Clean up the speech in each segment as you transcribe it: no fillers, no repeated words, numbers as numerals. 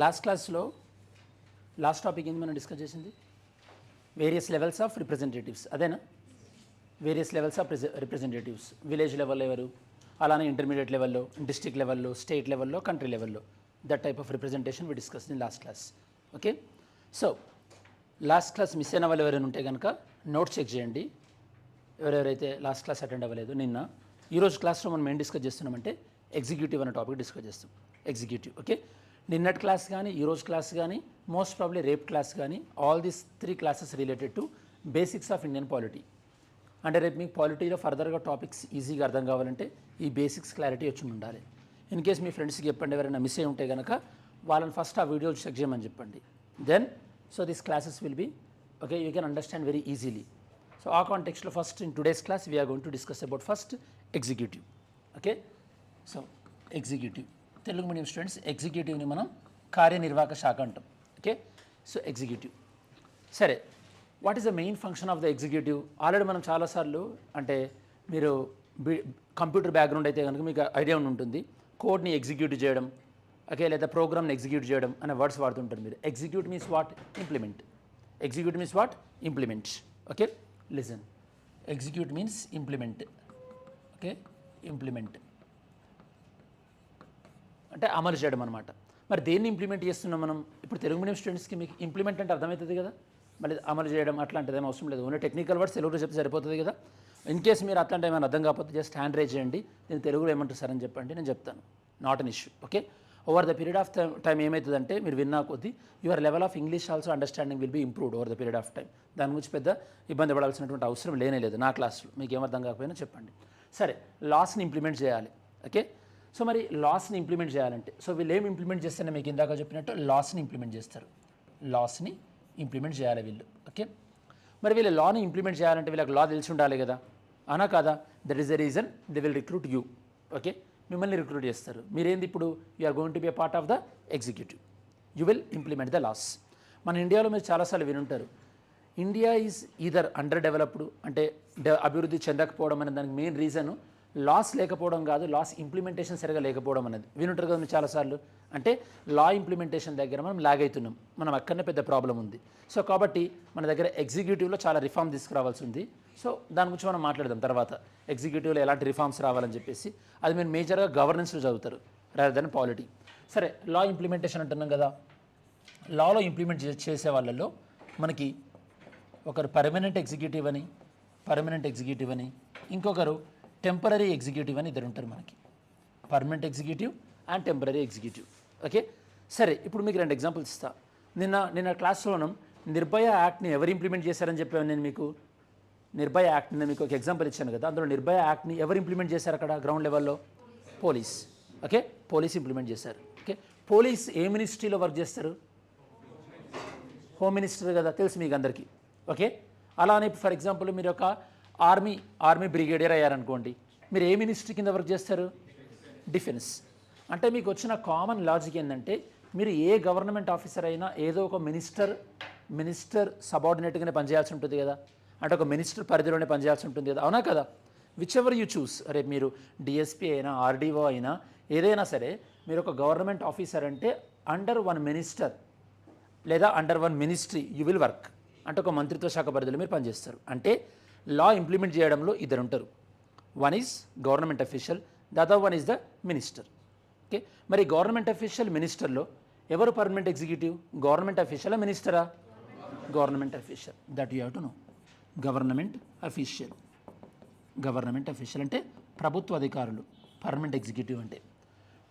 Last క్లాస్లో last topic ఏంది మనం డిస్కస్ చేసింది వేరియస్ లెవెల్స్ ఆఫ్ రిప్రజెంటేటివ్స్ అదేనా various levels of representatives village level ఎవరు అలానే ఇంటర్మీడియట్ లెవెల్లో డిస్ట్రిక్ట్ లెవెల్లో స్టేట్ లెవెల్లో కంట్రీ లెవెల్లో that type of representation we discuss in last class okay so last class miss అయిన వాళ్ళు ఎవరైనా ఉంటే కనుక నోట్స్ చెక్ చేయండి ఎవరెవరైతే లాస్ట్ క్లాస్ అటెండ్ అవ్వలేదు నిన్న ఈరోజు క్లాస్లో మనం ఏం డిస్కస్ చేస్తున్నామంటే ఎగ్జిక్యూటివ్ అనే టాపిక్ డిస్కస్ చేస్తాం ఎగ్జిక్యూటివ్ ఓకే నిన్నటి క్లాస్ కానీ ఈరోజు క్లాస్ కానీ మోస్ట్ ప్రాబ్లీ రేపు క్లాస్ కానీ all these 3 classes related to basics of Indian polity అంటే రేపు మీకు పాలిటీలో ఫర్దర్గా టాపిక్స్ ఈజీగా అర్థం కావాలంటే ఈ బేసిక్స్ క్లారిటీ వచ్చి ఉండాలి ఇన్ కేస్ మీ ఫ్రెండ్స్కి చెప్పండి ఎవరైనా మిస్ అయి ఉంటే కనుక వాళ్ళని ఫస్ట్ ఆ వీడియోలు చెక్ చేయమని చెప్పండి then so this classes will be okay you can understand very easily so uh కాంటెక్స్ట్లో first in today's class we're going to discuss about first executive okay so executive Telugu medium students ఎగ్జిక్యూటివ్ని మనం కార్యనిర్వాహక శాఖ అంటాం okay so executive సరే what is the main function of the executive already మనం చాలాసార్లు అంటే మీరు కంప్యూటర్ బ్యాక్గ్రౌండ్ అయితే కనుక మీకు ఐడియా ఉంటుంది కోడ్ని ఎగ్జిక్యూట్ చేయడం ఓకే లేదా ప్రోగ్రామ్ని ఎగ్జిక్యూట్ చేయడం అనే వర్డ్స్ వాడుతుంటారు మీరు execute means what implement execute means what implement okay listen execute means implement okay implement అంటే అమలు చేయడం అనమాట మరి దేన్ని ఇంప్లిమెంట్ చేస్తున్నాం మనం ఇప్పుడు తెలుగు మీడియం స్టూడెంట్స్కి మీకు ఇంప్లిమెంట్ అంటే అర్థమవుతుంది కదా మళ్ళీ అమలు చేయడం అట్లాంటిది ఏమీ అవసరం లేదు ఓన్లీ టెక్నికల్ వర్డ్స్ తెలుగులో చెప్తే సరిపోతుంది కదా ఇన్ కేస్ మీరు అట్లాంటి ఏమైనా అర్థం కాకపోతే జస్ట్ హ్యాండ్ రైజ్ చేయండి నేను తెలుగులో ఏమంటారు సార్ అని చెప్పండి నేను చెప్తాను not an issue okay over the period of time ఏమవుతుందంటే మీరు విన్నా కొద్దీ your level of English also understanding will be improved over the period of time దాని గురించి పెద్ద ఇబ్బంది పడాల్సినటువంటి అవసరం లేదు నా క్లాస్లో మీకు ఏమర్థం కాకపోయినా చెప్పండి సరే లాస్ని ఇంప్లిమెంట్ చేయాలి ఓకే సో మరి లాస్ని ఇంప్లిమెంట్ చేయాలంటే సో వీళ్ళు ఏం ఇంప్లిమెంట్ చేస్తేనే మీకు ఇందాక చెప్పినట్టు లాస్ని ఇంప్లిమెంట్ చేస్తారు లాస్ని ఇంప్లిమెంట్ చేయాలి వీళ్ళు ఓకే మరి వీళ్ళు లాని ఇంప్లిమెంట్ చేయాలంటే వీళ్ళకి లా తెలిసి ఉండాలి కదా అనా కాదా that is the reason they will recruit you okay మిమ్మల్ని రిక్రూట్ చేస్తారు మీరేంది ఇప్పుడు you're going to be a part of the executive you will implement the laws మన ఇండియాలో మీరు చాలాసార్లు వినుంటారు India is either under developed అంటే అభివృద్ధి చెందకపోవడం అనే దానికి మెయిన్ రీజను లాస్ లేకపోవడం కాదు లాస్ ఇంప్లిమెంటేషన్ సరిగా లేకపోవడం అనేది వినుంటారు కదా మీరు చాలాసార్లు అంటే లా ఇంప్లిమెంటేషన్ దగ్గర మనం లాగ్ అవుతున్నాం మనం అక్కడనే పెద్ద ప్రాబ్లం ఉంది సో కాబట్టి మన దగ్గర ఎగ్జిక్యూటివ్లో చాలా రిఫార్మ్ తీసుకురావాల్సి ఉంది సో దాని గురించి మనం మాట్లాడదాం తర్వాత ఎగ్జిక్యూటివ్లో ఎలాంటి రిఫార్మ్స్ రావాలని చెప్పేసి అది మీరు మేజర్గా గవర్నెన్స్లో చదువుతారు రాదర్ దెన్ పాలిటీ సరే లా ఇంప్లిమెంటేషన్ అంటున్నాం కదా లాలో ఇంప్లిమెంట్ చేసే వాళ్ళల్లో మనకి ఒకరు పర్మనెంట్ ఎగ్జిక్యూటివ్ అని ఇంకొకరు టెంపరీ ఎగ్జిక్యూటివ్ అని ఇద్దరు ఉంటారు మనకి permanent executive and temporary executive okay సరే ఇప్పుడు మీకు 2 ఎగ్జాంపుల్స్ ఇస్తా నిన్న క్లాస్లోనూ నిర్భయ యాక్ట్ని ఎవరు ఇంప్లిమెంట్ చేశారని చెప్పాను నేను మీకు నిర్భయ యాక్ట్ నేను మీకు ఒక ఎగ్జాంపుల్ ఇచ్చాను కదా అందులో నిర్భయ యాక్ట్ని ఎవరు ఇంప్లిమెంట్ చేశారు అక్కడ గ్రౌండ్ లెవెల్లో పోలీస్ ఓకే పోలీస్ ఇంప్లిమెంట్ చేశారు ఓకే పోలీస్ ఏ మినిస్ట్రీలో వర్క్ చేస్తారు హోమ్ మినిస్టర్ కదా తెలుసు మీకు అందరికీ ఓకే అలానే ఫర్ ఎగ్జాంపుల్ మీరు ఒక ఆర్మీ బ్రిగేడియర్ అయ్యారనుకోండి మీరు ఏ మినిస్ట్రీ కింద వర్క్ చేస్తారు డిఫెన్స్ అంటే మీకు వచ్చిన కామన్ లాజిక్ ఏంటంటే మీరు ఏ గవర్నమెంట్ ఆఫీసర్ అయినా ఏదో ఒక మినిస్టర్ సబార్డినేట్గానే పనిచేయాల్సి ఉంటుంది కదా అంటే ఒక మినిస్టర్ పరిధిలోనే పనిచేయాల్సి ఉంటుంది కదా అవునా కదా విచ్ ఎవర్ యూ చూస్ రేపు మీరు డిఎస్పీ అయినా ఆర్డీఓ అయినా ఏదైనా సరే మీరు ఒక గవర్నమెంట్ ఆఫీసర్ అంటే అండర్ 1 మినిస్టర్ లేదా under 1 ministry you will work అంటే ఒక మంత్రిత్వ శాఖ పరిధిలో మీరు పనిచేస్తారు అంటే లా ఇంప్లిమెంట్ చేయడంలో ఇద్దరు ఉంటారు one is government official the other one is the minister okay మరి గవర్నమెంట్ అఫీషియల్ మినిస్టర్లో ఎవరు పర్మనెంట్ ఎగ్జిక్యూటివ్ గవర్నమెంట్ అఫీషియలా మినిస్టరా government official that you have to know government official అంటే ప్రభుత్వ అధికారులు పర్మనెంట్ ఎగ్జిక్యూటివ్ అంటే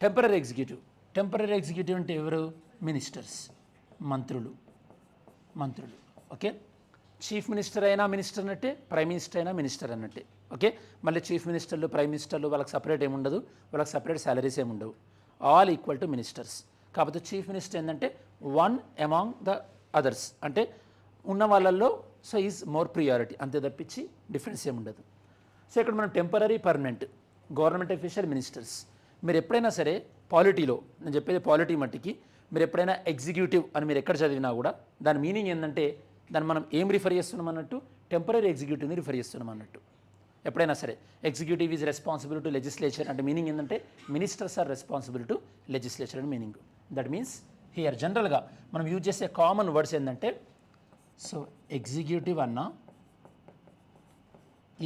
టెంపరీ ఎగ్జిక్యూటివ్ అంటే ఎవరు మినిస్టర్స్ మంత్రులు ఓకే చీఫ్ మినిస్టర్ అయినా మినిస్టర్ అన్నట్టే ప్రైమ్ మినిస్టర్ అయినా మినిస్టర్ అన్నట్టే ఓకే మళ్ళీ చీఫ్ మినిస్టర్లు ప్రైమ్ మినిస్టర్లు వాళ్ళకి సపరేట్ ఏముండదు వాళ్ళకి సపరేట్ శాలరీస్ ఏముండవు ఆల్ ఈక్వల్ టు మినిస్టర్స్ కాకపోతే చీఫ్ మినిస్టర్ ఏంటంటే వన్ అమాంగ్ ద అదర్స్ అంటే ఉన్న వాళ్ళల్లో సో ఈజ్ మోర్ ప్రియారిటీ అంతే తప్పించి డిఫరెన్స్ ఏముండదు సో ఇక్కడ మనం temporary permanent government official ministers మీరు ఎప్పుడైనా సరే పాలిటీలో నేను చెప్పేది పాలిటీ మట్టికి మీరు ఎప్పుడైనా ఎగ్జిక్యూటివ్ అని మీరు ఎక్కడ చదివినా కూడా దాని మీనింగ్ ఏంటంటే దాన్ని మనం ఏం రిఫర్ చేస్తున్నాం అన్నట్టు టెంపరీ ఎగ్జిక్యూటివ్ని రిఫర్ చేస్తున్నాం అన్నట్టు ఎప్పుడైనా సరే executive is responsible to legislature అంటే మీనింగ్ ఏంటంటే ministers are responsible to legislature అని మీనింగ్ దట్ మీన్స్ హియర్ జనరల్గా మనం యూజ్ చేసే కామన్ వర్డ్స్ ఏంటంటే సో ఎగ్జిక్యూటివ్ అన్న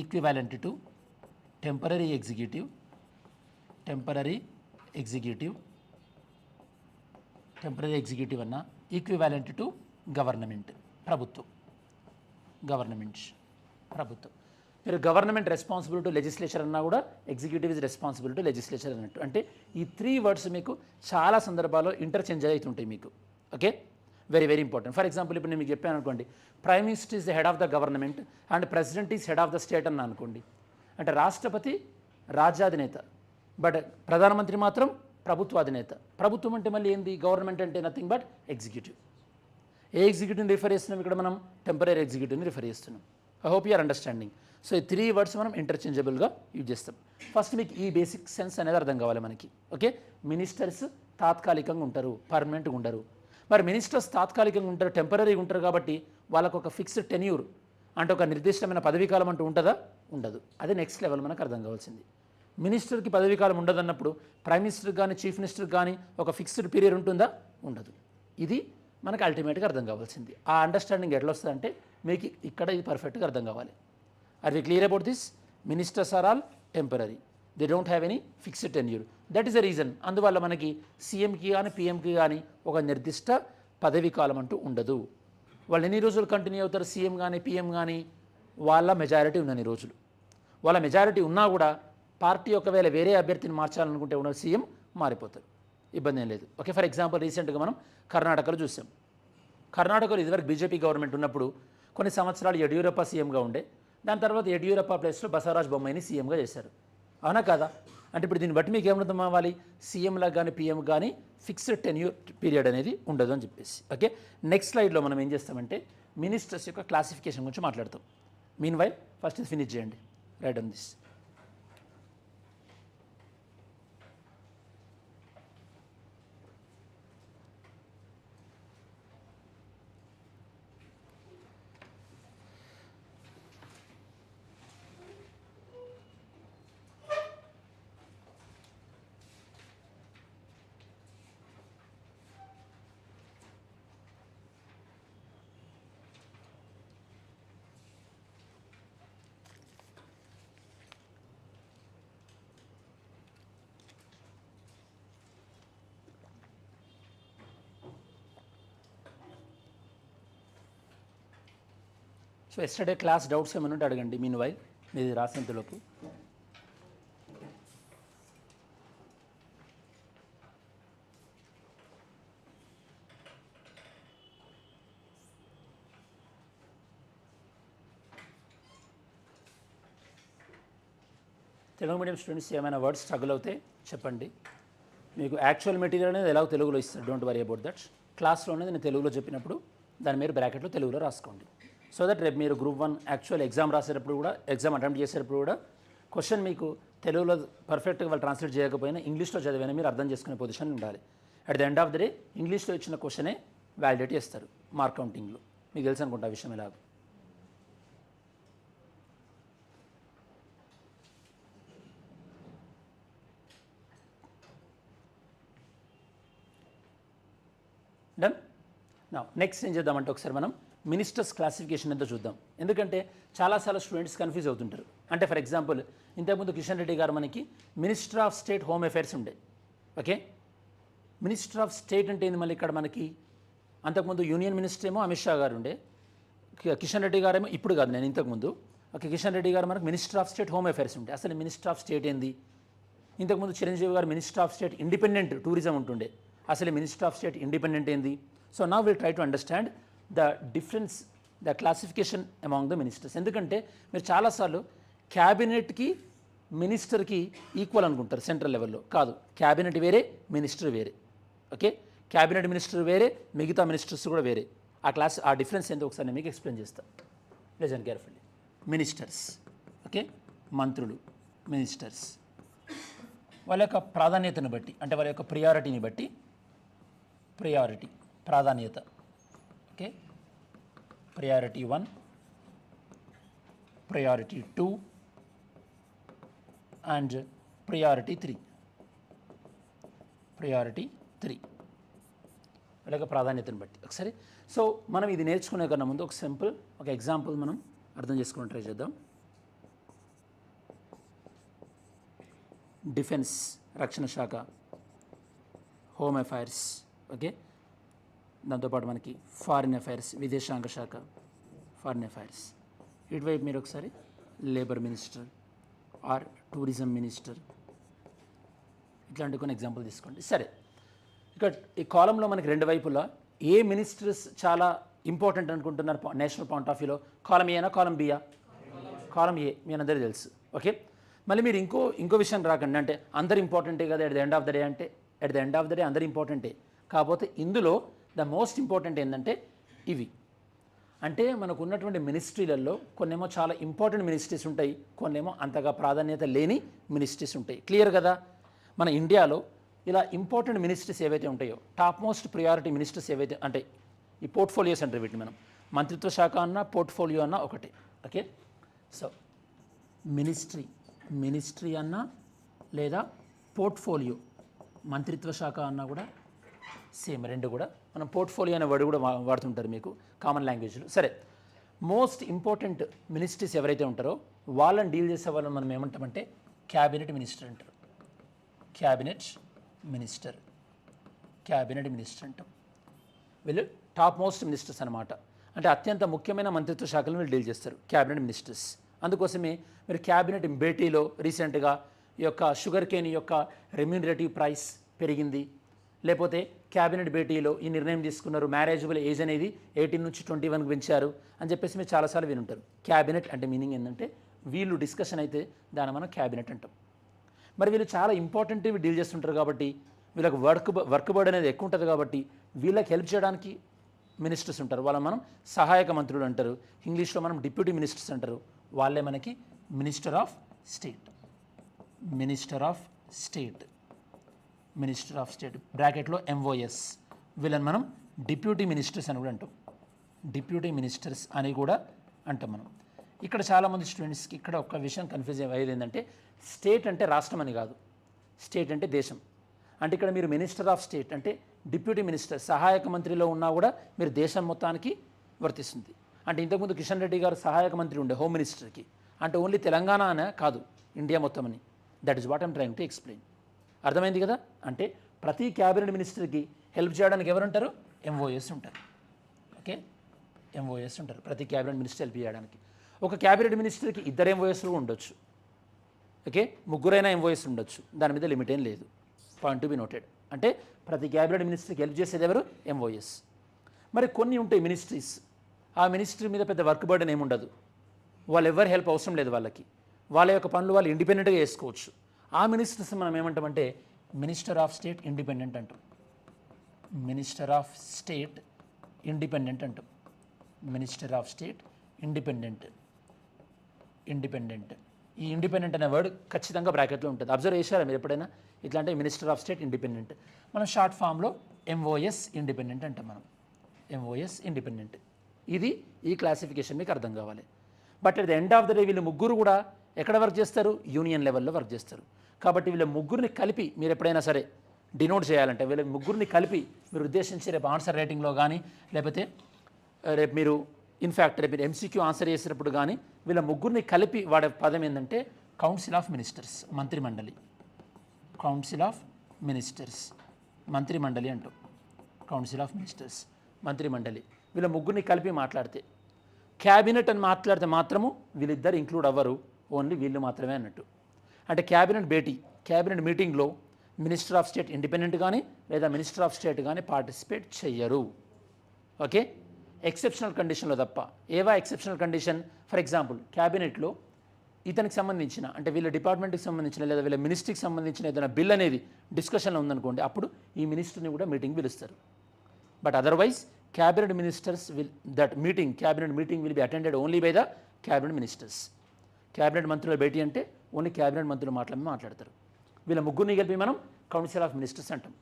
ఈక్వివాలెంట్ టు టెంపరరీ ఎగ్జిక్యూటివ్ అన్న ఈక్వివాలెంట్ టు గవర్నమెంట్ ప్రభుత్వం మీరు గవర్నమెంట్ రెస్పాన్సిబుల్ టు లెజిస్లేచర్ అన్నా కూడా executive is responsible to legislature అన్నట్టు. అంటే ఈ 3 వర్డ్స్ మీకు చాలా సందర్భాల్లో ఇంటర్చేంజ్ అవుతుంటాయి మీకు. Okay, very very important. For example ఇప్పుడు నేను మీకు చెప్పాను అనుకోండి, prime minister is the head of the government and president is head of the state అన్న అనుకోండి, అంటే రాష్ట్రపతి రాజ్యాధినేత బట్ ప్రధానమంత్రి మాత్రం ప్రభుత్వాధినేత. ప్రభుత్వం అంటే మళ్ళీ ఏంది, గవర్నమెంట్ అంటే నథింగ్ బట్ ఎగ్జిక్యూటివ్. ఏ ఎగ్జిక్యూటివ్ని రిఫర్ చేస్తున్నాం ఇక్కడ మనం, టెంపరరీ ఎగ్జిక్యూటివ్ని రిఫర్ చేస్తున్నాం. I hope you are understanding. So ఈ 3 వర్డ్స్ మనం ఇంటర్చేంజబుల్గా యూజ్ చేస్తాం. ఫస్ట్ మీకు ఈ బేసిక్ సెన్స్ అనేది అర్థం కావాలి మనకి. ఓకే, మినిస్టర్స్ తాత్కాలికంగా ఉంటారు, పర్మనెంట్గా ఉండరు. మరి మినిస్టర్స్ తాత్కాలికంగా ఉంటారు, టెంపరీగా ఉంటారు కాబట్టి వాళ్ళకు ఒక ఫిక్స్డ్ టెన్యూర్ అంటే ఒక నిర్దిష్టమైన పదవీకాలం అంటూ ఉంటుందా, ఉండదు. అది నెక్స్ట్ లెవెల్ మనకు అర్థం కావాల్సింది. మినిస్టర్కి పదవీకాలం ఉండదన్నప్పుడు ప్రైమ్ మినిస్టర్కి కానీ చీఫ్ మినిస్టర్కి కానీ ఒక ఫిక్స్డ్ పీరియడ్ ఉంటుందా, ఉండదు. ఇది మనకు అల్టిమేట్గా అర్థం కావాల్సింది. ఆ అండర్స్టాండింగ్ ఎట్లా వస్తుందంటే మీకు ఇక్కడ ఇది పర్ఫెక్ట్గా అర్థం కావాలి. Are we clear about this? Ministers are all temporary, they don't have any fixed tenure. That is the reason. అందువల్ల మనకి సీఎంకి కానీ పిఎంకి కానీ ఒక నిర్దిష్ట పదవీ కాలం అంటూ ఉండదు. వాళ్ళు ఎన్ని రోజులు కంటిన్యూ అవుతారు, సీఎం కానీ పిఎం కానీ వాళ్ళ మెజారిటీ ఉన్నన్ని రోజులు. వాళ్ళ మెజారిటీ ఉన్నా కూడా పార్టీ ఒకవేళ వేరే అభ్యర్థిని మార్చాలనుకుంటే ఉన్న సీఎం మారిపోతారు, ఇబ్బంది ఏం లేదు. ఓకే, ఫర్ ఎగ్జాంపుల్ రీసెంట్గా మనం కర్ణాటకలో చూసాం. కర్ణాటకలో ఇదివరకు బీజేపీ గవర్నమెంట్ ఉన్నప్పుడు కొన్ని సంవత్సరాలు యడ్యూరప్ప సీఎంగా ఉండే, దాని తర్వాత యడ్యూరప్ప ప్లేస్లో బసవరాజ్ బొమ్మాయిని సీఎంగా చేశారు. అవునా కాదా? అంటే ఇప్పుడు దీన్ని బట్టి మీకు ఏమర్థం అవ్వాలి, సీఎంలకు కానీ పిఎం కానీ ఫిక్స్డ్ టెన్యూర్ పీరియడ్ అనేది ఉండదు అని చెప్పేసి. ఓకే, నెక్స్ట్ స్లైడ్లో మనం ఏం చేస్తామంటే మినిస్టర్స్ యొక్క క్లాసిఫికేషన్ గురించి మాట్లాడతాం. మీన్ వైల్ ఫస్ట్ ఇది ఫినిష్ చేయండి, right on this. So yesterday class doubts ఏమైనా ఉంటే అడగండి మీన్ వైల్ మీది రాసేంతలోపు. తెలుగు మీడియం స్టూడెంట్స్ ఏమైనా వర్డ్స్ స్ట్రగుల్ అవుతే చెప్పండి. మీకు యాక్చువల్ మెటీరియల్ అనేది ఎలాగో తెలుగులో ఇస్తారు, డోంట్ వరీ అబౌట్ దట్. క్లాస్లో అనేది నేను తెలుగులో చెప్పినప్పుడు దాని మీరు బ్రాకెట్లో తెలుగులో రాసుకోండి. సో దట్ రేపు మీరు గ్రూప్ 1 యాక్చువల్ ఎగ్జామ్ రాసేటప్పుడు కూడా, ఎగ్జామ్ అటెంప్ట్ చేసేటప్పుడు కూడా క్వశ్చన్ మీకు తెలుగులో పర్ఫెక్ట్గా వాళ్ళు ట్రాన్స్లేట్ చేయకపోయినా ఇంగ్లీష్లో చదివినా మీరు అర్థం చేసుకునే పొజిషన్ ఉండాలి. At the end of the day ఇంగ్లీష్లో ఇచ్చిన క్వశ్చనే వ్యాలిడేట్ చేస్తారు మార్క్ కౌంటింగ్లో. మీకు తెలుసు అనుకుంటా ఆ విషయం ఎలాగో. డన్. నా నెక్స్ట్ ఏం చేద్దామంటే ఒకసారి మనం మినిస్టర్స్ క్లాసిఫికేషన్ ఎంతో చూద్దాం. ఎందుకంటే చాలాసార్లు స్టూడెంట్స్ కన్ఫ్యూజ్ అవుతుంటారు. అంటే ఫర్ ఎగ్జాంపుల్ ఇంతకుముందు కిషన్ రెడ్డి గారు మనకి minister of state home affairs ఉండే. ఓకే, మినిస్టర్ ఆఫ్ స్టేట్ అంటే ఏంది మళ్ళీ ఇక్కడ మనకి, అంతకుముందు యూనియన్ మినిస్టర్ ఏమో అమిత్ షా గారు ఉండే, కిషన్ రెడ్డి గారేమో ఇప్పుడు కాదు నేను ఇంతకుముందు. ఓకే, కిషన్ రెడ్డి గారు మనకు minister of state home affairs ఉండే. అసలు మినిస్టర్ ఆఫ్ స్టేట్ ఏంది? ఇంతకుముందు చిరంజీవి గారు minister of state independent tourism ఉంటుండే. అసలు మినిస్టర్ ఆఫ్ స్టేట్ ఇండిపెండెంట్ ఏంది? So now will try to understand the difference, the classification among the ministers. ఎందుకంటే మీరు చాలాసార్లు క్యాబినెట్కి మినిస్టర్కి ఈక్వల్ అనుకుంటారు సెంట్రల్ లెవెల్లో. కాదు, క్యాబినెట్ వేరే, మినిస్టర్ వేరే. ఓకే, క్యాబినెట్ మినిస్టర్ వేరే, మిగతా మినిస్టర్స్ కూడా వేరే. ఆ డిఫరెన్స్ ఏంటో ఒకసారి నేను మీకు ఎక్స్ప్లెయిన్ చేస్తాను. Listen carefully. మినిస్టర్స్, ఓకే, మంత్రులు, మినిస్టర్స్ వాళ్ళ యొక్క ప్రాధాన్యతను బట్టి, అంటే వాళ్ళ యొక్క ప్రియారిటీని బట్టి, ప్రాధాన్యత. Okay, priority 1, priority 2 and priority 3. వీళ్ళ యొక్క ప్రాధాన్యతను బట్టి. ఒకసారి సో మనం ఇది నేర్చుకునే కన్నా ముందు ఒక ఎగ్జాంపుల్ మనం అర్థం చేసుకుని ట్రై చేద్దాం. డిఫెన్స్ రక్షణ శాఖ, హోమ్ అఫైర్స్, ఓకే, దాంతోపాటు మనకి ఫారిన్ అఫైర్స్ విదేశాంగ శాఖ, ఫారిన్ అఫైర్స్. ఇటువైపు మీరు ఒకసారి labour minister or tourism minister, ఇట్లాంటి కొన్ని ఎగ్జాంపుల్ తీసుకోండి. సరే, ఇక్కడ ఈ కాలంలో మనకి రెండు వైపులా ఏ మినిస్టర్స్ చాలా ఇంపార్టెంట్ అనుకుంటున్నారు నేషనల్ పాయింట్ ఆఫ్ వ్యూలో? కాలం ఏనా కాలం బియా? కాలం ఏ, మీ అందరికీ తెలుసు. ఓకే, మళ్ళీ మీరు ఇంకో విషయం రాకండి, అంటే అందరు ఇంపార్టెంటే కదా at the end of the day, అంటే at the end of the day అందరు ఇంపార్టెంటే. కాకపోతే ఇందులో ద మోస్ట్ ఇంపార్టెంట్ ఏంటంటే ఇవి, అంటే మనకు ఉన్నటువంటి మినిస్ట్రీలలో కొన్నేమో చాలా ఇంపార్టెంట్ మినిస్ట్రీస్ ఉంటాయి, కొన్నేమో అంతగా ప్రాధాన్యత లేని మినిస్ట్రీస్ ఉంటాయి. క్లియర్ కదా? మన ఇండియాలో ఇలా ఇంపార్టెంట్ మినిస్ట్రీస్ ఏవైతే ఉంటాయో, టాప్ మోస్ట్ ప్రియారిటీ మినిస్టర్స్ ఏవైతే అంటే ఈ పోర్ట్ఫోలియోస్ అంటారు వీటిని మనం. మంత్రిత్వ శాఖ అన్నా పోర్ట్ఫోలియో అన్నా ఒకటే. ఓకే, సో మినిస్ట్రీ అన్నా లేదా పోర్ట్ఫోలియో మంత్రిత్వ శాఖ అన్నా కూడా సేమ్, రెండు కూడా మనం పోర్ట్ఫోలియో అనే వర్డ్ కూడా వాడుతుంటారు మీకు కామన్ లాంగ్వేజ్లో. సరే, మోస్ట్ ఇంపార్టెంట్ మినిస్ట్రీస్ ఎవరైతే ఉంటారో వాళ్ళని డీల్ చేసే వాళ్ళని మనం ఏమంటామంటే క్యాబినెట్ మినిస్టర్ అంటారు. క్యాబినెట్ మినిస్టర్ అంటాం. వీళ్ళు టాప్ మోస్ట్ మినిస్టర్స్ అనమాట. అంటే అత్యంత ముఖ్యమైన మంత్రిత్వ శాఖలను వీళ్ళు డీల్ చేస్తారు, క్యాబినెట్ మినిస్టర్స్. అందుకోసమే మీరు క్యాబినెట్ భేటీలో రీసెంట్గా ఈ యొక్క షుగర్ కేన్ యొక్క రెమ్యూనరేటివ్ ప్రైస్ పెరిగింది, లేకపోతే క్యాబినెట్ భేటీలో ఈ నిర్ణయం తీసుకున్నారు, మ్యారేజబుల్ ఏజ్ అనేది 18 నుంచి 21కి పెంచారు అని చెప్పేసి మీరు చాలాసార్లు వినుంటారు. క్యాబినెట్ అంటే మీనింగ్ ఏంటంటే వీళ్ళు డిస్కషన్ అయితే దాన్ని మనం క్యాబినెట్ అంటాం. మరి వీళ్ళు చాలా ఇంపార్టెంట్వి డీల్ చేస్తుంటారు కాబట్టి వీళ్ళకి వర్క్ బర్డ్ అనేది ఎక్కువ ఉంటుంది కాబట్టి వీళ్ళకి హెల్ప్ చేయడానికి మినిస్టర్స్ ఉంటారు, వాళ్ళని మనం సహాయక మంత్రులు అంటారు, ఇంగ్లీష్లో మనం డిప్యూటీ మినిస్టర్స్ అంటారు. వాళ్ళే మనకి మినిస్టర్ ఆఫ్ స్టేట్ బ్రాకెట్లో MOS. వీళ్ళని మనం డిప్యూటీ మినిస్టర్స్ అని కూడా అంటాం. డిప్యూటీ మినిస్టర్స్ అని కూడా అంటాం మనం. ఇక్కడ చాలామంది స్టూడెంట్స్కి ఇక్కడ ఒక విషయం కన్ఫ్యూజ్ అయ్యేది ఏంటంటే స్టేట్ అంటే రాష్ట్రం అని కాదు, స్టేట్ అంటే దేశం. అంటే ఇక్కడ మీరు మినిస్టర్ ఆఫ్ స్టేట్ అంటే డిప్యూటీ మినిస్టర్ సహాయక మంత్రిలో ఉన్నా కూడా మీరు దేశం మొత్తానికి వర్తిస్తుంది. అంటే ఇంతకుముందు కిషన్ రెడ్డి గారు సహాయక మంత్రి ఉండే హోమ్ మినిస్టర్కి, అంటే ఓన్లీ తెలంగాణ అనే కాదు, ఇండియా మొత్తం అని. That is what I'm trying to explain. అర్థమైంది కదా? అంటే ప్రతి క్యాబినెట్ మినిస్టర్కి హెల్ప్ చేయడానికి ఎవరుంటారు? MOS ఉంటారు. ఓకే, MOS ఉంటారు ప్రతి క్యాబినెట్ మినిస్టర్ హెల్ప్ చేయడానికి. ఒక క్యాబినెట్ మినిస్టర్కి 2 MOSలు ఉండొచ్చు, ఓకే, 3 MOS ఉండొచ్చు, దాని మీద లిమిట్ ఏం లేదు. Point to be noted. అంటే ప్రతి క్యాబినెట్ మినిస్టర్కి హెల్ప్ చేసేది ఎవరు? MOS. మరి కొన్ని ఉంటాయి మినిస్ట్రీస్, ఆ మినిస్ట్రీ మీద పెద్ద వర్క్ బర్డెన్ ఏముండదు, వాళ్ళు ఎవరు హెల్ప్ అవసరం లేదు, వాళ్ళ యొక్క పనులు వాళ్ళు ఇండిపెండెంట్గా చేసుకోవచ్చు. ఆ మినిస్టర్స్ మనం ఏమంటామంటే మినిస్టర్ ఆఫ్ స్టేట్ ఇండిపెండెంట్ అంటాం. మినిస్టర్ ఆఫ్ స్టేట్ ఇండిపెండెంట్ అంటాం. Minister of state independent. ఈ ఇండిపెండెంట్ అనే వర్డ్ ఖచ్చితంగా బ్రాకెట్లో ఉంటుంది. అబ్జర్వ్ చేశారా మీరు ఎప్పుడైనా? ఇట్లా అంటే మినిస్టర్ ఆఫ్ స్టేట్ ఇండిపెండెంట్. మనం షార్ట్ ఫామ్లో MOS ఇండిపెండెంట్ అంటాం. మనం MOS ఇండిపెండెంట్. ఇది ఈ క్లాసిఫికేషన్ మీకు అర్థం కావాలి. But at the end of the day వీళ్ళు ముగ్గురు కూడా ఎక్కడ వర్క్ చేస్తారు? యూనియన్ లెవెల్లో వర్క్ చేస్తారు. కాబట్టి వీళ్ళ ముగ్గురిని కలిపి మీరు ఎప్పుడైనా సరే డినోట్ చేయాలంటే వీళ్ళ ముగ్గురిని కలిపి మీరు ఉద్దేశించి రేపు ఆన్సర్ రైటింగ్లో కానీ లేకపోతే రేపు మీరు ఇన్ఫ్యాక్ట్ రేపు మీరు MCQ ఆన్సర్ చేసేటప్పుడు కానీ వీళ్ళ ముగ్గురిని కలిపి వాడే పదం ఏంటంటే కౌన్సిల్ ఆఫ్ మినిస్టర్స్, మంత్రిమండలి. కౌన్సిల్ ఆఫ్ మినిస్టర్స్, మంత్రిమండలి అంటాం. కౌన్సిల్ ఆఫ్ మినిస్టర్స్, మంత్రిమండలి. వీళ్ళ ముగ్గురిని కలిపి మాట్లాడితే, క్యాబినెట్ అని మాట్లాడితే మాత్రము వీళ్ళిద్దరు ఇంక్లూడ్ అవ్వరు, ఓన్లీ వీళ్ళు మాత్రమే అన్నట్టు. అంటే క్యాబినెట్ మీటింగ్లో మినిస్టర్ ఆఫ్ స్టేట్ ఇండిపెండెంట్ కానీ లేదా మినిస్టర్ ఆఫ్ స్టేట్ కానీ పార్టిసిపేట్ చెయ్యరు. ఓకే, ఎక్సెప్షనల్ కండిషన్లో తప్ప. ఏవా ఎక్సెప్షనల్ కండిషన్? ఫర్ ఎగ్జాంపుల్ క్యాబినెట్లో ఇతనికి సంబంధించిన అంటే వీళ్ళ డిపార్ట్మెంట్కి సంబంధించిన లేదా వీళ్ళ మినిస్ట్రీకి సంబంధించిన ఏదైనా బిల్ అనేది డిస్కషన్లో ఉందనుకోండి, అప్పుడు ఈ మినిస్టర్ని కూడా మీటింగ్ పిలుస్తారు. But otherwise cabinet ministers cabinet meeting will be attended only by the cabinet ministers. Cabinet మంత్రుల భేటీ అంటే ఓన్లీ క్యాబినెట్ మంత్రులు మాట్లాడతారు. వీళ్ళ ముగ్గురిని కలిపి మనం కౌన్సిల్ ఆఫ్ మినిస్టర్స్ అంటాం.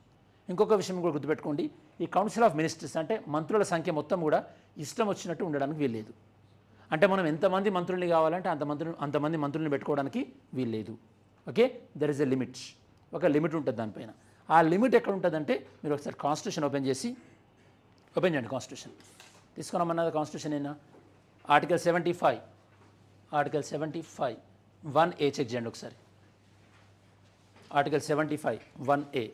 ఇంకొక విషయం కూడా గుర్తుపెట్టుకోండి, ఈ కౌన్సిల్ ఆఫ్ మినిస్టర్స్ అంటే మంత్రుల సంఖ్య మొత్తం కూడా ఇష్టం వచ్చినట్టు ఉండడానికి వీల్లేదు. అంటే మనం ఎంతమంది మంత్రుల్ని కావాలంటే అంతమంది మంత్రుల్ని పెట్టుకోవడానికి వీల్లేదు. Okay, there is a limit, ఒక లిమిట్ ఉంటుంది దానిపైన. ఆ లిమిట్ ఎక్కడ ఉంటుందంటే మీరు ఒకసారి కాన్స్టిట్యూషన్ ఓపెన్ చేసి ఓపెన్ చేయండి కాన్స్టిట్యూషన్. తీసుకున్నామన్నది కాన్స్టిట్యూషన్ అయినా ఆర్టికల్ 75 1A చెక్ చేయండి ఒకసారి. Article 75 1A.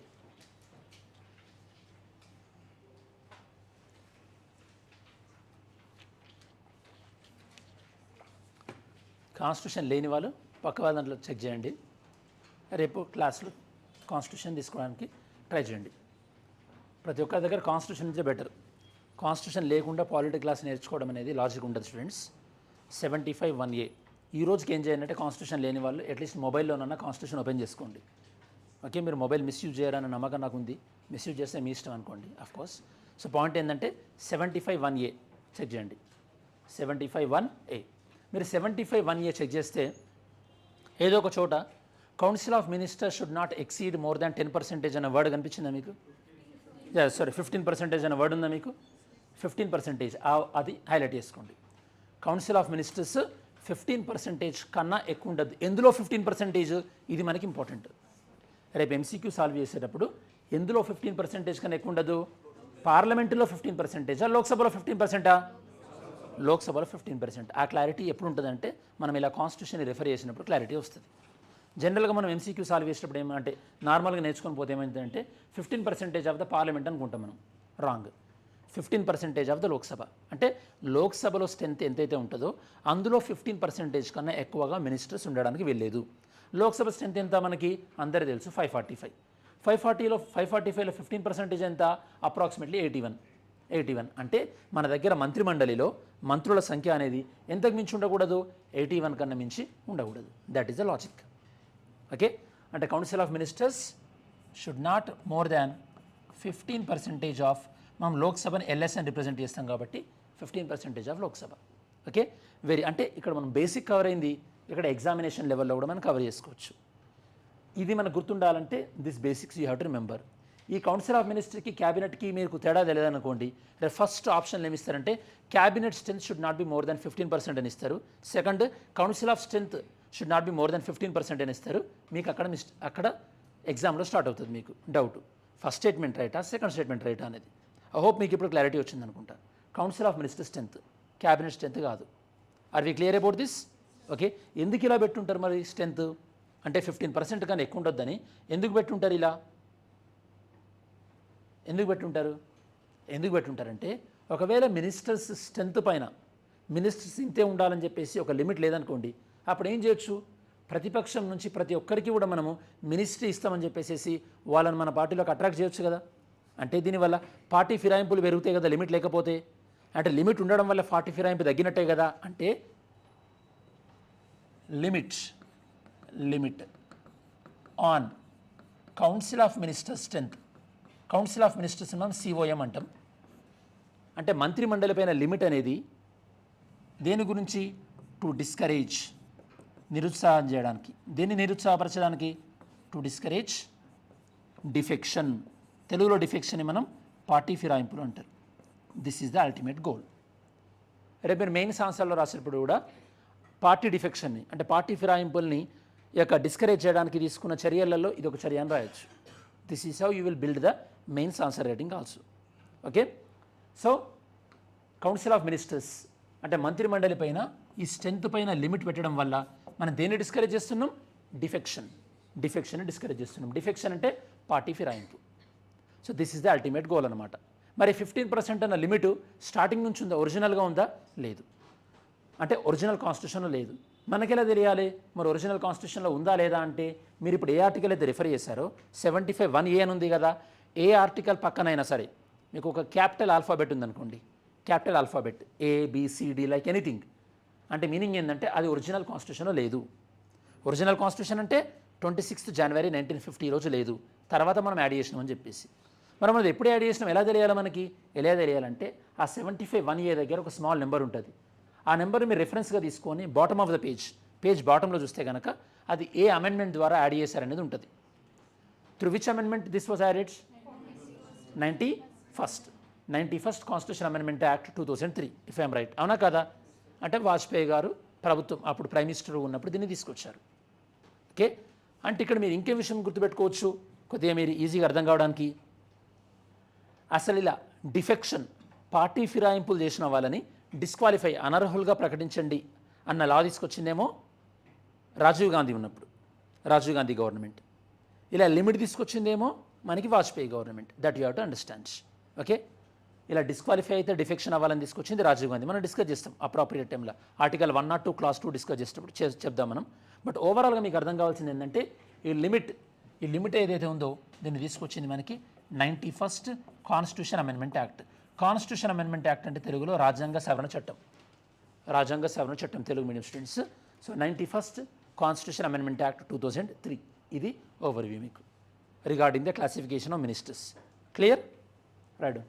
కాన్స్టిట్యూషన్ లేని వాళ్ళు పక్క వాళ్ళ దాంట్లో చెక్ చేయండి. రేపు క్లాస్లో కాన్స్టిట్యూషన్ తీసుకోవడానికి ట్రై చేయండి. ప్రతి ఒక్కరి దగ్గర కాన్స్టిట్యూషన్ నుంచే బెటర్. కాన్స్టిట్యూషన్ లేకుండా పాలిటీ క్లాస్ నేర్చుకోవడం అనేది లాజిక్ ఉంటుంది స్టూడెంట్స్. 75 1A. ఈ రోజుకి ఏం చేయాలంటే కాన్స్టిట్యూషన్ లేని వాళ్ళు అట్లీస్ట్ మొబైల్లోనన్నా కాన్స్టిట్యూషన్ ఓపెన్ చేసుకోండి. ఓకే, మీరు మొబైల్ మిస్యూజ్ చేయరన్న నమ్మకం నాకు ఉంది. మిస్యూజ్ చేస్తే మీ ఇష్టం అనుకోండి, ఆఫ్కోర్స్. సో పాయింట్ ఏంటంటే 75 1A చెక్ చేయండి. 75 1A. మీరు 75 1A చెక్ చేస్తే ఏదో ఒక చోట council of ministers should not exceed more than 10% అనే వర్డ్ కనిపించిందా మీకు? సారీ 15% అనే వర్డ్ ఉందా మీకు? 15% అది హైలైట్ చేసుకోండి. కౌన్సిల్ ఆఫ్ మినిస్టర్స్ 15% కన్నా ఎక్కువ ఉండదు. ఎందులో 15%? ఇది మనకి ఇంపార్టెంట్. రేపు ఎంసీక్యూ సాల్వ్ చేసేటప్పుడు ఎందులో 15% కన్నా ఎక్కువ ఉండదు? పార్లమెంటులో 15%, లోక్సభలో 15%? లోక్సభలో 15%. ఆ క్లారిటీ ఎప్పుడు ఉంటుందంటే మనం ఇలా కాన్స్టిట్యూషన్ రిఫర్ చేసినప్పుడు క్లారిటీ వస్తుంది. జనరల్గా మనం ఎంసీక్యూ సాల్వ్ చేసేటప్పుడు ఏమంటే నార్మల్గా నేర్చుకొని పోతే ఏమైందంటే 15% ఆఫ్ ద పార్లమెంట్ అనుకుంటాం మనం. రాంగ్. 15% of the Lok Sabha. అంటే లోక్సభలో స్ట్రెంత్ ఎంతైతే ఉంటుందో అందులో 15% కన్నా ఎక్కువగా మినిస్టర్స్ ఉండడానికి వెళ్ళలేదు. లోక్సభ స్ట్రెంత్ ఎంత మనకి అందరూ తెలుసు, 545. 545లో 15% ఎంత? అప్రాక్సిమేట్లీ 81. అంటే మన దగ్గర మంత్రిమండలిలో మంత్రుల సంఖ్య అనేది ఎంతకు మించి ఉండకూడదు? 81 కన్నా మించి ఉండకూడదు. That is the logic. Okay, అంటే council of ministers should not more than 15% of, మనం లోక్సభని ఎల్ఎస్ అని రిప్రజెంట్ చేస్తాం కాబట్టి 15% ఆఫ్ లోక్సభ. ఓకే, అంటే ఇక్కడ మనం బేసిక్ కవర్ అయింది, ఇక్కడ ఎగ్జామినేషన్ లెవెల్లో కూడా మనం కవర్ చేసుకోవచ్చు. ఇది మనకు గుర్తుండాలంటే this basics you have to remember. ఈ కౌన్సిల్ ఆఫ్ మినిస్టర్కి క్యాబినెట్కి మీకు తేడా తెలియదనుకోండి, ఫస్ట్ ఆప్షన్ ఏమి ఇస్తారంటే cabinet strength should not be more than 15% అని ఇస్తారు. Second, council of strength should not be more than 15% అని ఇస్తారు. మీకు అక్కడ ఎగ్జామ్లో స్టార్ట్ అవుతుంది మీకు డౌట్, ఫస్ట్ స్టేట్మెంట్ రైటా సెకండ్ స్టేట్మెంట్ రైటా అనేది. ఐ హోప్ మీకు ఇప్పుడు క్లారిటీ వచ్చింది అనుకుంటా. Council of minister strength, cabinet strength కాదు. Are we clear about this? Okay, ఎందుకు ఇలా పెట్టుంటారు మరి స్ట్రెంత్? అంటే 15% కానీ ఎక్కువ ఉండొద్దని ఎందుకు పెట్టుంటారు ఇలా? ఎందుకు పెట్టుంటారంటే ఒకవేళ మినిస్టర్స్ స్ట్రెంత్ పైన మినిస్టర్స్ ఇంతే ఉండాలని చెప్పేసి ఒక లిమిట్ లేదనుకోండి, అప్పుడు ఏం చేయొచ్చు? ప్రతిపక్షం నుంచి ప్రతి ఒక్కరికి కూడా మనము మినిస్ట్రీ ఇస్తామని చెప్పేసి వాళ్ళని మన పార్టీలోకి అట్రాక్ట్ చేయొచ్చు కదా. అంటే దీనివల్ల పార్టీ ఫిరాయింపులు పెరుగుతాయి కదా లిమిట్ లేకపోతే. అంటే లిమిట్ ఉండడం వల్ల పార్టీ ఫిరాయింపు తగ్గినట్టే కదా. అంటే limit on council of ministers strength. Council of ministers మనం COM అంటాం. అంటే మంత్రి మండలి పైన లిమిట్ అనేది దేని గురించి? టు డిస్కరేజ్, నిరుత్సాహం చేయడానికి. దేన్ని నిరుత్సాహపరచడానికి? To discourage defection. తెలుగులో డిఫెక్షన్ని మనం పార్టీ ఫిరాయింపులు అంటారు. This is the ultimate goal. రేపు మీరు మెయిన్స్ ఆన్సర్లో రాసేటప్పుడు కూడా పార్టీ డిఫెక్షన్ని అంటే పార్టీ ఫిరాయింపుల్ని డిస్కరేజ్ చేయడానికి తీసుకున్న చర్యలలో ఇది ఒక చర్య అని రాయొచ్చు. This is how you will build the mains answer writing also. Okay, so council of ministers అంటే మంత్రి మండలి పైన ఈ స్ట్రెంత్ పైన లిమిట్ పెట్టడం వల్ల మనం దేన్ని డిస్కరేజ్ చేస్తున్నాం? డిఫెక్షన్ డిస్కరేజ్ చేస్తున్నాం. డిఫెక్షన్ అంటే పార్టీ ఫిరాయింపు. So this is the ultimate goal అనమాట. మరి 15% అన్న లిమిట్ స్టార్టింగ్ నుంచి ఉందా? ఒరిజినల్గా ఉందా? లేదు. అంటే ఒరిజినల్ కాన్స్టిట్యూషన్లో లేదు. మనకెలా తెలియాలి మరి ఒరిజినల్ కాన్స్టిట్యూషన్లో ఉందా లేదా అంటే మీరు ఇప్పుడు ఏ ఆర్టికల్ అయితే రిఫర్ చేశారో 75 1A అని ఉంది కదా, ఏ ఆర్టికల్ పక్కనైనా సరే మీకు ఒక క్యాపిటల్ ఆల్ఫాబెట్ ఉందనుకోండి, capital alphabet ABCD like anything, అంటే మీనింగ్ ఏంటంటే అది ఒరిజినల్ కాన్స్టిట్యూషన్లో లేదు. ఒరిజినల్ కాన్స్టిట్యూషన్ అంటే 26 జనవరి 1950 రోజు లేదు, తర్వాత మనం యాడ్ చేసినాం అని చెప్పేసి. మనం అది ఎప్పుడు యాడ్ చేసినాం ఎలా తెలియాలి మనకి? ఎలా తెలియాలంటే ఆ 75 1A దగ్గర ఒక స్మాల్ నెంబర్ ఉంటుంది. ఆ నెంబర్ మీరు రెఫరెన్స్గా తీసుకొని బాటమ్ ఆఫ్ ద పేజ్ బాటంలో చూస్తే కనుక అది ఏ అమెండ్మెంట్ ద్వారా యాడ్ చేశారనేది ఉంటుంది. Through which amendment this was added? 91st constitution amendment act 2003 if I'm right. అవునా కదా? అంటే వాజ్పేయి గారు ప్రభుత్వం అప్పుడు ప్రైమ్ మినిస్టర్ ఉన్నప్పుడు దీన్ని తీసుకొచ్చారు. ఓకే, అంటే ఇక్కడ మీరు ఇంకే విషయం గుర్తుపెట్టుకోవచ్చు కొద్దిగా మీరు ఈజీగా అర్థం కావడానికి. అసలు ఇలా డిఫెక్షన్ పార్టీ ఫిరాయింపులు చేసిన వాళ్ళని డిస్క్వాలిఫై అనర్హులుగా ప్రకటించండి అన్న లా తీసుకొచ్చిందేమో రాజీవ్ గాంధీ ఉన్నప్పుడు, రాజీవ్ గాంధీ గవర్నమెంట్. ఇలా లిమిట్ తీసుకొచ్చిందేమో మనకి Vajpayee government. That you have to understand. Okay, ఇలా డిస్క్వాలిఫై అయితే డిఫెక్షన్ అవ్వాలని తీసుకొచ్చింది రాజీవ్ గాంధీ. మనం డిస్కస్ చేస్తాం అప్రాప్రియేట్ టైంలో, ఆర్టికల్ 102 క్లాస్ 2 డిస్కస్ చేసేటప్పుడు చెప్దాం మనం. బట్ ఓవరాల్గా మీకు అర్థం కావాల్సింది ఏంటంటే ఈ లిమిట్ ఏదైతే ఉందో దీన్ని తీసుకొచ్చింది మనకి 91st constitution amendment act. Constitution amendment act అంటే తెలుగులో రాజ్యాంగ సవరణ చట్టం. రాజ్యాంగ సవరణ చట్టం Telugu medium students. So 91st constitution amendment act 2003. ఇది ఓవర్వ్యూ మీకు regarding the classification of ministers. Clear? Right.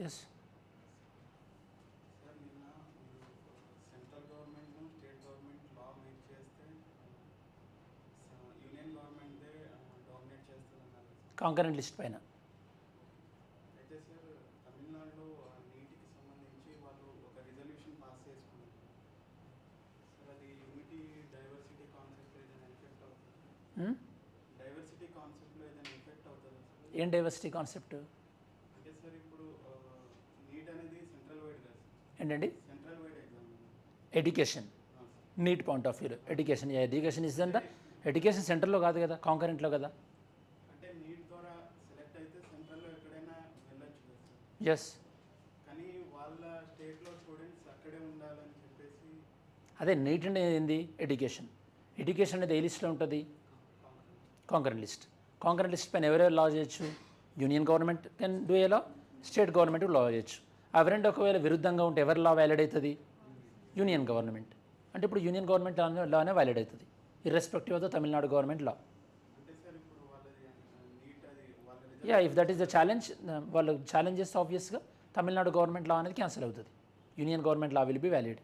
Yes. Central government state government law make చేస్తే యూనియన్ గవర్నమెంట్ డామినేట్ చేస్తుందన్నారు. కాంకరెంట్ లిస్ట్ పైన అయితే సార్ తమిళనాడులో నీటికి సంబంధించి వాళ్ళు ఒక రిజల్యూషన్ పాస్ చేసుకున్నారు సార్. అది యూనిటీ డైవర్సిటీ కాన్సెప్ట్ ఏదైనా ఎఫెక్ట్ అవుతుంది? డైవర్సిటీ కాన్సెప్ట్లో ఏదైనా ఎఫెక్ట్ అవుతుంది సార్? ఏం డైవర్సిటీ కాన్సెప్ట్ అంటే సార్ ఇప్పుడు నీట్ అనేది సెంట్రల్ వైడ్ కదా ఏంటండి? Central wide exam education, neat point of view education. Education is the education సెంటర్లో కాదు కదా, కాంకరెంట్లో కదా. అంటే నీట్ ద్వారా సెలెక్ట్ అయితే సెంట్రల్లో ఎక్కడైనా వెళ్ళొచ్చు కదా సార్. ఎస్. కానీ వాళ్ళ స్టేట్లో స్టూడెంట్స్ అక్కడే ఉండాలని చెప్పేసి. అదే నీట్ అంటే ఏంది? ఎడ్యుకేషన్. ఎడ్యుకేషన్ అనేది ఏ లిస్ట్లో ఉంటుంది? Concurrent list. కాంకరెంట్ లిస్ట్ పైన ఎవరెవరు లా చేయొచ్చు? Union government can do a law, state government law చేయొచ్చు. అవి రెండు ఒకవేళ విరుద్ధంగా ఉంటే ఎవరి లా వ్యాలిడ్ అవుతుంది? Union government. అంటే ఇప్పుడు యూనియన్ గవర్నమెంట్ లానే వ్యాలిడ్ అవుతుంది irrespective of the Tamil Nadu government law. అంటే సార్ ఇప్పుడు వాళ్ళది నీట్ అది వాళ్ళ yeah, if that is the challenge, వాళ్ళు ఛాలెంజ్ చేస్తే ఆబ్వియస్గా తమిళనాడు గవర్నమెంట్ లా అనేది క్యాన్సిల్ అవుతుంది. Union government law will be valid.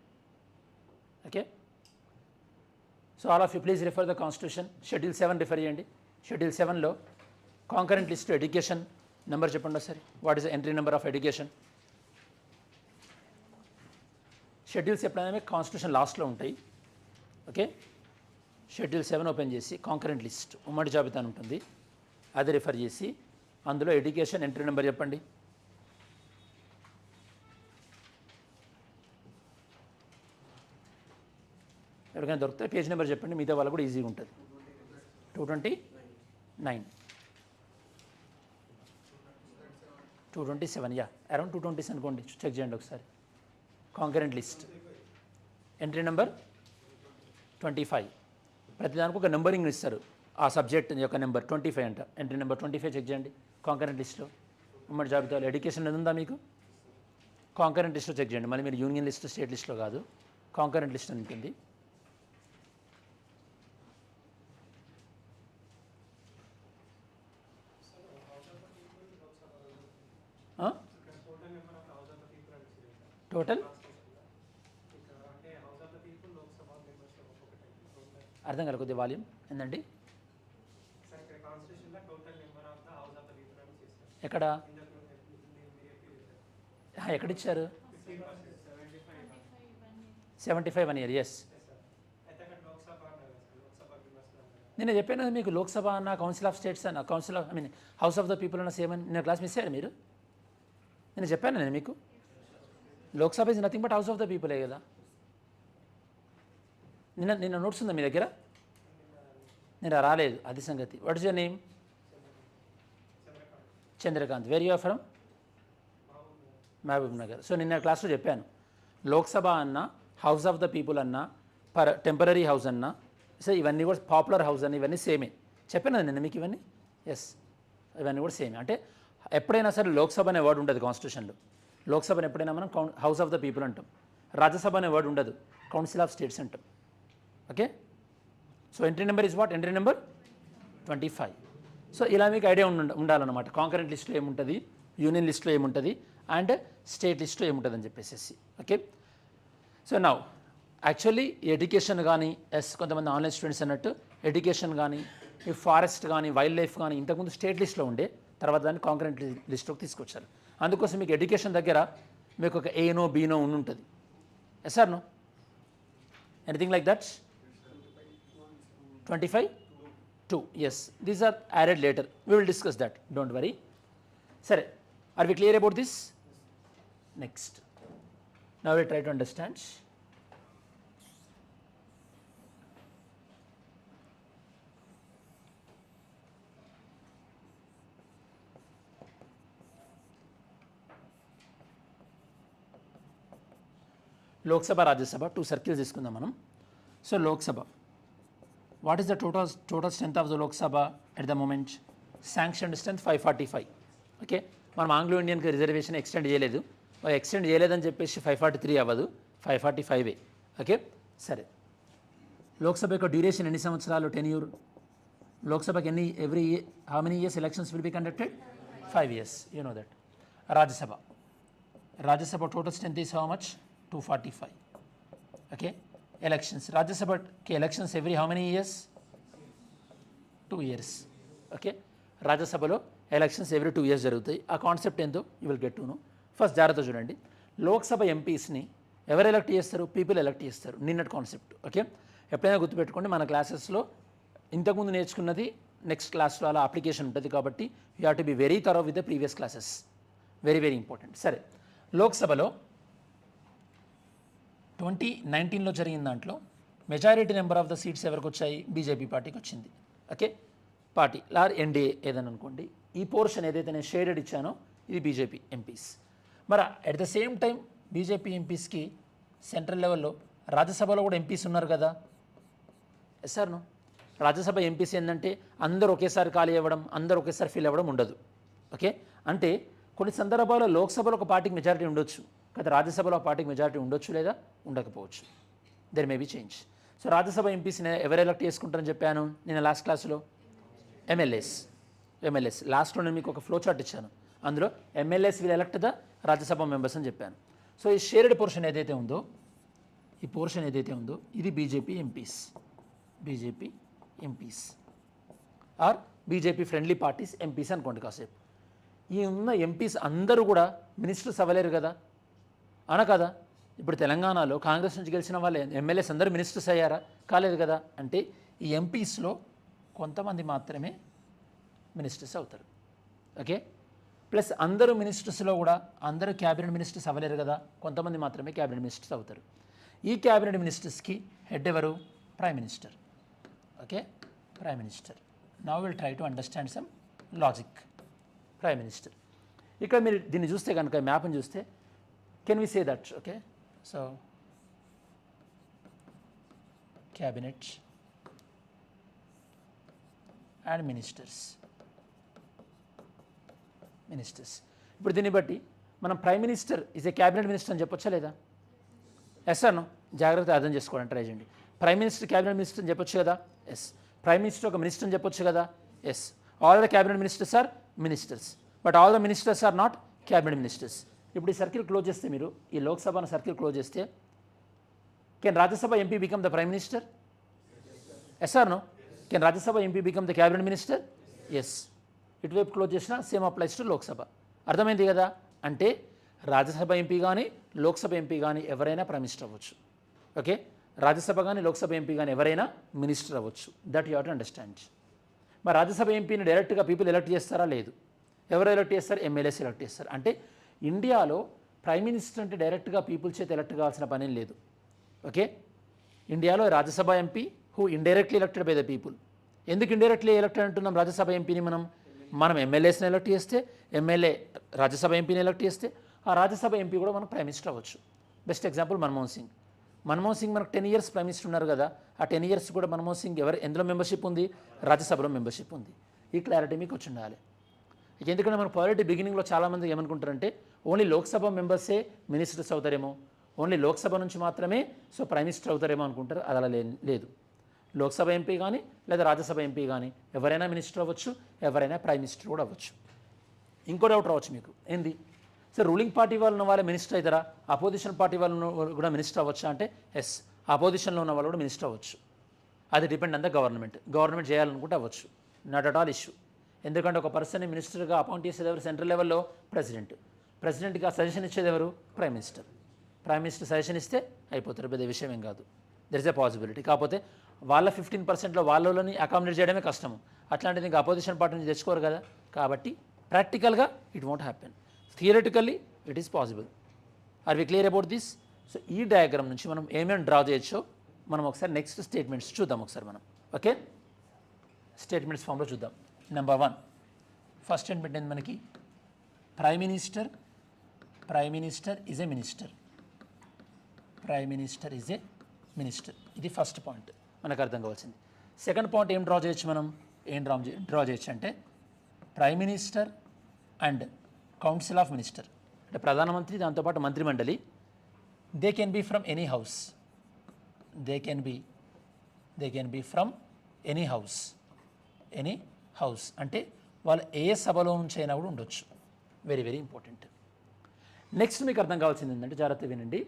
Okay. So all of you please refer the constitution. Schedule 7 refer చేయండి. షెడ్యూల్ 7లో కాంకరెంట్ లిస్ట్ ఎడ్యుకేషన్ నెంబర్ చెప్పండి ఒకసారి. What is the entry number of education? Schedules ఎప్పుడైనా constitution లాస్ట్లో ఉంటాయి. Okay. Schedule 7 open చేసి concurrent list ఉమ్మడి జాబితా అని ఉంటుంది, అది రిఫర్ చేసి అందులో ఎడ్యుకేషన్ ఎంట్రీ నెంబర్ చెప్పండి. ఎవరికైనా దొరికితే పేజ్ నెంబర్ చెప్పండి, మిగతా వాళ్ళకు కూడా ఈజీగా ఉంటుంది. 229. 227, యా అరౌండ్ 220 అనుకోండి, చెక్ చేయండి ఒకసారి. Concurrent list entry number 25. ప్రతిదానికి ఒక నెంబరింగ్ ఇస్తారు, ఆ సబ్జెక్ట్ యొక్క నెంబర్ 25 అంట. ఎంట్రీ నెంబర్ 25 చెక్ చేయండి కాంకరెంట్ లిస్ట్లో. ఉమ్మడి జాబితాలో ఎడ్యుకేషన్ ఉందా మీకు? కాంకరెంట్ లిస్ట్లో చెక్ చేయండి. మళ్ళీ మీరు యూనియన్ లిస్ట్, స్టేట్ లిస్ట్లో కాదు, కాంకరెంట్ లిస్ట్ అని ఉంటుంది. టోటల్ అర్థం కాదు, కొద్దిగా వాల్యూమ్ ఏందండి? ఎక్కడ ఎక్కడిచ్చారు? 75 1 year, ఎస్. నేను చెప్పాను కదా మీకు, లోక్సభ అన్న, కౌన్సిల్ ఆఫ్ స్టేట్స్ అన్న, council of house of the people అన్న సేమ్ అని. నేను క్లాస్ మిస్ అయ్యారు మీరు? నేను చెప్పాను నేను మీకు, Lok Sabha is nothing but house of the పీపులే కదా. నిన్న నోట్స్ ఉందా మీ దగ్గర? నేను రాలేదు, అది సంగతి. What is your name? Chandrakant. Where you are from? Mahbubnagar. So నిన్న క్లాస్లో చెప్పాను, లోక్సభ అన్న, హౌస్ ఆఫ్ ద పీపుల్ అన్న, టెంపరీ హౌస్ అన్న, సో ఇవన్నీ కూడా పాపులర్ హౌస్ అని, ఇవన్నీ సేమే చెప్పాను నిన్న మీకు ఇవన్నీ. ఎస్, ఇవన్నీ కూడా సేమే. అంటే ఎప్పుడైనా సరే లోక్సభ అనే వర్డ్ ఉండదు కాన్స్టిట్యూషన్లో. లోక్సభని ఎప్పుడైనా మనం హౌస్ ఆఫ్ ద పీపుల్ అంటాం. రాజ్యసభ అనే వర్డ్ ఉండదు, కౌన్సిల్ ఆఫ్ స్టేట్స్ అంటాం. Okay, so entry number is what? Entry number 25. So ఇలా మీకు ఐడియా ఉండాలన్నమాట, కాంకరెంట్ లిస్ట్లో ఏముంటుంది, యూనియన్ లిస్ట్లో ఏముంటుంది, అండ్ స్టేట్ లిస్ట్లో ఏముంటుంది అని చెప్పేసి. Okay, so now actually education కానీ, ఎస్ కొంతమంది ఆన్లైన్ స్టూడెంట్స్ అన్నట్టు ఎడ్యుకేషన్ కానీ, ఈ ఫారెస్ట్ కానీ, వైల్డ్ లైఫ్ కానీ ఇంతకుముందు స్టేట్ లిస్ట్లో ఉండే, తర్వాత దాన్ని కాంకరెంట్ లిస్ట్లోకి తీసుకొచ్చారు. అందుకోసం మీకు ఎడ్యుకేషన్ దగ్గర మీకు ఒక ఏనో బీనో ఉంటుంది. Yes or no? Anything like that? 25 2, yes, these are added later, we will discuss that, don't worry. Sare, are we clear about this? Next, now we try to understand. Lok Sabha, Rajya Sabha, 2 circles తీసుకుందాం మనం. So Lok Sabha, what is the total strength of the Lok Sabha at the moment? Sanctioned strength 545. Okay, మనం Anglo ఇండియన్కి reservation extend చేయలేదు, extend చేయలేదని చెప్పేసి 543 అవ్వదు, 545. Okay, సరే. లోక్సభ యొక్క duration ఎన్ని సంవత్సరాలు? 10 years. లోక్సభకి how many years elections will be conducted? 5 years, you know that. Rajya Sabha total strength is how much? 245. Okay, elections, Rajya Sabha elections every how many years? 2 years. Okay, Rajya Sabhalo elections every 2 years జరుగుతాయి. ఆ concept ఏందో you will get to know. First జాగ్రత్త చూడండి, లోక్సభ ఎంపీస్ని ఎవరు elect చేస్తారు? People elect చేస్తారు. నిన్నటి concept. Okay, ఎప్పుడైనా గుర్తుపెట్టుకోండి, మన క్లాసెస్లో ఇంతకుముందు నేర్చుకున్నది నెక్స్ట్ క్లాస్లో అలా అప్లికేషన్ ఉంటుంది, కాబట్టి you have to be very thorough with the previous classes, very very important. సరే, లోక్సభలో 2019లో జరిగిన దాంట్లో majority number of the seats ఎవరికి వచ్చాయి? బీజేపీ పార్టీకి వచ్చింది. ఓకే, పార్టీ లార్ ఎన్డీఏ ఏదని అనుకోండి. ఈ పోర్షన్ ఏదైతే నేను షేడెడ్ ఇచ్చానో ఇది బీజేపీ ఎంపీస్. మరి at the same time BJP ఎంపీస్కి సెంట్రల్ లెవెల్లో రాజ్యసభలో కూడా ఎంపీస్ ఉన్నారు కదా. Yes sir no? Rajya Sabha MPs ఏంటంటే అందరూ ఒకేసారి ఖాళీ అవ్వడం, అందరూ ఒకేసారి ఫిల్ అవ్వడం ఉండదు. ఓకే, అంటే కొన్ని సందర్భాల్లో లోక్సభలో ఒక పార్టీకి మెజారిటీ ఉండొచ్చు, కదా రాజ్యసభలో ఒక పార్టీకి మెజారిటీ ఉండొచ్చు లేదా ఉండకపోవచ్చు. There may be change. So Rajya Sabha ఎంపీస్ని ఎవరు ఎలక్ట్ చేసుకుంటారని చెప్పాను నేను లాస్ట్ క్లాస్లో? ఎమ్మెల్యేస్. లాస్ట్లో నేను మీకు ఒక ఫ్లో చార్ట్ ఇచ్చాను, అందులో MLAs will elect the Rajya Sabha members అని చెప్పాను. సో ఈ షేర్డ్ పోర్షన్ ఏదైతే ఉందో, ఈ పోర్షన్ ఏదైతే ఉందో ఇది BJP MPs or BJP friendly parties MPs అనుకోండి కాసేపు. ఈ ఉన్న ఎంపీస్ అందరూ కూడా మినిస్టర్స్ అవ్వలేరు కదా, అన కదా. ఇప్పుడు తెలంగాణలో కాంగ్రెస్ నుంచి గెలిచిన వాళ్ళే ఎమ్మెల్యేస్ అందరూ మినిస్టర్స్ అయ్యారా? కాలేదు కదా. అంటే ఈ ఎంపీస్లో కొంతమంది మాత్రమే మినిస్టర్స్ అవుతారు. ఓకే, ప్లస్ అందరూ మినిస్టర్స్లో కూడా అందరూ క్యాబినెట్ మినిస్టర్స్ అవ్వలేరు కదా, కొంతమంది మాత్రమే క్యాబినెట్ మినిస్టర్స్ అవుతారు. ఈ క్యాబినెట్ మినిస్టర్స్కి హెడ్ ఎవరు? Prime minister. Okay, prime minister. Now will try to understand some logic. Prime minister ఇక్కడ మీరు దీన్ని చూస్తే కనుక మ్యాప్ని చూస్తే can we say that okay. So cabinet and ministers. ఇప్పుడు దీన్ని బట్టి మనం prime minister is a cabinet minister అని చెప్పొచ్చా లేదా? ఎస్ అను జాగ్రత్త అర్థం చేసుకోవడానికి ట్రై చేయండి. ప్రైమ్ మినిస్టర్ క్యాబినెట్ మినిస్టర్ అని చెప్పొచ్చు కదా? ఎస్. ప్రైమ్ మినిస్టర్ ఒక మినిస్టర్ అని చెప్పొచ్చు కదా? Yes. All the cabinet ministers are ministers, but all the ministers are not cabinet ministers. ఇప్పుడు ఈ సర్కిల్ క్లోజ్ చేస్తే, మీరు ఈ లోక్సభ సర్కిల్ క్లోజ్ చేస్తే, can Rajya Sabha MP become the prime minister? Yes or no? Can Rajya Sabha MP become the cabinet minister? Yes. ఇటువైపు close చేసినా same applies to Lok Sabha. అర్థమైంది కదా? అంటే రాజ్యసభ ఎంపీ కానీ లోక్సభ ఎంపీ కానీ ఎవరైనా ప్రైమ్ మినిస్టర్ అవ్వచ్చు. ఓకే, రాజ్యసభ కానీ లోక్సభ ఎంపీ కానీ ఎవరైనా మినిస్టర్ అవ్వచ్చు. That you have to understand. మరి రాజ్యసభ ఎంపీని డైరెక్ట్గా పీపుల్ ఎలక్ట్ చేస్తారా? లేదు. ఎవరు ఎలక్ట్ చేస్తారు? ఎమ్మెల్యేస్ ఎలక్ట్ చేస్తారు. అంటే ఇండియాలో ప్రైమ్ మినిస్టర్ అంటే డైరెక్ట్గా పీపుల్ చేత ఎలక్ట్ కావాల్సిన పని లేదు. ఓకే, ఇండియాలో Rajya Sabha MP who indirectly elected by the people. ఎందుకు ఇండైరెక్ట్లీ ఎలక్టెడ్ అంటున్నాం? రాజ్యసభ ఎంపీని మనం ఎమ్మెల్యేస్ని ఎలక్ట్ చేస్తే, ఎమ్మెల్యే రాజ్యసభ ఎంపీని ఎలక్ట్ చేస్తే, ఆ రాజ్యసభ ఎంపీ కూడా మనకు ప్రైమ్ మినిస్టర్ అవ్వచ్చు. Best example Manmohan Singh. మన్మోహన్ సింగ్ మనకు 10 years ప్రైమ్ మినిస్టర్ ఉన్నారు కదా. ఆ 10 years కూడా మన్మోహన్ సింగ్ ఎందులో మెంబర్షిప్ ఉంది? రాజ్యసభలో మెంబర్షిప్ ఉంది. ఈ క్లారిటీ మీకు వచ్చి ఉండాలి. ఎందుకంటే మన పాలిటీ బిగినింగ్లో చాలామంది ఏమనుకుంటారంటే ఓన్లీ లోక్సభ మెంబర్సే మినిస్టర్స్ అవుతారేమో, ఓన్లీ లోక్సభ నుంచి మాత్రమే ప్రైమ్ మినిస్టర్ అవుతారేమో అనుకుంటారు. అది అలా లేదు. లోక్సభ ఎంపీ కానీ లేదా రాజ్యసభ ఎంపీ కానీ ఎవరైనా మినిస్టర్ అవ్వచ్చు, ఎవరైనా ప్రైమ్ మినిస్టర్ కూడా అవ్వచ్చు. ఇంకో డౌట్ రావచ్చు మీకు, ఏంది సార్ రూలింగ్ పార్టీ వాళ్ళు ఉన్న వాళ్ళే మినిస్టర్ అవుతారా, అపోజిషన్ పార్టీ వాళ్ళు కూడా మినిస్టర్ అవ్వచ్చా అంటే ఎస్, అపోజిషన్లో ఉన్న వాళ్ళు కూడా మినిస్టర్ అవ్వచ్చు. అది డిపెండ్ ఆన్ ద గవర్నమెంట్ చేయాలనుకుంటే అవ్వచ్చు. Not at all issue. ఎందుకంటే ఒక పర్సన్ని మినిస్టర్గా అపాయింట్ చేసేది ఎవరు? సెంట్రల్ లెవెల్లో ప్రెసిడెంట్గా సజెషన్ ఇచ్చేది ఎవరు? ప్రైమ్ మినిస్టర్ సజెషన్ ఇస్తే అయిపోతారు. పెద్ద విషయం ఏం కాదు. There is a possibility. కాకపోతే వాళ్ళ 15%లో వాళ్ళని అకామిడేట్ చేయడమే కష్టము. అట్లాంటిది ఇంకా అపోజిషన్ పార్టీ నుంచి తెచ్చుకోరు కదా. కాబట్టి ప్రాక్టికల్గా it won't happen. Theoretically it is possible. Are we clear about this? So ఈ డయాగ్రామ్ నుంచి మనం ఏమేమి డ్రా చేయొచ్చో మనం ఒకసారి నెక్స్ట్ స్టేట్మెంట్స్ చూద్దాం ఒకసారి మనం. ఓకే, స్టేట్మెంట్స్ ఫామ్లో చూద్దాం. నెంబర్ 1 ఫస్ట్ స్టేట్మెంట్ ఏంటి మనకి? Prime minister is A minister. Prime minister is A minister. ఇది ఫస్ట్ పాయింట్ మనకు అర్థం కావాల్సింది. సెకండ్ పాయింట్ ఏం డ్రా చేయొచ్చు మనం? డ్రా చేయొచ్చు అంటే prime minister and council of minister, అంటే ప్రధానమంత్రి దాంతోపాటు మంత్రిమండలి, they can be from any house. They can be from any house అంటే వాళ్ళు ఏ సభలో నుంచి అయినా కూడా ఉండొచ్చు. Very very important. నెక్స్ట్ మీకు అర్థం కావాల్సింది ఏంటంటే, జాగ్రత్త వినండి.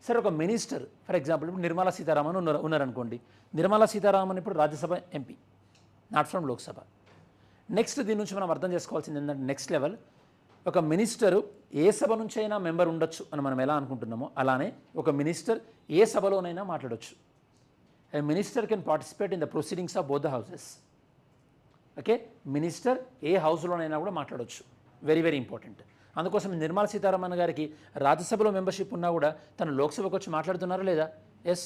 సరే, ఒక మినిస్టర్ ఫర్ ఎగ్జాంపుల్ ఇప్పుడు నిర్మలా సీతారామన్ ఉన్నారనుకోండి. నిర్మలా సీతారామన్ ఇప్పుడు Rajya Sabha MP, not from Lok Sabha. Next దీని నుంచి మనం అర్థం చేసుకోవాల్సింది ఏంటంటే, నెక్స్ట్ లెవెల్ ఒక మినిస్టరు ఏ సభ నుంచి అయినా మెంబర్ ఉండొచ్చు అని మనం ఎలా అనుకుంటున్నామో, అలానే ఒక మినిస్టర్ ఏ సభలోనైనా మాట్లాడవచ్చు. A minister can participate in the proceedings of both the houses. Okay, minister ఏ హౌస్లోనైనా కూడా మాట్లాడవచ్చు. Very very important. అందుకోసం నిర్మలా సీతారామన్ గారికి రాజ్యసభలో మెంబర్షిప్ ఉన్నా కూడా తను లోక్సభకు వచ్చి మాట్లాడుతున్నారా లేదా? Yes.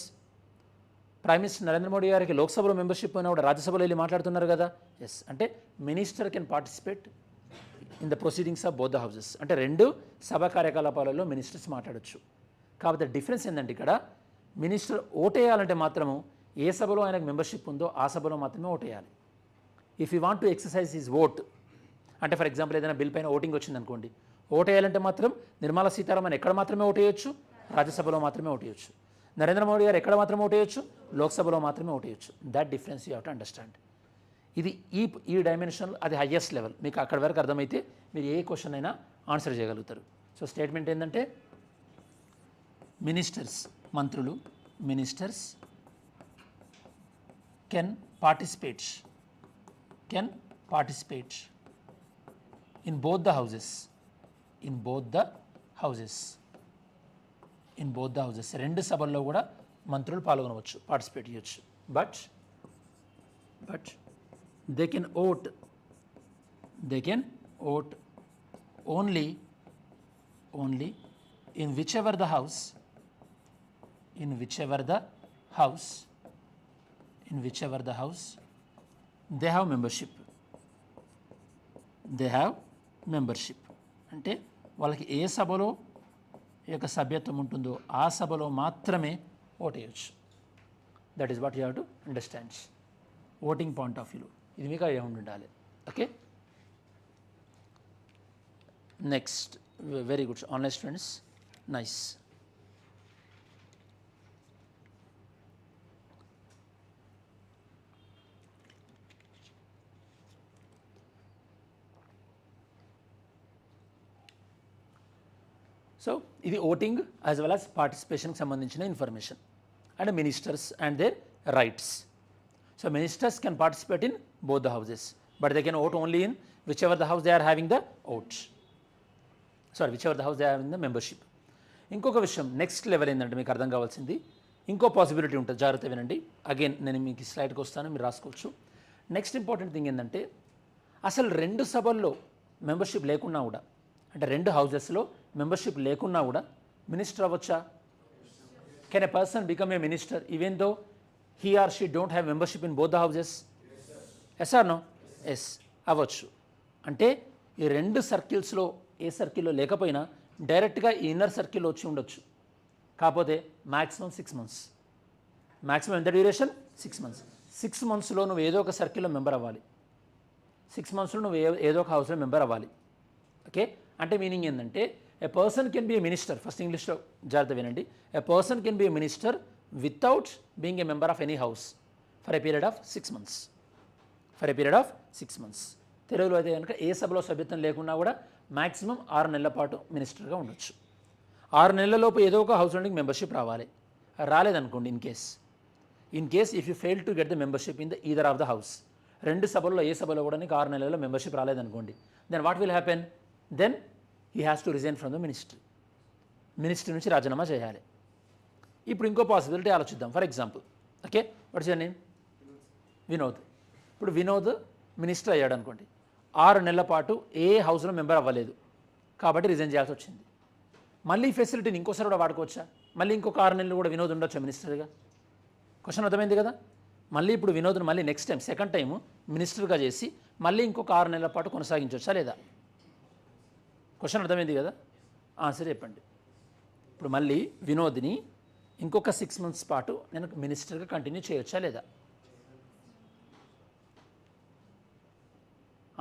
Prime minister Narendra Modi గారికి లోక్సభలో మెంబర్షిప్ ఉన్నా కూడా రాజ్యసభలో వెళ్ళి మాట్లాడుతున్నారు కదా. ఎస్. అంటే minister can participate in the proceedings of both the houses. అంటే రెండు సభా కార్యకలాపాలలో మినిస్టర్స్ మాట్లాడవచ్చు. కాకపోతే డిఫరెన్స్ ఏంటంటే, ఇక్కడ మినిస్టర్ ఓటేయాలంటే మాత్రము ఏ సభలో ఆయనకు మెంబర్షిప్ ఉందో ఆ సభలో మాత్రమే ఓటేయాలి. If you want to exercise his vote, అంటే ఫర్ ఎగ్జాంపుల్ ఏదైనా బిల్ పైన ఓటింగ్ వచ్చిందనుకోండి, ఓటేయాలంటే మాత్రం నిర్మలా సీతారామన్ ఎక్కడ మాత్రమే ఓటేయచ్చు? రాజ్యసభలో మాత్రమే ఓటేయచ్చు. నరేంద్ర మోడీ గారు ఎక్కడ మాత్రమే ఓటేయచ్చు? లోక్సభలో మాత్రమే ఓటేయచ్చు. That difference you have to understand. ఇది ఈ డైమెన్షన్ అది హయ్యెస్ట్ లెవెల్. మీకు అక్కడి వరకు అర్థమైతే మీరు ఏ క్వశ్చన్ అయినా ఆన్సర్ చేయగలుగుతారు. సో స్టేట్మెంట్ ఏంటంటే, మంత్రులు ministers can participate in both the houses. రెండు సభల్లో కూడా మంత్రులు పాల్గొనవచ్చు, పార్టిసిపేట్ చేయొచ్చు. But they can vote only in whichever the house they have membership. అంటే వాళ్ళకి ఏ సభలో ఈ యొక్క సభ్యత్వం ఉంటుందో ఆ సభలో మాత్రమే ఓటేయచ్చు. That is what you have to understand voting point of వ్యూలో. ఇది మీకు అయ్యే ఉండాలి. Okay, next very good online students, nice. So ఇది ఓటింగ్ యాజ్ వెల్ యాజ్ పార్టిసిపేషన్కి సంబంధించిన information. And ministers and their rights. So ministers can participate in both the houses, but they can vote only in whichever the house they are having the votes, sorry whichever the house they are having the membership. ఇంకొక విషయం next level ఏంటంటే మీకు అర్థం కావాల్సింది ఇంకో possibility ఉంటుంది, జాగ్రత్త వినండి. అగైన్ నేను మీకు ఈ స్లైడ్కి వస్తాను, మీరు రాసుకోవచ్చు. నెక్స్ట్ ఇంపార్టెంట్ థింగ్ ఏంటంటే అసలు 2 సభల్లో మెంబర్షిప్ లేకున్నా కూడా, అంటే 2 హౌజెస్లో మెంబర్షిప్ లేకున్నా కూడా మినిస్టర్ అవ్వచ్చా? Can a person become a minister even though he or she don't have membership in both the houses? Yes or no? Yes, అవ్వచ్చు. అంటే ఈ 2 సర్కిల్స్లో ఏ సర్కిల్లో లేకపోయినా డైరెక్ట్గా ఈ ఇన్నర్ సర్కిల్లో వచ్చి ఉండొచ్చు. కాకపోతే మ్యాక్సిమం 6 months. మ్యాక్సిమం ఎంత డ్యూరేషన్? 6 months. 6 monthsలో నువ్వు ఏదో ఒక సర్కిల్లో మెంబర్ అవ్వాలి. 6 monthsలో నువ్వు ఏదో ఒక హౌస్లో మెంబర్ అవ్వాలి. ఓకే, అంటే మీనింగ్ ఏంటంటే ఎ person can be a minister, first ఇంగ్లీష్లో జాగ్రత్త వినండి. ఎ person can be a minister without being a member of any house for a period of 6 months. For a period of 6 months. తెలుగులో అయితే కనుక ఏ సభలో సభ్యత్వం లేకున్నా కూడా మ్యాక్సిమం 6 నెలల పాటు మినిస్టర్గా ఉండొచ్చు. 6 నెలలలోపు ఏదో ఒక హౌస్ హోల్డింగ్ మెంబర్షిప్ రావాలి. రాలేదనుకోండి, in case if you fail to get the membership in the either of the house, 2 సభల్లో ఏ సభలో కూడా నీకు 6 నెలల్లో మెంబర్షిప్ రాలేదనుకోండి, then what will happen? Then he has to resign from the ministry నుంచి రాజీనామా చేయాలి. ఇప్పుడు ఇంకో పాసిబిలిటీ ఆలోచిద్దాం. For example, okay, what's your name? Vinod. ఇప్పుడు వినోద్ మినిస్టర్ అయ్యాడు అనుకోండి, 6 నెలల పాటు ఏ హౌస్లో మెంబర్ అవ్వలేదు కాబట్టి రిజైన్ చేయాల్సి వచ్చింది. మళ్ళీ ఈ ఫెసిలిటీని ఇంకోసారి కూడా వాడుకోవచ్చా? మళ్ళీ ఇంకొక 6 నెలలు కూడా వినోద్ ఉండొచ్చా మినిస్టర్గా? క్వశ్చన్ అర్థమైంది కదా. మళ్ళీ ఇప్పుడు వినోద్ను మళ్ళీ నెక్స్ట్ టైం సెకండ్ టైం మినిస్టర్గా చేసి మళ్ళీ ఇంకొక 6 నెలల పాటు కొనసాగించవచ్చా లేదా? క్వశ్చన్ అర్థమైంది కదా. ఆన్సర్ చెప్పండి. ఇప్పుడు మళ్ళీ వినోద్ని ఇంకొక 6 months పాటు నేను మినిస్టర్గా కంటిన్యూ చేయొచ్చా లేదా?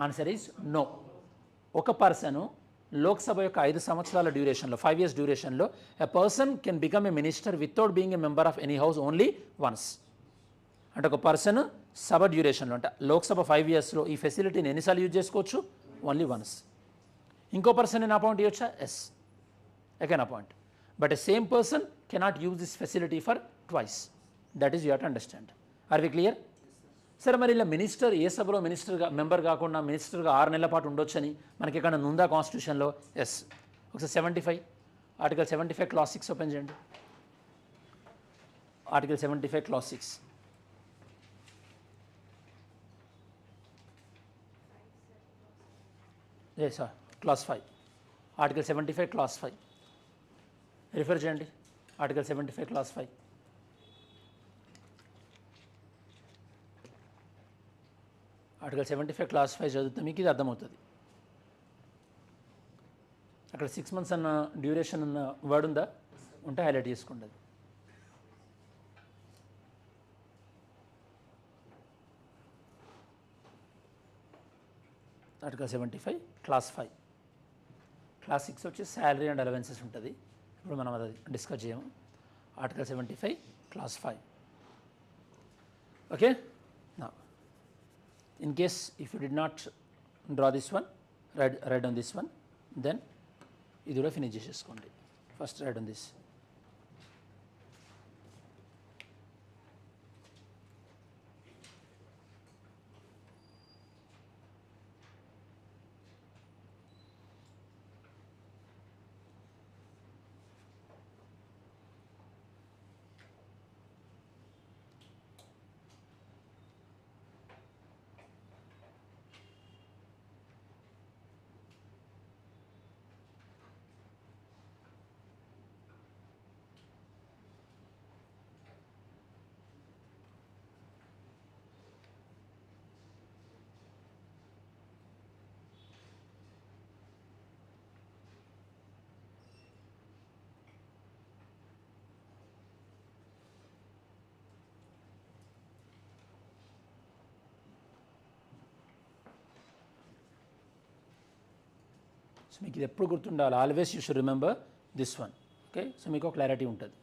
Answer is no. ఒక పర్సను లోక్సభ యొక్క 5 సంవత్సరాల డ్యూరేషన్లో, 5 years డ్యూరేషన్లో a person can become a minister without being a member of any house only once. అంటే ఒక పర్సన్ సభ డ్యూరేషన్లో, అంటే లోక్సభ 5 yearsలో ఈ ఫెసిలిటీని ఎన్నిసార్లు యూజ్ చేసుకోవచ్చు? Only once. ఇంకో పర్సన్ నేను అపాయింట్ చేయొచ్చా? Yes, I can appoint. But a same person cannot use this facility for twice. That is you have to understand. Are we clear? సరే, మరి ఇలా మినిస్టర్ ఏ సభలో మినిస్టర్గా మెంబర్ కాకుండా మినిస్టర్గా 6 నెలల పాటు ఉండొచ్చని మనకి ఎక్కడ ఉందా కాన్స్టిట్యూషన్లో? ఎస్. ఒకసారి 75 ఆర్టికల్ 75 clause 6 ఓపెన్ చేయండి. Article 75 clause 6. Sir clause 5. Article 75 clause 5 refer చేయండి. Article 75 clause 5. ఆర్టికల్ 75 clause 5 చదివితే మీకు ఇది అర్థమవుతుంది. అక్కడ 6 months అన్న డ్యూరేషన్ అన్న వర్డ్ ఉందా? ఉంటే హైలైట్ చేసుకోండి. Article 75 clause 5. clause 6 వచ్చి శాలరీ అండ్ అలవెన్సెస్ ఉంటుంది. ఇప్పుడు మనం అది డిస్కస్ చేయము. Article 75 clause 5. ఓకే. నా in case if you did not draw this one, write on this one, then ఇది కూడా ఫినిష్ చేసేసుకోండి. First write on this. So మీకు ఇది ఎప్పుడు గుర్తుండాలి, always you should remember this one. Okay, so మీకు clarity ఉంటుంది.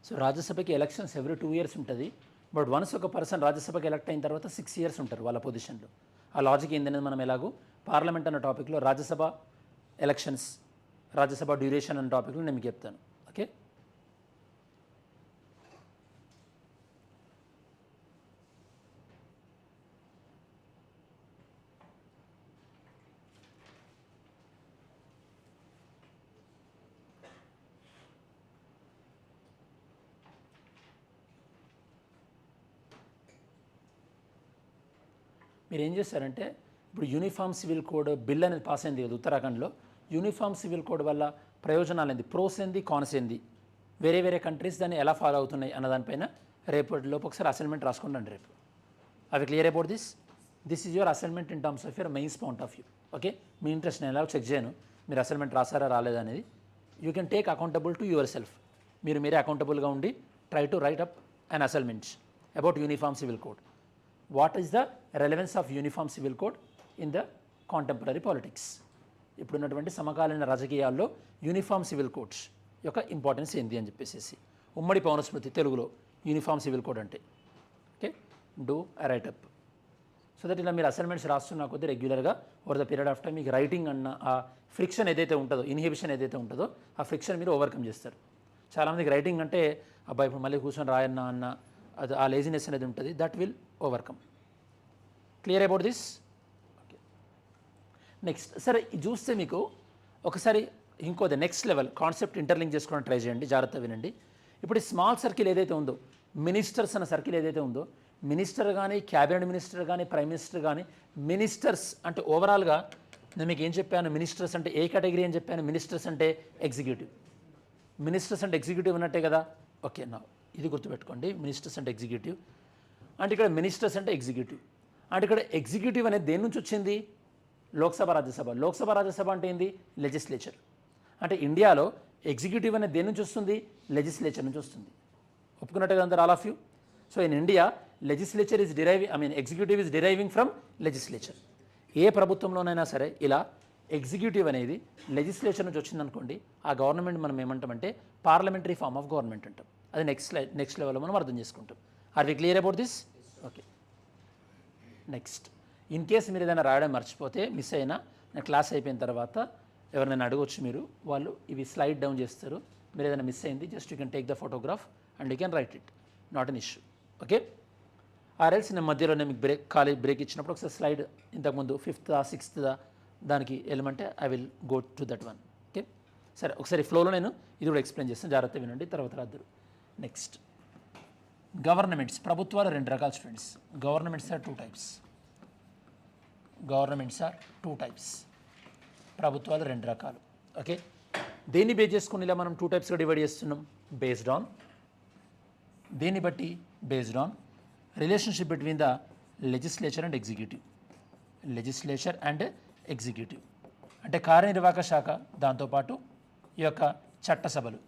సో రాజ్యసభకి ఎలక్షన్స్ ఎవ్రీ 2 years ఉంటుంది. బట్ వన్స్ ఒక పర్సన్ రాజ్యసభకి ఎలక్ట్ అయిన తర్వాత 6 years ఉంటారు వాళ్ళ పొజిషన్లో. ఆ లాజిక్ ఏందనేది మనం ఎలాగో పార్లమెంట్ అన్న టాపిక్లో రాజ్యసభ ఎలక్షన్స్, రాజ్యసభ డ్యూరేషన్ అన్న టాపిక్లో నేను మీకు చెప్తాను. ఓకే, మీరు ఏం చేస్తారంటే ఇప్పుడు యూనిఫామ్ సివిల్ కోడ్ బిల్ అనేది పాస్ అయింది కదా ఉత్తరాఖండ్లో. యూనిఫామ్ సివిల్ కోడ్ వల్ల ప్రయోజనాలు ఏంది, ప్రోస్ ఏంది, కాన్స్ ఏంది, వేరే వేరే కంట్రీస్ దాన్ని ఎలా ఫాలో అవుతున్నాయి అన్న దానిపైన రేపటిలోపు ఒకసారి అసైన్మెంట్ రాసుకోండి రేపు. అవి clear about this. This is your assignment in terms of your mains point of view. Okay, me interest నేను ఎలా చెక్ చేయను మీరు అసైన్మెంట్ రాసారా రాలేదా అనేది. You can take accountable to your self. మీరే అకౌంటబుల్గా ఉండి try to right up an assignment about uniform civil code. What is the relevance of uniform civil code in the contemporary politics? ఇప్పుడున్నటువంటి సమకాలీన రాజకీయాల్లో uniform civil codes యొక్క importance ఏంటి అని చెప్పేసి ఉమ్మడి పౌనస్మృతి తెలుగులో యూనిఫామ్ సివిల్ కోడ్ అంటే. Okay, do right up. So that ఇలా మీరు అసైన్మెంట్స్ రాస్తున్నా కొద్దీ రెగ్యులర్గా over the period of time మీకు రైటింగ్ అన్న ఆ ఫ్రిక్షన్ ఏదైతే ఉంటుందో, ఇన్హిబిషన్ ఏదైతే ఉంటుందో ఆ ఫ్రిక్షన్ మీరు ఓవర్కమ్ చేస్తారు. చాలామందికి రైటింగ్ అంటే అబ్బాయి ఇప్పుడు మళ్ళీ కూర్చొని రాయన్నా అన్న అది ఆ లేజినెస్ అనేది ఉంటుంది. That will overcome. Clear about this? Okay, next సరే ఇది చూస్తే మీకు ఒకసారి ఇంకోది నెక్స్ట్ లెవెల్ కాన్సెప్ట్ ఇంటర్లింక్ చేసుకోవడానికి ట్రై చేయండి, జాగ్రత్త వినండి. ఇప్పుడు ఈ స్మాల్ సర్కిల్ ఏదైతే ఉందో, మినిస్టర్స్ అన్న సర్కిల్ ఏదైతే ఉందో, మినిస్టర్ కానీ క్యాబినెట్ మినిస్టర్ కానీ ప్రైమ్ మినిస్టర్ కానీ, మినిస్టర్స్ అంటే ఓవరాల్గా నేను మీకు ఏం చెప్పాను, మినిస్టర్స్ అంటే ఏ కేటగిరీ అని చెప్పాను, మినిస్టర్స్ అంటే ఎగ్జిక్యూటివ్. మినిస్టర్స్ అంటే ఎగ్జిక్యూటివ్ ఉన్నట్టే కదా. ఓకే, నా ఇది గుర్తుపెట్టుకోండి, మినిస్టర్స్ అంటే ఎగ్జిక్యూటివ్. అంటే ఇక్కడ మినిస్టర్స్ అంటే ఎగ్జిక్యూటివ్. అంటే ఇక్కడ ఎగ్జిక్యూటివ్ అనేది దేని నుంచి వచ్చింది? లోక్సభ రాజ్యసభ. లోక్సభ రాజ్యసభ అంటే ఏంది? లెజిస్లేచర్. అంటే ఇండియాలో ఎగ్జిక్యూటివ్ అనేది దేని నుంచి వస్తుంది? లెజిస్లేచర్ నుంచి వస్తుంది. ఒప్పుకున్నట్టు కదా అందరు, all of you? So in India legislature is executive is deriving from legislature. ఏ ప్రభుత్వంలోనైనా సరే ఇలా ఎగ్జిక్యూటివ్ అనేది లెజిస్లేచర్ నుంచి వచ్చిందనుకోండి, ఆ గవర్నమెంట్ మనం ఏమంటామంటే పార్లమెంటరీ ఫార్మ్ ఆఫ్ గవర్నమెంట్ అంటాం. అది నెక్స్ట్ లెవెల్లో మనం అర్థం చేసుకుంటాం. Are we clear about this? Okay, next in case మీరు ఏదైనా రాయడం మర్చిపోతే మిస్ అయినా నేను క్లాస్ అయిపోయిన తర్వాత ఎవరినైనా అడగవచ్చు మీరు, వాళ్ళు ఇవి స్లైడ్ డౌన్ చేస్తారు. మీరు ఏదైనా మిస్ అయింది just you can take the photograph and you can write it, not an issue. Okay, ఆర్ఎల్స్ నేను మధ్యలోనే మీకు బ్రేక్ ఇచ్చినప్పుడు ఒకసారి స్లైడ్ ఇంతకుముందు 5th 6th దానికి వెళ్ళమంటే I will go to that one. Okay, సరే ఒకసారి ఫ్లోలో నేను ఇది కూడా ఎక్స్ప్లెయిన్ చేస్తాను, జాగ్రత్త వినండి, తర్వాత రాద్దరు. నెక్స్ట్ గవర్నమెంట్స్, ప్రభుత్వాలు 2 రకాలు students. Governments are 2 types. Governments are 2 types. ప్రభుత్వాలు 2 రకాలు. ఓకే, దేన్ని బేస్ చేసుకుని ఇలా మనం 2 typesగా డివైడ్ చేస్తున్నాం? బేస్డ్ ఆన్ దేన్ని బట్టి? Based on relationship between the legislature and executive. Legislature and executive అంటే కార్యనిర్వాహక శాఖ, దాంతోపాటు ఈ యొక్క చట్టసభలు.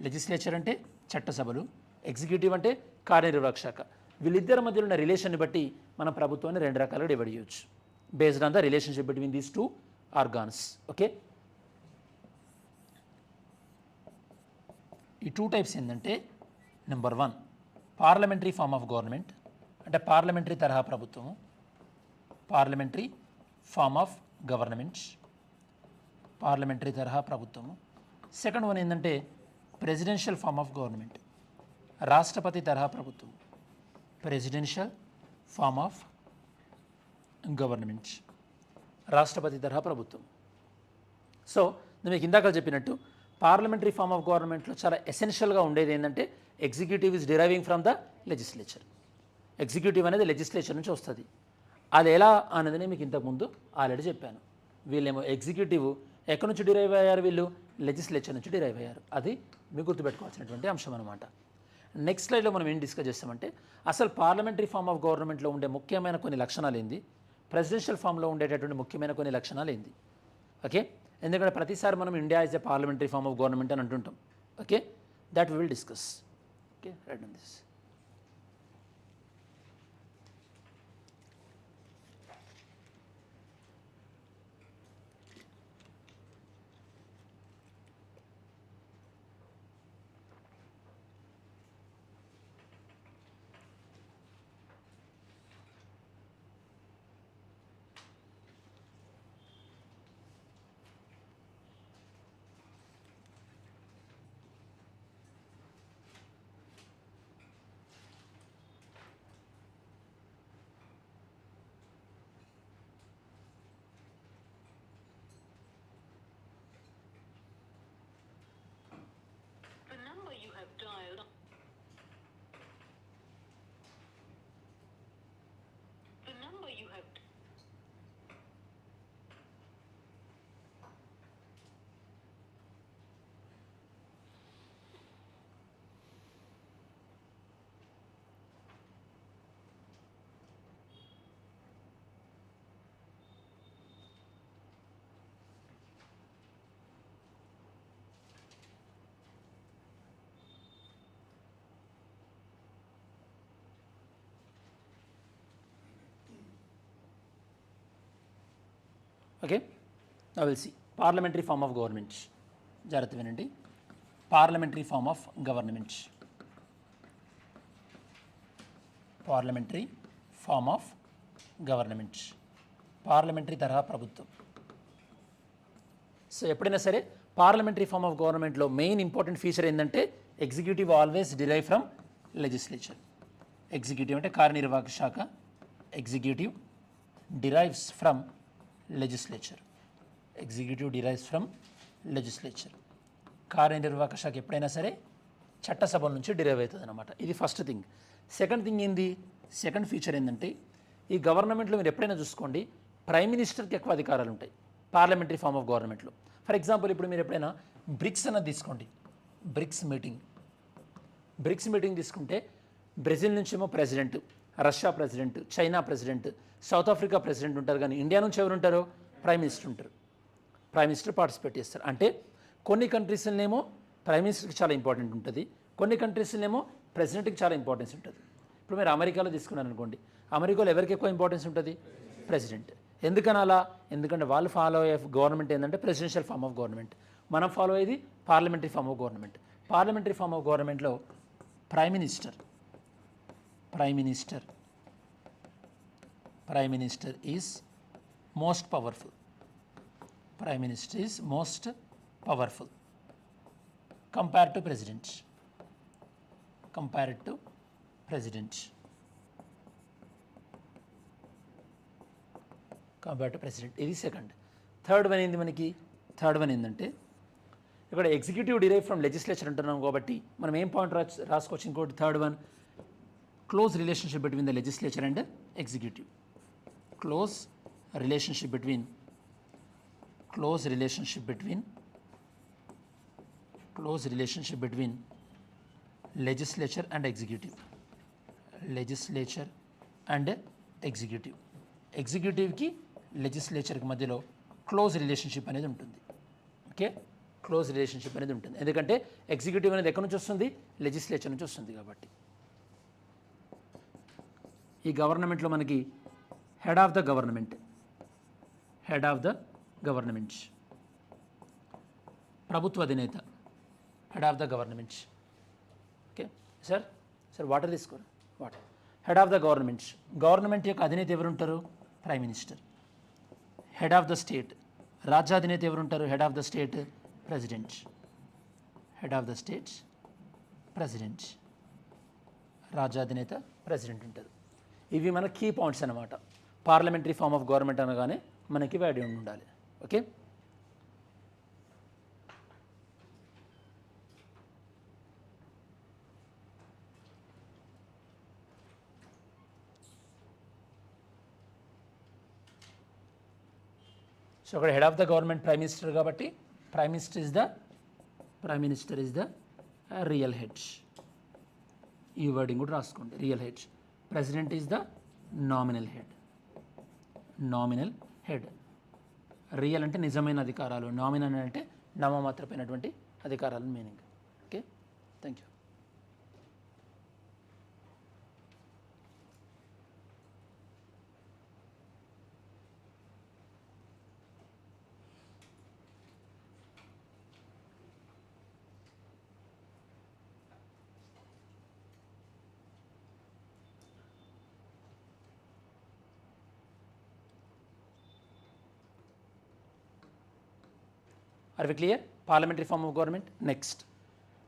లెజిస్లేచర్ అంటే చట్టసభలు, ఎగ్జిక్యూటివ్ అంటే కార్యనిర్వాహక శాఖ. వీళ్ళిద్దరి మధ్యలో ఉన్న రిలేషన్ని బట్టి మన ప్రభుత్వాన్ని 2 రకాలుగా డివైడ్ చేయొచ్చు, based on the relationship between these 2 organs. Okay, ఈ 2 types ఏంటంటే, number 1 parliamentary form of government, అంటే పార్లమెంటరీ తరహా ప్రభుత్వము, parliamentary form of government, parliamentary తరహా ప్రభుత్వము. సెకండ్ వన్ ఏంటంటే ప్రెసిడెన్షియల్ ఫార్మ్ ఆఫ్ గవర్నమెంట్, రాష్ట్రపతి తరహా ప్రభుత్వం, ప్రెసిడెన్షియల్ ఫార్మ్ ఆఫ్ గవర్నమెంట్, రాష్ట్రపతి తరహా ప్రభుత్వం. సో నేను మీకు ఇందాక చెప్పినట్టు పార్లమెంటరీ ఫార్మ్ ఆఫ్ గవర్నమెంట్లో చాలా ఎసెన్షియల్గా ఉండేది ఏంటంటే executive is deriving from the legislature. Executive అనేది లెజిస్లేచర్ నుంచి వస్తుంది. అది ఎలా అనేది నేను మీకు ఇంతకుముందు ఆల్రెడీ చెప్పాను. వీళ్ళేమో ఎగ్జిక్యూటివ్ ఎక్కడి నుంచి డిరైవ్ అయ్యారు? వీళ్ళు లెజిస్లేచర్ నుంచి డిరైవ్ అయ్యారు. అది మీకు గుర్తుపెట్టుకోవాల్సినటువంటి అంశం అనమాట. నెక్స్ట్ స్లైడ్లో మనం ఏం డిస్కస్ చేస్తామంటే అసలు పార్లమెంటరీ ఫార్మ్ ఆఫ్ గవర్నమెంట్లో ఉండే ముఖ్యమైన కొన్ని లక్షణాలు ఏంది, ప్రెసిడెన్షియల్ ఫామ్లో ఉండేటటువంటి ముఖ్యమైన కొన్ని లక్షణాలు ఏంది? ఓకే, ఎందుకంటే ప్రతిసారి మనం India is a parliamentary form of government అని అంటుంటాం. Okay, that we will discuss. Okay, right on this. Okay, now we'll see parliamentary form of government. జాగ్రత్త వినండి, parliamentary form of government, parliamentary form of government, parliamentary తరహా ప్రభుత్వం. So ఎప్పుడైనా సరే parliamentary form of గవర్నమెంట్లో main important feature ఏంటంటే executive always derive from legislature. Executive అంటే కార్యనిర్వాహక శాఖ, executive derives from legislature. Executive derives from legislature. కార్యనిర్వాహక శాఖ ఎప్పుడైనా సరే చట్టసభల నుంచి డిరైవ్ అవుతుంది అనమాట. ఇది ఫస్ట్ థింగ్. సెకండ్ థింగ్ ఏంది, సెకండ్ ఫీచర్ ఏంటంటే ఈ గవర్నమెంట్లో మీరు ఎప్పుడైనా చూసుకోండి ప్రైమ్ మినిస్టర్కి ఎక్కువ అధికారాలు ఉంటాయి పార్లమెంటరీ ఫామ్ ఆఫ్ గవర్నమెంట్లో. ఫర్ ఎగ్జాంపుల్ ఇప్పుడు మీరు ఎప్పుడైనా బ్రిక్స్ అన్నది తీసుకోండి, బ్రిక్స్ మీటింగ్ తీసుకుంటే బ్రెజిల్ నుంచేమో president, Russia president, China president, South Africa president ఉంటారు. కానీ ఇండియా నుంచి ఎవరు ఉంటారు? ప్రైమ్ మినిస్టర్ ఉంటారు. ప్రైమ్ మినిస్టర్ పార్టిసిపేట్ చేస్తారు. అంటే కొన్ని కంట్రీస్లోనేమో ప్రైమ్ మినిస్టర్కి చాలా ఇంపార్టెంట్ ఉంటుంది, కొన్ని కంట్రీస్లోనేమో ప్రెసిడెంట్కి చాలా ఇంపార్టెన్స్ ఉంటుంది. ఇప్పుడు మీరు అమెరికాలో తీసుకున్నారు అనుకోండి, అమెరికాలో ఎవరికి ఎక్కువ ఇంపార్టెన్స్ ఉంటుంది? ప్రెసిడెంట్. ఎందుకని అలా? ఎందుకంటే వాళ్ళు ఫాలో అయ్యే గవర్నమెంట్ ఏంటంటే ప్రెసిడెన్షియల్ ఫామ్ ఆఫ్ గవర్నమెంట్. మనం ఫాలో అయ్యేది parliamentary form of government. Parliamentary form of గవర్నమెంట్లో prime minister is most powerful. Prime Minister is most powerful compared to President. ఇది సెకండ్. థర్డ్ వన్ ఏంది మనకి? థర్డ్ వన్ ఏంటంటే ఇక్కడ executive derive from legislature అంటున్నాం కాబట్టి మనం ఏం పాయింట్ రాసుకోవచ్చు? ఇంకోటి third one, close relationship between the legislature and executive. Close relationship between legislature and executive. ఎగ్జిక్యూటివ్కి లెజిస్లేచర్కి మధ్యలో క్లోజ్ రిలేషన్షిప్ అనేది ఉంటుంది. ఓకే, క్లోజ్ రిలేషన్షిప్ అనేది ఉంటుంది. ఎందుకంటే ఎగ్జిక్యూటివ్ అనేది ఎక్కడి నుంచి వస్తుంది? లెజిస్లేచర్ నుంచి వస్తుంది. కాబట్టి ఈ గవర్నమెంట్లో మనకి హెడ్ ఆఫ్ ద గవర్నమెంట్, ప్రభుత్వ అధినేత, head of the government. Okay sir, water తీసుకోరు, water. Head of the government యొక్క అధినేత ఎవరు ఉంటారు? Prime minister. Head of the state, రాజ్యాధినేత ఎవరు ఉంటారు? Head of the state president. రాజ్యాధినేత ప్రెసిడెంట్ ఉంటారు. ఇవి మన కీ పాయింట్స్ అన్నమాట. పార్లమెంటరీ ఫామ్ ఆఫ్ గవర్నమెంట్ అనగానే మనకి వాడి ఉండాలి. ఓకే, సో అక్కడ head of the government prime minister కాబట్టి prime minister is the real head. ఈ వర్డింగ్ కూడా రాసుకోండి, real head. President is the nominal head. Nominal head. Real అంటే నిజమైన అధికారాలు, నామినల్ అంటే నామమాత్రమైనటువంటి అధికారాలు meaning. Okay, thank you. Are we clear? Parliamentary form of government. Next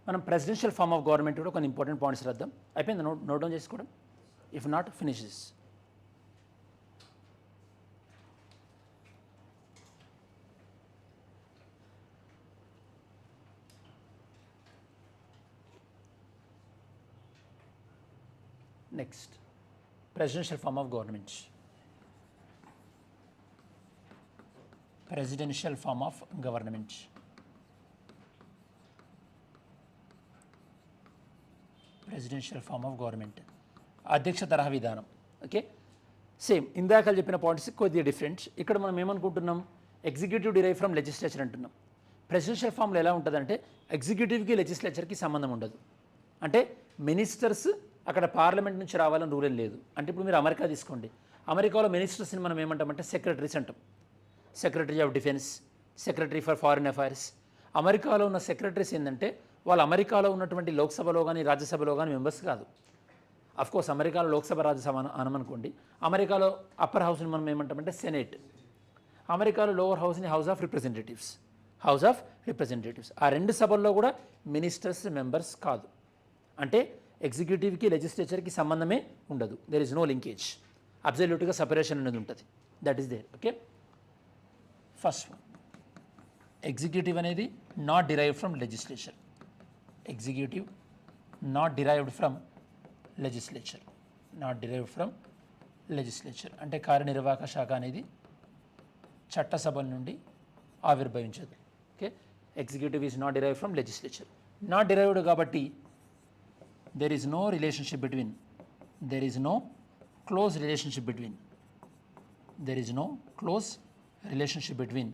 మనం ప్రెసిడెన్షియల్ ఫార్మ్ ఆఫ్ గవర్నమెంట్ కూడా కొన్ని ఇంపార్టెంట్ పాయింట్స్ రాద్దాం. అయిపోయింది, నోట్ డౌన్ చేసుకోవడం. If not, finish this. Next presidential form of government. Presidential form of government. Presidential form of government. అధ్యక్ష తరహా విధానం. Okay, same ఇందాక చెప్పిన పాయింట్స్ కొద్దిగా డిఫరెంట్. ఇక్కడ మనం ఏమనుకుంటున్నాం, ఎగ్జిక్యూటివ్ డిరైవ్ ఫ్రమ్ లెజిస్లేచర్ అంటున్నాం. ప్రెసిడెన్షియల్ ఫామ్లో ఎలా ఉంటుందంటే ఎగ్జిక్యూటివ్కి లెజిస్లేచర్కి సంబంధం ఉండదు. అంటే మినిస్టర్స్ అక్కడ పార్లమెంట్ నుంచి రావాలని రూల్ ఏం లేదు. అంటే ఇప్పుడు మీరు అమెరికా తీసుకోండి, అమెరికాలో మినిస్టర్స్ని మనం ఏమంటామంటే సెక్రటరీస్ అంటాం. Secretary of defence, secretary for foreign affairs. అమెరికాలో ఉన్న సెక్రటరీస్ ఏంటంటే వాళ్ళు అమెరికాలో ఉన్నటువంటి లోక్సభలో కానీ రాజ్యసభలో కానీ మెంబర్స్ కాదు. అఫ్కోర్స్ అమెరికాలో లోక్సభ రాజ్యసభ అనమనుకోండి, అమెరికాలో అప్పర్ హౌస్ని మనం ఏమంటామంటే సెనేట్, అమెరికాలో లోవర్ హౌస్ని house of representatives. House of representatives ఆ రెండు సభల్లో కూడా మినిస్టర్స్ మెంబర్స్ కాదు. అంటే ఎగ్జిక్యూటివ్కి లెజిస్లేచర్కి సంబంధమే ఉండదు. There is no linkage. అబ్సల్యూట్గా సపరేషన్ అనేది ఉంటుంది. That is there. Okay, first one, executive అనేది not derived from legislature. Executive not derived from legislature. Not derived from legislature అంటే కార్యనిర్వాహక శాఖ అనేది చట్టసభల నుండి ఆవిర్భవించదు. Okay, executive is not derived from legislature. Not derived కాబట్టి there is no relationship between, there is no close relationship between, there is no close relationship between,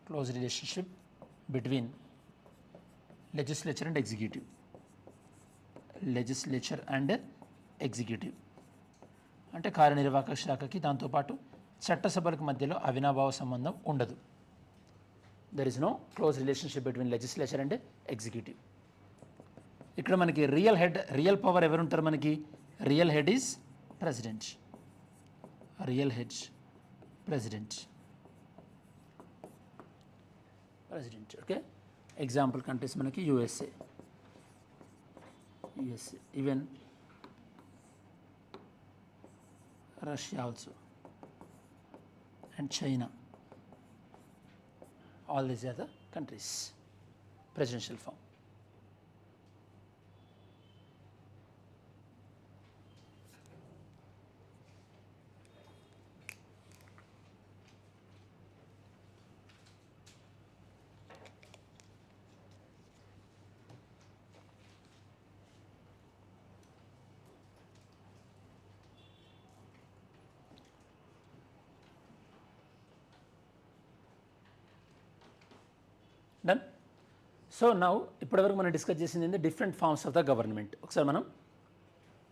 close relationship between legislature and executive, legislature and executive అంటే కార్యనిర్వాహక శాఖకి దాంతోపాటు చట్టసభలకు మధ్యలో అవినాభావ సంబంధం ఉండదు. there is no close relationship between legislature and executive. ఇక్కడ మనకి రియల్ హెడ్, రియల్ పవర్ ఎవరు ఉంటారు మనకి? Real head is president. Real head president. President. Okay, example countries మనకి USA, even Russia also and China. All these are the countries. Presidential form. Done. So now ఇప్పటివరకు మనం discuss చేసింది ఏంటి? Different forms of the government. ఒకసారి మనం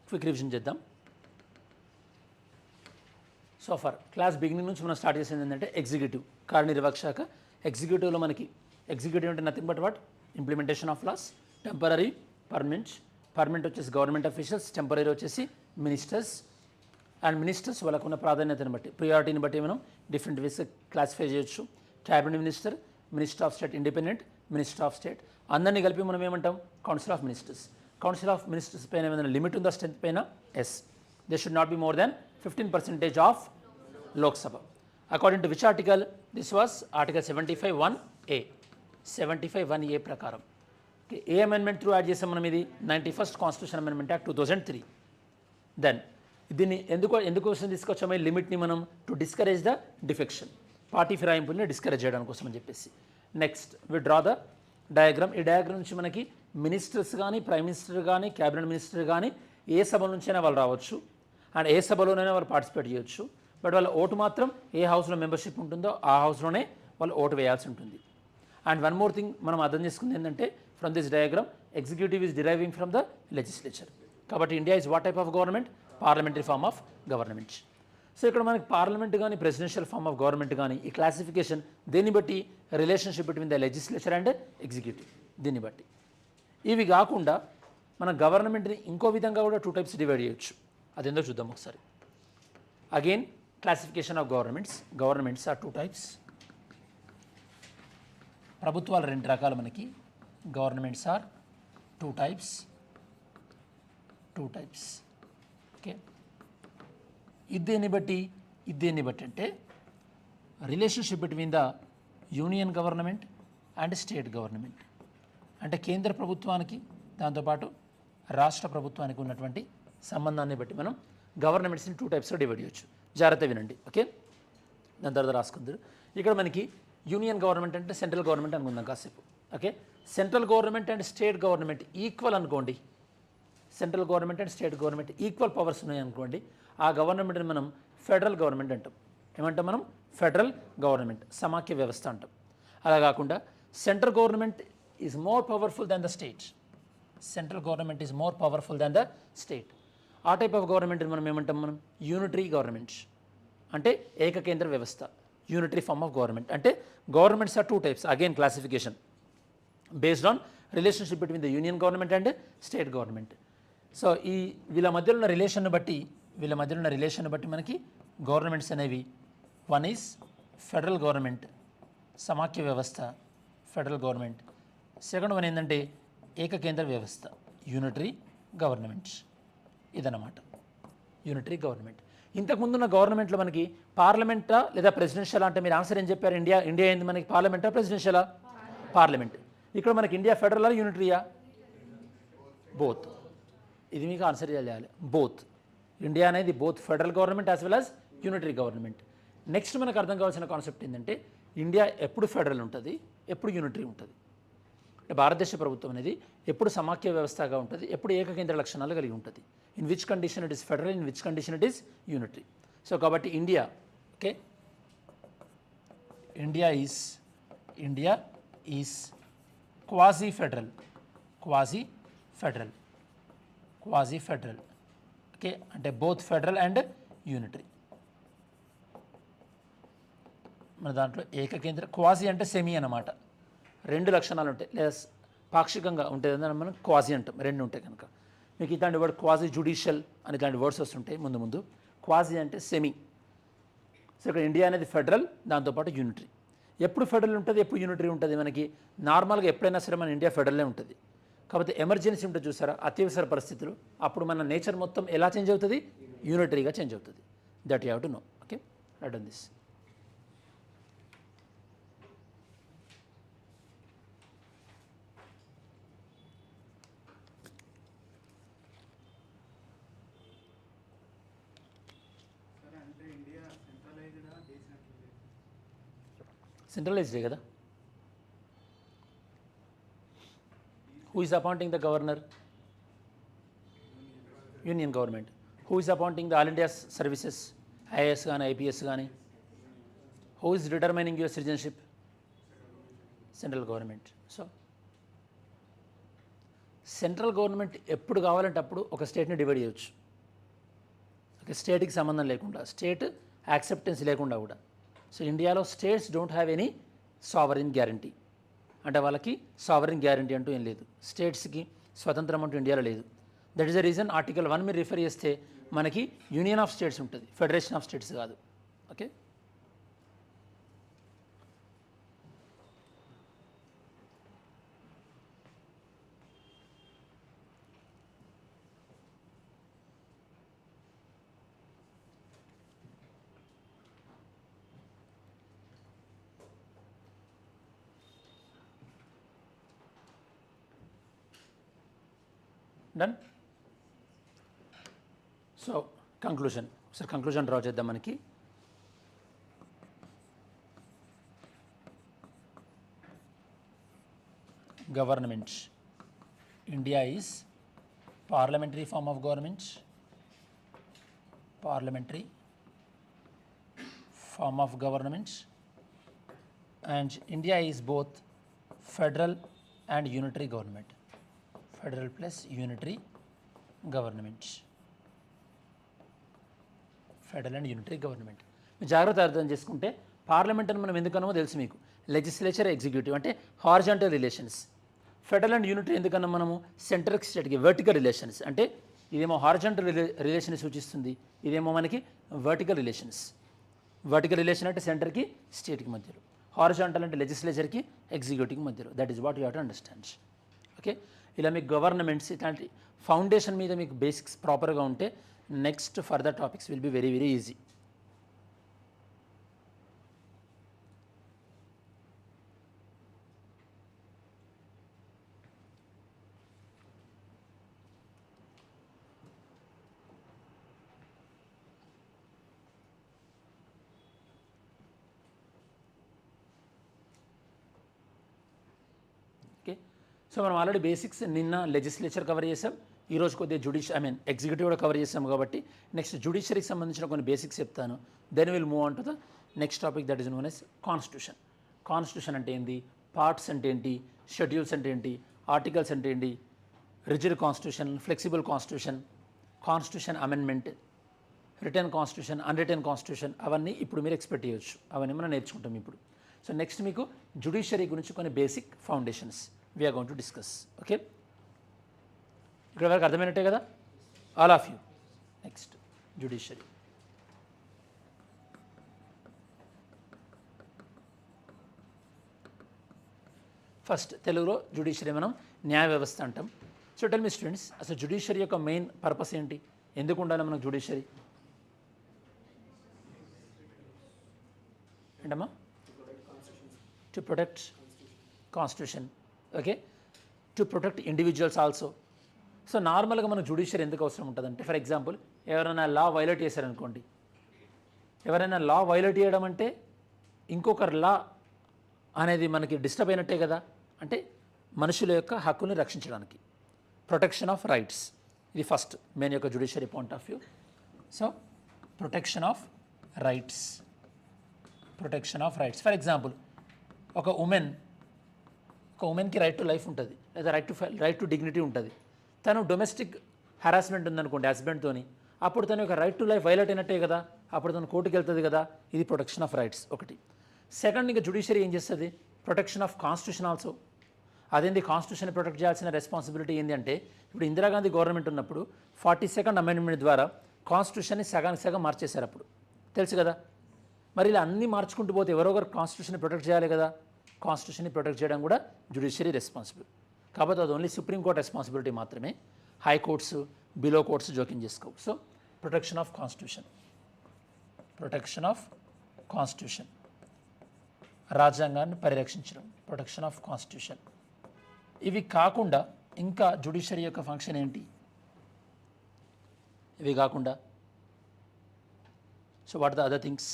quick revision చేద్దాం. So for class beginning నుంచి మనం స్టార్ట్ చేసింది ఏంటంటే ఎగ్జిక్యూటివ్, కార్యనిర్వాహక శాఖ. ఎగ్జిక్యూటివ్లో మనకి ఎగ్జిక్యూటివ్ అంటే nothing but what? Implementation of laws. Temporary, permanent. Permanent వచ్చేసి గవర్నమెంట్ అఫీషియల్స్, టెంపరరీ వచ్చేసి మినిస్టర్స్. అండ్ మినిస్టర్స్ వాళ్ళకు ఉన్న ప్రాధాన్యతను బట్టి, ప్రియారిటీని బట్టి మనం డిఫరెంట్ వేస్ క్లాసిఫై చేయొచ్చు. Cabinet minister, minister of state independent, minister of state, అందరినీ కలిపి మనం ఏమంటాం? Council of ministers. Council of ministers పైన ఏమైనా లిమిట్ ఉందా స్ట్రెంత్ పైన? Yes, they should not be more than 15% of Lok Sabha. According to which article? This was article 75(1)(a). 75(1)(a) ప్రకారం. Okay, ఏ amendment through add చేసాం మనం? ఇది 91st constitution amendment act 2003. Then దీన్ని ఎందుకోసం తీసుకొచ్చాము ఈ లిమిట్ని మనం? To discourage the defection, party ఫిరాయింపుల్ని డిస్కరేజ్ చేయడం కోసం అని చెప్పేసి. Next we draw the diagram. ఈ డయాగ్రామ్ నుంచి మనకి మినిస్టర్స్ కానీ, ప్రైమ్ మినిస్టర్ కానీ, క్యాబినెట్ మినిస్టర్ కానీ ఏ సభ నుంచైనా వాళ్ళు రావచ్చు అండ్ ఏ సభలోనైనా వాళ్ళు పార్టిసిపేట్ చేయొచ్చు. బట్ వాళ్ళ ఓటు మాత్రం ఏ హౌస్లో మెంబర్షిప్ ఉంటుందో ఆ హౌస్లోనే వాళ్ళు ఓటు వేయాల్సి ఉంటుంది. అండ్ వన్ మోర్ థింగ్ మనం అర్థం చేసుకుంది ఏంటంటే from this diagram executive is deriving from the legislature. కాబట్టి India is what type of government? Parliamentary form of government. So ఇక్కడ మనకి పార్లమెంట్ కానీ ప్రెసిడెన్షియల్ ఫార్మ్ ఆఫ్ గవర్నమెంట్ కానీ ఈ క్లాసిఫికేషన్ దేన్ని బట్టి? Relationship between the legislature and executive, దీన్ని బట్టి. ఇవి కాకుండా మన గవర్నమెంట్ని ఇంకో విధంగా కూడా 2 types డివైడ్ చేయొచ్చు. అదేందో చూద్దాం ఒకసారి. Again classification of governments are 2 types. ప్రభుత్వాలు 2 రకాలు మనకి. Governments are 2 types. ఓకే, ఇది దేన్ని బట్టి అంటే relationship between the union government and state government. అంటే కేంద్ర ప్రభుత్వానికి దాంతోపాటు రాష్ట్ర ప్రభుత్వానికి ఉన్నటువంటి సంబంధాన్ని బట్టి మనం గవర్నమెంట్స్ని 2 typesలో డివైడ్ చేయొచ్చు. జాగ్రత్త వినండి. ఓకే, దాని తర్వాత రాసుకుందరు. ఇక్కడ మనకి యూనియన్ గవర్నమెంట్ అంటే సెంట్రల్ గవర్నమెంట్ అనుకుందాం కాసేపు. Okay, central government and state government equal అనుకోండి. Central government and state government equal powers ఉన్నాయి అనుకోండి. ఆ గవర్నమెంట్ని మనం ఫెడరల్ గవర్నమెంట్ అంటాం. ఏమంటాం మనం? ఫెడరల్ గవర్నమెంట్, సమాఖ్య వ్యవస్థ అంటాం. అలా కాకుండా central government is more powerful than the state. ఆ టైప్ ఆఫ్ గవర్నమెంట్ని మనం ఏమంటాం? మనం యూనిటరీ గవర్నమెంట్ అంటే ఏకకేంద్ర వ్యవస్థ, యూనిటరీ ఫార్మ్ ఆఫ్ గవర్నమెంట్. అంటే governments are 2 types. Again classification based on relationship between the union government and state government. So ఈ వీళ్ళ మధ్యలో ఉన్న రిలేషన్ బట్టి మనకి గవర్నమెంట్స్ అనేవి, వన్ ఈజ్ ఫెడరల్ గవర్నమెంట్, సమాఖ్య వ్యవస్థ, ఫెడరల్ గవర్నమెంట్. సెకండ్ వన్ ఏంటంటే ఏకకేంద్ర వ్యవస్థ, యూనిటరీ గవర్నమెంట్. ఇదన్నమాట యూనిటరీ గవర్నమెంట్. ఇంతకుముందున్న గవర్నమెంట్లో మనకి పార్లమెంటా లేదా ప్రెసిడెన్షియల్ అంటే మీరు ఆన్సర్ ఏం చెప్పారు? ఇండియా ఏంది మనకి? పార్లమెంటా ప్రెసిడెన్షియలా? పార్లమెంట్. ఇక్కడ మనకి ఇండియా ఫెడరలా యూనిటరీయా? బోత్. ఇది మీకు ఆన్సర్ చేయాలి. బోత్. ఇండియా అనేది both federal government as well as unitary government. Next మనకు అర్థం కావాల్సిన కాన్సెప్ట్ ఏంటంటే ఇండియా ఎప్పుడు ఫెడరల్ ఉంటుంది, ఎప్పుడు యూనిటరీ ఉంటుంది. అంటే భారతదేశ ప్రభుత్వం అనేది ఎప్పుడు సమాఖ్య వ్యవస్థగా ఉంటుంది, ఎప్పుడు ఏకకేంద్ర లక్షణాలు కలిగి ఉంటుంది. In which condition it is federal, in which condition it is unitary. So కాబట్టి India, okay, India is quasi federal. Okay, అంటే బోత్ ఫెడరల్ అండ్ యూనిటరీ. మన దాంట్లో ఏకకేంద్ర, క్వాజీ అంటే సెమీ అన్నమాట. 2 లక్షణాలు ఉంటాయి లేదా పాక్షికంగా ఉంటుంది మనం క్వాజీ అంటాం. 2 ఉంటాయి కనుక మీకు ఇట్లాంటి వర్డ్ క్వాజీ జుడిషియల్ అని ఇట్లాంటి వర్డ్స్ వస్తుంటాయి ముందు. క్వాజీ అంటే సెమీ. సో ఇక్కడ ఇండియా అనేది ఫెడరల్, దాంతోపాటు యూనిటరీ. ఎప్పుడు ఫెడరల్ ఉంటుంది, ఎప్పుడు యూనిటరీ ఉంటుంది? మనకి నార్మల్గా ఎప్పుడైనా సరే మన ఇండియా ఫెడరలే ఉంటుంది. కాకపోతే ఎమర్జెన్సీ ఉంటుంది చూసారా, అత్యవసర పరిస్థితులు, అప్పుడు మన నేచర్ మొత్తం ఎలా చేంజ్ అవుతుంది? యూనిటరీగా చేంజ్ అవుతుంది. That you have to know. Okay, right on this. సెంట్రలైజ్డే కదా. Who is appointing the governor? Union government. Who is appointing the all India services, IAS కానీ ఐపీఎస్ కానీ? Who is determining your citizenship? Central government. So central government ఎప్పుడు కావాలంటే అప్పుడు ఒక స్టేట్ని divide చేయొచ్చు. Okay, స్టేట్కి సంబంధం లేకుండా, స్టేట్ యాక్సెప్టెన్స్ లేకుండా కూడా. సో ఇండియాలో states don't have any sovereign guarantee. అంటే వాళ్ళకి సావరిన్ గ్యారంటీ అంటూ ఏం లేదు. స్టేట్స్కి స్వతంత్రం అంటూ ఇండియాలో లేదు. That is the reason article 1 మీరు రిఫర్ చేస్తే మనకి యూనియన్ ఆఫ్ స్టేట్స్ ఉంటుంది, ఫెడరేషన్ ఆఫ్ స్టేట్స్ కాదు. Okay, done. సో కంక్లూజన్, ఒకసారి కంక్లూజన్ డ్రా చేద్దాం. మనకి government, India is parliamentary form of government, form of government, and India is both federal and unitary government, federal plus unitary government, federal and unitary government. మీరు జాగ్రత్త అర్థం చేసుకుంటే parliament అని మనం ఎందుకన్నామో తెలుసు మీకు, లెజిస్లేచర్ ఎగ్జిక్యూటివ్ అంటే horizontal relations. Federal and unitary ఎందుకన్నా మనము సెంట్రల్ స్టేట్కి వర్టికల్ రిలేషన్స్, అంటే ఇదేమో హారిజాంటల్ రిలేషన్ సూచిస్తుంది, ఇదేమో మనకి వర్టికల్ రిలేషన్స్. వర్టికల్ రిలేషన్ అంటే సెంటర్కి స్టేట్కి మధ్యలో, హారిజాంటల్ అంటే లెజిస్లేచర్కి ఎగ్జిక్యూటివ్కి మధ్యలో. That is what you have to understand. Okay, ఇలా మీకు గవర్నమెంట్స్ ఇట్లాంటి ఫౌండేషన్ మీద మీకు బేసిక్స్ ప్రాపర్గా ఉంటే next further topics will be very very easy. Okay, so మనం ఆల్రెడీ బేసిక్స్ నిన్న లెజిస్లేచర్ కవర్ చేసాం, ఈరోజు కొద్దిగా ఎగ్జిక్యూటివ్ కూడా కవర్ చేసాం కాబట్టి నెక్స్ట్ జ్యుడిషియరీకి సంబంధించిన కొన్ని బేసిక్స్ చెప్తాను. Then will move on to the next topic, that is known as constitution. Constitution అంటే ఏంటి, పార్ట్స్ అంటే ఏంటి, షెడ్యూల్స్ అంటే ఏంటి, ఆర్టికల్స్ అంటే ఏంటి, rigid constitution, flexible constitution, constitution amendment, return constitution, unwritten constitution, అవన్నీ ఇప్పుడు మీరు ఎక్స్పెక్ట్ చేయొచ్చు, అవన్నీ మనం నేర్చుకుంటాం ఇప్పుడు. సో నెక్స్ట్ మీకు జ్యుడిషియరీ గురించి కొన్ని basic foundations we're going to discuss. Okay, ఇక్కడ వరకు అర్థమైనట్టే కదా, all of you. Next judiciary. First తెలుగులో జ్యుడిషియరీ మనం న్యాయ వ్యవస్థ అంటాం. సో టెల్ మీ స్టూడెంట్స్, అసలు జ్యుడిషియరీ యొక్క మెయిన్ పర్పస్ ఏంటి, ఎందుకు ఉండాలి మనకు జ్యుడిషియరీ? ఏంటమ్మా? To protect constitution. Okay, to protect individuals also. So నార్మల్గా మనకు జ్యుడిషియరీ ఎందుకు అవసరం ఉంటుందంటే, ఫర్ ఎగ్జాంపుల్ ఎవరైనా లా వైలేట్ చేశారనుకోండి, ఎవరైనా లా వైలేట్ చేయడం అంటే ఇంకొకరు లా అనేది మనకి డిస్టర్బ్ అయినట్టే కదా, అంటే మనుషుల యొక్క హక్కుని రక్షించడానికి, ప్రొటెక్షన్ ఆఫ్ రైట్స్. ఇది ఫస్ట్ మెయిన్ యొక్క judiciary point of view. So protection of rights, protection of rights. For example ఒక ఉమెన్కి రైట్ టు లైఫ్ ఉంటుంది, లేదా రైట్ టు డిగ్నిటీ ఉంటుంది. తను డొమెస్టిక్ హెరాస్మెంట్ ఉందనుకోండి హస్బెండ్తోని, అప్పుడు తను ఒక రైట్ టు లైఫ్ వైలేట్ అయినట్టే కదా, అప్పుడు తను కోర్టుకి వెళ్తుంది కదా. ఇది ప్రొటెక్షన్ ఆఫ్ రైట్స్ ఒకటి. సెకండ్, ఇంకా జ్యుడిషియరీ ఏం చేస్తుంది, ప్రొటెక్షన్ ఆఫ్ కాన్స్టిట్యూషన్ ఆల్సో. అదేంటి, కాన్స్టిట్యూషన్ ప్రొటెక్ట్ చేయాల్సిన రెస్పాన్సిబిలిటీ ఏంటి అంటే, ఇప్పుడు ఇందిరాగాంధీ గవర్నమెంట్ ఉన్నప్పుడు 42nd అమెండ్మెంట్ ద్వారా కాన్స్టిట్యూషన్ని సగానికి సగం మార్చేశారు అప్పుడు, తెలుసు కదా. మరి ఇలా అన్నీ మార్చుకుంటూ పోతే ఎవరో ఒకరు కాన్స్టిట్యూషన్ని ప్రొటెక్ట్ చేయాలి కదా. కాన్స్టిట్యూషన్ని ప్రొటెక్ట్ చేయడం కూడా జ్యుడిషియరీ రెస్పాన్సిబుల్. కాబట్టి అది ఓన్లీ సుప్రీంకోర్టు రెస్పాన్సిబిలిటీ మాత్రమే, హైకోర్ట్స్ బిలో కోర్ట్స్ జోక్యం చేసుకోవు. So protection of constitution, protection of constitution, రాజ్యాంగాన్ని పరిరక్షించడం, ప్రొటెక్షన్ ఆఫ్ కాన్స్టిట్యూషన్. ఇవి కాకుండా ఇంకా జ్యుడిషియరీ యొక్క ఫంక్షన్ ఏంటి, ఇవి కాకుండా so what the other things?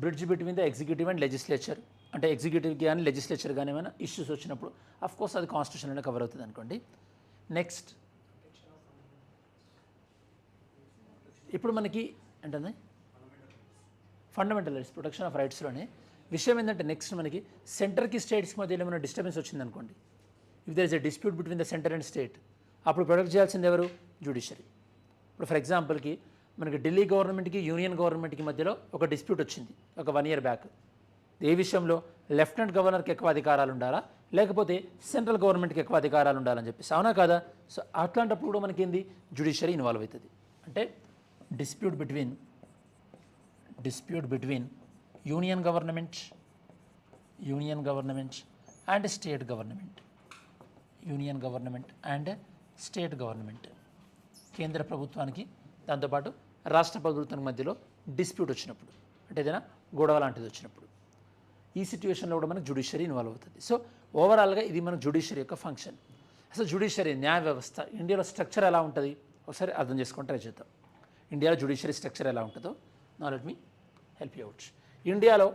Bridge between the executive and legislature, అంటే ఎగ్జిక్యూటివ్కి కానీ లెజిస్లేచర్ కానీ ఏమైనా ఇష్యూస్ వచ్చినప్పుడు అఫ్ కోర్స్ అది కాన్స్టిట్యూషన్లోనే కవర్ అవుతుంది అనుకోండి. నెక్స్ట్ ఇప్పుడు మనకి ఏంటంటే ఫండమెంటల్ రైట్స్, ప్రొటెక్షన్ ఆఫ్ రైట్స్లోనే విషయం ఏంటంటే, నెక్స్ట్ మనకి సెంటర్కి స్టేట్స్కి మధ్యలో ఏమైనా డిస్టర్బెన్స్ వచ్చిందనుకోండి, if there is a dispute between the centre and state, అప్పుడు ప్రొటెక్ట్ చేయాల్సింది ఎవరు, జ్యుడిషియరీ. ఇప్పుడు ఫర్ ఎగ్జాంపుల్కి మనకి ఢిల్లీ గవర్నమెంట్కి యూనియన్ గవర్నమెంట్కి మధ్యలో ఒక డిస్ప్యూట్ వచ్చింది ఒక 1 year బ్యాక్. ఏ విషయంలో, లెఫ్టినెంట్ గవర్నర్కి ఎక్కువ అధికారాలు ఉండాలా, లేకపోతే సెంట్రల్ గవర్నమెంట్కి ఎక్కువ అధికారాలు ఉండాలని చెప్పేసి, అవునా కదా. సో అట్లాంటప్పుడు కూడా మనకి ఏంది, జ్యుడిషియరీ ఇన్వాల్వ్ అవుతుంది. అంటే dispute between union government and state government, union government and state government, కేంద్ర ప్రభుత్వానికి దాంతోపాటు రాష్ట్ర ప్రభుత్వానికి మధ్యలో డిస్ప్యూట్ వచ్చినప్పుడు, అంటే ఏదైనా గొడవ లాంటిది వచ్చినప్పుడు, ఈ సిచ్యువేషన్లో కూడా మనకు జ్యుడిషియరీ ఇన్వాల్వ్ అవుతుంది. సో ఓవరాల్గా ఇది మన జ్యుడిషియరీ యొక్క ఫంక్షన్. అసలు జ్యుడిషియరీ న్యాయ వ్యవస్థ ఇండియాలో స్ట్రక్చర్ ఎలా ఉంటుంది ఒకసారి అర్థం చేసుకుంటే ట్రై చేద్దాం. ఇండియాలో జ్యుడిషియరీ స్ట్రక్చర్ ఎలా ఉంటుందో నా let me help you out. ఇండియాలో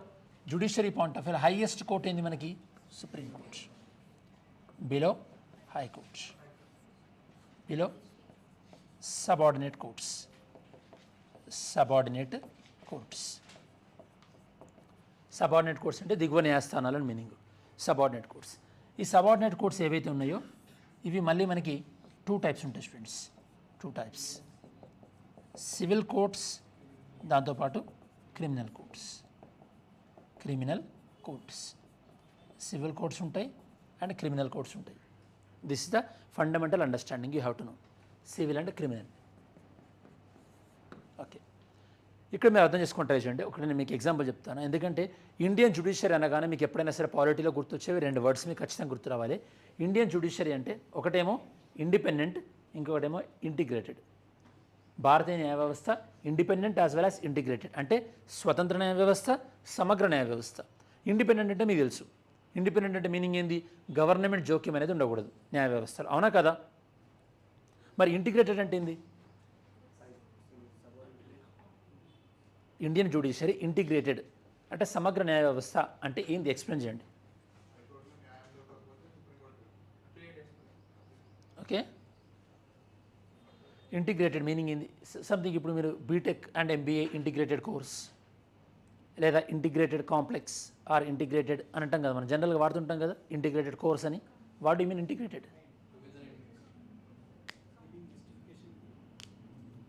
judiciary point of view highest court ఏంది మనకి, supreme court, below high court, below subordinate courts. Subordinate courts. Subordinate courts అంటే దిగువ న్యాయస్థానాలు అని మీనింగ్. Subordinate courts. ఈ సబార్డినేట్ కోర్ట్స్ ఏవైతే ఉన్నాయో ఇవి మళ్ళీ మనకి 2 టైప్స్ ఉంటాయి స్టూడెంట్స్. 2 టైప్స్. సివిల్ కోర్ట్స్, దాంతోపాటు criminal courts. Criminal courts. Civil courts ఉంటాయి అండ్ క్రిమినల్ కోర్ట్స్ ఉంటాయి. This is the fundamental understanding you have to no. Civil and criminal. Okay, ఇక్కడ మీరు అర్థం చేసుకుంటారు చూడండి. ఒకటి నేను మీకు ఎగ్జాంపుల్ చెప్తాను. ఎందుకంటే ఇండియన్ జ్యుడిషియరీ అనగానే మీకు ఎప్పుడైనా సరే పాలిటీలో గుర్తొచ్చేవి 2 వర్డ్స్ మీకు ఖచ్చితంగా గుర్తు రావాలి. ఇండియన్ జ్యుడిషియరీ అంటే ఒకటేమో ఇండిపెండెంట్, ఇంకొకటేమో ఇంటిగ్రేటెడ్. భారతీయ న్యాయ వ్యవస్థ independent as well as integrated. అంటే స్వతంత్ర న్యాయ వ్యవస్థ, సమగ్ర న్యాయ వ్యవస్థ. ఇండిపెండెంట్ అంటే మీకు తెలుసు. ఇండిపెండెంట్ అంటే మీనింగ్ ఏంది? గవర్నమెంట్ జోక్యం అనేది ఉండకూడదు న్యాయ వ్యవస్థలో, అవునా కదా? మరి ఇంటిగ్రేటెడ్ అంటే ఏంది? ఇండియన్ జ్యుడిషియరీ ఇంటిగ్రేటెడ్ అంటే సమగ్ర న్యాయ వ్యవస్థ అంటే ఏంది? ఎక్స్ప్లెయిన్ చేయండి. ఓకే, ఇంటిగ్రేటెడ్ మీనింగ్ ఏంది? సంథింగ్ ఇప్పుడు మీరు BTech and MBA integrated course లేదా ఇంటిగ్రేటెడ్ కాంప్లెక్స్ ఆర్ ఇంటిగ్రేటెడ్ అని అంటాం కదా, మనం జనరల్గా వాడుతుంటాం కదా ఇంటిగ్రేటెడ్ కోర్స్ అని. What you mean integrated?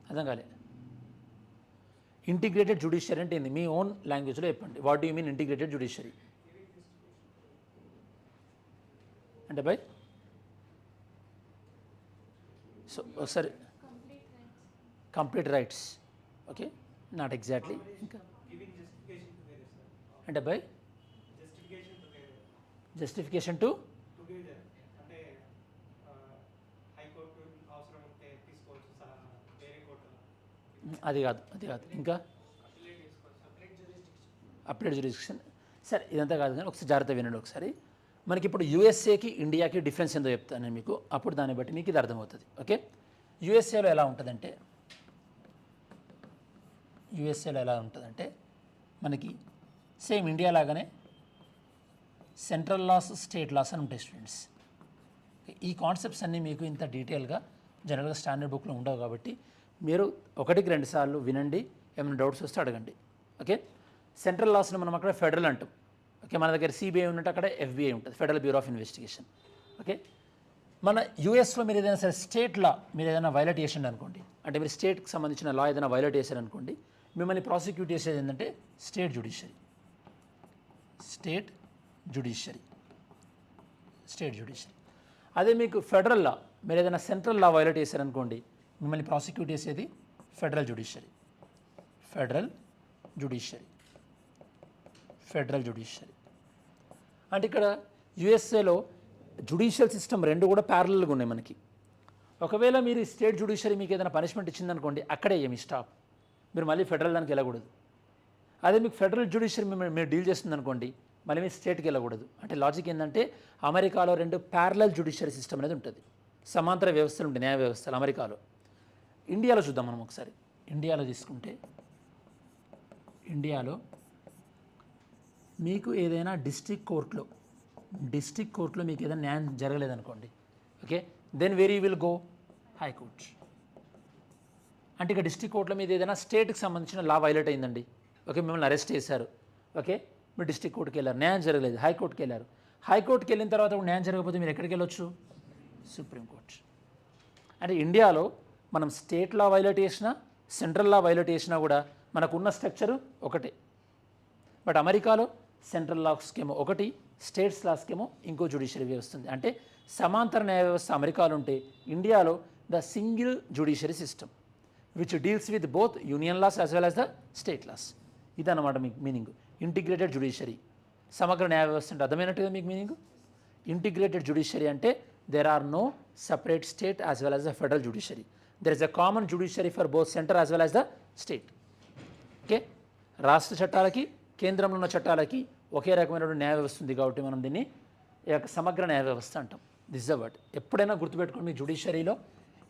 అర్థం కాలే. ఇంటిగ్రేటెడ్ జ్యుడిషియరీ అంటే ఏంది? మీ ఓన్ లాంగ్వేజ్లో చెప్పండి. What you mean integrated judiciary అంటే బై? సో ఒకసారి complete rights. Okay, not exactly. ఇంకా అంటే బై జస్టిఫికేషన్ టు అది కాదు, అది కాదు. ఇంకా అప్డేట్ జ్యూరిస్డిక్షన్. సరే, ఇదంతా కాదు కానీ ఒకసారి జాగ్రత్త వినండి. ఒకసారి మనకి ఇప్పుడు యూఎస్ఏకి ఇండియాకి డిఫరెన్స్ ఏందో చెప్తాను నేను మీకు. అప్పుడు దాన్ని బట్టి మీకు ఇది అర్థమవుతుంది. ఓకే, యూఎస్ఏలో ఎలా ఉంటుందంటే మనకి సేమ్ ఇండియా లాగానే సెంట్రల్ లాస్, స్టేట్ లాస్ అని ఉంటాయి స్టూడెంట్స్. ఈ కాన్సెప్ట్స్ అన్నీ మీకు ఇంత డీటెయిల్గా జనరల్గా స్టాండర్డ్ బుక్లో ఉండవు కాబట్టి మీరు 1-2 సార్లు వినండి. ఏమైనా డౌట్స్ వస్తే అడగండి. ఓకే, సెంట్రల్ లాస్ని మనం అక్కడ ఫెడరల్ అంటాం. ఓకే, మన దగ్గర సిబిఐ ఉన్నట్టు అక్కడ ఎఫ్బిఐ ఉంటుంది, federal bureau of investigation. Okay, మన యూఎస్లో మీరు ఏదైనా సరే స్టేట్ లా మీరు ఏదైనా వైలేట్ చేసిండు అనుకోండి, అంటే మీరు స్టేట్కి సంబంధించిన లా ఏదైనా వైలేట్ చేశారనుకోండి, మిమ్మల్ని ప్రాసిక్యూట్ చేసేది ఏంటంటే స్టేట్ జ్యుడిషియరీ. అదే మీకు ఫెడరల్ లా మీరు ఏదైనా సెంట్రల్ లా వైలేట్ చేశారనుకోండి, మిమ్మల్ని ప్రాసిక్యూట్ చేసేది ఫెడరల్ జ్యుడిషియరీ. అంటే ఇక్కడ యూఎస్ఏలో జ్యుడిషియల్ సిస్టమ్ 2 కూడా ప్యారలల్గా ఉన్నాయి మనకి. ఒకవేళ మీరు స్టేట్ జ్యుడిషియరీ మీకు ఏదైనా పనిష్మెంట్ ఇచ్చిందనుకోండి, అక్కడే మీ స్టాప్. మీరు మళ్ళీ ఫెడరల్ దానికి వెళ్ళకూడదు. అదే మీకు ఫెడరల్ జ్యుడిషియరీ మీరు డీల్ చేస్తుందనుకోండి, మళ్ళీ మీరు స్టేట్కి వెళ్ళకూడదు. అంటే లాజిక్ ఏంటంటే అమెరికాలో 2 ప్యారలల్ జ్యుడిషియరీ సిస్టమ్ అనేది ఉంటుంది. సమాంతర వ్యవస్థలు ఉంటాయి, న్యాయ వ్యవస్థలు అమెరికాలో. ఇండియాలో చూద్దాం మనం ఒకసారి. ఇండియాలో తీసుకుంటే ఇండియాలో మీకు ఏదైనా డిస్ట్రిక్ట్ కోర్టులో మీకు ఏదైనా న్యాయం జరగలేదనుకోండి, okay, then where you will go? High court. అంటే ఇక డిస్ట్రిక్ట్ కోర్టులో మీద ఏదైనా స్టేట్కి సంబంధించిన లా వైలేట్ అయిందండి, ఓకే, మిమ్మల్ని అరెస్ట్ చేశారు, ఓకే, మీరు డిస్ట్రిక్ట్ కోర్టుకి వెళ్ళారు, న్యాయం జరగలేదు, హైకోర్టుకి వెళ్ళారు. హైకోర్టుకి వెళ్ళిన తర్వాత కూడా న్యాయం జరగకపోతే మీరు ఎక్కడికి వెళ్ళొచ్చు? సుప్రీంకోర్టు. అంటే ఇండియాలో మనం స్టేట్ లా వైలేట్ చేసినా, సెంట్రల్ లా వైలేట్ చేసినా కూడా మనకున్న స్ట్రక్చరు ఒకటే. బట్ అమెరికాలో సెంట్రల్ లాస్కేమో ఒకటి, స్టేట్స్ లాస్కేమో ఇంకో జ్యుడిషియరీ వ్యవస్థ ఉంది. అంటే సమాంతర న్యాయ వ్యవస్థ అమెరికాలో ఉంటే, ఇండియాలో the single judiciary system which deals with both union laws as well as the state laws. ఇదన్నమాట మీకు మీనింగ్. ఇంటిగ్రేటెడ్ జ్యుడిషియరీ, సమగ్ర న్యాయ వ్యవస్థ అంటే అర్థమైనట్టుగా మీకు మీనింగ్. ఇంటిగ్రేటెడ్ జ్యుడిషియరీ అంటే there are no separate state as well as the federal judiciary. There is a common judiciary for both center as well as the state. Okay, రాష్ట్ర చట్టాలకి కేంద్రంలో ఉన్న చట్టాలకి ఒకే రకమైన న్యాయ వ్యవస్థ ఉంది కాబట్టి మనం దీన్ని సమగ్ర న్యాయ వ్యవస్థ అంటాం. This is the word. ఎప్పుడైనా గుర్తుపెట్టుకోండి, మీ జ్యుడిషియరీలో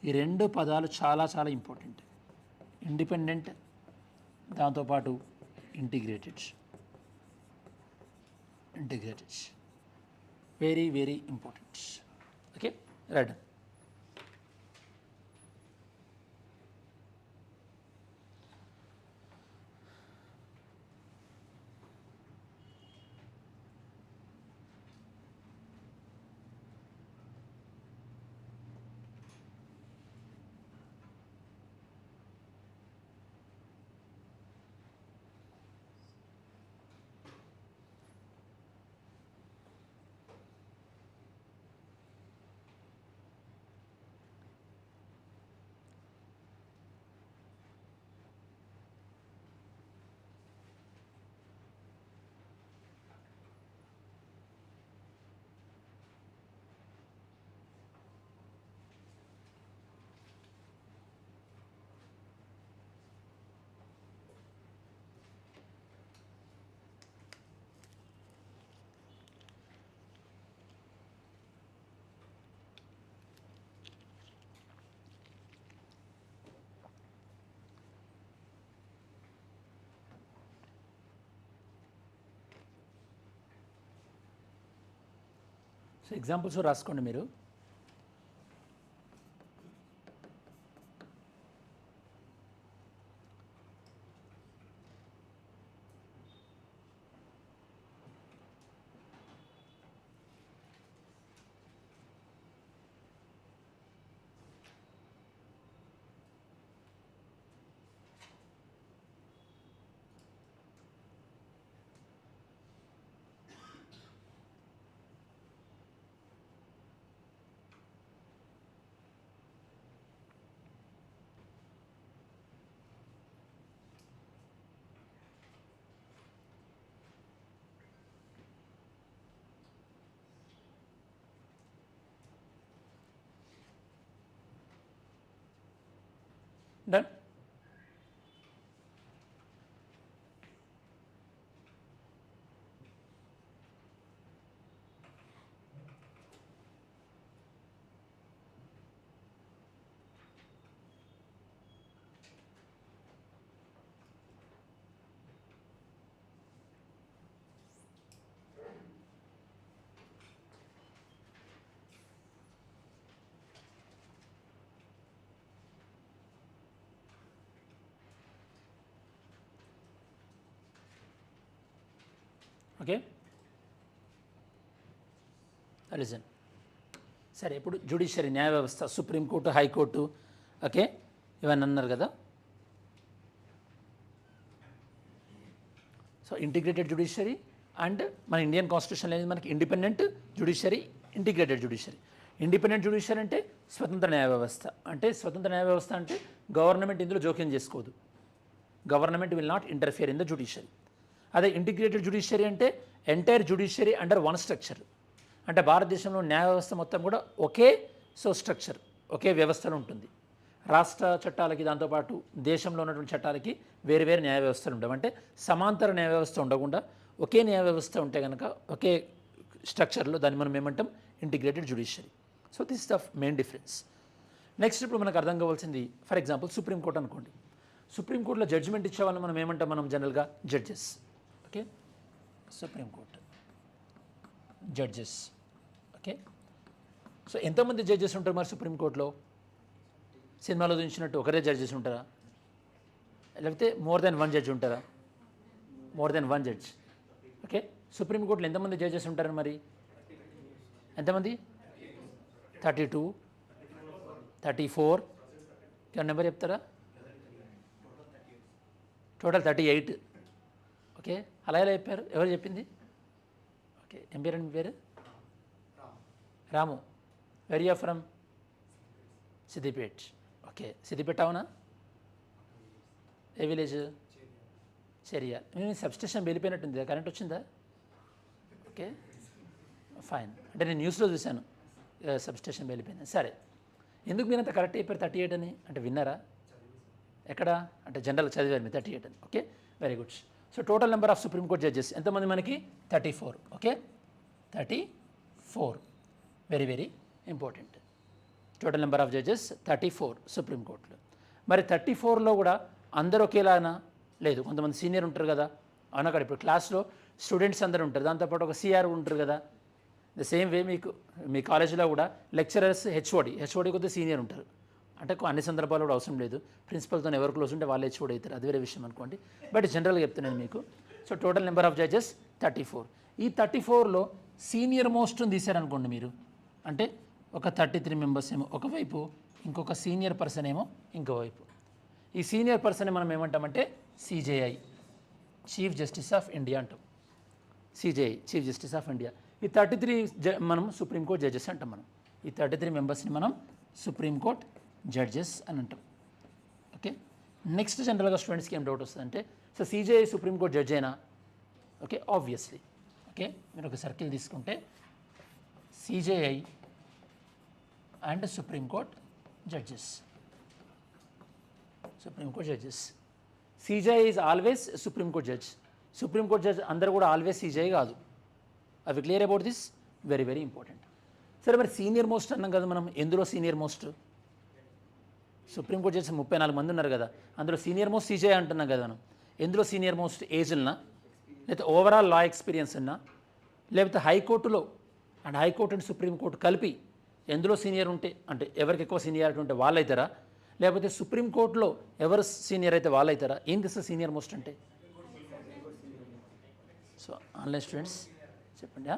ఈ 2 పదాలు చాలా చాలా ఇంపార్టెంట్. ఇండిపెండెంట్, దాంతోపాటు integrated. Very very important. Okay, right. So examples రాసుకోండి మీరు. డన్. Okay, listen. సరే, ఇప్పుడు జ్యుడిషియరీ న్యాయ వ్యవస్థ, సుప్రీంకోర్టు, హైకోర్టు, ఓకే, ఇవన్నీ అన్నారు కదా. సో ఇంటిగ్రేటెడ్ జ్యుడిషియరీ అండ్ మన ఇండియన్ కాన్స్టిట్యూషన్ అనేది మనకి independent judiciary, integrated judiciary. Independent judiciary అంటే స్వతంత్ర న్యాయ వ్యవస్థ. అంటే స్వతంత్ర న్యాయ వ్యవస్థ అంటే గవర్నమెంట్ ఇందులో జోక్యం చేసుకోదు. Government will not interfere in the judiciary. అదే ఇంటిగ్రేటెడ్ జ్యుడిషియరీ అంటే entire judiciary under one structure. అంటే భారతదేశంలో న్యాయ వ్యవస్థ మొత్తం కూడా ఒకే స్ట్రక్చర్, ఒకే వ్యవస్థలో ఉంటుంది. రాష్ట్ర చట్టాలకి దాంతోపాటు దేశంలో ఉన్నటువంటి చట్టాలకి వేరు వేరు న్యాయ వ్యవస్థలు ఉండవు. అంటే సమాంతర న్యాయ వ్యవస్థ ఉండకుండా ఒకే న్యాయ వ్యవస్థ ఉంటే కనుక ఒకే స్ట్రక్చర్లో దాన్ని మనం ఏమంటాం, integrated judiciary. So this is the main difference. Next ఇప్పుడు మనకు అర్థం కావాల్సింది, ఫర్ ఎగ్జాంపుల్ సుప్రీంకోర్టు అనుకోండి. సుప్రీంకోర్టులో జడ్జిమెంట్ ఇచ్చే వాళ్ళని మనం ఏమంటాం, మనం జనరల్గా judges. Okay, supreme court judges. Okay, so ఎంతమంది జడ్జెస్ ఉంటారు మరి సుప్రీంకోర్టులో? సినిమాలో చూసినట్టు ఒకరే జడ్జెస్ ఉంటారా, లేకపోతే మోర్ దెన్ వన్ జడ్జ్ ఉంటారా? More than one judge. Okay, సుప్రీంకోర్టులో ఎంతమంది జడ్జెస్ ఉంటారు మరి? ఎంతమంది? 32, 34, నెంబర్ చెప్తారా? టోటల్ 38. ఓకే, అలా ఎలా చెప్పారు? ఎవరు చెప్పింది? ఓకే, ఏం పేరు? మీ పేరు? Ramu. Where you are from? Siddipet. Okay, Siddipet అవునా? ఏ విలేజ్? చెరియా. మేము సబ్స్టేషన్ వెళ్ళిపోయినట్టుంది, కరెంట్ వచ్చిందా? Okay, fine. అంటే నేను న్యూస్లో చూశాను సబ్స్టేషన్ వెళ్ళిపోయింది. సరే, ఎందుకు మీరు అంత కరెక్ట్ చెప్పారు 38 అని? అంటే విన్నారా? ఎక్కడ? అంటే జనరల్ చదివారు మీరు 38 అని. Okay, very good. So total number of supreme court judges ఎంతమంది మనకి? 34. Okay, 34. Very very important. Total number of judges 34 సుప్రీంకోర్టులో. మరి 34లో కూడా అందరూ ఒకేలానా? లేదు, కొంతమంది సీనియర్ ఉంటారు కదా. అవునా కదా? ఇప్పుడు క్లాస్లో స్టూడెంట్స్ అందరూ ఉంటారు, దాంతోపాటు ఒక సిఆర్ ఉంటారు కదా. ద సేమ్ వే మీకు మీ కాలేజీలో కూడా లెక్చరర్స్, హెచ్ఓడి కొద్దిగా సీనియర్ ఉంటారు. అంటే అన్ని సందర్భాల్లో కూడా అవసరం లేదు, ప్రిన్సిపల్తో ఎవరు క్లోజ్ ఉంటే వాళ్ళు హెచ్ఓడి అవుతారు, అది వేరే విషయం అనుకోండి. బట్ జనరల్గా చెప్తున్నాను మీకు. So total number of judges 34. ఈ 34లో సీనియర్ మోస్ట్ని తీశారనుకోండి మీరు, అంటే ఒక 33 మెంబర్స్ ఏమో ఒకవైపు, ఇంకొక సీనియర్ పర్సన్ ఏమో ఇంకోవైపు. ఈ సీనియర్ పర్సన్ మనం ఏమంటామంటే CJI, chief justice of India అంటాం. CJI, chief justice of India. ఈ 33 మనం సుప్రీంకోర్టు జడ్జెస్ అంటాం. మనం ఈ 33 మెంబర్స్ని మనం సుప్రీంకోర్టు జడ్జెస్ అని అంటాం. ఓకే, నెక్స్ట్ జనరల్గా స్టూడెంట్స్కి ఏం డౌట్ వస్తుందంటే, సో సిజేఐ సుప్రీంకోర్టు జడ్జ్ అయినా? Okay, obviously. ఓకే, మీరు ఒక సర్కిల్ తీసుకుంటే CJI and supreme court judges. Supreme court judges. CJI is always supreme court judge. Supreme court judge అందరూ కూడా ఆల్వేస్ సిజేఐ కాదు. అవి clear about this? Very very important. సరే, మరి సీనియర్ మోస్ట్ అన్నాం కదా మనం. ఎందులో సీనియర్ మోస్ట్? సుప్రీంకోర్టు జడ్జెస్ 34 మంది ఉన్నారు కదా, అందులో సీనియర్ మోస్ట్ సిజేఐ అంటున్నాం కదా మనం. ఎందులో సీనియర్ మోస్ట్? ఏజ్ ఉన్నా, లేకపోతే ఓవరాల్ లా ఎక్స్పీరియన్స్ ఉన్నా, లేకపోతే హైకోర్టులో అండ్ హైకోర్టు అండ్ సుప్రీంకోర్టు కలిపి ఎందులో సీనియర్ ఉంటే అంటే ఎవరికి ఎక్కువ సీనియారిటీ ఉంటే వాళ్ళు అవుతారా, లేకపోతే సుప్రీంకోర్టులో ఎవరు సీనియర్ అయితే వాళ్ళు అవుతారా? ఏం తెస్తుంది సీనియర్ మోస్ట్ అంటే? సో ఆన్లైన్ స్టూడెంట్స్ చెప్పండి.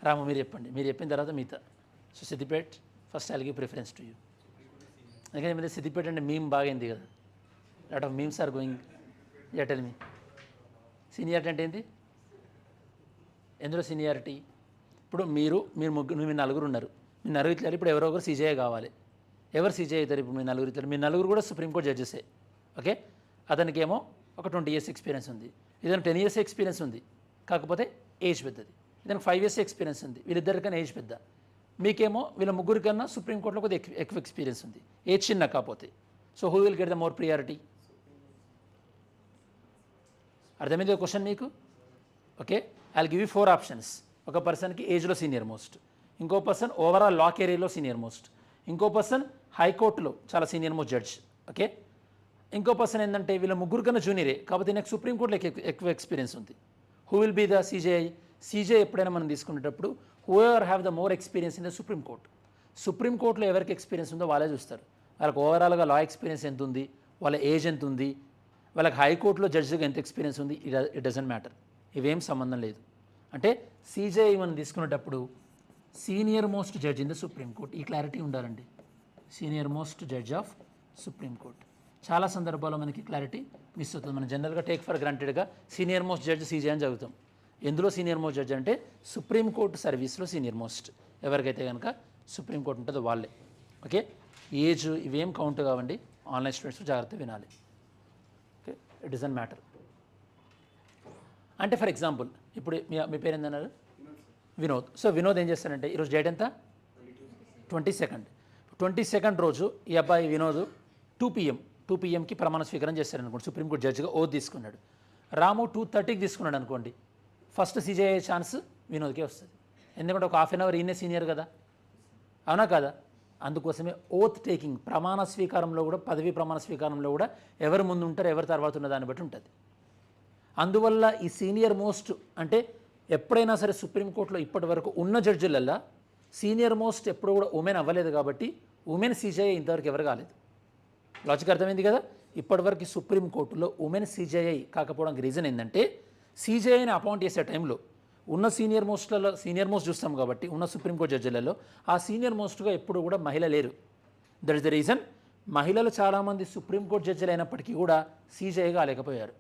రాము మీరు చెప్పండి, మీరు చెప్పిన తర్వాత మిగతా. So Siddipet first I will give preference to you. ఎందుకంటే మీద సిద్దిపేట అంటే మీమ్ బాగైంది కదా, lot of memes are going. Yeah tell me, seniority అంటే ఏంటి? ఎందులో సీనియారిటీ? ఇప్పుడు మీరు నలుగురు ఉన్నారు, మీ నలుగురు ఇట్లా ఇప్పుడు ఎవరో ఒకరు సీజీఐ కావాలి. ఎవరు సీజీఐ అవుతారు ఇప్పుడు? మీ నలుగురు ఇట్లా, మీ నలుగురు కూడా సుప్రీంకోర్టు జడ్జెసే. ఓకే, అతనికి ఏమో ఒక 20 years ఎక్స్పీరియన్స్ ఉంది, ఇతను 10 years ఎక్స్పీరియన్స్ ఉంది, కాకపోతే ఏజ్ పెద్దది. ఇతనికి 5 years ఎక్స్పీరియన్స్ ఉంది, వీళ్ళిద్దరికన్నా ఏజ్ పెద్ద. మీకేమో వీళ్ళ ముగ్గురి కన్నా సుప్రీంకోర్టులో కొద్దిగా ఎక్కువ ఎక్స్పీరియన్స్ ఉంది, ఏజ్ చిన్న కాకపోతే. So who will get the more priority? అర్థమైంది క్వశ్చన్ మీకు? Okay, I will give you 4 options. ఒక పర్సన్కి ఏజ్లో సీనియర్ మోస్ట్, ఇంకో పర్సన్ ఓవరాల్ లా కెరీర్లో సీనియర్ మోస్ట్, ఇంకో పర్సన్ హైకోర్టులో చాలా సీనియర్ మోస్ట్ జడ్జ్. ఓకే, ఇంకో పర్సన్ ఏంటంటే వీళ్ళ ముగ్గురు కన్నా జూనియరే, కాకపోతే నాకు సుప్రీంకోర్టులో ఎక్కువ ఎక్స్పీరియన్స్ ఉంది. Who will be the CJI? CJ ఎప్పుడైనా మనం తీసుకునేటప్పుడు who ever have the more experience in the Supreme Court. సుప్రీంకోర్టులో ఎవరికి ఎక్స్పీరియన్స్ ఉందో వాళ్ళే చూస్తారు. వాళ్ళకి ఓవరాల్గా లా ఎక్స్పీరియన్స్ ఎంత ఉంది, వాళ్ళ ఏజ్ ఎంత ఉంది, వాళ్ళకి హైకోర్టులో జడ్జిగా ఎంత ఎక్స్పీరియన్స్ ఉంది, ఇట్ డజంట్ మ్యాటర్. ఇవేం సంబంధం లేదు. అంటే సీజేఐ మనం తీసుకునేటప్పుడు senior most judge in the supreme court, ఈ క్లారిటీ ఉండాలండి. Senior most judge of supreme court. చాలా సందర్భాల్లో మనకి క్లారిటీ మిస్ అవుతుంది. మనం జనరల్గా టేక్ ఫర్ గ్రాంటెడ్గా సీనియర్ మోస్ట్ జడ్జ్ సీజే అని చదువుతాం. ఎందులో సీనియర్ మోస్ట్ జడ్జ్ అంటే సుప్రీంకోర్టు సర్వీస్లో సీనియర్ మోస్ట్, ఎవరికైతే కనుక సుప్రీంకోర్టు ఉంటుందో వాళ్ళే. ఓకే, ఏజ్ ఇవేం కౌంట్ కావండి, ఆన్లైన్ స్టూడెంట్స్ జాగ్రత్త వినాలి. Okay, it doesn't matter. అంటే ఫర్ ఎగ్జాంపుల్ ఇప్పుడు మీ పేరు ఏందన్నారు? వినోద్. సో వినోద్ ఏం చేస్తారంటే ఈరోజు డేట్ ఎంత? 22nd రోజు ఈ అబ్బాయి వినోద్ 2 PM ప్రమాణ స్వీకారం చేస్తారనుకోండి, సుప్రీంకోర్టు జడ్జిగా ఓత్ తీసుకున్నాడు. రాము 2:30కి తీసుకున్నాడు అనుకోండి, ఫస్ట్ సీజే అయ్యే ఛాన్స్ వినోద్కే వస్తుంది. ఎందుకంటే ఒక 1/2 hour ఈయనే సీనియర్ కదా, అవునా కదా? అందుకోసమే ఓత్ టేకింగ్ ప్రమాణ స్వీకారంలో కూడా, పదవీ ప్రమాణ స్వీకారంలో కూడా ఎవరు ముందు ఉంటారు ఎవరు తర్వాత ఉన్న దాన్ని బట్టి ఉంటుంది. అందువల్ల ఈ సీనియర్ మోస్ట్ అంటే ఎప్పుడైనా సరే సుప్రీంకోర్టులో ఇప్పటి వరకు ఉన్న జడ్జిలల్లో సీనియర్ మోస్ట్ ఎప్పుడు కూడా ఉమెన్ అవ్వలేదు, కాబట్టి ఉమెన్ సీజేఐ ఇంతవరకు ఎవరు కాలేదు. లాజిక్ అర్థమైంది కదా? ఇప్పటివరకు సుప్రీంకోర్టులో ఉమెన్ సీజేఐ కాకపోవడానికి రీజన్ ఏంటంటే సీజేఐని అపాయింట్ చేసే టైంలో ఉన్న సీనియర్ మోస్ట్ చూస్తాం కాబట్టి ఉన్న సుప్రీంకోర్టు జడ్జిలలో ఆ సీనియర్ మోస్ట్గా ఎప్పుడు కూడా మహిళ లేరు. దట్ ఇస్ ద రీజన్ మహిళలు చాలామంది సుప్రీంకోర్టు జడ్జిలు అయినప్పటికీ కూడా సీజేఐ కాలేకపోయారు.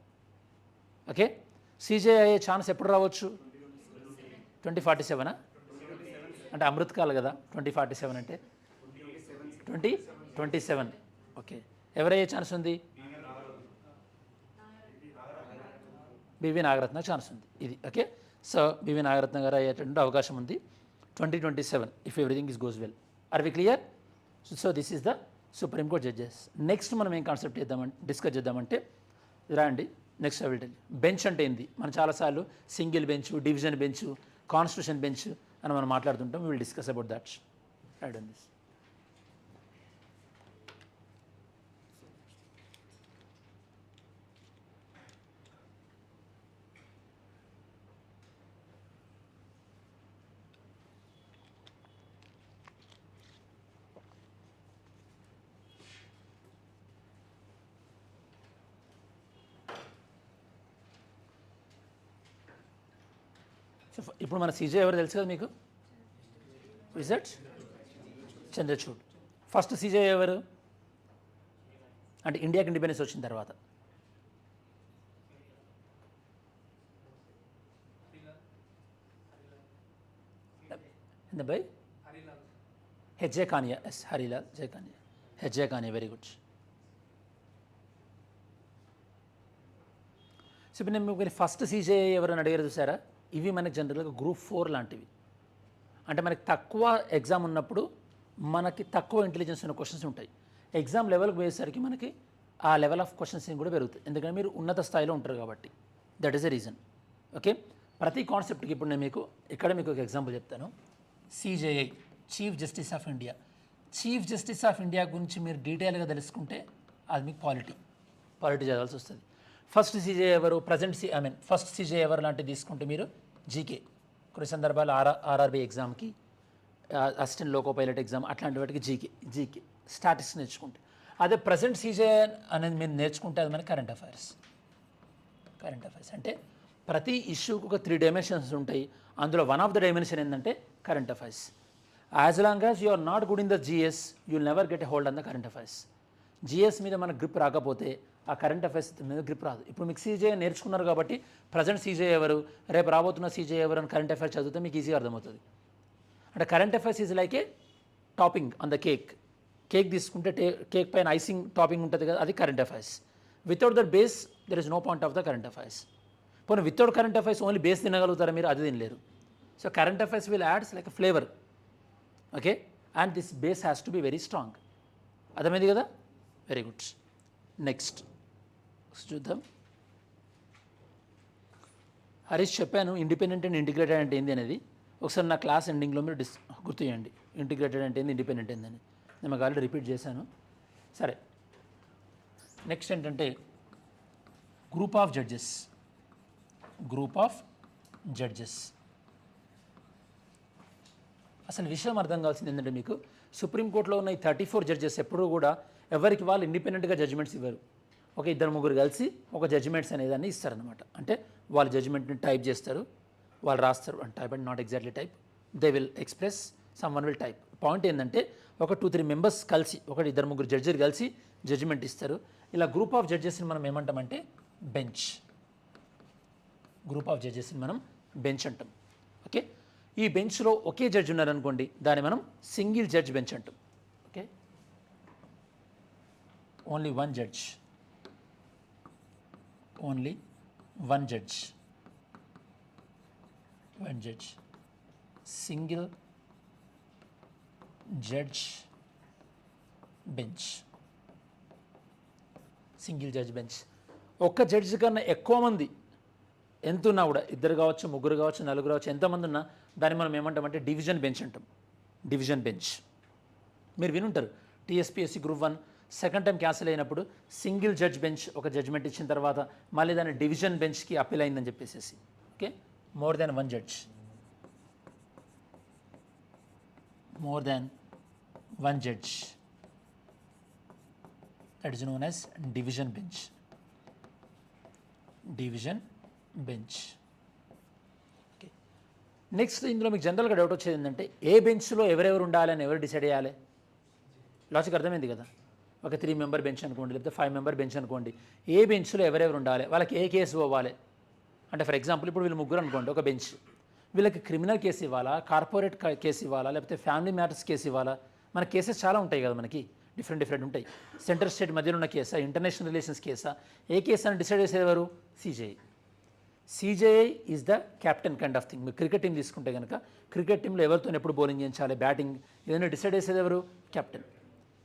ఓకే, సీజేఐ అయ్యే ఛాన్స్ ఎప్పుడు రావచ్చు? 2047 అంటే అమృతకాల్ కదా, 2047 అంటే 2027. ఓకే, ఎవరయ్యే ఛాన్స్ ఉంది? బివి నాగరత్న ఛాన్స్ ఉంది ఇది. ఓకే, సో బివి నాగరత్న గారు అయ్యేటువంటి అవకాశం ఉంది 2027 if everything is goes well. Are we clear? So this is the supreme court judges. Next మనం ఏం కాన్సెప్ట్ డిస్కస్ చేద్దామంటే రాండి. Next I will tell bench అంటే ఏంది. మనం చాలాసార్లు single bench, division bench, constitution bench అని మనం మాట్లాడుతుంటాం. We will discuss about that right on this. So ఇప్పుడు మన సీజే ఎవరు తెలుసు కదా మీకు? విజట్ చంద్రచూడ్. ఫస్ట్ సీజే ఎవరు అంటే ఇండియాకి ఇండిపెండెన్స్ వచ్చిన తర్వాత? By HJ Kania. Yes, Harilal J Kania. HJ Kania, very good. So ఇప్పుడు నేను మీకు ఫస్ట్ సీజే ఎవరైనా అడిగారు చూసారా? ఇవి మనకి జనరల్గా Group 4 లాంటివి. అంటే మనకి తక్కువ ఎగ్జామ్ ఉన్నప్పుడు మనకి తక్కువ ఇంటెలిజెన్స్ ఉన్న క్వశ్చన్స్ ఉంటాయి. ఎగ్జామ్ లెవెల్కి పోయేసరికి మనకి ఆ లెవెల్ ఆఫ్ క్వశ్చన్స్ కూడా పెరుగుతాయి, ఎందుకంటే మీరు ఉన్నత స్థాయిలో ఉంటారు కాబట్టి. That is the reason. Okay, ప్రతి కాన్సెప్ట్కి ఇప్పుడు నేను మీకు ఒక ఎగ్జాంపుల్ చెప్తాను. CJI, chief justice of India. Chief justice of India గురించి మీరు డీటెయిల్గా తెలుసుకుంటే అది మీకు పాలిటీ చదవాల్సి వస్తుంది. ఫస్ట్ సీజే ఎవరు, ఫస్ట్ సీజే ఎవరు లాంటివి తీసుకుంటే మీరు జీకే. కొన్ని సందర్భాలు ఆర్ఆర్బీ ఎగ్జామ్కి అసిస్టెంట్ లోకో పైలట్ ఎగ్జామ్ అట్లాంటి వాటికి జీకే స్టాటిస్టిక్స్ నేర్చుకుంటే, అదే ప్రజెంట్ సీజే అనేది మీరు నేర్చుకుంటే అది మన కరెంట్ అఫైర్స్ అంటే ప్రతి ఇష్యూకి ఒక 3 డైమెన్షన్స్ ఉంటాయి. అందులో వన్ ఆఫ్ ద డైమెన్షన్ ఏంటంటే current affairs. As long as you are not good in the GS you will never get a hold on the current affairs. GS మీద మనకు గ్రిప్ రాకపోతే ఆ కరెంట్ అఫైర్స్ మీద grip రాదు. ఇప్పుడు మీకు CJ నేర్చుకున్నారు కాబట్టి ప్రజెంట్ సీజే ఎవరు, రేపు రాబోతున్న సీజే ఎవరు అని కరెంట్ అఫైర్స్ చదివితే మీకు ఈజీగా అర్థమవుతుంది. అంటే current affairs is like a topping on the cake తీసుకుంటే కేక్ పైన ఐసింగ్ టాపింగ్ ఉంటుంది కదా, అది current affairs. Without that base there is no point of the current affairs. పోనీ without current affairs only base తినగలుగుతారా మీరు, అది తినలేరు. So current affairs will adds like a flavour, okay, and this base has to be very strong. అర్థమైంది కదా, very good. Next చూద్దాం. హరీష్ చెప్పాను independent and integrated అంటే ఏంది అనేది. ఒకసారి నా క్లాస్ ఎండింగ్లో మీరు గుర్తు చేయండి ఇంటిగ్రేటెడ్ అంటే ఏంది, ఇండిపెండెంట్ ఏందని. నేను మీకు ఆల్రెడీ రిపీట్ చేశాను. సరే, నెక్స్ట్ ఏంటంటే గ్రూప్ ఆఫ్ జడ్జెస్. అసలు విషయం అర్థం కావాల్సింది ఏంటంటే, మీకు సుప్రీంకోర్టులో ఉన్న ఈ 34 జడ్జెస్ ఎప్పుడూ కూడా ఎవరికి వాళ్ళు ఇండిపెండెంట్గా జడ్జిమెంట్స్ ఇవ్వరు. ఒక 2-3 కలిసి ఒక జడ్జిమెంట్స్ అనేదాన్ని ఇస్తారనమాట. అంటే వాళ్ళు జడ్జిమెంట్ని టైప్ చేస్తారు, వాళ్ళు రాస్తారు. And type and not exactly type, they will express, some one will type. Point ఏంటంటే ఒక 2-3 మెంబర్స్ కలిసి, ఒక 2-3 జడ్జిలు కలిసి జడ్జిమెంట్ ఇస్తారు. ఇలా గ్రూప్ ఆఫ్ జడ్జెస్ని మనం ఏమంటామంటే బెంచ్. గ్రూప్ ఆఫ్ జడ్జెస్ని మనం బెంచ్ అంటాం. ఓకే, ఈ బెంచ్లో ఒకే జడ్జి ఉన్నారనుకోండి, దాన్ని మనం సింగిల్ జడ్జ్ బెంచ్ అంటాం. Okay, only one judge, single judge bench. ఒక్క జడ్జి కన్నా ఎక్కువ మంది ఎంత ఉన్నా కూడా, 2 కావచ్చు, 3 కావచ్చు, 4 కావచ్చు, ఎంతమంది ఉన్నా దాన్ని మనం ఏమంటామంటే డివిజన్ బెంచ్ అంటాం. డివిజన్ బెంచ్ మీరు వినుంటారు. TSPSC group 1 second time cancel అయినప్పుడు సింగిల్ జడ్జ్ బెంచ్ ఒక జడ్జ్మెంట్ ఇచ్చిన తర్వాత మళ్ళీ దాన్ని డివిజన్ బెంచ్కి అప్పీల్ అయిందని చెప్పేసి. Okay, more than one judge, that is known as division bench. Okay, next ఇందులో మీకు జనరల్గా డౌట్ వచ్చేది ఏంటంటే, ఏ బెంచ్లో ఎవరెవరు ఉండాలి అని ఎవరు డిసైడ్ చేయాలి? లాజిక్ అర్థమైంది కదా. ఒక 3 మెంబర్ బెంచ్ అనుకోండి, లేకపోతే 5 మెంబర్ బెంచ్ అనుకోండి. ఏ బెంచ్లో ఎవరెవరు ఉండాలి, వాళ్ళకి ఏ కేసు ఇవ్వాలి అంటే, ఫర్ ఎగ్జాంపుల్ ఇప్పుడు వీళ్ళు 3 అనుకోండి ఒక బెంచ్, వీళ్ళకి క్రిమినల్ కేసు ఇవ్వాలా, కార్పొరేట్ కేసు ఇవ్వాలా, లేకపోతే ఫ్యామిలీ మ్యాటర్స్ కేసు ఇవ్వాలా? మన కేసెస్ చాలా ఉంటాయి కదా, మనకి డిఫరెంట్ ఉంటాయి. సెంటర్ స్టేట్ మధ్యలో ఉన్న కేసా, ఇంటర్నేషనల్ రిలేషన్స్ కేసా, ఏ కేసు అని డిసైడ్ చేసేవారు? CJI is the captain kind of thing. మీరు క్రికెట్ టీం తీసుకుంటే కనుక క్రికెట్ టీంలో ఎవరితో ఎప్పుడు బౌలింగ్ చేయించాలి, బ్యాటింగ్, ఇవన్నీ డిసైడ్ చేసేది ఎవరు? క్యాప్టెన్.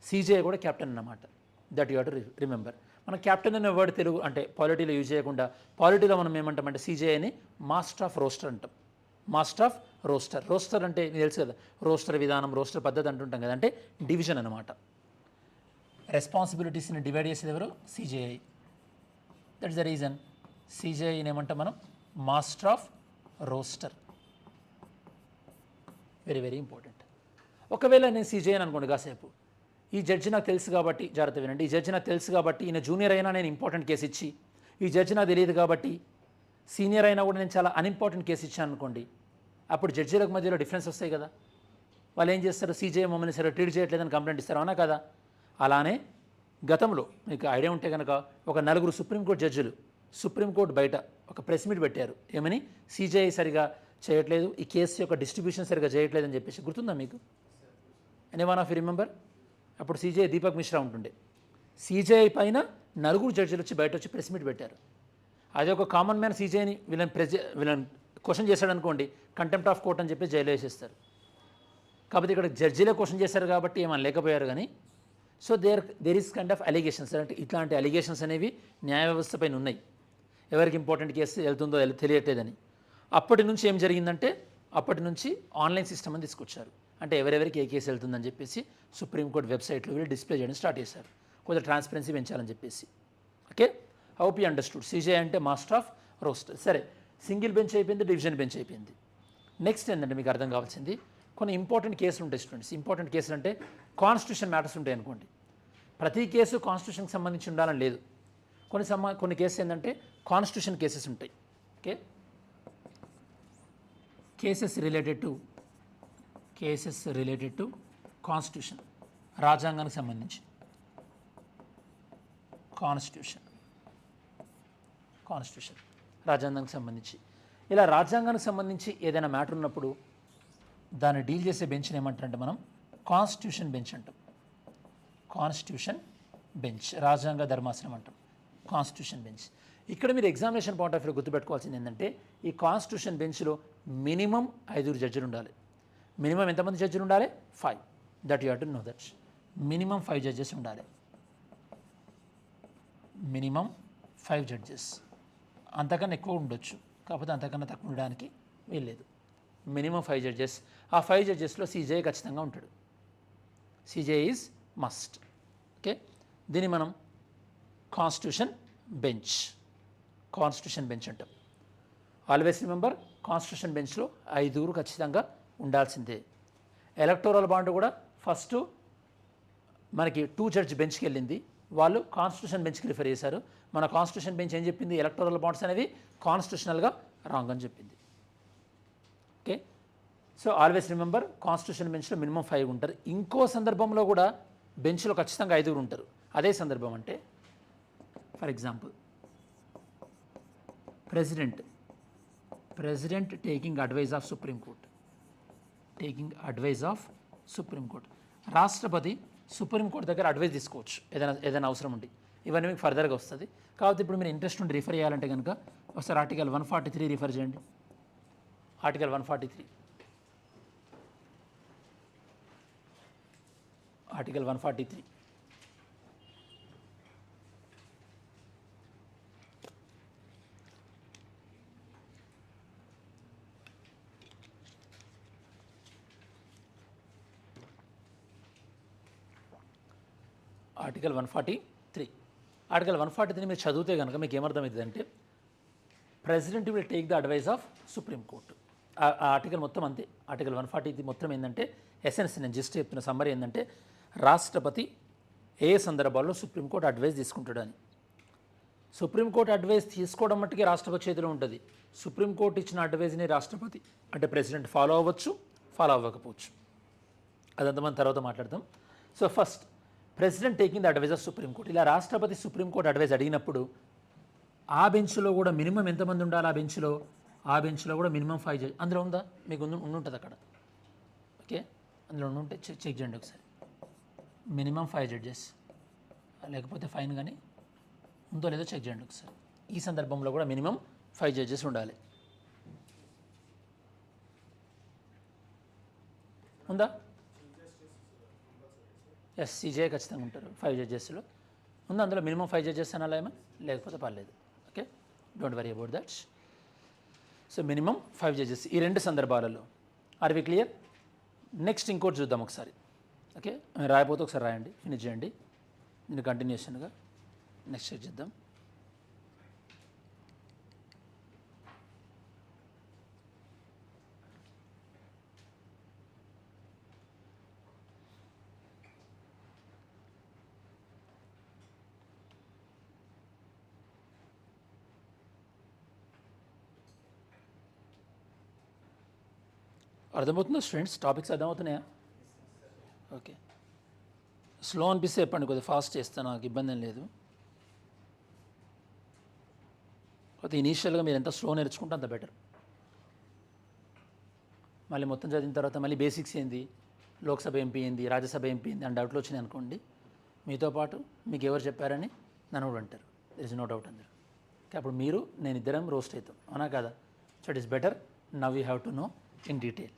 CJI కూడా క్యాప్టెన్ అన్నమాట. That you have to remember. మన క్యాప్టెన్ అనే వర్డ్ తెలుగు అంటే పాలిటీలో యూజ్ చేయకుండా, పాలిటీలో మనం ఏమంటామంటే CJIని మాస్టర్ ఆఫ్ రోస్టర్ అంటాం. రోస్టర్ అంటే మీకు తెలుసు కదా, రోస్టర్ విధానం, రోస్టర్ పద్ధతి అంటుంటాం కదా, అంటే డివిజన్ అనమాట. రెస్పాన్సిబిలిటీస్ని డివైడ్ చేసేది ఎవరు? CJI. That is the reason CJIని ఏమంటాం మనం? Master of roster. Very important. ఒకవేళ నేను CJI అని అనుకోండి కాసేపు, ఈ జడ్జి నాకు తెలుసు కాబట్టి, జాగ్రత్త వినండి, ఈ జడ్జి నాకు తెలుసు కాబట్టి ఈయన జూనియర్ అయినా నేను ఇంపార్టెంట్ కేసు ఇచ్చి, ఈ జడ్జి నాకు తెలియదు కాబట్టి సీనియర్ అయినా కూడా నేను చాలా అన్ఇంపార్టెంట్ కేసు ఇచ్చాను అనుకోండి, అప్పుడు జడ్జీలకు మధ్యలో డిఫరెన్స్ వస్తాయి కదా. వాళ్ళు ఏం చేస్తారు? CJI మమ్మల్ని సరే ట్రీట్ చేయట్లేదని కంప్లైంట్ ఇస్తారు, అవునా కదా? అలానే గతంలో మీకు ఐడియా ఉంటే కనుక ఒక 4 సుప్రీంకోర్టు జడ్జిలు సుప్రీంకోర్టు బయట ఒక ప్రెస్ మీట్ పెట్టారు. ఏమని? CJI సరిగా చేయట్లేదు, ఈ కేసు యొక్క డిస్ట్రిబ్యూషన్ సరిగా చేయట్లేదు అని చెప్పేసి. గుర్తుందా మీకు? Anyone of you remember? అప్పుడు CJI దీపక్ మిశ్రా ఉంటుండే. CJI పైన 4 జడ్జిలు వచ్చి బయట వచ్చి ప్రెస్ మీట్ పెట్టారు. అదే ఒక కామన్ మ్యాన్ CJIని వీళ్ళని క్వశ్చన్ చేశాడు అనుకోండి, కంటెంప్ట్ ఆఫ్ కోర్ట్ అని చెప్పి జైలు వేసేస్తారు. కాబట్టి ఇక్కడ జడ్జిలే క్వశ్చన్ చేశారు కాబట్టి ఏమని లేకపోయారు. కానీ so there is kind of allegations, అంటే ఇట్లాంటి అలిగేషన్స్ అనేవి న్యాయ వ్యవస్థ పైన ఉన్నాయి. ఎవరికి ఇంపార్టెంట్ కేసు వెళ్తుందో తెలియట్లేదని. అప్పటి నుంచి ఏం జరిగిందంటే, అప్పటి నుంచి ఆన్లైన్ సిస్టమ్ అని తీసుకొచ్చారు. అంటే ఎవరెవరికి ఏ కేసు వెళ్తుందని చెప్పేసి సుప్రీంకోర్టు వెబ్సైట్లో వీళ్ళు డిస్ప్లే చేయడం స్టార్ట్ చేశారు, కొంచెం ట్రాన్స్పరెన్సీ పెంచాలని చెప్పేసి. Okay, hope you understood. CJI అంటే మాస్టర్ ఆఫ్ రోస్టర్. సరే, సింగిల్ బెంచ్ అయిపోయింది, డివిజన్ బెంచ్ అయిపోయింది. నెక్స్ట్ ఏంటంటే మీకు అర్థం కావాల్సింది కొన్ని ఇంపార్టెంట్ కేసులు ఉంటాయి స్టూడెంట్స్. ఇంపార్టెంట్ కేసులు అంటే కాన్స్టిట్యూషన్ మ్యాటర్స్ ఉంటాయి అనుకోండి. ప్రతి కేసు కాన్స్టిట్యూషన్కి సంబంధించి ఉండాలని లేదు. కొన్ని కేసెస్ ఏంటంటే కాన్స్టిట్యూషన్ కేసెస్ ఉంటాయి. Okay, cases related to constitution, రాజ్యాంగానికి సంబంధించి కాన్స్టిట్యూషన్ రాజ్యాంగానికి సంబంధించి. ఇలా రాజ్యాంగానికి సంబంధించి ఏదైనా మ్యాటర్ ఉన్నప్పుడు దాన్ని డీల్ చేసే బెంచ్ని ఏమంటారంటే మనం కాన్స్టిట్యూషన్ బెంచ్ అంటాం. కాన్స్టిట్యూషన్ బెంచ్, రాజ్యాంగ ధర్మాసనం అంటాం, కాన్స్టిట్యూషన్ బెంచ్. ఇక్కడ మీరు ఎగ్జామినేషన్ పాయింట్ ఆఫ్ వ్యూ గుర్తుపెట్టుకోవాల్సింది ఏంటంటే ఈ కాన్స్టిట్యూషన్ బెంచ్లో మినిమం 5 జడ్జిలు ఉండాలి. మినిమం ఎంతమంది జడ్జిలు ఉండాలి? 5. That you have to know that. Minimum 5 judges ఉండాలి. Minimum 5 judges. అంతకన్నా ఎక్కువ ఉండొచ్చు, కాకపోతే అంతకన్నా తక్కువ ఉండడానికి వీల్లేదు. Minimum 5 judges. ఆ 5 జడ్జెస్లో సీజే ఖచ్చితంగా ఉంటాడు. CJ is must. ఓకే, దీన్ని మనం కాన్స్టిట్యూషన్ బెంచ్ అంటాం. ఆల్వేస్ రిమెంబర్, కాన్స్టిట్యూషన్ బెంచ్లో 5 ఖచ్చితంగా ఉండాల్సిందే. ఎలక్టోరల్ బాండ్ కూడా ఫస్ట్ మనకి 2 జడ్జ్ బెంచ్కి వెళ్ళింది, వాళ్ళు కాన్స్టిట్యూషన్ బెంచ్కి రిఫర్ చేశారు. మన కాన్స్టిట్యూషన్ బెంచ్ ఏం చెప్పింది? ఎలక్టోరల్ బాండ్స్ అనేవి కాన్స్టిట్యూషనల్గా రాంగ్ అని చెప్పింది. Okay, so always remember, constitution బెంచ్లో మినిమం 5 ఉంటారు. ఇంకో సందర్భంలో కూడా బెంచ్లో ఖచ్చితంగా 5 ఉంటారు. అదే సందర్భం అంటే for example president taking advice of Supreme Court. రాష్ట్రపతి సుప్రీంకోర్టు దగ్గర అడ్వైజ్ తీసుకోవచ్చు ఏదైనా అవసరం ఉండి. ఇవన్నీ మీకు ఫర్దర్గా వస్తుంది. కాబట్టి ఇప్పుడు మీరు ఇంట్రెస్ట్ ఉండి రిఫర్ చేయాలంటే కనుక ఒకసారి ఆర్టికల్ 143 రిఫర్ చేయండి. ఆర్టికల్ 143 ఆర్టికల్ 143 మీరు చదివితే కనుక మీకు ఏమర్థమవుతుంది అంటే president will take the advice of Supreme Court. ఆ ఆర్టికల్ మొత్తం అంతే. ఆర్టికల్ 143 మొత్తం ఏంటంటే ఎసెన్స్, నేను జస్ట్ చెప్తున్న సమ్మరీ ఏంటంటే రాష్ట్రపతి ఏ సందర్భాల్లో సుప్రీంకోర్టు అడ్వైజ్ తీసుకుంటాడు అని. సుప్రీంకోర్టు అడ్వైజ్ తీసుకోవడం మట్టుకే రాష్ట్రపతి చేతిలో ఉంటుంది. సుప్రీంకోర్టు ఇచ్చిన అడ్వైజ్ని రాష్ట్రపతి అంటే ప్రెసిడెంట్ ఫాలో అవ్వచ్చు, ఫాలో అవ్వకపోవచ్చు. అదంతా మనం తర్వాత మాట్లాడదాం. So first president taking the advice of Supreme Court. ఇలా రాష్ట్రపతి సుప్రీంకోర్టు అడ్వైజ్ అడిగినప్పుడు ఆ బెంచ్లో కూడా మినిమం ఎంతమంది ఉండాలి? ఆ బెంచ్లో కూడా మినిమం 5 జడ్జెస్. అందులో ఉందా? మీకు ఉండుంటుంది అక్కడ. ఓకే, అందులో ఉంటే చెక్ చేయండి ఒకసారి. మినిమం 5 జడ్జెస్, లేకపోతే ఫైన్ కానీ ఉందో లేదో చెక్ చేయండి ఒకసారి. ఈ సందర్భంలో కూడా మినిమం 5 జడ్జెస్ ఉండాలి. ఉందా? ఎస్, సీజే ఖచ్చితంగా ఉంటారు 5 జడ్జెస్లో. ఉందా అందులో మినిమం 5 జడ్జెస్ అనాలా ఏమో? లేకపోతే పర్లేదు. Okay, don't worry about that. So minimum 5 judges ఈ 2 సందర్భాలలో. Are we clear? నెక్స్ట్ ఇంకోటి చూద్దాం ఒకసారి. ఓకే, రాయపోతే ఒకసారి రాయండి, ఫినిష్ చేయండి. దీన్ని కంటిన్యూషన్గా నెక్స్ట్ చెక్ చేద్దాం. అర్థమవుతుందా స్టూడెంట్స్? టాపిక్స్ అర్థమవుతున్నాయా? ఓకే, స్లో అనిపిస్తే చెప్పండి, కొద్దిగా ఫాస్ట్ చేస్తాను, నాకు ఇబ్బంది ఏం లేదు. కొద్దిగా ఇనీషియల్గా మీరు ఎంత స్లో నేర్చుకుంటే అంత బెటర్. మళ్ళీ మొత్తం చదివిన తర్వాత మళ్ళీ బేసిక్స్ ఏంది, లోక్సభ ఎంపీ ఏంది, రాజ్యసభ ఎంపీ ఏంది అని డౌట్లు వచ్చినాయి అనుకోండి, మీతో పాటు మీకు ఎవరు చెప్పారని నన్ను కూడా అంటారు. దర్ ఇస్ నో డౌట్ అందరు. అప్పుడు మీరు నేను ఇద్దరం రోస్ట్ అవుతాం, అవునా కదా? So it is better now you have to no in detail.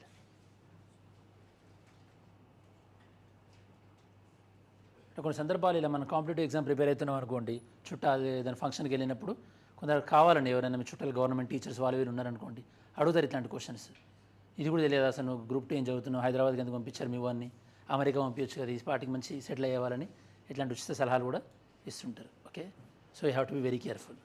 కొన్ని సందర్భాలు ఇలా మనం కాంపిటేటివ్ ఎగ్జామ్ ప్రిపేర్ అవుతున్నాం అనుకోండి, చుట్టాలు ఏదైనా ఫంక్షన్కి వెళ్ళినప్పుడు కొందరు కావాలండి, ఎవరైనా మీ చుట్టాలు గవర్నమెంట్ టీచర్స్ వాళ్ళు వీళ్ళు ఉన్నారనుకోండి, అడుగుతారు ఇట్లాంటి క్వశ్చన్స్. ఇది కూడా తెలియదు అసలు, నువ్వు గ్రూప్ 2 ఏం చదువుతున్నావు, హైదరాబాద్కి ఎందుకు పంపించారు మీ వాడిని, అమెరికా పంపించచ్చు కదా, ఈ పార్టీకి మంచి సెటిల్ అయ్యేవాళ్ళని ఇట్లాంటి ఉచిత సలహాలు కూడా ఇస్తుంటారు. Okay, so you have to be very careful.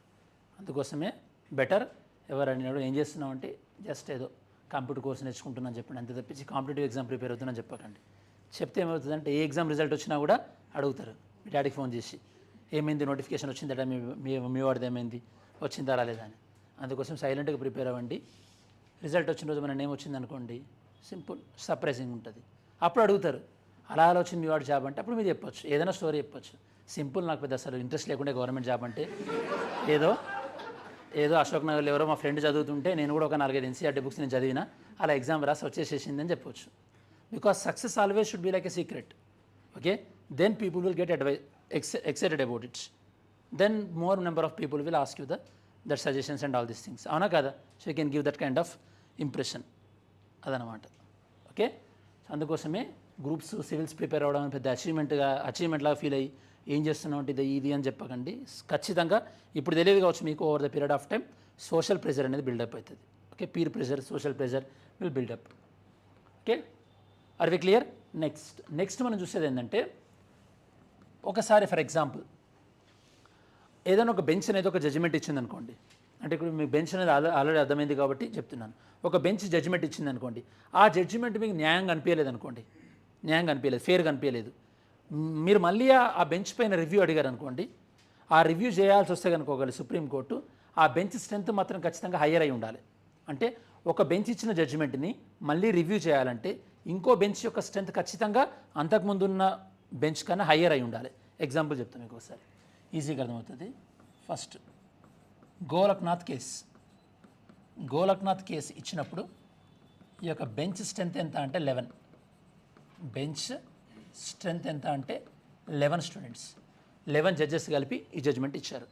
అందుకోసమే బెటర్ ఎవరు అడిగినాడు ఏం చేస్తున్నావు అంటే జస్ట్ ఏదో కంప్యూటర్ కోర్స్ నేర్చుకుంటున్నాను చెప్పండి, అంతే తప్పించి కాంపిటేటివ్ ఎగ్జామ్ ప్రిపేర్ అవుతున్నాను చెప్పకండి. చెప్తే ఏమవుతుందంటే ఏ ఎగ్జామ్ రిజల్ట్ వచ్చినా కూడా అడుగుతారు మీ డాడీకి ఫోన్ చేసి, ఏమైంది నోటిఫికేషన్ వచ్చిందట, మీ వాడిది ఏమైంది, వచ్చిందా రాలేదా అని. అందుకోసం సైలెంట్గా ప్రిపేర్ అవ్వండి. రిజల్ట్ వచ్చిన రోజు మన నేమ్ వచ్చింది అనుకోండి, సింపుల్ సర్ప్రైజింగ్ ఉంటుంది. అప్పుడు అడుగుతారు అలా వచ్చింది మీ వాడు జాబ్ అంటే, అప్పుడు మీరు చెప్పొచ్చు, ఏదైనా స్టోరీ చెప్పొచ్చు. సింపుల్, నాకు పెద్ద అసలు ఇంట్రెస్ట్ లేకుండే గవర్నమెంట్ జాబ్ అంటే, ఏదో అశోక్ నగర్లో ఎవరో మా ఫ్రెండ్ చదువుతుంటే నేను కూడా ఒక 4-5 NCERT బుక్స్ నేను చదివిన, అలా ఎగ్జామ్ రాసి వచ్చేసేసింది అని చెప్పొచ్చు. Because success always should be like a secret. Okay, then people will get excited about its, then more number of people will ask you that suggestions and all these things. అవునా కదా? So you can give that kind of impression, అదనమాట. Okay, అందుకోసమే groups civils prepare అవ్వడం పెద్ద అచీవ్మెంట్లాగా feel అయ్యి ఏం చేస్తున్నాం అంటే ఇది అని చెప్పకండి. ఖచ్చితంగా ఇప్పుడు తెలియదు కావచ్చు మీకు, over the period of time social pressure అనేది బిల్డప్ అవుతుంది. Okay, peer pressure, social pressure will build up. Okay, are we clear? Next మనం చూసేది ఏంటంటే, ఒకసారి ఫర్ ఎగ్జాంపుల్ ఏదైనా ఒక బెంచ్ అనేది ఒక జడ్జిమెంట్ ఇచ్చింది అనుకోండి, అంటే ఇప్పుడు మీకు బెంచ్ అనేది ఆల్రెడీ అర్థమైంది కాబట్టి చెప్తున్నాను. ఒక బెంచ్ జడ్జిమెంట్ ఇచ్చింది అనుకోండి, ఆ జడ్జిమెంట్ మీకు న్యాయంగా అనిపించలేదు అనుకోండి, ఫేర్గా అనిపించలేదు, మీరు మళ్ళీ ఆ బెంచ్ పైన రివ్యూ అడిగారు అనుకోండి, ఆ రివ్యూ చేయాల్సి వస్తే కనుకోగలి సుప్రీంకోర్టు, ఆ బెంచ్ స్ట్రెంత్ మాత్రం ఖచ్చితంగా హయ్యర్ అయి ఉండాలి. అంటే ఒక బెంచ్ ఇచ్చిన జడ్జిమెంట్ని మళ్ళీ రివ్యూ చేయాలంటే ఇంకో బెంచ్ యొక్క స్ట్రెంత్ ఖచ్చితంగా అంతకుముందున్న బెంచ్ కన్నా హయ్యర్ అయి ఉండాలి. ఎగ్జాంపుల్ చెప్తాను మీకు ఒకసారి, ఈజీగా అర్థమవుతుంది. ఫస్ట్ గోలక్నాథ్ కేసు ఇచ్చినప్పుడు ఈ యొక్క బెంచ్ స్ట్రెంత్ ఎంత అంటే 11. బెంచ్ స్ట్రెంత్ ఎంత అంటే 11 స్టూడెంట్స్, 11 జడ్జెస్ కలిపి ఈ జడ్జిమెంట్ ఇచ్చారు.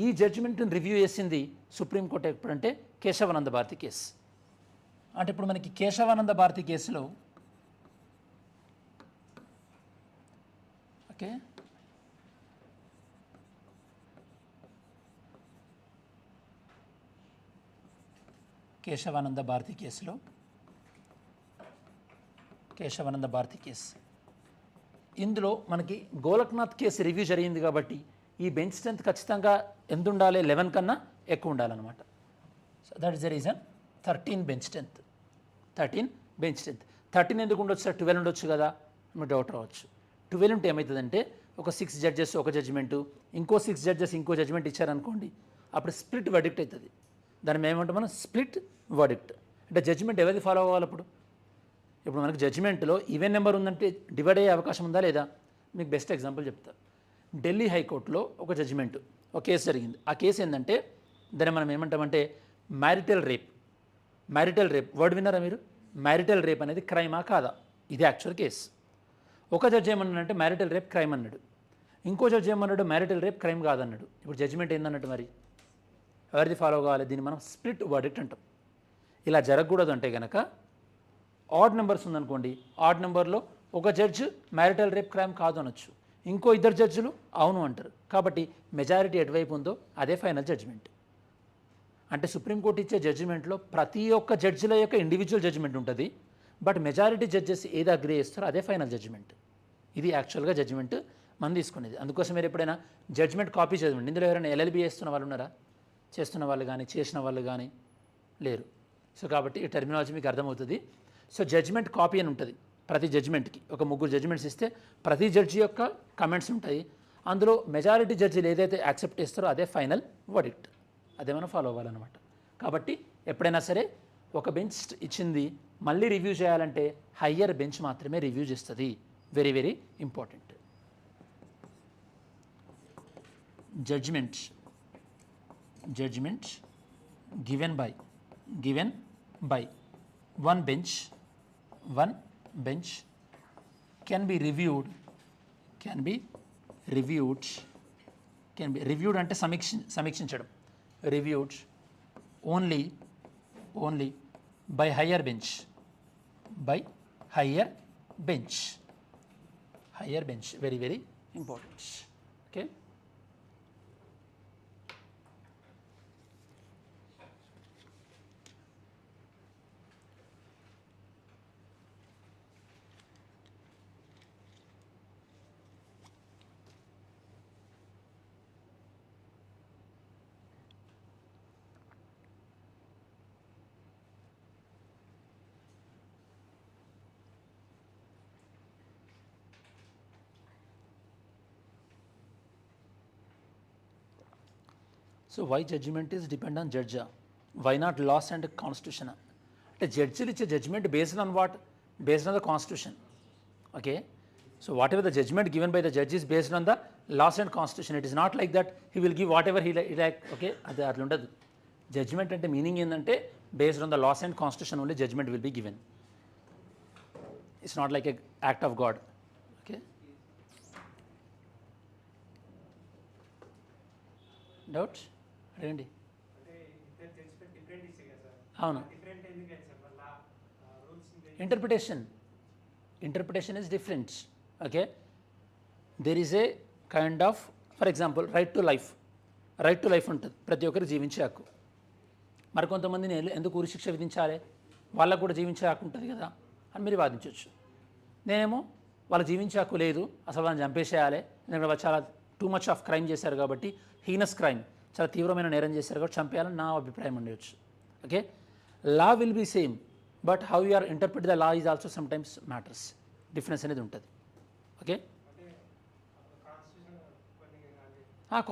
ఈ జడ్జిమెంట్ని రివ్యూ చేసింది సుప్రీంకోర్టు ఎప్పుడంటే కేశవానంద భారతి కేసు. అంటే ఇప్పుడు మనకి కేశవానంద భారతి కేసులో ఓకే కేశవానంద భారతి కేసు ఇందులో మనకి గోలక్నాథ్ కేసు రివ్యూ జరిగింది కాబట్టి ఈ బెంచ్ స్ట్రెంత్ ఖచ్చితంగా ఎంత ఉండాలి, 11 కన్నా ఎక్కువ ఉండాలన్నమాట. So that is the reason 13 bench strength. 13 ఎందుకు ఉండొచ్చు సార్, 12 ఉండొచ్చు కదా మీకు డౌట్ రావచ్చు. 12 ఉంటే ఏమవుతుందంటే ఒక 6 జడ్జెస్ ఒక జడ్జిమెంటు, ఇంకో 6 జడ్జెస్ ఇంకో జడ్జిమెంట్ ఇచ్చారనుకోండి, అప్పుడు స్ప్లిట్ వర్డిక్ట్ అవుతుంది. దాన్ని మేమంటాం మనం స్ప్లిట్ వర్డిక్ట్. అంటే జడ్జిమెంట్ ఎవరిది ఫాలో అవ్వాలి? ఇప్పుడు మనకి జడ్జిమెంట్లో ఈవెన్ నెంబర్ ఉందంటే డివైడ్ అయ్యే అవకాశం ఉందా లేదా? మీకు బెస్ట్ ఎగ్జాంపుల్ చెప్తా. ఢిల్లీ హైకోర్టులో ఒక జడ్జిమెంట్, ఒక కేసు జరిగింది. ఆ కేసు ఏంటంటే దాన్ని మనం ఏమంటామంటే మ్యారిటల్ రేప్. వర్డ్ విన్నారా మీరు? మ్యారిటల్ రేప్ అనేది క్రైమా కాదా? ఇది యాక్చువల్ కేసు. ఒక జడ్జి ఏమన్నాడంటే మ్యారిటల్ రేప్ క్రైమ్ అన్నాడు, ఇంకో జడ్జి ఏమన్నాడు మ్యారిటల్ రేప్ క్రైమ్ కాదన్నాడు. ఇప్పుడు జడ్జిమెంట్ ఏందన్నట్టు మరి ఎవరిది ఫాలో కావాలి? దీన్ని మనం స్ప్లిట్ వర్డిక్ట్ అంటాం. ఇలా జరగకూడదు అంటే కనుక ఆడ్ నెంబర్స్ ఉందనుకోండి, ఆడ్ నెంబర్లో ఒక జడ్జి మ్యారిటల్ రేప్ క్రైమ్ కాదు అనొచ్చు, ఇంకో 2 జడ్జిలు అవును అంటారు. కాబట్టి మెజారిటీ ఎటువైపు ఉందో అదే ఫైనల్ జడ్జిమెంట్. అంటే సుప్రీంకోర్టు ఇచ్చే జడ్జిమెంట్లో ప్రతి ఒక్క జడ్జిల యొక్క ఇండివిజువల్ జడ్జిమెంట్ ఉంటుంది, బట్ మెజారిటీ జడ్జెస్ ఏది అగ్రీ చేస్తారో అదే ఫైనల్ జడ్జిమెంట్. ఇది యాక్చువల్గా జడ్జిమెంట్ మనం తీసుకునేది. అందుకోసం మీరు ఎప్పుడైనా జడ్జిమెంట్ కాపీ చదవండి. ఇందులో ఎవరైనా LLB చేస్తున్న వాళ్ళు ఉన్నారా? చేస్తున్న వాళ్ళు కానీ చేసిన వాళ్ళు కానీ లేరు. సో కాబట్టి ఈ టెర్మినాలజీ మీకు అర్థమవుతుంది. సో జడ్జిమెంట్ కాపీ అని ఉంటుంది. ప్రతి జడ్జిమెంట్కి ఒక 3 జడ్జిమెంట్స్ ఇస్తే ప్రతి జడ్జి యొక్క కమెంట్స్ ఉంటాయి. అందులో మెజారిటీ జడ్జిలు ఏదైతే యాక్సెప్ట్ చేస్తారో అదే ఫైనల్ వర్డిక్ట్. అదే మనం ఫాలో అవ్వాలన్నమాట. కాబట్టి ఎప్పుడైనా సరే ఒక బెంచ్ ఇచ్చింది మళ్ళీ రివ్యూ చేయాలంటే హయ్యర్ బెంచ్ మాత్రమే రివ్యూ చేస్తుంది. Very very important. Judgement given by one bench can be reviewed అంటే సమీక్షించడం, reviewed only by higher bench, very very important. Okay. So why judgement is depend on జడ్జా, why not laws and constitution? అంటే జడ్జిలు ఇచ్చే judgement based on what? Based on the constitution. Okay, so whatever the judgement given by the judge is based on the laws and constitution. It is not like that he will give what ever he like. Okay, అది అట్లా ఉండదు. Judgement అంటే meaning ఏంటంటే based on the laws and constitution only judgement will be given. It's not like a act of God. Okay, doubts అడగండి. అవును, interpretation is different. Okay, there is a kind of, for example right to life ఉంటుంది, ప్రతి ఒక్కరికి జీవించే హక్కు. మరి కొంతమందిని ఎందుకు ఉరిశిక్ష విధించాలి, వాళ్ళకు కూడా జీవించే హక్కు ఉంటుంది కదా అని మీరు వాదించవచ్చు. నేనేమో వాళ్ళు జీవించే హక్కు లేదు, అసలు వాళ్ళని చంపేసేయాలి, ఎందుకంటే వాళ్ళు చాలా టూ మచ్ ఆఫ్ క్రైమ్ చేశారు కాబట్టి, హీనస్ క్రైమ్, చాలా తీవ్రమైన నేరం చేశారు కాబట్టి చంపేయాలని నా అభిప్రాయం ఉండవచ్చు. Okay, law will be same, but how you are interpret the law is also some times matters. Difference అనేది ఉంటుంది. ఓకే,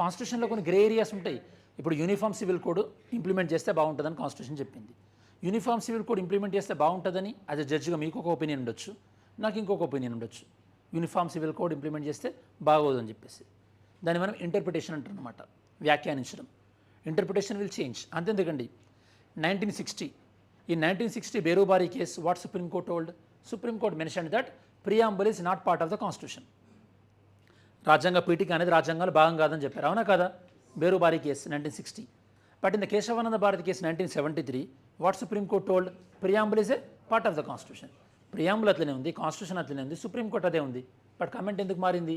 కాన్స్టిట్యూషన్లో కొన్ని గ్రే ఏరియాస్ ఉంటాయి. ఇప్పుడు యూనిఫామ్ సివిల్ కోడ్ ఇంప్లిమెంట్ చేస్తే బాగుంటుందని కాన్స్టిట్యూషన్ చెప్పింది. యూనిఫామ్ సివిల్ కోడ్ ఇంప్లిమెంట్ చేస్తే బాగుంటుందని యాజ్ ఎ జడ్జిగా మీకు ఒక ఒపీనియన్ ఉండొచ్చు, నాకు ఇంకొక ఒపీనియన్ ఉండొచ్చు. యూనిఫామ్ సివిల్ కోడ్ ఇంప్లిమెంట్ చేస్తే బాగోదని చెప్పేసి దాన్ని మనం ఇంటర్ప్రిటేషన్ అంటారు అనమాట, వ్యాఖ్యానించడం. Interpretation will change. అంతెందుకండి, 1960 in 1960 Berubari case, what Supreme Court told? Supreme Court mentioned that preamble is not part of the constitution. రాజ్యాంగ పీఠిక అనేది రాజ్యాంగాలు భాగం కాదని చెప్పారు, అవునా కదా? Berubari case 1960. But in the Kesavananda Bharati case 1973, what Supreme Court told? Preamble is a part of the constitution. Preamble అట్లనే ఉంది, కాన్స్టిట్యూషన్ అట్లనే ఉంది, సుప్రీం కోర్ట్ అదే ఉంది. బట్ కమెంట్ ఎందుకు మారింది?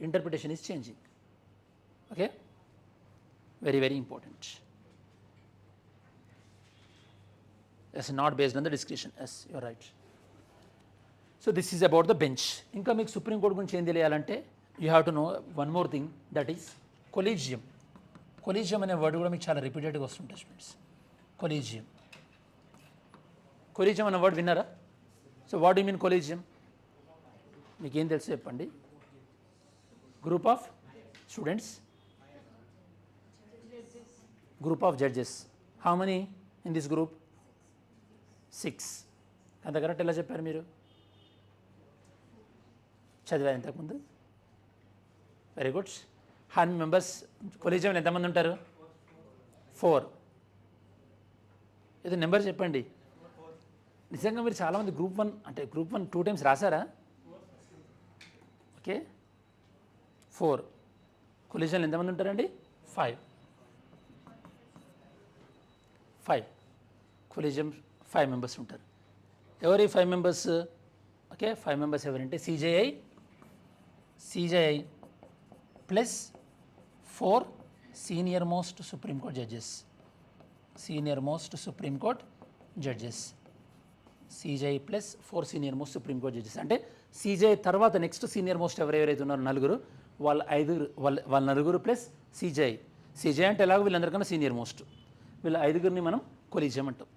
Interpretation is changing. Okay, very very important. Yes, not based on the description. Yes, you're right. So this is about the bench. ఇంకా మీకు సుప్రీం కోర్ట్ గురించి ఏం తెలియాలంటే you have to know one more thing, that is collegium. Collegium అనే word కూడా మీకు చాలా రిపీటెడ్గా వస్తుంటుంది స్టూడెంట్స్. కొలీజియం అనే వర్డ్ విన్నారా? So what you mean collegium? మీకేం తెలుసు చెప్పండి. Group of students, group of judges. How many in this group? 6. అంత కరెక్ట్ ఎలా చెప్పారు మీరు? చదివారు ఇంతకుముందు? Very good. How many members కొలీజియంలో ఎంతమంది ఉంటారు? 4. ఇది నెంబర్ చెప్పండి. నిజంగా మీరు చాలామంది గ్రూప్ 1 అంటే గ్రూప్ 1 2 times రాశారా? ఓకే, 4. కొలీజియంలో ఎంతమంది ఉంటారండి? 5. కొలీజియం 5 members ఉంటారు. ఎవరి 5 members? ఓకే, 5 members ఎవరంటే CJI plus 4 senior most supreme Court judges. CJI plus 4 senior most supreme Court judges. అంటే సిజేఐ తర్వాత నెక్స్ట్ సీనియర్ మోస్ట్ ఎవరైతే ఉన్నారో 4, వాళ్ళ 4 ప్లస్ సిజేఐ అంటే ఎలాగో వీళ్ళందరికన్నా సీనియర్ మోస్ట్. వీళ్ళ 5 మనం కొలీజియం అంటాం.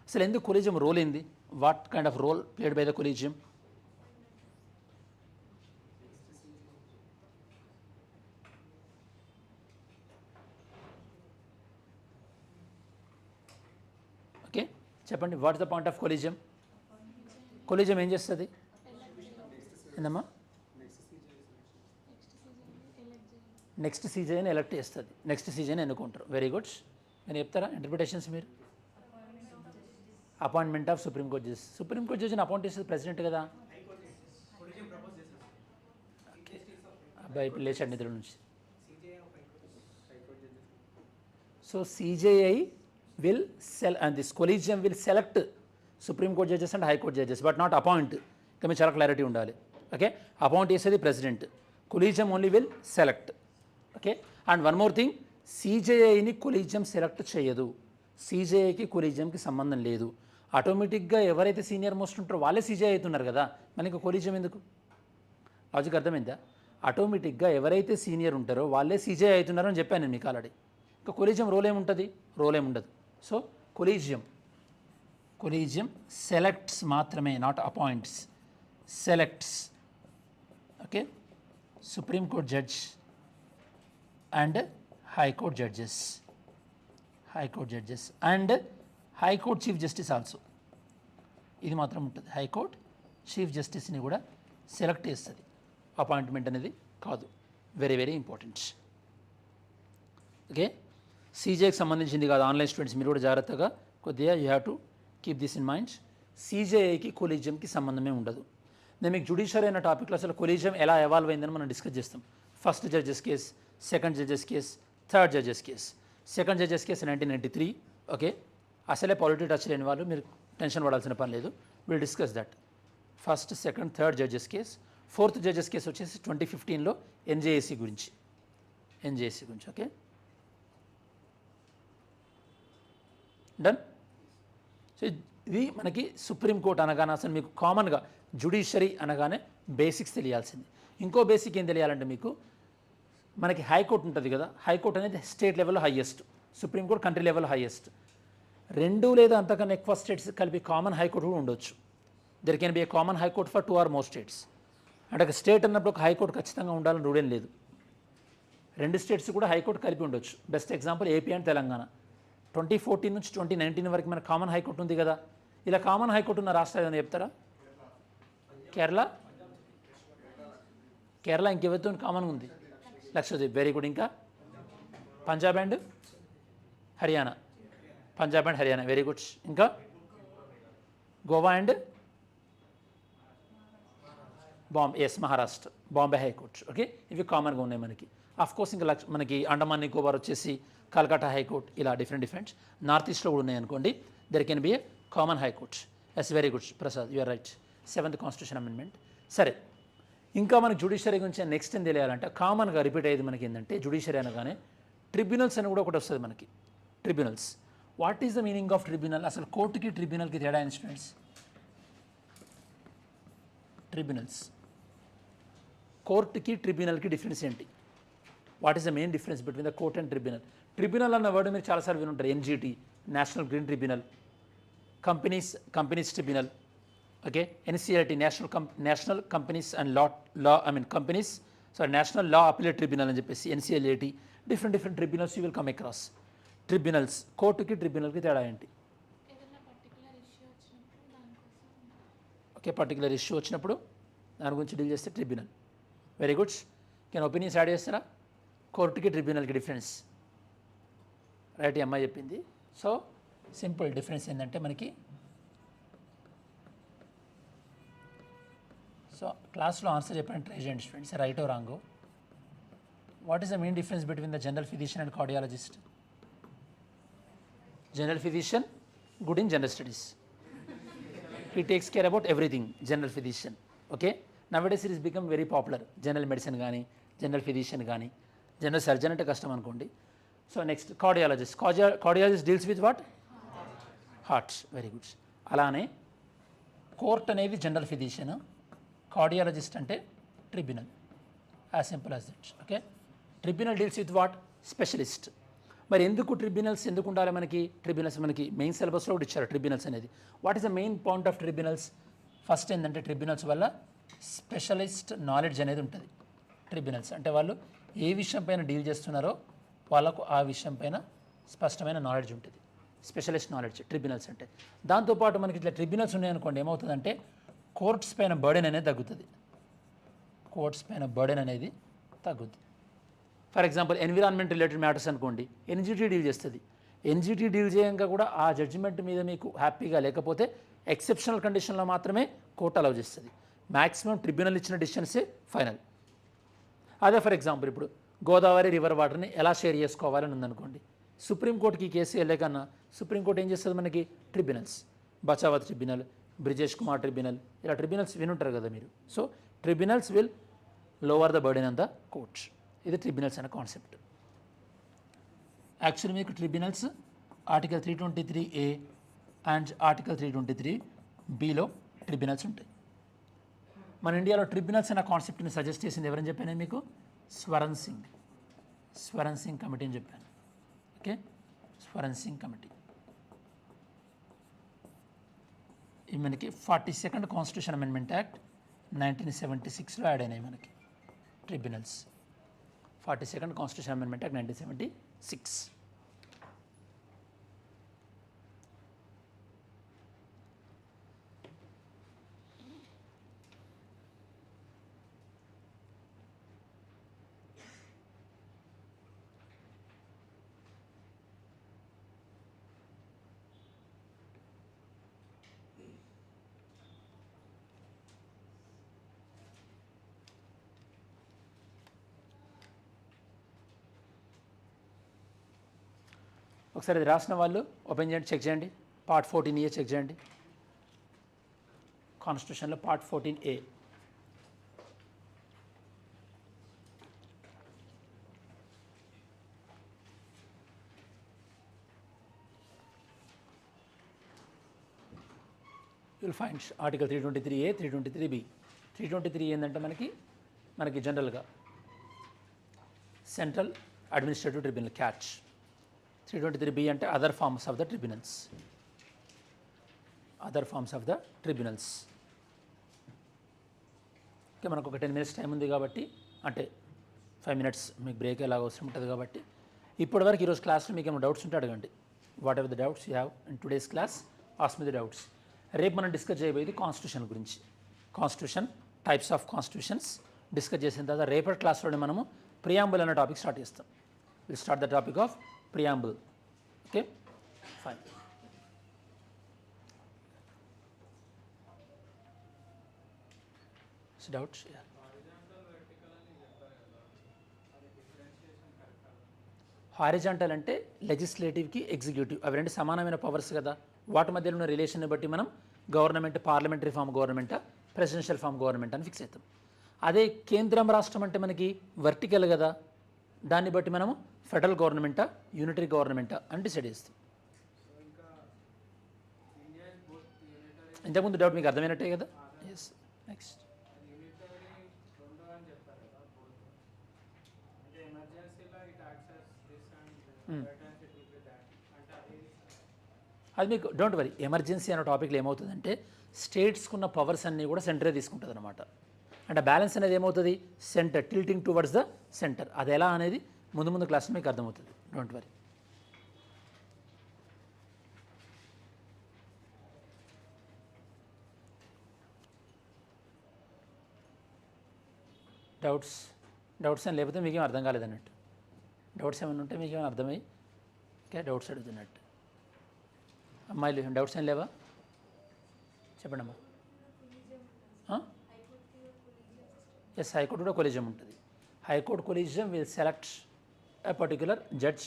అసలు ఎందుకు కొలీజియం రోల్ ఏంది? What kind of role played by the collegium? Okay, చెప్పండి. What's the point of collegium? Collegium ఏం చేస్తుంది? ఏందమ్మా? నెక్స్ట్ సీజైని ఎలక్ట్ చేస్తుంది, నెక్స్ట్ సీజైని ఎన్నుకుంటారు. Very good. నేను చెప్తారా ఇంటర్ప్రిటేషన్స్? మీరు appointment of Supreme Court judges. Supreme Court జడ్జిని అపాయింట్ చేసేది ప్రెసిడెంట్ కదా. ఓకే, అబ్బాయి లేచాడు నిద్ర నుంచి. So CJI will this collegium will select Supreme Court judges and high court judges, but not appoint. ఇంకా మీరు చాలా క్లారిటీ ఉండాలి. ఓకే, అపాయింట్ చేసేది president, collegium only will select. Okay, and one more thing, సిజేఐని కొలీజియం సెలెక్ట్ చేయదు. సిజేఐకి కొలీజియంకి సంబంధం లేదు. ఆటోమేటిక్గా ఎవరైతే సీనియర్ మోస్ట్ ఉంటారో వాళ్ళే సీజేఐ అవుతున్నారు కదా, మనకి ఇంకా కొలీజియం ఎందుకు? లాజిక్ అర్థమైందా? ఆటోమేటిక్గా ఎవరైతే సీనియర్ ఉంటారో వాళ్ళే సీజేఐ అవుతున్నారో అని చెప్పాను నేను మీకు ఆల్రెడీ. ఇంకా కొలీజియం రోల్ ఏముంటుంది? రోల్ ఏముండదు. సో కొలీజియం సెలెక్ట్స్ మాత్రమే, not appoints, selects. Okay, supreme court judge and high court judges. High court judges and high court chief justice also. ఇది మాత్రం ఉంటుంది, హైకోర్టు చీఫ్ జస్టిస్ని కూడా సెలెక్ట్ చేస్తుంది, అపాయింట్మెంట్ అనేది కాదు. Very very important. ఓకే, సీజేకి సంబంధించింది కాదు. ఆన్లైన్ స్టూడెంట్స్ మీరు కూడా జాగ్రత్తగా కొద్దిగా you have to keep this in mind. సీజేఐకి కొలీజియంకి సంబంధమే ఉండదు. నేను మీకు జ్యుడిషియరీ అనే టాపిక్లో అసలు కొలీజియం ఎలా ఎవాల్వ్ అయిందని మనం డిస్కస్ చేస్తాం. First judges case, second judges case, third judges case. Second judges case 1993. Okay, అసలే పాలిటీ టచ్ లేని వాళ్ళు మీరు టెన్షన్ పడాల్సిన పని లేదు. Will discuss that. First, second, third judges case. Fourth judges case వచ్చేసి 2015లో ఎన్జేఏసీ గురించి. Okay, done. సో ఇది మనకి సుప్రీంకోర్టు అనగానే అసలు మీకు కామన్గా జ్యుడిషియరీ అనగానే బేసిక్స్ తెలియాల్సింది. ఇంకో బేసిక్ ఏం తెలియాలంటే మీకు మనకి హైకోర్టు ఉంటుంది కదా, హైకోర్టు అనేది స్టేట్ లెవెల్లో హైయెస్ట్, సుప్రీంకోర్టు కంట్రీ లెవెల్లో హైయెస్ట్. 2 లేదా అంతకన్నా ఎక్కువ స్టేట్స్ కలిపి కామన్ హైకోర్టు కూడా ఉండొచ్చు. There can be a common high court for 2 or more states. అంటే ఒక స్టేట్ అన్నప్పుడు ఒక హైకోర్టు ఖచ్చితంగా ఉండాలని రూల్ ఏం లేదు. 2 స్టేట్స్ కూడా హైకోర్టు కలిపి ఉండొచ్చు. Best example AP and Telangana. 2014 నుంచి 2019 వరకు మన కామన్ హైకోర్టు ఉంది కదా. ఇలా కామన్ హైకోర్టు ఉన్న రాష్ట్రాలు ఏమైనా చెప్తారా? కేరళ ఇంకెవరితో కామన్గా ఉంది? లక్షద్వీప్. Very good. ఇంకా Punjab and Haryana. Very good. ఇంకా Goa and Maharashtra, Bombay high court. Okay, ఇవి కామన్గా ఉన్నాయి మనకి. కోర్స్ ఇంకా మనకి అండమాన్ నికోబార్ వచ్చేసి కల్కట్టా హైకోర్టు. ఇలా డిఫరెంట్ నార్త్ ఈస్ట్లో కూడా ఉన్నాయి అనుకోండి. There can be a common high court. Yes, very good Prasad, you are right. 7th constitution amendment. సరే, ఇంకా మనకి జ్యుడిషియరీ గురించి నెక్స్ట్ ఏం తెలియాలంటే కామన్గా రిపీట్ అయ్యేది మనకి ఏంటంటే జ్యుడిషియరీ అనగానే ట్రిబ్యునల్స్ అని కూడా ఒకటి వస్తుంది మనకి. Tribunals. What is the meaning of tribunal? అసలు కోర్టుకి ట్రిబ్యునల్కి తేడా ఏంటి స్టూడెంట్స్? ట్రిబ్యునల్స్, కోర్టుకి ట్రిబ్యునల్కి డిఫరెన్స్ ఏంటి? What is the main difference between the court and tribunal? Tribunal అన్న వర్డ్ మీరు చాలాసార్లు వినుంటారు. NGT, national green tribunal. Companies tribunal. Okay, NCLT, national companies and national law appellate tribunal అని చెప్పేసి NCLAT. Different tribunals you will come across. Tribunals, కోర్టుకి ట్రిబ్యునల్కి తేడా ఏంటి? ఓకే, పర్టికులర్ ఇష్యూ వచ్చినప్పుడు దాని గురించి డీల్ చేస్తే tribunal. Very good. Can opinions add చేస్తారా? కోర్టుకి ట్రిబ్యునల్కి డిఫరెన్స్. రైట్, ఈ అమ్మాయి చెప్పింది. సో సింపుల్ డిఫరెన్స్ ఏంటంటే మనకి, సో క్లాస్లో ఆన్సర్ చెప్పండి, ట్రై చేయండి స్టూడెంట్స్, రైట్ ఓ రాంగో. What is the main difference between the general physician and cardiologist? General physician, good in general studies. He takes care about everything, general physician. Okay, nowadays it is become very popular. General medicine gaani, general physician gaani, general surgeon ante kashtam anukondi. So next, cardiologist. Cardiologist deals with what? Heart. Very good. Alane court anedi general physician, cardiologist ante tribunal. As simple as that. Okay, tribunal deals with what? Specialist. మరి ఎందుకు tribunals ఎందుకు ఉండాలి మనకి? Tribunals మనకి main సిలబస్లో కూడా ఇచ్చారు tribunals అనేది. What is the main point of tribunals? First ఏంటంటే ట్రిబ్యునల్స్ వల్ల స్పెషలిస్ట్ నాలెడ్జ్ అనేది ఉంటుంది. ట్రిబ్యునల్స్ అంటే వాళ్ళు ఏ విషయం పైన డీల్ చేస్తున్నారో వాళ్ళకు ఆ విషయం పైన స్పష్టమైన నాలెడ్జ్ ఉంటుంది. స్పెషలిస్ట్ నాలెడ్జ్ ట్రిబ్యునల్స్ అంటే. దాంతోపాటు మనకి ఇట్లా ట్రిబ్యునల్స్ ఉన్నాయనుకోండి, ఏమవుతుందంటే కోర్ట్స్ పైన బర్డెన్ అనేది తగ్గుతుంది. For example environment related matters అనుకోండి, ఎన్జిటి డీల్ చేస్తుంది. ఎన్జిటి డీల్ చేయంగా కూడా ఆ జడ్జిమెంట్ మీద మీకు హ్యాపీగా లేకపోతే ఎక్సెప్షనల్ కండిషన్లో మాత్రమే కోర్టు అలౌ చేస్తుంది. మ్యాక్సిమం ట్రిబ్యునల్ ఇచ్చిన డిసిషన్సే ఫైనల్. అదే ఫర్ ఎగ్జాంపుల్ ఇప్పుడు గోదావరి రివర్ వాటర్ని ఎలా షేర్ చేసుకోవాలని ఉందనుకోండి, సుప్రీంకోర్టుకి కేసు వెళ్ళే కన్నా సుప్రీంకోర్టు ఏం చేస్తుంది మనకి? Tribunals, Bachawat tribunal, Brijesh Kumar tribunal, ఇలా ట్రిబ్యునల్స్ వినుంటారు కదా మీరు. So tribunals will lower the burden on the courts. ఇది ట్రిబ్యునల్స్ అనే కాన్సెప్ట్. యాక్చువల్లీ మీకు tribunals article 323A and article 323Bలో ట్రిబ్యునల్స్ ఉంటాయి. మన ఇండియాలో ట్రిబ్యునల్స్ అనే కాన్సెప్ట్ని సజెస్ట్ చేసింది ఎవరని చెప్పాను మీకు? స్వరణ్ సింగ్ కమిటీ అని చెప్పాను. Okay, Swaran Singh committee. ఇది మనకి 42nd కాన్స్టిట్యూషన్ అమెండ్మెంట్ యాక్ట్ 1976లో యాడ్ అయినాయి మనకి tribunals. 42nd constitution amendment act 1976. ఒకసారి ఇది రాసిన వాళ్ళు ఓపెన్ చేయండి, చెక్ చేయండి. పార్ట్ 14A చెక్ చేయండి. కాన్స్టిట్యూషన్లో part 14A. Will find article 323A, 323B. 323 ఏంటంటే మనకి జనరల్గా central administrative tribunal CAT. 323B అంటే other forms of the tribunals. Okay, మనకు ఒక 10 minutes టైం ఉంది కాబట్టి, అంటే 5 minutes మీకు బ్రేక్ ఎలాగ అవసరం ఉంటుంది కాబట్టి, ఇప్పటివరకు ఈరోజు క్లాస్లో మీకు ఏమైనా డౌట్స్ ఉంటే అడగండి. What ever the doubts you have in today's class, ask me the doubts. రేపు మనం డిస్కస్ చేయబోయేది కాన్స్టిట్యూషన్ గురించి. Constitution, types of constitutions discuss చేసిన తర్వాత రేపటి క్లాస్లోనే మనము ప్రియాంబుల్ అనే టాపిక్ స్టార్ట్ చేస్తాం. Will start the topic of preamble. Okay, fine. Doubts? Horizontal అంటే లెజిస్లేటివ్కి ఎగ్జిక్యూటివ్, అవి రెండు సమానమైన పవర్స్ కదా. వాటి మధ్యలో ఉన్న రిలేషన్ని బట్టి మనం government parliamentary form government, presidential form government అని ఫిక్స్ అవుతాం. అదే కేంద్రం రాష్ట్రం అంటే మనకి వర్టికల్ కదా, దాన్ని బట్టి మనము ఫెడరల్ గవర్నమెంటా యూనిటరీ గవర్నమెంటా అని డిసైడ్ చేస్తాం. ఇంతకుముందు డౌట్ మీకు అర్థమైనట్టే కదా. Yes, next. అది మీకు డోంట్ వరీ. ఎమర్జెన్సీ అనే టాపిక్లో ఏమవుతుందంటే స్టేట్స్కి ఉన్న పవర్స్ అన్నీ కూడా సెంటరే తీసుకుంటుంది అనమాట. అంటే బ్యాలెన్స్ అనేది ఏమవుతుంది, centre tilting towards the centre. అది ఎలా అనేది ముందు క్లాస్లో మీకు అర్థమవుతుంది. Don't worry. డౌట్స్ ఏం లేకపోతే మీకేం అర్థం కాలేదన్నట్టు. డౌట్స్ ఏమైనా ఉంటే మీకేమైనా అర్థమై ఓకే డౌట్స్ అడుగుతున్నట్టు. అమ్మాయిలు డౌట్స్ ఏం లేవా? చెప్పండి అమ్మా. ఎస్, హైకోర్టు కూడా కొలీజియం ఉంటుంది. High court collegium will select a particular judge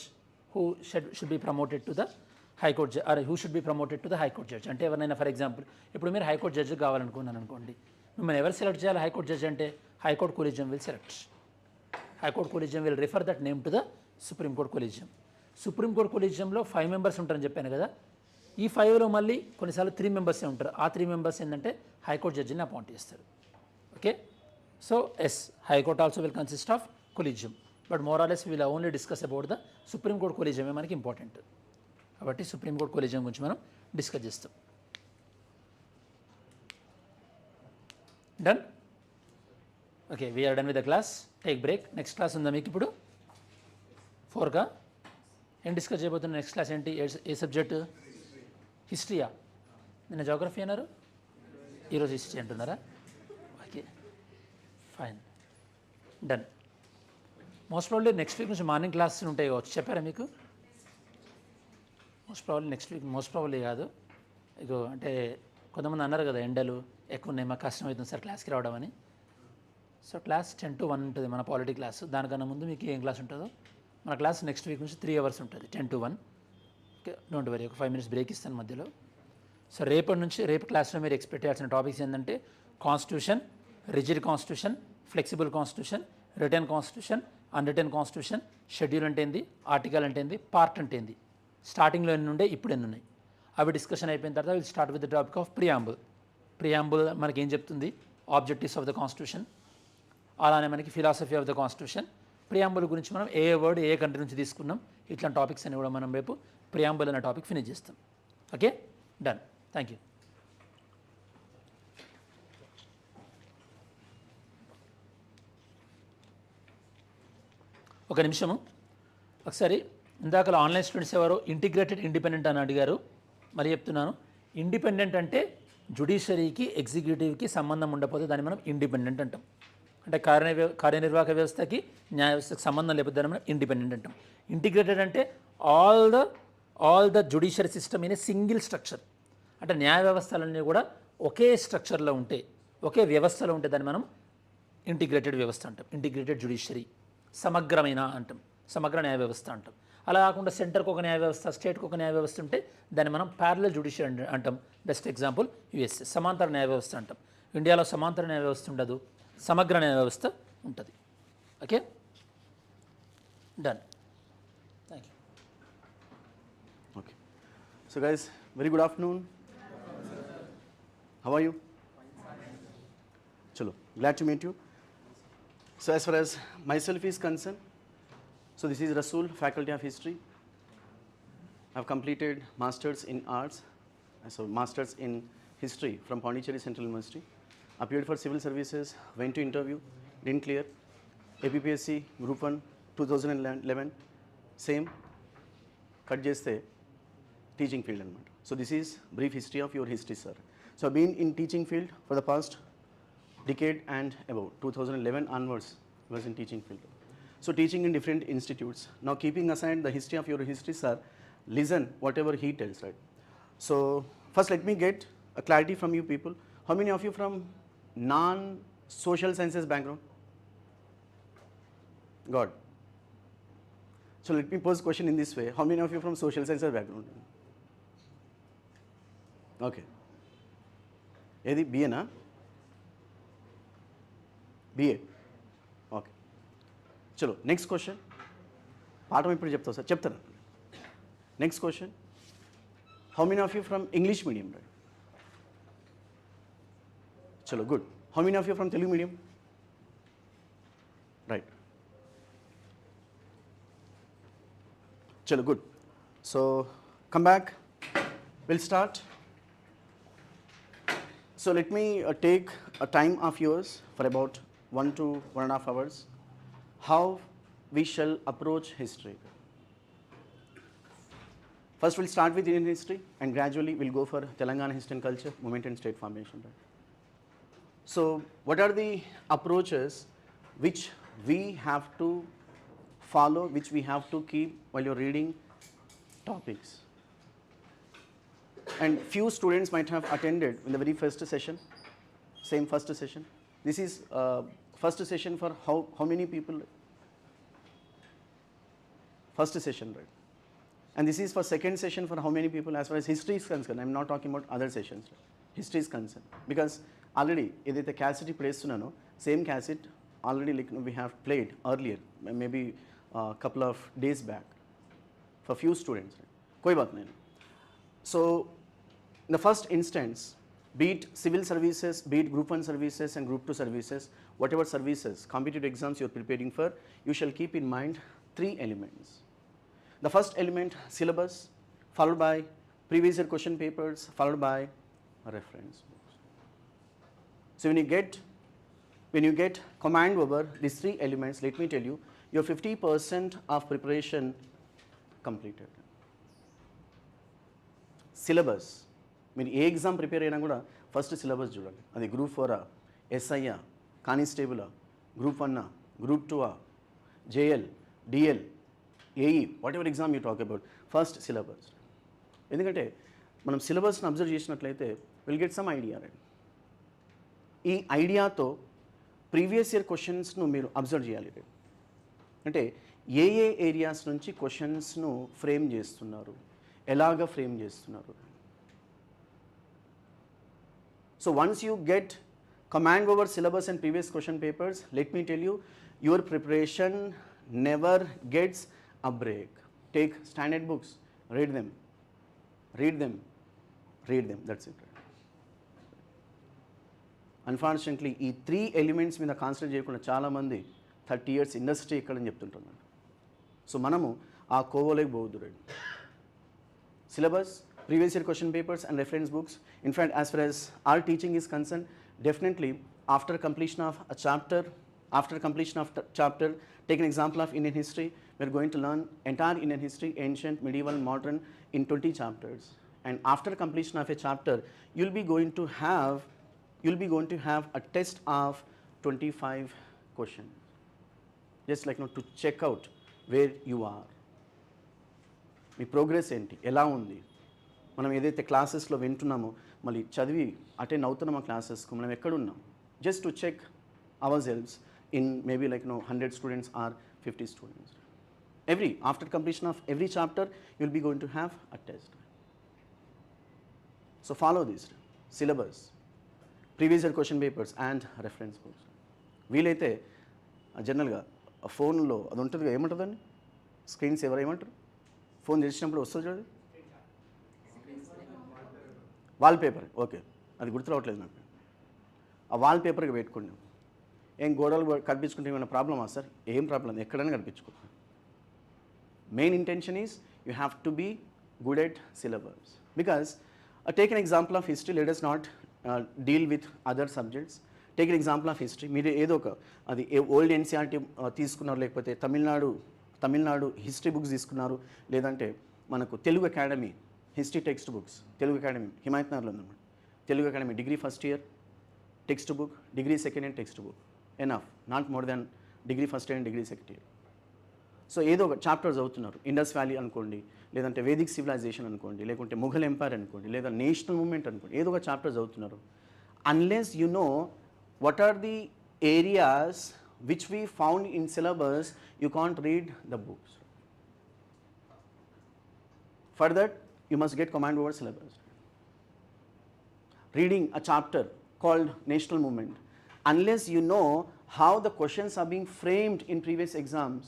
who should be promoted to the high court or who should be promoted to the high court judge. అంటే ఎవరైనా ఫర్ ఎగ్జాంపుల్ ఇప్పుడు మీరు హైకోర్టు జడ్జి కావాలనుకున్నాను అనుకోండి, మిమ్మల్ని ఎవరు సెలెక్ట్ చేయాలి హైకోర్టు జడ్జి అంటే high court collegium will select. High court collegium will refer that name to the Supreme Court collegium. Supreme Court కొలీజియంలో 5 members ఉంటారని చెప్పాను కదా. ఈ 5లో మళ్ళీ కొన్నిసార్లు 3 members ఉంటారు. ఆ 3 members ఏంటంటే హైకోర్టు జడ్జిని అపాయింట్ చేస్తారు. Okay, so yes, high court also will consist of collegium, but more or less will only discuss about the Supreme Court కొలీజియమే మనకి ఇంపార్టెంట్. కాబట్టి సుప్రీంకోర్టు కొలీజియం గురించి మనం డిస్కస్ చేస్తాం. Done? Okay, we're done with the class. Take break. Next class ఉందా మీకు ఇప్పుడు? 4గా ఏం డిస్కస్ చేయబోతున్నా? నెక్స్ట్ క్లాస్ ఏంటి? ఏ సబ్జెక్టు? హిస్టరీయా? నిన్న జోగ్రఫీ అన్నారు, ఈరోజు హిస్టరీ అంటున్నారా? Okay, fine, done. Most probably next week నుంచి మార్నింగ్ క్లాసెస్ ఉంటాయి కావచ్చు. చెప్పారా మీకు? Most probably next week, most probably కాదు. ఇగో అంటే కొంతమంది అన్నారు కదా ఎండలు ఎక్కువ ఉన్నాయి, మాకు కష్టం అవుతుంది సార్ క్లాస్కి రావడం అని. సో క్లాస్ 10 to 1 ఉంటుంది మన పాలిటీ క్లాస్. దానికన్నా ముందు మీకు ఏం క్లాస్ ఉంటుందో మన క్లాస్ నెక్స్ట్ వీక్ నుంచి 3 hours ఉంటుంది, 10 to 1. Okay, don't worry. ఒక 5 minutes బ్రేక్ ఇస్తాను మధ్యలో. సో రేపు క్లాస్లో మీరు ఎక్స్పెక్ట్ చేయాల్సిన టాపిక్స్ ఏంటంటే constitution, rigid constitution, flexible constitution, return constitution, unwritten constitution, schedule అంటే ఏంది, ఆర్టికల్ అంటే ఏంది, పార్ట్ అంటే ఏంది, స్టార్టింగ్లో ఎన్ని ఉండే ఇప్పుడు ఎన్ని ఉన్నాయి, అవి డిస్కషన్ అయిపోయిన తర్వాత will start with the topic of preamble మనకి ఏం చెప్తుంది, ఆబ్జెక్టివ్స్ ఆఫ్ ద కాన్స్టిట్యూషన్, అలానే మనకి philosophy of the constitution. Preamble గురించి మనం ఏ వర్డ్ ఏ కంట్రీ నుంచి తీసుకున్నాం, ఇట్లాంటి టాపిక్స్ అని కూడా మనం రేపు ప్రియాంబుల్ అనే టాపిక్ ఫినిష్ చేస్తాం. Okay, done. Thank you. ఒక నిమిషము. ఒకసారి ఇందాక ఆన్లైన్ స్టూడెంట్స్ ఎవరు ఇంటిగ్రేటెడ్ ఇండిపెండెంట్ అని అడిగారు. మరి చెప్తున్నాను, ఇండిపెండెంట్ అంటే జుడిషియరీకి ఎగ్జిక్యూటివ్కి సంబంధం ఉండకపోతే దాన్ని మనం ఇండిపెండెంట్ అంటాం. అంటే కార్యనిర్వాహక వ్యవస్థకి న్యాయ వ్యవస్థకి సంబంధం లేకపోతే దాన్ని మనం ఇండిపెండెంట్ అంటాం. ఇంటిగ్రేటెడ్ అంటే all the judiciary system in a single structure. అంటే న్యాయ వ్యవస్థలన్నీ కూడా ఒకే స్ట్రక్చర్లో ఉంటే, ఒకే వ్యవస్థలో ఉంటే దాన్ని మనం ఇంటిగ్రేటెడ్ వ్యవస్థ అంటాం. ఇంటిగ్రేటెడ్ జుడిషియరీ, సమగ్రమైన అంటాం, సమగ్ర న్యాయ వ్యవస్థ అంటాం. అలా కాకుండా సెంటర్కి ఒక న్యాయ వ్యవస్థ, స్టేట్కి ఒక న్యాయ వ్యవస్థ ఉంటే దాన్ని మనం ప్యారలల్ జ్యుడిషియరీ అంటాం. బెస్ట్ ఎగ్జాంపుల్ యుఎస్ఏ, సమాంతర న్యాయ వ్యవస్థ అంటాం. ఇండియాలో సమాంతర న్యాయ వ్యవస్థ ఉండదు, సమగ్ర న్యాయ వ్యవస్థ ఉంటుంది. Okay, done. Thank you. Okay. So guys, very good afternoon. How are you? Chalo, glad to meet you. So as far as myself is concerned, so this is Rasool, Faculty of History. I've completed Masters in Arts, so Masters in History from Pondicherry Central University. Appeared for civil services, went to interview, didn't clear. APPSC Group 1 2011, same. Cut cheste teaching field anamata. So this is brief history of your history, sir. So I've been in teaching field for the past decade and about 2011 onwards I was in teaching field. So teaching in different institutes. Now keeping aside the history of your history, sir, listen whatever he tells, right? So first let me get a clarity from you people. How many of you from non-social sciences background? God. So let me pose a question in this way. How many of you from social sciences background? Okay. ఏది బిఏనా? BA. Okay, చలో next question. పాఠం ఇప్పుడు చెప్తావు sir, చెప్తాను. Next question, how many of you from English medium? Right, చలో good. How many of you from Telugu medium? Right, చలో good. So come back, we'll start. So let me take a time of yours for about 1 to 1.5 hours. How we shall approach history. First we'll start with Indian history and gradually we'll go for Telangana history and culture, movement and state formation. Right? So what are the approaches which we have to follow, which we have to keep while you're reading topics? And few students might have attended in the very first session, same first session. This is first session for how many people? First session, right? And this is for second session for how many people? As far as history is concerned, I'm not talking about other sessions. Right? History is concerned because already ఏదైతే cassette play చేస్తున్నానో same cassette already like we have played earlier, maybe a couple of days back for few students. Right? कोई बात नहीं. So in the first instance, be it civil services, be it group 1 services and group 2 services, whatever services, competitive exams you are preparing for, you shall keep in mind 3 elements. The first element, syllabus, followed by previous year question papers, followed by reference books. So when you get command over these 3 elements, let me tell you, your 50% of preparation completed. Syllabus, మీరు ఏ exam prepare అయినా కూడా first syllabus చూడండి. అది group 4ఆ, ఎస్ఐయా, కానిస్టేబులా, group 1ఆ, group 2ఆ, JL, DL, AE, whatever exam you talk about, first syllabus. ఎందుకంటే మనం సిలబస్ని అబ్జర్వ్ చేసినట్లయితే will get some idea. Right, ఈ ఐడియాతో ప్రీవియస్ ఇయర్ క్వశ్చన్స్ను మీరు అబ్జర్వ్ చేయాలి. రైట్, అంటే ఏ ఏరియాస్ నుంచి క్వశ్చన్స్ను ఫ్రేమ్ చేస్తున్నారు, ఎలాగ ఫ్రేమ్ చేస్తున్నారు. So once you get command over syllabus and previous question papers, let me tell you, your preparation never gets a break. Take standard books, read them, that's it. Unfortunately, ఈ 3 elements మీద concentrate చేయకుండా చాలామంది 30 years industry ఎక్కడని చెప్తుంటున్నారు. So మనము ఆ కోవలోకి పోవద్దు. Right, syllabus, previous year question papers and reference books. In fact, as far as our teaching is concerned, definitely after completion of a chapter, take an example of Indian history, we are going to learn entire Indian history, ancient, medieval, modern in 20 chapters. And after completion of a chapter, you'll be going to have a test of 25 questions, just like to check out where you are. Me progress ఏంటి, ఎలా ఉంది, మనం ఏదైతే క్లాసెస్లో వింటున్నామో మళ్ళీ చదివి attend అవుతున్నాం ఆ క్లాసెస్కు, మనం ఎక్కడున్నాం, just to check ourselves in maybe 100 students or 50 students. After completion of every chapter, you will be going to have a test. So follow this syllabus, previous year question papers and reference books. వీలైతే జనరల్గా ఫోన్లో అది ఉంటుంది కదా, ఏమంటుందండి screen saver ఏమంటారు, phone తెరిచినప్పుడు వస్తుంది చూడండి వాల్పేపర్, ఓకే అది గుర్తు రావట్లేదు నాకు. ఆ వాల్పేపర్కి పెట్టుకోండి. ఏం గోడలు కనిపించుకుంటే ఏమైనా ప్రాబ్లమా సార్? ఏం ప్రాబ్లం, ఎక్కడైనా కనిపించుకో. Main intention is you have to be good at syllabus. Because take an example of history, let us not deal with other subjects. Take an example of history. మీరు ఏదో ఒక అది ఓల్డ్ ఎన్సీఆర్టీ తీసుకున్నారు, లేకపోతే Tamil Nadu history books తీసుకున్నారు, లేదంటే మనకు Telugu Academy history text books, Telugu Academy హిమాయత్నగర్లో ఉందన్నమాట. Telugu Academy degree first year text book, degree second year text book, enough, not more than degree first year and degree second year. So ఏదో ఒక chapter చదువుతున్నారు, Indus valley అనుకోండి, లేదంటే Vedic civilisation అనుకోండి, లేకుంటే Mughal umpire అనుకోండి, లేదా నేషనల్ మూవ్మెంట్ అనుకోండి, ఏదో ఒక చాప్టర్ చదువుతున్నారు. Unless you know what are the areas which we found in syllabus, you can't read the books. For that, you must get command over syllabus. Reading a chapter called national movement, unless you know how the questions are being framed in previous exams,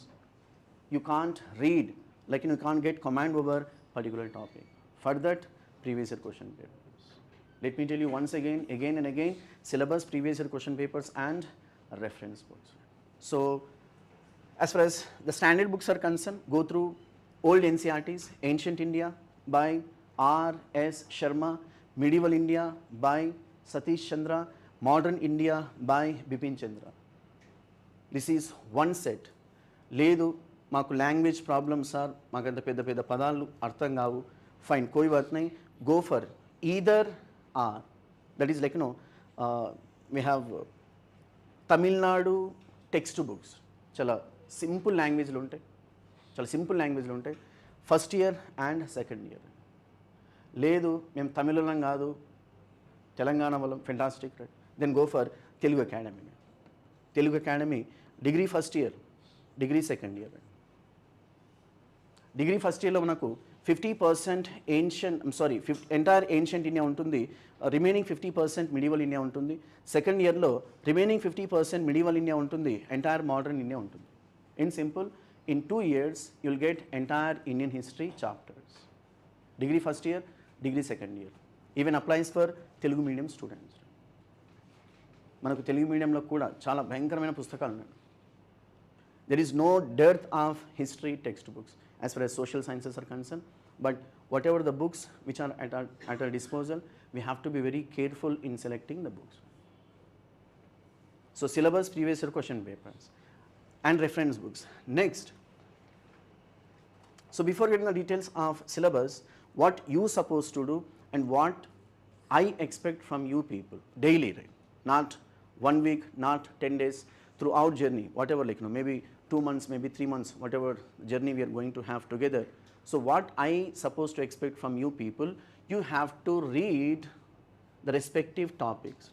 you can't read, like you can't get command over particular topic. For that, previous year question papers. Let me tell you once again and again, syllabus, previous year question papers and reference books. So as far as the standard books are concerned, go through old NCERTs, Ancient India by R.S. Sharma, Medieval India by Satish Chandra, Modern India by Bipin Chandra. This is one set. లేదు మాకు language problems sir, మాకు అంత పెద్ద పెద్ద పదాలు అర్థం కావు, fine, కోయి బాత్ నహీ, go for either or. That is like we have Tamil Nadu text books, చాలా సింపుల్ లాంగ్వేజ్లో ఉంటాయి, first year and second year. లేదు మేము తమిళం కాదు తెలంగాణ వాళ్ళం, fantastic, right, then go for Telugu Academy degree first year, degree second year. Degree first ఇయర్లో మనకు 50% ఎంటైర్ ఏన్షియంట్ ఇండియా ఉంటుంది, రిమైనింగ్ 50% మిడివల్ ఇండియా ఉంటుంది. సెకండ్ ఇయర్లో రిమైనింగ్ 50% మిడివల్ ఇండియా ఉంటుంది, ఎంటైర్ మోడర్న్ ఇండియా ఉంటుంది. In simple, in 2 years you will get entire Indian history chapters. Degree first year, degree second year. Even applies for Telugu medium students. మనకు తెలుగు మీడియంలో కూడా చాలా భయంకరమైన పుస్తకాలు ఉన్నాయి. There is no dearth of history textbooks as far as social sciences are concerned, but whatever the books which are at our disposal, we have to be very careful in selecting the books. So syllabus, previous year question papers and reference books. Next, so before getting the details of syllabus, what you supposed to do and what I expect from you people daily, right? Not 1 week, not 10 days, throughout journey, whatever, like maybe 2 months, maybe 3 months, whatever journey we are going to have together. So what I supposed to expect from you people, you have to read the respective topics.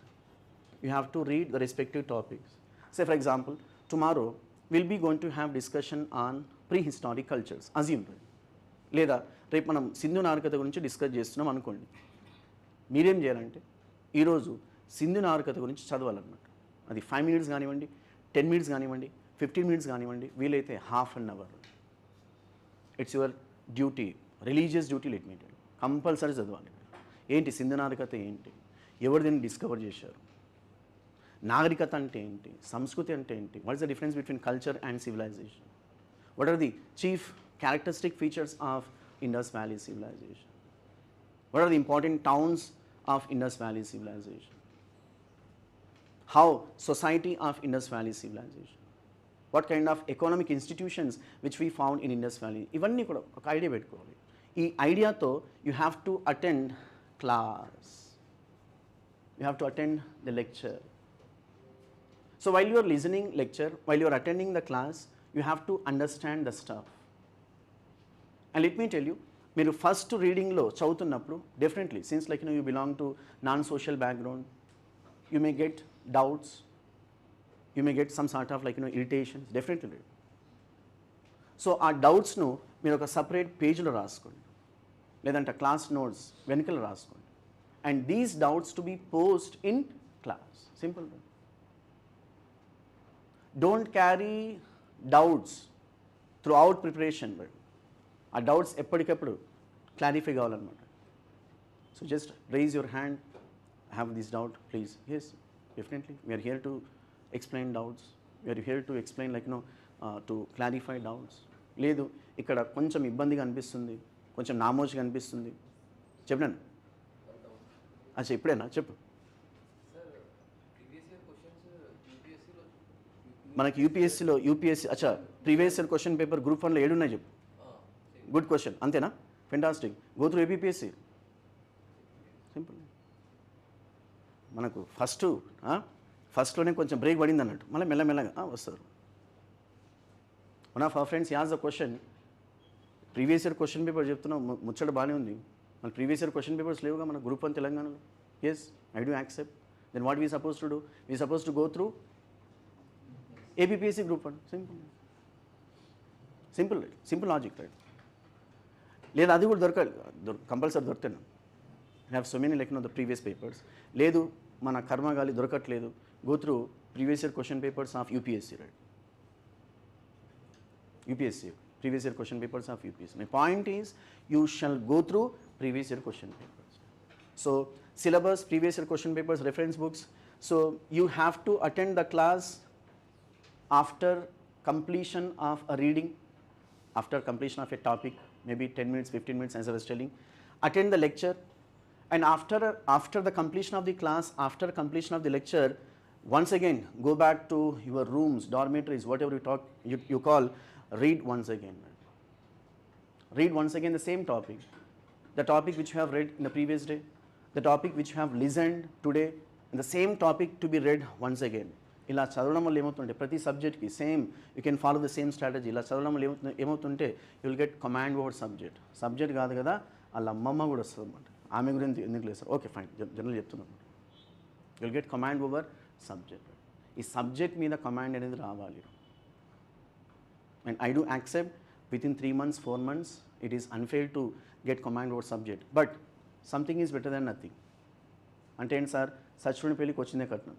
You have to read the respective topics. Say for example, tomorrow we'll be going to have discussion on prehistoric cultures. Assume, లేదా రేపు మనం సింధు నాగరికత గురించి discuss చేస్తున్నాం అనుకోండి. మీరేం చేయాలంటే ఈరోజు సింధు నాగరికత గురించి చదవాలన్నమాట. అది 5 minutes కానివ్వండి, 10 minutes కానివ్వండి, 15 minutes కానివ్వండి, వీలైతే ½ an hour. It's your duty, religious duty, let me tell. Compulsory చదవాలి. ఏంటి సింధు నాగరికత ఏంటి, ఎవరు దీన్ని డిస్కవర్ చేశారు, నాగరికత అంటే ఏంటి, సంస్కృతి అంటే ఏంటి, what is the difference between culture and civilisation, what are the chief characteristic features of Indus Valley civilization, what are the important towns of Indus Valley civilization, how society of Indus Valley civilization, what kind of economic institutions which we found in Indus Valley, ఇవన్నీ కూడా ఒక idea పెట్టుకోవాలి. ఈ ఐడియాతో you have to attend class, you have to attend the lecture. So while you are listening lecture, while you are attending the class, you have to understand the stuff. And let me tell you, మీరు first రీడింగ్లో చదువుతున్నప్పుడు definitely since like you belong to non social background, you may get doubts, you may get some sort of like irritations, definitely. So ఆ డౌట్స్ను మీరు ఒక separate పేజ్లో రాసుకోండి, లేదంటే class notes వెనుకలు రాసుకోండి. And these doubts to be post in class. Simple. Don't carry doubts throughout preparation. But ఆ doubts ఎప్పటికప్పుడు క్లారిఫై కావాలన్నమాట. So just raise your hand, have this doubt please. Yes, definitely we're here to explain doubts, we're here to explain like to clarify doubts. లేదు ఇక్కడ కొంచెం ఇబ్బందిగా అనిపిస్తుంది, కొంచెం నామోషిగా అనిపిస్తుంది, చెప్పినాను. అచ్చా ఇప్పుడేనా చెప్పు. మనకి యూపీఎస్సీ అచ్చా previous year question paper group 1లో 7 ఉన్నాయి చెప్పు. గుడ్ క్వశ్చన్, అంతేనా? Fantastic. Go through APSC. Simple. మనకు ఫస్ట్లోనే కొంచెం బ్రేక్ పడింది అన్నట్టు, మళ్ళీ మెల్లమెల్లగా వస్తారు. One of our friends as the question, previous year question paper చెప్తున్నాం, ముచ్చట బాగానే ఉంది, మన ప్రీవియస్ ఇయర్ క్వశ్చన్ పేపర్స్ లేవుగా మన గ్రూప్ 1 తెలంగాణలో. Yes, I do accept. Then what we suppose to do? We suppose to go through APPSC group 1. Simple logic, right? లేదు అది కూడా కంపల్సరీ దొరుకుతాను. I have so many like the previous papers. లేదు మన కర్మగాలి దొరకట్లేదు, go through previous year question papers of UPSC, right? UPSC, previous year question papers of UPSC. My point is, you shall go through previous year question papers. So, syllabus, previous year question papers, reference books. So, you have to attend the class after completion of a reading, after completion of a topic, maybe 10 minutes, 15 minutes, as I was telling. Attend the lecture, and after the completion of the class, after completion of the lecture, once again go back to your rooms, dormitories, whatever you call, read once again. Read once again the same topic, the topic which you have read in the previous day, the topic which you have listened today, and the same topic to be read once again. ఇలా చదవడం వల్ల ఏమవుతుంటే ప్రతి సబ్జెక్ట్కి same you can follow the same strategy. ఇలా చదవడం వల్ల ఏమవుతుంటే you will get command over subject కాదు కదా, వాళ్ళ అమ్మమ్మ కూడా వస్తుంది అనమాట. ఆమె గురించి ఎందుకు లేదు సార్, ఓకే ఫైన్, జనరల్ చెప్తున్నాను. You will get command over subject. ఈ సబ్జెక్ట్ మీద కమాండ్ అనేది రావాలి. And I do accept within 3 months, 4 months, it is unfair to get command over subject. But something is better than nothing. అంటే ఏంటి sir, సచివుని పెళ్ళికి వచ్చిందే కట్నం.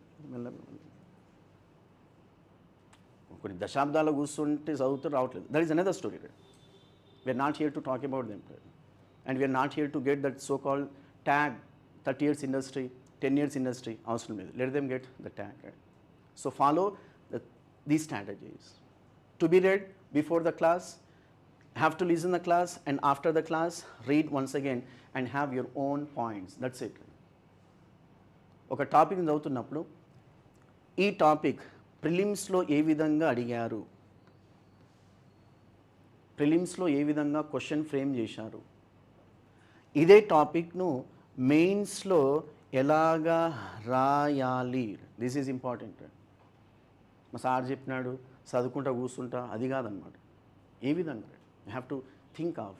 కొన్ని దశాబ్దాలు కూర్చుంటే చదువుతూ రావట్లేదు. That is another story. We're not here to talk about them, and we're not here to get that so called tag 30 years industry, 10 years industry అవసరం లేదు. Let them get the tag. So follow these strategies to be read before the class, have to listen the class, and after the class read once again and have your own points. That's it. ఒక topic చదువుతున్నప్పుడు ఈ topic ప్రిలిమ్స్లో ఏ విధంగా అడిగారు, ప్రిలిమ్స్లో ఏ విధంగా question frame చేశారు, ఇదే టాపిక్ను మెయిన్స్లో ఎలాగా రాయాలి, దిస్ ఈజ్ ఇంపార్టెంట్. మా సార్ చెప్పినాడు చదువుకుంటా కూర్చుంటా అది కాదనమాట. ఏ విధంగా you have to think of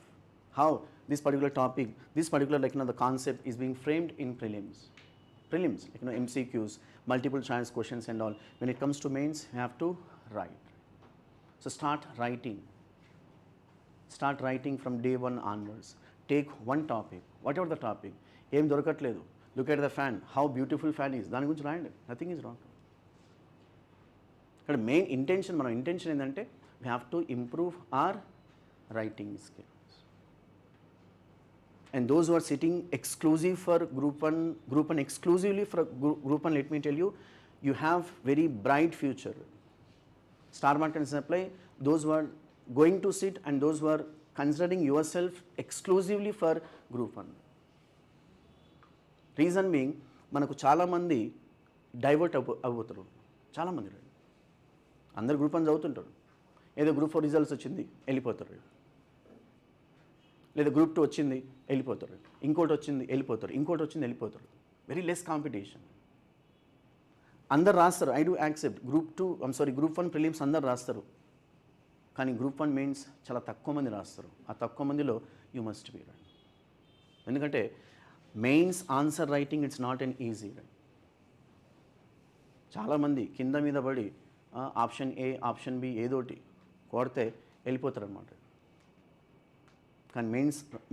how this particular topic, this particular the concept is being framed in prelims, like MCQs, multiple choice questions and all. When it comes to mains, you have to write. So start writing from day 1 onwards. Take one topic, whatever the topic. Em dorukatledu, look at the fan, how beautiful fan is, dani guరించి రాయండి, nothing is wrong. ఇక్కడ main intention, మన intention ఏంటంటే we have to improve our writing skills. And those who are sitting exclusive for group 1 exclusively for group 1, let me tell you, you have very bright future. Star mark can apply those who are going to sit and those who are considering yourself exclusively for group 1. Reason being, మనకు చాలామంది divert అయిపోతారు. చాలామంది అందరు group 1 చదువుతుంటారు, ఏదో group 4 results వచ్చింది వెళ్ళిపోతారు, లేదా group 2 వచ్చింది వెళ్ళిపోతారు, ఇంకోటి వచ్చింది వెళ్ళిపోతారు. Very less competition. అందరు రాస్తారు, I do accept. Group 1 prelims అందరు రాస్తారు, కానీ గ్రూప్ 1 మెయిన్స్ చాలా తక్కువ మంది రాస్తారు. ఆ తక్కువ మందిలో యూ మస్ట్ బీ రైట్. ఎందుకంటే mains answer writing it's not an easy right. చాలామంది కింద మీద పడి ఆప్షన్ ఏ, ఆప్షన్ బి ఏదోటి కొడితే వెళ్ళిపోతారు అనమాట. కానీ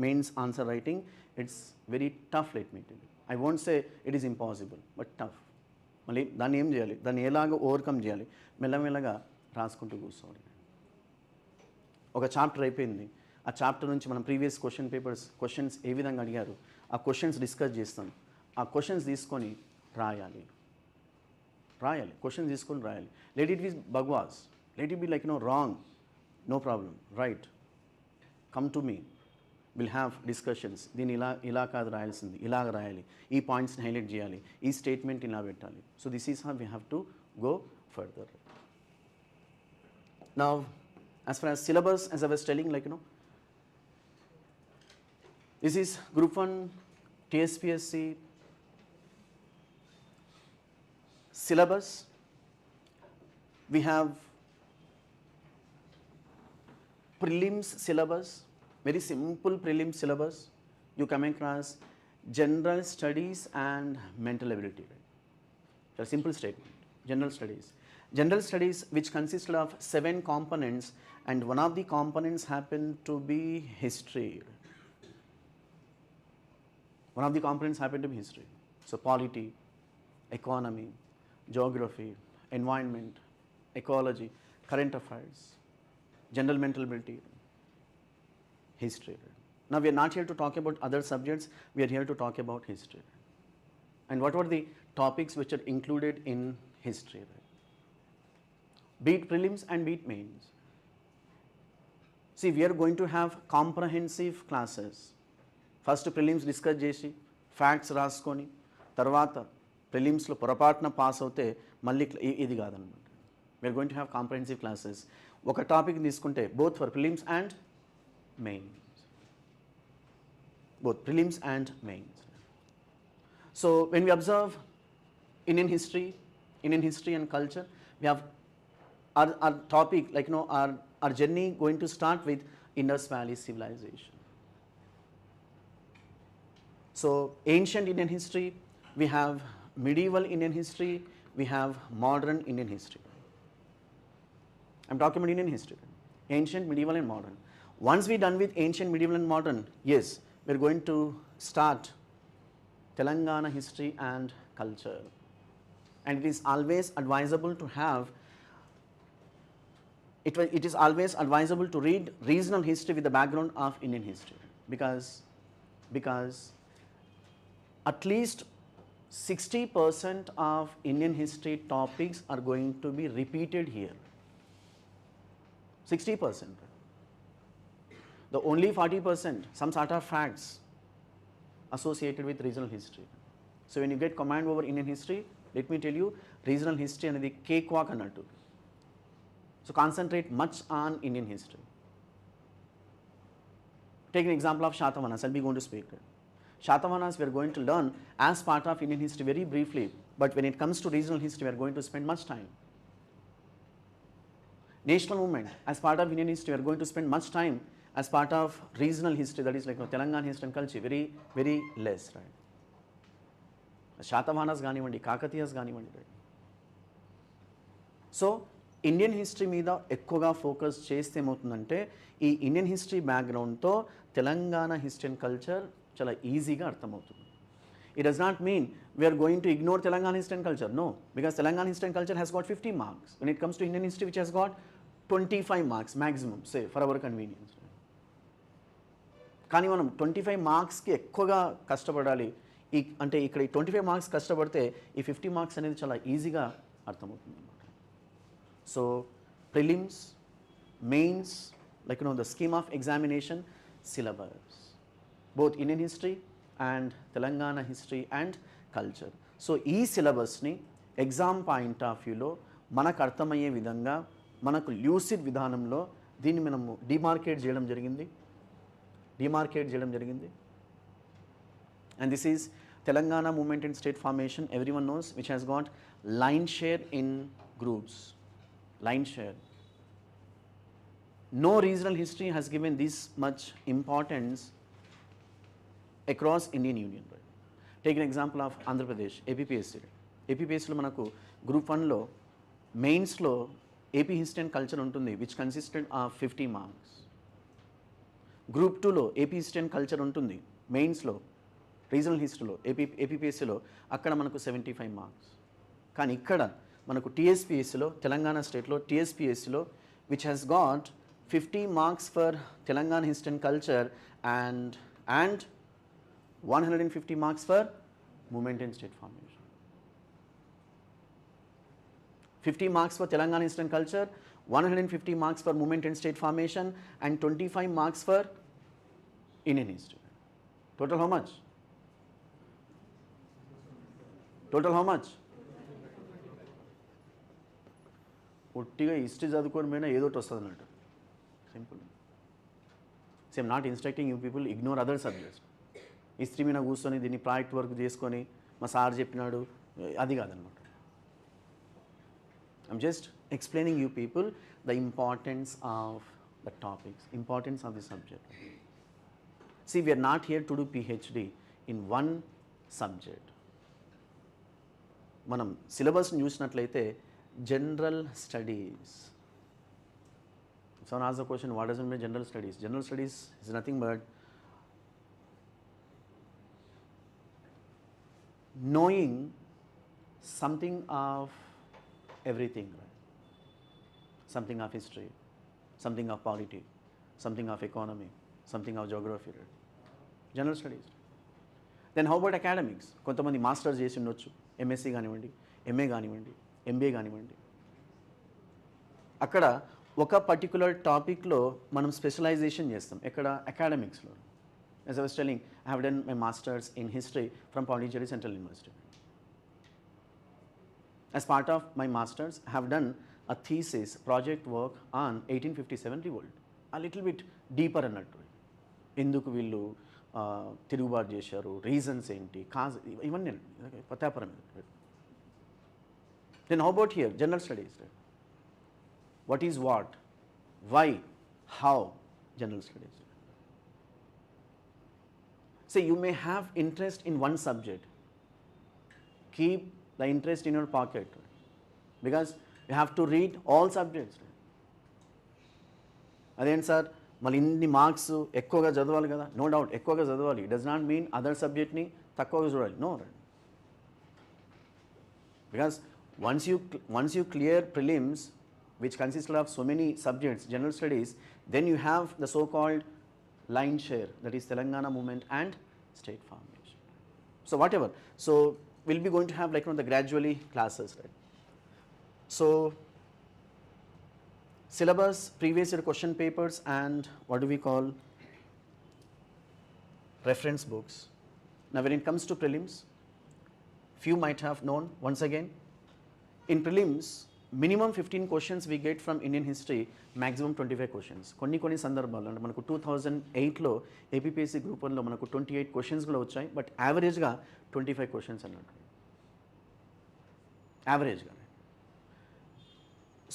mains answer writing it's very tough. Let me tell you, I won't say it is impossible, but tough. మళ్ళీ దాన్ని ఏం చేయాలి, దాన్ని ఎలాగ ఓవర్కమ్ చేయాలి, మెల్లమెల్లగా రాసుకుంటూ కూర్చోవాలి. ఒక చాప్టర్ అయిపోయింది, ఆ చాప్టర్ నుంచి మనం ప్రీవియస్ క్వశ్చన్స్ ఏ విధంగా అడిగారు, ఆ క్వశ్చన్స్ డిస్కస్ చేస్తాం. ఆ క్వశ్చన్స్ తీసుకొని రాయాలి, క్వశ్చన్స్ తీసుకొని రాయాలి. Let it be bogus, let it be like wrong, no problem, right, come to me, will have discussions. దీన్ని ఇలా కాదు రాయాల్సింది, ఇలాగ రాయాలి, ఈ పాయింట్స్ని హైలైట్ చేయాలి, ఈ స్టేట్మెంట్ ఇలా పెట్టాలి. So this is how we have to go further. Now, as far as syllabus, as I was telling, this is Group 1 TSPSC syllabus. We have prelims syllabus, very simple prelims syllabus. You come across general studies and mental ability. It's a simple statement, general studies. General studies which consisted of 7 components, and one of the components happened to be history. One of the components happened to be history. So polity, economy, geography, environment, ecology, current affairs, general mental ability, history. Now we are not here to talk about other subjects, we are here to talk about history. And what were the topics which are included in history? Be it prelims and be it mains. See, we are going to have comprehensive classes. First prelims discuss చేసి facts రాసుకొని తర్వాత ప్రిలిమ్స్లో పొరపాటున pass అవుతే మళ్ళీ ఇది కాదనమాట. We're going to have comprehensive classes. ఒక టాపిక్ తీసుకుంటే both for prelims and mains, both prelims and mains. So when we observe Indian history and culture, we have our topic, our journey going to start with Indus Valley civilization. So ancient Indian history, we have medieval Indian history, we have modern Indian history. I'm talking about Indian history, ancient, medieval and modern. Once we're done with ancient, medieval and modern, yes, we're going to start Telangana history and culture. And it is always advisable to have, it is always advisable to read regional history with the background of Indian history, because at least 60% of Indian history topics are going to be repeated here. 60%. The only 40%, some sort of facts associated with regional history. So when you get command over Indian history, let me tell you, regional history అనేది cakewalk అన్నట్టు. So concentrate much on Indian history. Take an example of Shatavahanas. I'll be going to speak. Shatavahanas we are going to learn as part of Indian history very briefly, but when it comes to regional history, we are going to spend much time. National movement, as part of Indian history, we are going to spend much time as part of regional history, that is Telangana history and culture, very, very less, right? Shatavahanas గానివ్వండి, కాకతీయస్ గానివ్వండి, right? So Indian history మీద ఎక్కువగా focus చేస్తే ఏమవుతుందంటే ఈ Indian history బ్యాక్గ్రౌండ్తో Telangana history and culture చాలా ఈజీగా అర్థమవుతుంది. It does not mean we are going to ignore Telangana history and culture. No, because Telangana history and culture has got 50 marks. When it comes to Indian history, which has got 25 marks maximum, say, for our convenience. కానీ మనం 25 మార్క్స్కి ఎక్కువగా కష్టపడాలి. అంటే ఇక్కడ ఈ 25 marks కష్టపడితే ఈ 50 మార్క్స్ అనేది చాలా ఈజీగా అర్థమవుతుంది అన్నమాట. So prelims, mains, the scheme of examination, syllabus, both Indian history and Telangana history and culture. So ఈ సిలబస్ని ఎగ్జామ్ పాయింట్ ఆఫ్ వ్యూలో మనకు అర్థమయ్యే విధంగా, మనకు ల్యూసిడ్ విధానంలో దీన్ని మనము డిమార్కేట్ చేయడం జరిగింది. And this is Telangana movement and state formation, everyone knows, which has got line share in groups. Line share. No regional history has given this much importance across Indian Union. Right? Take an example of Andhra Pradesh, APPSC. APPSC lo manaku group 1 lo mains lo AP History and Culture ఉంటుంది, which consisted of 50 marks. Group 2లో AP History and Culture ఉంటుంది, మెయిన్స్లో regional హిస్టరీలో APPSCలో అక్కడ మనకు 75 marks. కానీ ఇక్కడ మనకు TSPSCలో తెలంగాణ స్టేట్లో TSPSCలో which has got 50 marks for Telangana History and Culture and 150 marks for movement and state formation. 50 marks for Telangana History and Culture, 150 marks for movement and state formation, and 25 marks for Indian history. Total how much? Total how much? ఒట్టిగా history చదువుకోవడం మీద ఏదో ఒకటి వస్తుంది అన్నట్టు, simple. Same not instructing you people ignore other subjects. History మీద కూర్చొని దీన్ని ప్రాజెక్ట్ వర్క్ చేసుకొని మా సార్ చెప్పినాడు అది కాదనమాట. I'm just explaining you people the importance of the topics, importance of the subject. See, we are not here to do PhD in one subject. మనం సిలబస్ని చూసినట్లయితే general studies. Someone asked the question, what does it mean general studies? General studies is nothing but knowing something of everything, right? Something of history, something of polity, something of economy, something of geography, right? General studies. Then how about academics? కొంతమంది masters చేసి ఉండొచ్చు, MSc కానివ్వండి, MA కానివ్వండి, MBA కానివ్వండి. అక్కడ ఒక particular టాపిక్లో మనం స్పెషలైజేషన్ చేస్తాం. ఎక్కడ? అకాడమిక్స్లో. As I was telling, I have done my masters in history from Pondicherry Central University. As part of my masters, I have done a thesis project work on 1857 revolt. A little bit deeper అన్నట్టు. ఎందుకు వీళ్ళు తిరుగుబాటు చేశారు, reasons ఏంటి, ఇవన్నీ పతాపరం. Then how about here, general studies? Right? What is what, why, how, general studies. Say you may have interest in one subject. Keep the interest in your pocket, because you have to read all subjects. అదేంటి sir మళ్ళీ ఇన్ని marks ఎక్కువగా చదవాలి కదా? No doubt ఎక్కువగా చదవాలి. Does not mean other సబ్జెక్ట్ని తక్కువగా చూడాలి. No, because once you clear prelims, which consist of so many subjects, general studies, then you have the so-called line share, that is Telangana movement and state formation. So whatever. So we'll be going to have the gradually classes, right? So syllabus, previous year question papers, and what do we call reference books. Now when it comes to prelims, few might have known, once again, in prelims minimum 15 questions we get from Indian history, maximum 25 questions. కొన్ని సందర్భాల్లో అంటే మనకు 2008లో APPSC group 1లో మనకు 28 questions కూడా వచ్చాయి, but యావరేజ్గా 25 questions అన్నట్టు, యావరేజ్గా.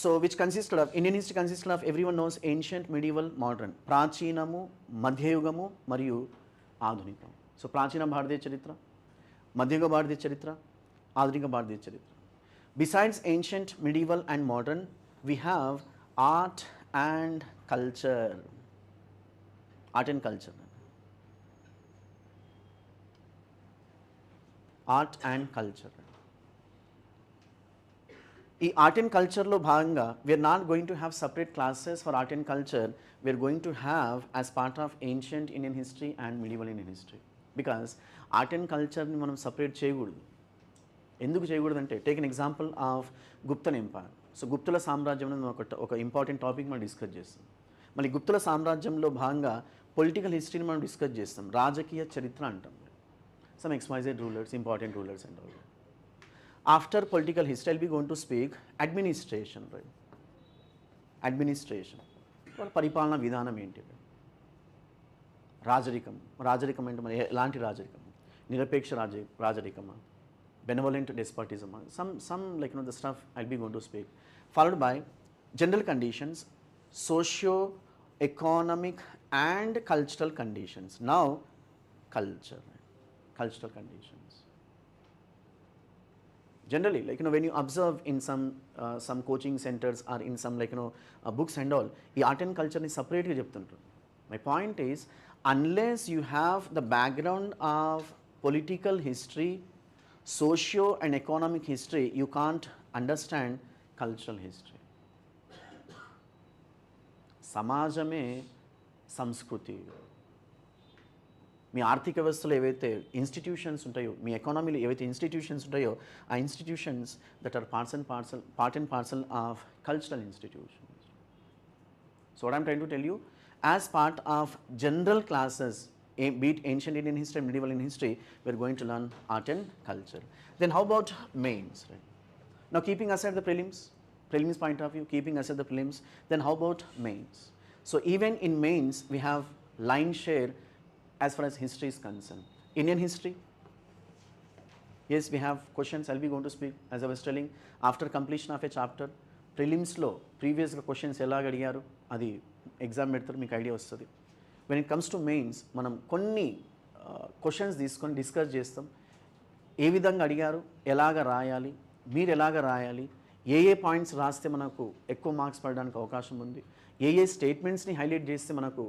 So which consisted of Indian history consisted of everyone knows ancient, medieval, modern, ప్రాచీనము, మధ్యయుగము మరియు ఆధునికం. సో ప్రాచీన భారతీయ చరిత్ర, మధ్యయుగ భారతీయ చరిత్ర, ఆధునిక భారతీయ చరిత్ర. Besides ancient, medieval and modern, we have art and culture. Art and culture. Art and culture. ఈ ఆర్ట్ అండ్ కల్చర్లో భాగంగా we're not going to have separate classes for art and culture. We're going to have as part of ancient Indian history and medieval Indian history. Because art and కల్చర్ని మనం separate చేయకూడదు. ఎందుకు చేయకూడదంటే, take an example of Guptan empire. So గుప్తుల సామ్రాజ్యం ఒక important topic మనం discuss చేస్తాం. మళ్ళీ గుప్తుల సామ్రాజ్యంలో భాగంగా పొలిటికల్ హిస్టరీని మనం డిస్కస్ చేస్తాం, రాజకీయ చరిత్ర అంటాం. Some XYZ rulers, important rulers and all. After political history I'll be going to speak administration. Right, administration, పరిపాలనా విధానం ఏంటి, రాజరికం. రాజరికం అంటే మరి ఎలాంటి రాజరికం? నిరపేక్ష రాజరికమా, benevolent despotism, some the stuff I'll be going to speak, followed by general conditions, socio-economic and cultural conditions. Now cultural conditions. Generally, like, when you observe in some coaching centers or in some, like, books and all, ఈ art and culture ని separately చెప్తుంటారు. My point is, unless you have the background of political history, socio and economic history, you can't understand cultural history. సమాజమే సంస్కృతి. మీ ఆర్థిక వ్యవస్థలో ఏవైతే institutions ఉంటాయో, మీ ఎకానమీలో ఏవైతే ఇన్స్టిట్యూషన్స్ ఉంటాయో, ఆ institutions that are part and parcel of cultural institutions. So what I'm trying to tell you, as part of general classes, be it ancient Indian history and medieval Indian history, we are going to learn art and culture. Then how about mains, right? Now, keeping aside the prelims point of view, keeping aside the prelims, then how about mains? So even in mains, we have line share as far as history is concerned. Indian history, yes, we have questions. I'll be going to speak, as I was telling, after completion of a chapter. Prelims lo previous questions elaga adigaru adi exam పెడతారు, మీకు idea వస్తుంది. When it comes to mains, మనం కొన్ని questions తీసుకొని discuss చేస్తాం. ఏ విధంగా అడిగారు, ఎలాగ రాయాలి, మీరు ఎలాగ రాయాలి, ఏ పాయింట్స్ రాస్తే మనకు ఎక్కువ మార్క్స్ పడడానికి అవకాశం ఉంది, ఏ స్టేట్మెంట్స్ని హైలైట్ చేస్తే మనకు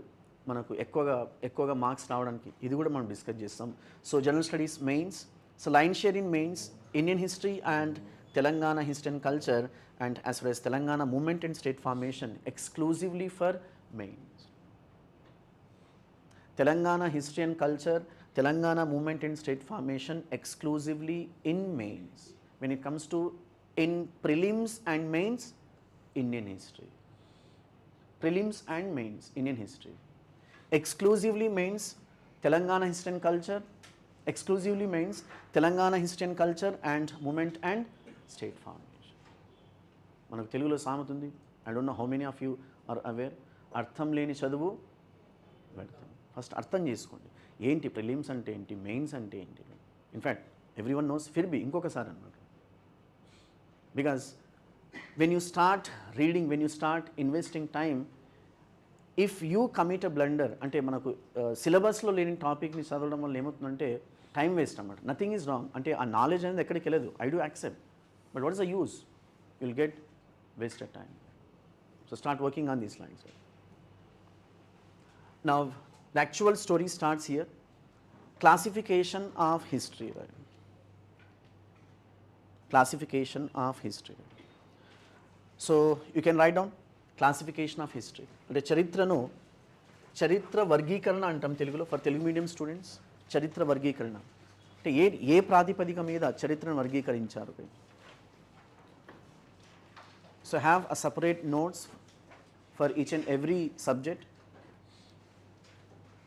ఎక్కువగా మార్క్స్ రావడానికి, ఇది కూడా మనం డిస్కస్ చేస్తాం. So general studies mains. So line share in mains, Indian history and Telangana history and culture, and as far as Telangana movement and state formation exclusively for mains. Telangana history and culture, Telangana movement and state formation exclusively in mains. When it comes to in prelims and mains, Indian history. Prelims and mains, Indian history. Exclusively mains, Telangana history and culture. Exclusively mains, Telangana history and culture and movement and state formation. Manaku Telugulo సామెత ఉంది. I don't know how many of you are aware. అర్థం లేని చదువు పెడతాం. First అర్థం చేసుకోండి, ఏంటి prelims అంటే ఏంటి, మెయిన్స్ అంటే ఏంటి. ఇన్ఫ్యాక్ట్ ఎవ్రీ వన్ నోస్, ఫిర్ బి ఇంకొకసారి అన్నమాట. Because when you start reading, when you start investing time, if you commit a blunder, అంటే మనకు సిలబస్లో లేని టాపిక్ని చదవడం వల్ల ఏమవుతుందంటే టైం వేస్ట్ అన్నమాట. నథింగ్ ఈజ్ రాంగ్, అంటే ఆ నాలెడ్జ్ అనేది ఎక్కడికి వెళ్ళదు. I do accept, but what is the use? Will get wasted time. So start working on these lines. Now, the actual story starts here. Classification of history, right? Classification of history. So, you can write down classification of history. అంటే చరిత్ర వర్గీకరణ అంటాం తెలుగులో, for Telugu medium students. చరిత్ర వర్గీకరణ అంటే ఏ ప్రాతిపదిక మీద చరిత్రను వర్గీకరించారు. So, have a separate notes for each and every subject.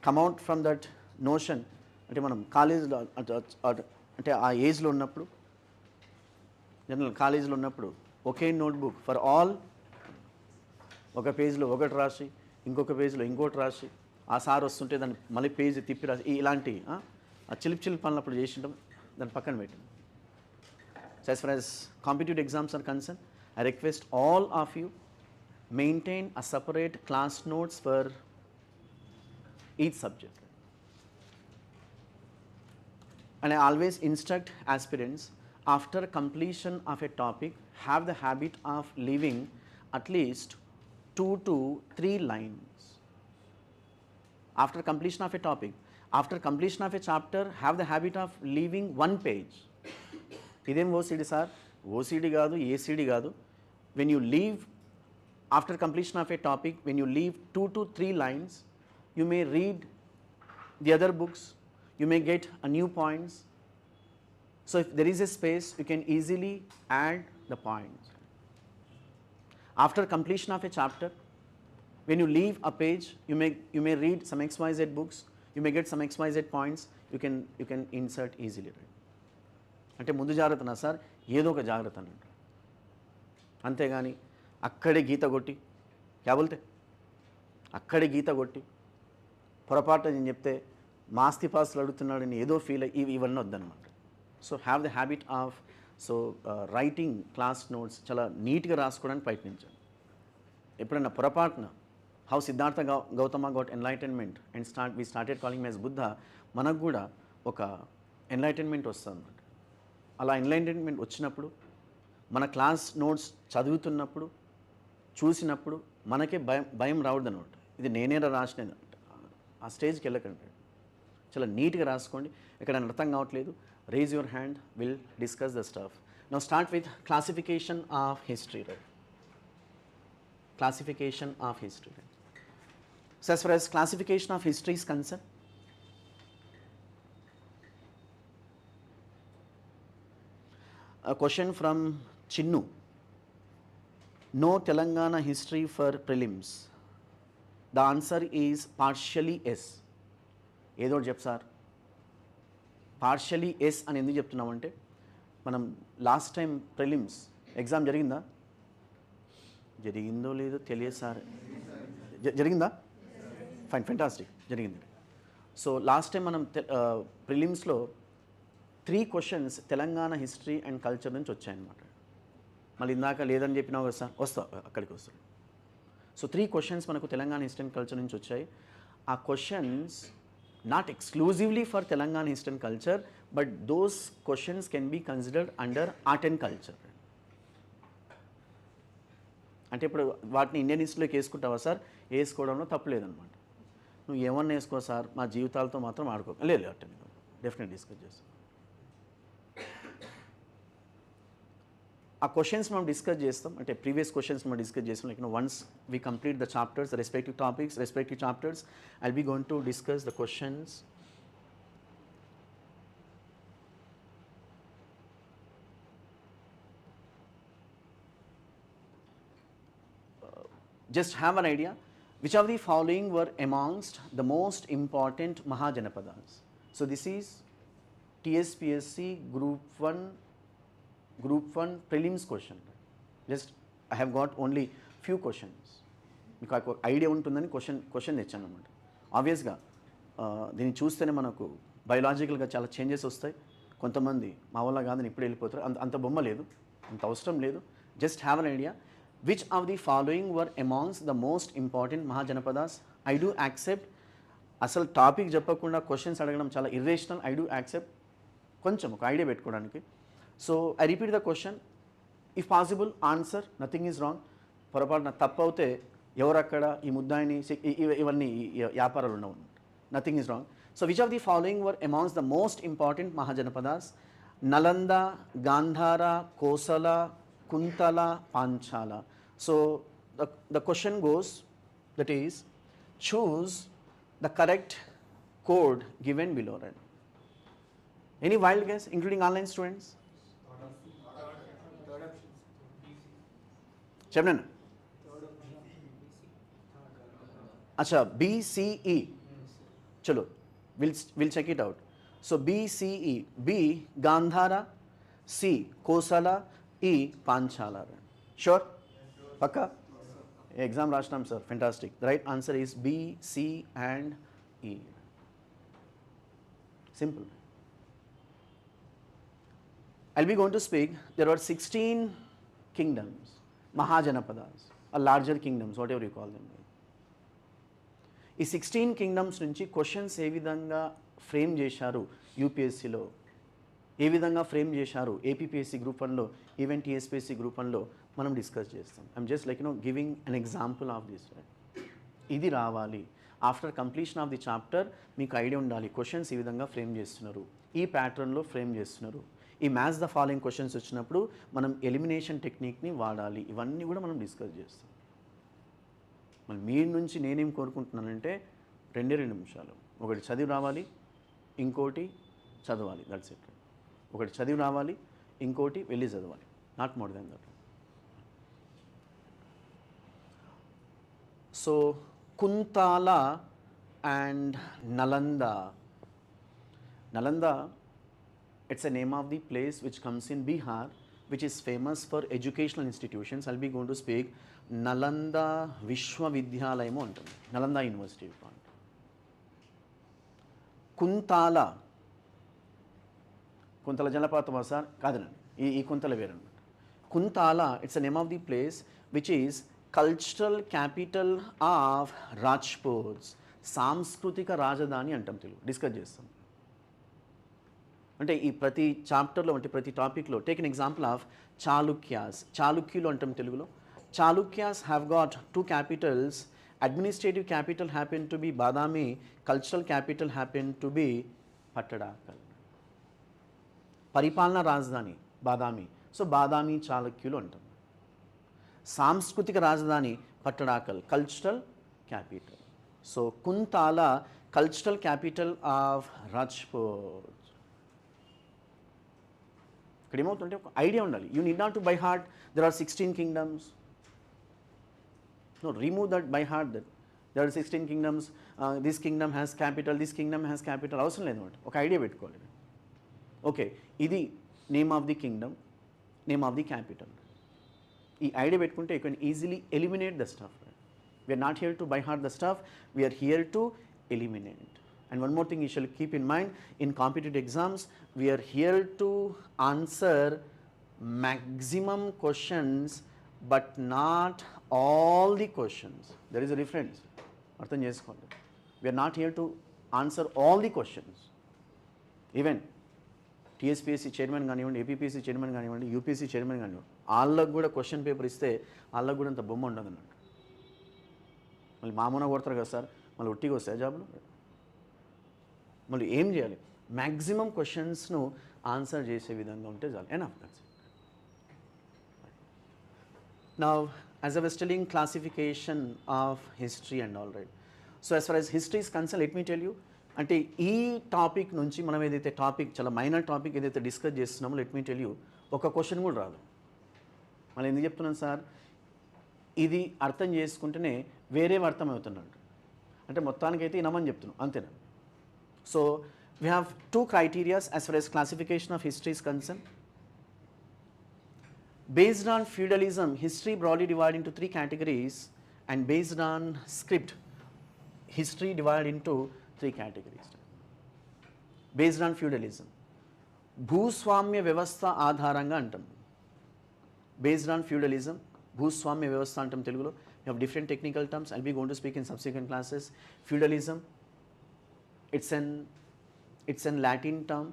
Come out from that notion. అంటే మనం కాలేజ్లో అంటే ఆ ఏజ్లో ఉన్నప్పుడు, జనరల్ కాలేజీలో ఉన్నప్పుడు ఒకే నోట్బుక్ ఫర్ ఆల్, ఒక పేజ్లో ఒకటి రాసి, ఇంకొక పేజ్లో ఇంకోటి రాసి, ఆ సార్ వస్తుంటే దాన్ని మళ్ళీ పేజ్ తిప్పి రాసి, ఇలాంటి ఆ చిలిపి పనులు అప్పుడు చేసింటాం, దాన్ని పక్కన పెట్టాం. So as far as competitive exams are concern, I request all of you maintain a separate class notes for each subject. And I always instruct aspirants, after completion of a topic, have the habit of leaving at least 2 to 3 lines. After completion of a topic, after completion of a chapter, have the habit of leaving 1 page. Idem OCD sir, OCD gaadu, ACD gaadu. When you leave, after completion of a topic, when you leave 2 to 3 lines, you may read the other books, you may get a new points. So if there is a space, you can easily add the points. After completion of a chapter, when you leave a page, you may read some XYZ books, you may get some XYZ points, you can insert easily. అంటే ముందు జాగ్రత్త నా sir, ఏదో ఒక జాగ్రత్త అన్నట్టు. అంతేగాని అక్కడే గీత కొట్టి క్యాబుల్తే అక్కడే గీత కొట్టి పొరపాటు నేను చెప్తే మాస్తి పాసులు అడుగుతున్నాడని ఏదో ఫీల్ అయ్యి ఇవన్నీ వద్దనమాట. So have the habit of writing class notes చాలా నీట్గా రాసుకోవడానికి ప్రయత్నించాను. ఎప్పుడన్నా పొరపాటున how Siddhartha Gautama got enlightenment and we started calling him as Buddha, మనకు కూడా ఒక ఎన్లైటన్మెంట్ వస్తుంది అనమాట. అలా ఎన్లైటన్మెంట్ వచ్చినప్పుడు మన క్లాస్ నోట్స్ చదువుతున్నప్పుడు చూసినప్పుడు మనకే భయం రావద్దు అనమాట. ఇది నేనే రాసిన ఆ స్టేజ్కి వెళ్ళకండి. చాలా నీట్గా రాసుకోండి. ఎక్కడైనా అర్థం కావట్లేదు, raise your hand, will discuss the stuff. Now start with classification of history, right? Classification of history. So as far as classification of history is concerned, a question from Chinnu. No Telangana history for prelims. The answer is partially yes. ఏదో చెప్ sir, partially yes అని ఎందుకు చెప్తున్నామంటే, మనం last time prelims exam జరిగిందా? జరిగిందో లేదో తెలియదు సార్. జరిగిందా? ఫైన్, ఫెంటాస్టిక్, జరిగింది. సో లాస్ట్ టైం మనం ప్రిలిమ్స్లో 3 questions Telangana history and culture నుంచి వచ్చాయన్నమాట. మళ్ళీ ఇందాక లేదని చెప్పినావు కదా సార్, అక్కడికి వస్తాం. సో 3 క్వశ్చన్స్ మనకు తెలంగాణ హిస్టరీ అండ్ కల్చర్ నుంచి వచ్చాయి. ఆ questions not exclusively for Telangana history and culture, but those questions can be considered under art and culture. అంటే ఇప్పుడు వాటిని ఇండియన్ హిస్టరీలోకి వేసుకుంటావా సార్? వేసుకోవడంలో తప్పు లేదనమాట. నువ్వు ఏమన్నా వేసుకో సార్, మా జీవితాలతో మాత్రం ఆడుకో. లేదు అట్ట డెఫినెట్ డిస్కస్ చేస్తాం. ఆ క్వశ్చన్స్ మనం డిస్కస్ చేస్తాం, అంటే ప్రీవియస్ క్వశ్చన్స్ మనం డిస్కస్ చేస్తాం. Like once we complete the chapters, respective topics, respective chapters, I will be going to discuss the questions. Just have an idea, which of the following were amongst the most important Mahajanapadas? So this is TSPSC Group 1 Prelims question. Just I have got only few questions. మీకు idea ఉంటుందని question తెచ్చాను అనమాట. ఆబ్వియస్గా దీన్ని చూస్తేనే మనకు బయోలాజికల్గా చాలా changes వస్తాయి. కొంతమంది మా వల్ల కాదని ఇప్పుడు వెళ్ళిపోతారు. అంత బొమ్మ లేదు, అంత అవసరం లేదు. Just have an idea. Which of the following were amongst the most important Mahajanapadas? I do accept. అసలు టాపిక్ చెప్పకుండా క్వశ్చన్స్ అడగడం చాలా ఇర్రేషనల్. ఐ డూ యాక్సెప్ట్, కొంచెం ఒక ఐడియా పెట్టుకోవడానికి. So I repeat the question. If possible answer, nothing is wrong. పొరపాటున తప్పు అవుతే ఎవరక్కడ ఈ ముద్దాయిని ఇవన్నీ వ్యాపారాలు ఉండవు. Nothing is wrong. So which of the following were amongst the most important mahajanapadas? Nalanda, Gandhara, Kosala, Kuntala, Panchala. So the question goes, that is, choose the correct code given below. Right? Any wild guess, including online students? Chapman. Acha, BCE. Chalo, we'll check it out. So BCE, B Gandhara, C Kosala, E Panchala. Sure? Pakka? Exam రాసినాం sir. Fantastic. The right answer is B, C and E. Simple. I'll be going to speak. There are 16 kingdoms, Mahajanapadas, or larger kingdoms, whatever you call them. ఈ 16 kingdoms నుంచి questions ఏ విధంగా frame చేశారు యూపీఎస్సీలో, ఏ విధంగా frame చేశారు APPSC group 1లో, even TSPSC group 1లో మనం discuss చేస్తాం. I'm just like giving an example of this. ఇది రావాలి. After completion of the chapter మీకు ఐడియా ఉండాలి క్వశ్చన్స్ ఈ విధంగా ఫ్రేమ్ చేస్తున్నారు, ఈ ప్యాటర్న్లో ఫ్రేమ్ చేస్తున్నారు. ఈ మ్యాచ్ ద ఫాలోయింగ్ క్వశ్చన్స్ వచ్చినప్పుడు మనం ఎలిమినేషన్ టెక్నిక్ని వాడాలి. ఇవన్నీ కూడా మనం డిస్కస్ చేస్తాం. మరి మీ నుంచి నేనేం కోరుకుంటున్నానంటే 2 నిమిషాలు. ఒకటి చదివి రావాలి, ఇంకోటి చదవాలి. That's it. ఒకటి చదివి రావాలి, ఇంకోటి వెళ్ళి చదవాలి. Not more than that. So Kuntala and Nalanda. Nalanda, it's a name of the place which comes in Bihar, which is famous for educational institutions. I'll be going to speak Nalanda Vishwavidyalayam antam. Nalanda University. Kuntala. Kuntala Jalapathama sir, kadanan. Ee Kuntala veru. Kuntala, it's a name of the place which is cultural capital of Rajputs. Samskrutika Rajadhani antam telugu. Discuss chestam. అంటే ఈ ప్రతి చాప్టర్లో అంటే ప్రతి టాపిక్లో take an example of Chalukyas. చాళుక్యులు అంటాం తెలుగులో. Chalukyas have got 2 capitals. Administrative capital happen to be Badami, cultural capital happen to be Pattadakal. పరిపాలనా రాజధాని బాదామి, సో బాదామి చాళుక్యులు అంటాం. సాంస్కృతిక రాజధాని Pattadakal, cultural capital. So Kuntala cultural capital of Rajput. ఇక్కడ ఏమవుతుంటే ఒక ఐడియా ఉండాలి. You need not to by heart there are 16 kingdoms. No, remove that by heart that there are 16 kingdoms, this kingdom has capital, this kingdom has capital. అవసరం లేదు అనమాట. ఒక idea పెట్టుకోవాలి. Okay, ఇది name of the kingdom, name of the capital. ఈ idea పెట్టుకుంటే you can easily eliminate the stuff. We're not here to by heart the stuff, we're here to eliminate. And one more thing you shall keep in mind, in competitive exams we are here to answer maximum questions but not all the questions. There is a difference. అర్థం చేసుకోండి. We are not here to answer all the questions. Even TSPSC chairman కానివ్వండి, APPSC chairman కానివ్వండి, UPSC chairman కానివ్వండి, వాళ్ళకు కూడా question paper ఇస్తే వాళ్ళకు కూడా అంత బొమ్మ ఉండదు అన్నట్టు. మళ్ళీ మామూలుగా కొడతారు కదా సార్, మళ్ళీ ఒట్టిగా వస్తాయి జాబులు. మళ్ళీ ఏం చేయాలి? మ్యాక్సిమం క్వశ్చన్స్ను ఆన్సర్ చేసే విధంగా ఉంటే చాలు. Enough. That's it. Now as I was telling, classification of history and all, right. So as far as history is concerned, let me tell you, అంటే ఈ టాపిక్ నుంచి మనం ఏదైతే టాపిక్ చాలా మైనర్ టాపిక్ ఏదైతే డిస్కస్ చేస్తున్నామో, లెట్ మీ టెల్ యూ, ఒక question కూడా రాదు. మళ్ళీ ఎందుకు చెప్తున్నాను సార్? ఇది అర్థం చేసుకుంటేనే వేరే అర్థం అవుతున్నాడు. అంటే మొత్తానికైతే ఇనమని చెప్తున్నాం, అంతేనా? So we have 2 criteria as far as classification of history is concerned. Based on feudalism, history broadly divided into 3 categories, and based on script, history divided into 3 categories. Based on feudalism, భూస్వామ్య వ్యవస్థ ఆధారంగా అంటాం. Based on feudalism, భూస్వామ్య వ్యవస్థ అంటాం తెలుగులో. You have different technical terms. I'll be going to speak in subsequent classes. Feudalism, it's an Latin term.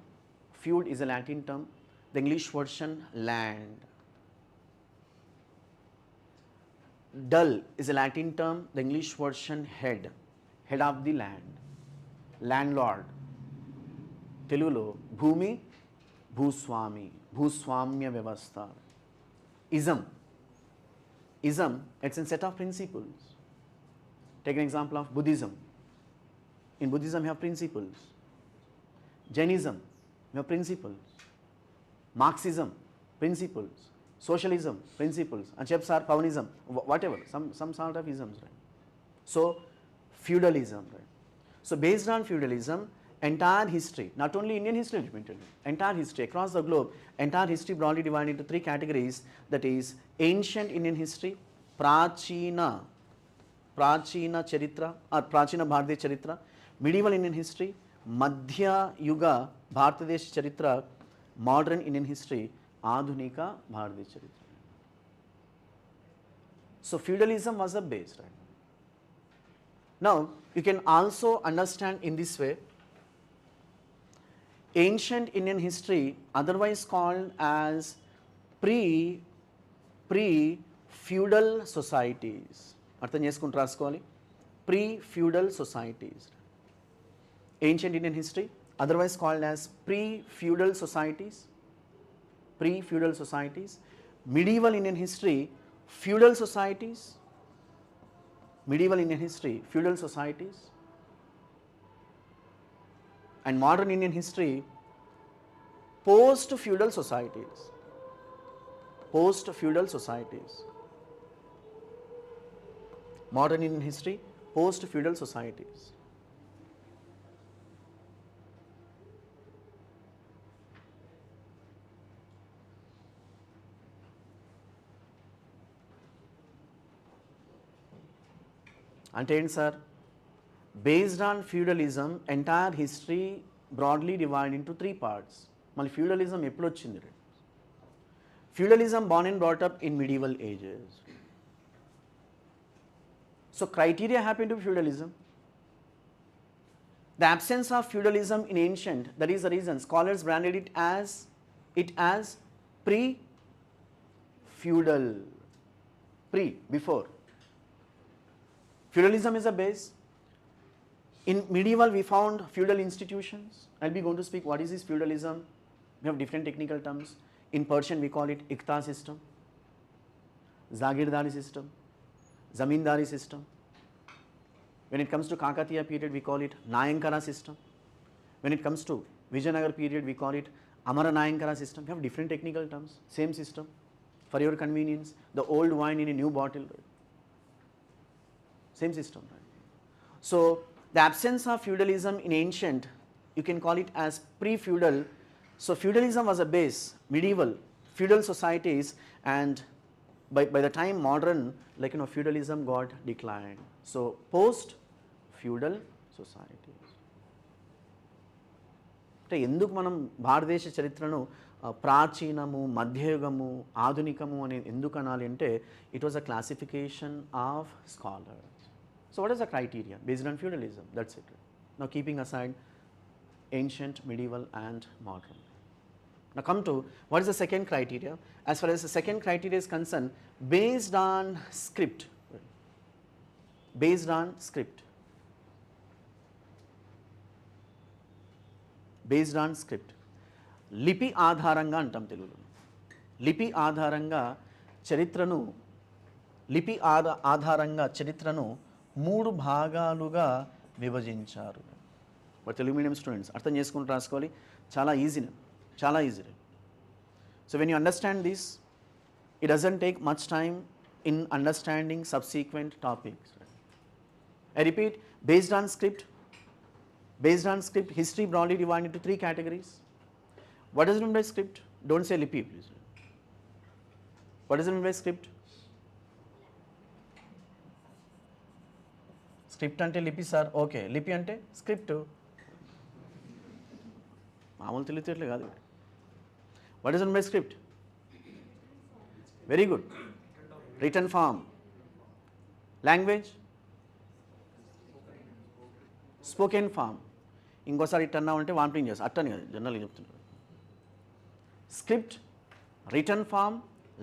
Feud is a Latin term. The English version, land. Dull is a Latin term. The English version, head of the land, landlord. Telugulo bhumi, bhuswami, bhuswamya vyavastha. Ism, it's a set of principles. Take an example of Buddhism. In Buddhism you have principles. Jainism, you have principles. Marxism, principles. Socialism, principles. And Chep sir, Paunism, whatever, some sort of isms, right? So feudalism, right? So based on feudalism, entire history, not only Indian history, let me tell you, entire history across the globe, entire history broadly divided into 3 categories. That is ancient Indian history, prachina charitra or prachina bharatiya charitra, medieval Indian history, madhya yuga bharatadesh charitra, modern Indian history, ఆధునిక భారతీయ చరిత్ర. So feudalism was the base, right? Now you can also understand in this way, ancient Indian history, otherwise called as pre-feudal societies. అర్థం చేసుకుంటూ రాసుకోవాలి. Pre-feudal societies. Ancient Indian history, otherwise called as pre-feudal societies. Pre-feudal societies. Medieval Indian history, feudal societies. Medieval Indian history, feudal societies. And modern Indian history, post-feudal societies. Post-feudal societies. Modern Indian history, post-feudal societies. అంటే ఏంటి sir? Based on feudalism entire history broadly divide into 3 parts. మళ్ళీ feudalism ఎప్పుడు వచ్చింది? Feudalism born and brought up in medieval ages. So criteria happen to feudalism. The absence of feudalism in ancient, that is the reason scholars branded it as pre-feudal, before. Feudalism is a base. In medieval, we found feudal institutions. I'll be going to speak what is this feudalism. We have different technical terms. In Persian, we call it Iqta system, Zagirdari system, Zamindari system. When it comes to Kakatiya period, we call it Nayankara system. When it comes to Vijayanagar period, we call it Amara Nayankara system. We have different technical terms, same system. For your convenience, the old wine in a new bottle, right? Same system, right? So the absence of feudalism in ancient, you can call it as pre-feudal. So feudalism was a base, medieval, feudal societies, and by the time modern, feudalism got declined. So post-feudal societies. అంటే ఎందుకు మనం భారతదేశ చరిత్రను ప్రాచీనము, మధ్యయుగము, ఆధునికము అని ఎందుకు అనాలి అంటే it was a classification of scholars. So what is the criteria? Based on feudalism, that's it. Now keeping aside ancient, medieval and modern. Now come to what is the second criteria? As far as the second criteria is concerned, based on script. Based on script. Based on script. లిపి ఆధారంగా అంటాం తెలుగులో. లిపి ఆధారంగా చరిత్రను 3 భాగాలుగా విభజించారు. But Telugu medium students అర్థం చేసుకుంటూ రాసుకోవాలి. చాలా easy. So when you understand this, it doesn't take much time in understanding subsequent topics. I repeat, based on script, history broadly divided into 3 categories. What does it mean by script? Don't say lipi, please. What does it mean by script? Script ante lipi sir, okay. Lipi ante script. మామూలు తెలియట్లే కాదు. What does it mean by script? Very good. Written form. Language? Spoken form. ఇంకోసారి it అన్నా అంటే వాంపింగ్ చేస్తా అట్టని కదా జనరల్గా చెప్తున్నారు. Script, written form,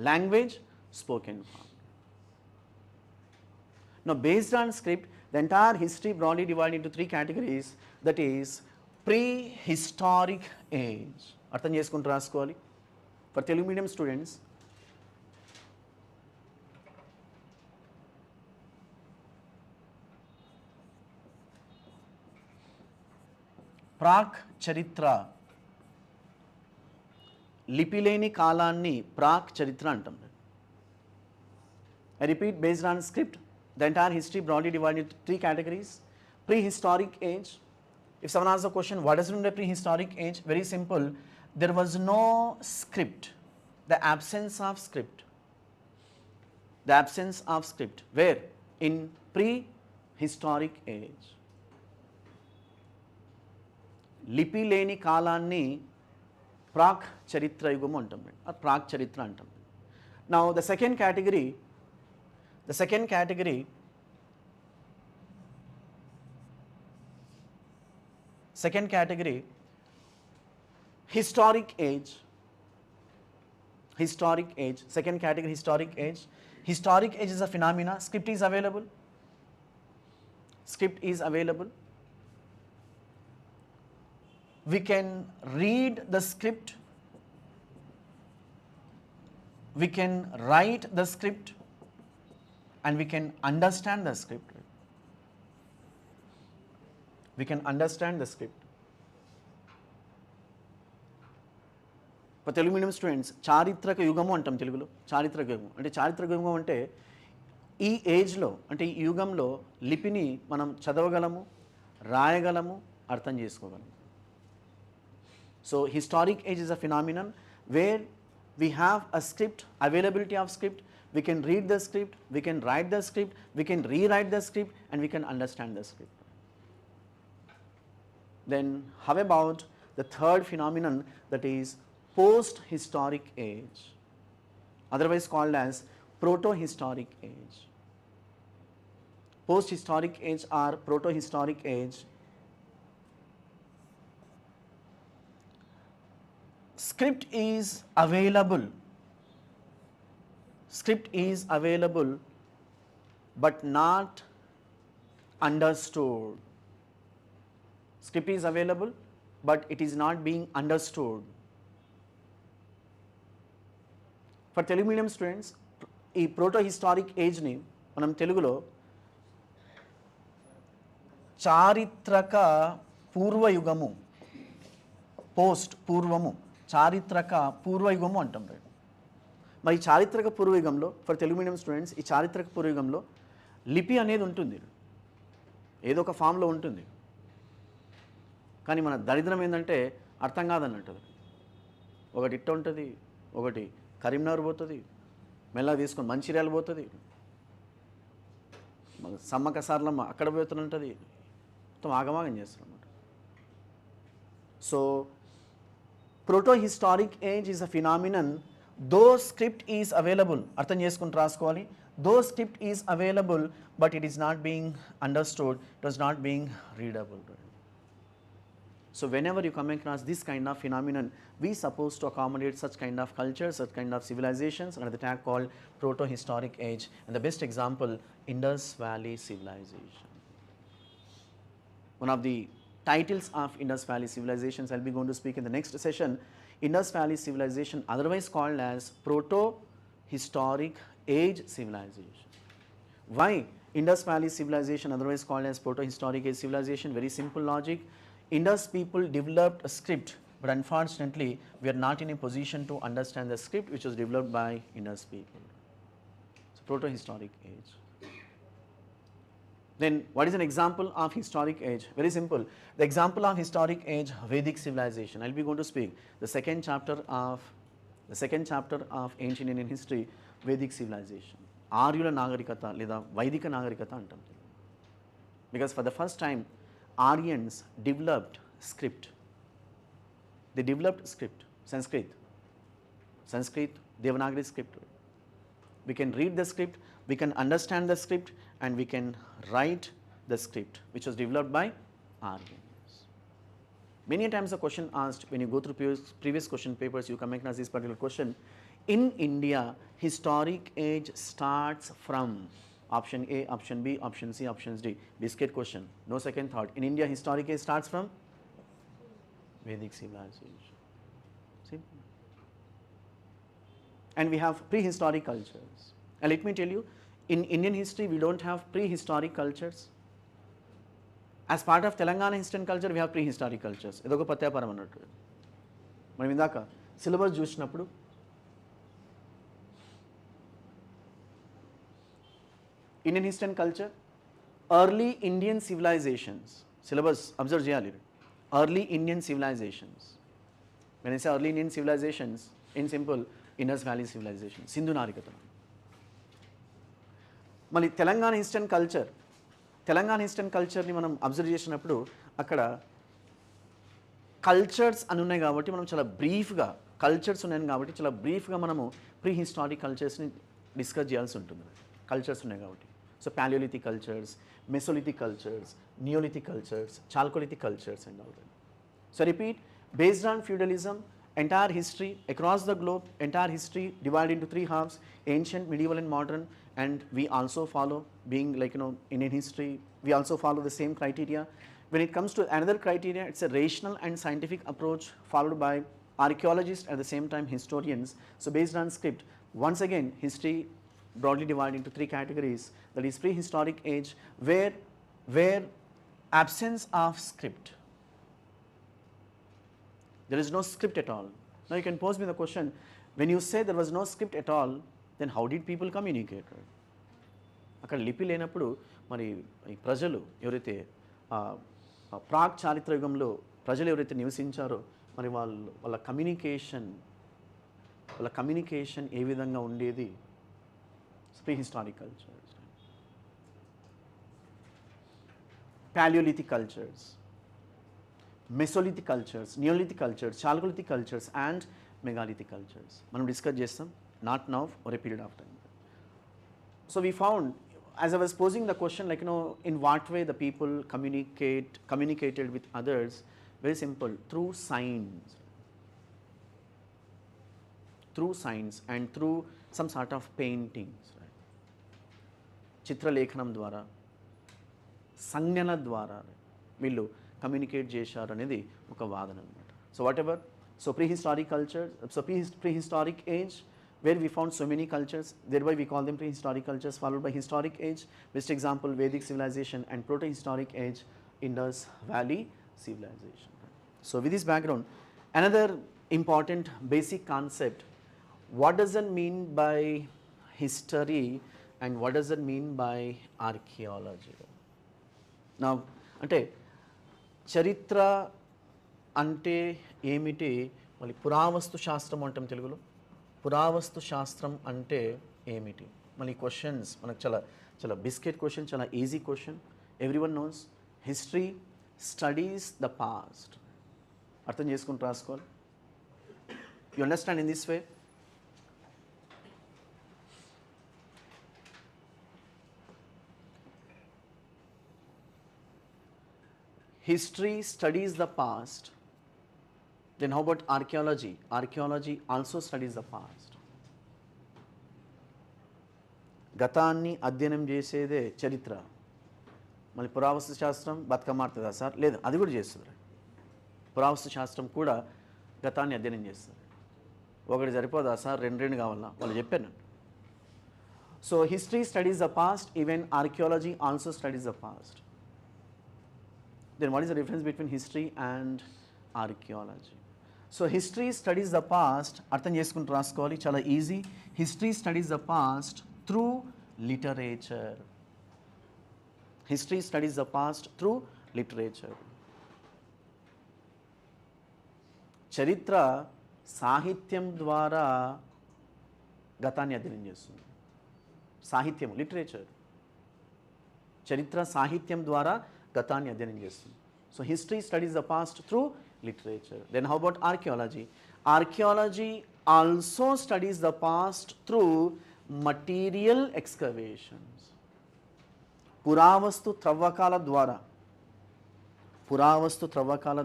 language, spoken form. Now based on script, the entire history broadly divided into 3 categories, that is prehistoric age. అర్థం చేసుకుంటూ రాసుకోవాలి. For Telugu medium students, ప్రాక్ చరిత్ర, లిపిలేని కాలాన్ని ప్రాక్ చరిత్ర అంటాం. I repeat, based on script, the entire history broadly divided into 3 categories. Prehistoric age. If someone asks the question, what does it mean by prehistoric age? Very simple. There was no script. The absence of script. The absence of script. Where? In prehistoric age. లిపి లేని కాలాన్ని ప్రాక్ చరిత్ర యుగము అంటాం, ప్రాక్ చరిత్ర అంటాం. Now the second category historic age. Second category, historic age. Historic age is a phenomena. Script is available. We can read the script, we can write the script, and we can understand the script. We can understand the script. For Telugu medium students, చారిత్రక యుగము అంటాం తెలుగులో. చారిత్రక యుగం అంటే ఈ ఏజ్లో, అంటే ఈ యుగంలో లిపిని మనం చదవగలము, రాయగలము, అర్థం చేసుకోగలము. So historic age is a phenomenon where we have a script, availability of script, we can read the script, we can write the script, we can rewrite the script, and we can understand the script. Then how about the third phenomenon, that is post-historic age, otherwise called as proto-historic age. Post-historic age or proto-historic age script is available. Script is available but not understood. Script is available but it is not being understood. For Telugu medium students, ఈ proto historic ఏజ్ని మనం తెలుగులో చారిత్రక పూర్వయుగము, పూర్వము, చారిత్రక పూర్వయుగము అంటాం. Right. మరి ఈ చారిత్రక పూర్వయుగంలో ఫర్ తెలుగు మీడియం స్టూడెంట్స్ ఈ చారిత్రక పూర్వయుగంలో లిపి అనేది ఉంటుంది, ఏదో ఒక ఫామ్లో ఉంటుంది. కానీ మన దరిద్రం ఏంటంటే అర్థం కాదన్నట్టు. ఒకటి ఇట్ట ఉంటుంది, ఒకటి కరీంనగర్ పోతుంది, మెల్లగా తీసుకొని మంచిర్యాల పోతుంది, సమ్మక్క సార్లమ్మ అక్కడ పోతుంటుంది, మొత్తం ఆగమాగం చేస్తారు అన్నమాట. So proto-historic age is a phenomenon though script is available, అర్థం చేసుకుని రాసుకోవాలి. though script is available but it is not being understood, it was not being readable. So whenever you come across this kind of phenomenon, we supposed to accommodate such kind of cultures, such kind of civilizations under the tag called proto-historic age. And the best example, Indus Valley civilization. One of the titles of Indus Valley civilizations I'll be going to speak in the next session. Indus Valley civilization, otherwise called as proto-historic age civilization. Why Indus Valley civilization otherwise called as proto-historic age civilization? Very simple logic. Indus people developed a script, but unfortunately we are not in a position to understand the script which was developed by Indus people. So proto-historic age. Then what is an example of historic age? Very simple. The example of historic age, Vedic civilization. I'll be going to speak the second chapter of ancient Indian history, Vedic civilization. Aryula Nagarikata లేదా వైదిక నాగరికత అంటాం. Because for the first time Aryans developed script. They developed script, Sanskrit, Devanagari script. We can read the script, we can understand the script, and we can write the script which was developed by Aryans. Many times a question asked when you go through previous question papers, you come across this particular question. In India, historic age starts from option A, option B, option C, option D. Biscuit question, no second thought. In India, historic age starts from Vedic civilization. Simple. And we have prehistoric cultures. And let me tell you, in Indian history, we don't have prehistoric cultures. As part of Telangana history and culture, we have prehistoric cultures. ఇదొక పత్యాపారం అన్నట్టు. మనం ఇందాక syllabus చూసినప్పుడు Indian history and culture, early Indian civilizations, syllabus observe చేయాలి. Early Indian civilizations. When I say early Indian civilizations, in simple, Indus Valley civilization, Sindhu నాగరికత. మళ్ళీ Telangana history and కల్చర్ని మనం అబ్జర్వ్ చేసినప్పుడు అక్కడ కల్చర్స్ అని ఉన్నాయి కాబట్టి మనం చాలా బ్రీఫ్గా మనము ప్రీ హిస్టారిక్ కల్చర్స్ని డిస్కస్ చేయాల్సి ఉంటుంది. కల్చర్స్ ఉన్నాయి కాబట్టి. So Palaeolithic cultures, mesolithic cultures, neolithic cultures, chalcolithic cultures and all. So repeat, based on feudalism, entire history across the globe, entire history divided into three halves, ancient, medieval and modern. And we also follow, being like Indian history, we also follow the same criteria. When it comes to another criteria, it's a rational and scientific approach followed by archaeologists, at the same time historians. So based on script, once again history broadly divided into three categories, that is prehistoric age, where absence of script, there is no script at all. Now you can pose me the question, when you say there was no script at all, then how did people communicate? అక్కడ లిపి లేనప్పుడు మరి ఈ ప్రజలు ఎవరైతే ప్రాక్ చారిత్ర యుగంలో ప్రజలు ఎవరైతే నివసించారో మరి వాళ్ళ కమ్యూనికేషన్ ఏ విధంగా ఉండేది? Prehistoric cultures, palaeolithic cultures, mesolithic cultures, neolithic cultures, chalcolithic cultures and megalithic cultures మనం డిస్కస్ చేస్తాం, not now, over a period of time. So we found, as I was posing the question, like in what way the people communicated with others, very simple, through signs. through science and through some sort of paintings, right? చిత్రలేఖనం ద్వారా, సంజ్ఞల ద్వారా వీళ్ళు communicate చేశారు అనేది ఒక వాదన అనమాట. So whatever, so prehistoric culture, so prehistoric age where we found so many cultures, thereby we call them prehistoric cultures, followed by historic age, best example Vedic civilization, and protohistoric age, Indus Valley civilization. So with this background, another important basic concept, what does it mean by history and what does it mean by archaeology? Now, అంటే చరిత్ర అంటే ఏమిటి, మళ్ళీ పురావస్తు శాస్త్రం అంటాం తెలుగులో, పురావస్తు శాస్త్రం అంటే ఏమిటి? మళ్ళీ క్వశ్చన్స్ మనకు చాలా చాలా బిస్కెట్ క్వశ్చన్, చాలా easy question. Everyone knows history studies the past. అర్థం చేసుకుని రాసుకోవాలి. You understand in this way? History studies the past. Then how about archaeology? Archaeology also studies the past. గతాన్ని అధ్యయనం చేసేదే చరిత్ర. మళ్ళీ పురావస్తు శాస్త్రం బతుకమ్మాడుతుందా సార్? లేదు, అది కూడా చేస్తుంది. పురావస్తు శాస్త్రం కూడా గతాన్ని అధ్యయనం చేస్తుంది. ఒకటి సరిపోదా సార్? రెండు కావాలా? వాళ్ళు చెప్పాను. So history studies the past, even archaeology also studies the past. Then what is the difference between history and archaeology? So history studies the past, అర్థం చేసుకుని రాసుకోవాలి, చాలా easy. History studies the past through literature. History studies the past through literature. చరిత్ర సాహిత్యం ద్వారా గతాన్ని అధ్యయనం చేస్తుంది. సాహిత్యం, లిటరేచర్. చరిత్ర సాహిత్యం ద్వారా గతాన్ని అధ్యయనం చేస్తుంది. So history studies the past through literature. Then how about archaeology? Archaeology also studies the past through material excavations. పురావస్తు త్రవ్వకాల ద్వారా, పురావస్తు త్రవ్వకాల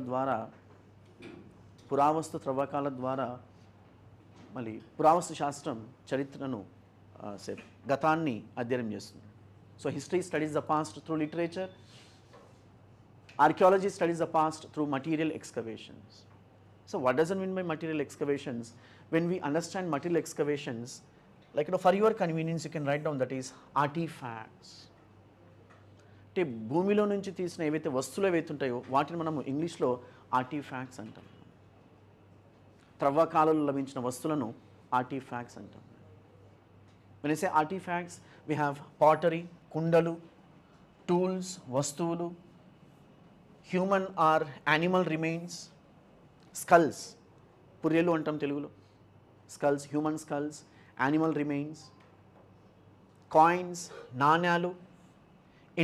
ద్వారా మళ్ళీ పురావస్తు శాస్త్రం చరిత్రను గతాన్ని అధ్యయనం చేస్తుంది. So history studies the past through literature. Archaeology studies the past through material excavations. So what does it mean by material excavations? When we understand material excavations, like for your convenience you can write down that is artifacts. అంటే భూమిలో నుంచి తీసిన ఏవైతే వస్తువులు ఏవైతే ఉంటాయో వాటిని మనము ఇంగ్లీష్లో ఆర్టిఫాక్ట్స్ అంటాం. త్రవ్వకాలలో లభించిన వస్తువులను ఆర్టిఫాక్ట్స్ అంటాం. When I say artifacts, we have pottery, కుండలు, tools, వస్తువులు, human or animal remains, skulls, పుర్రెలు అంటాం తెలుగులో, skulls, human skulls, animal remains, coins, నాణ్యాలు,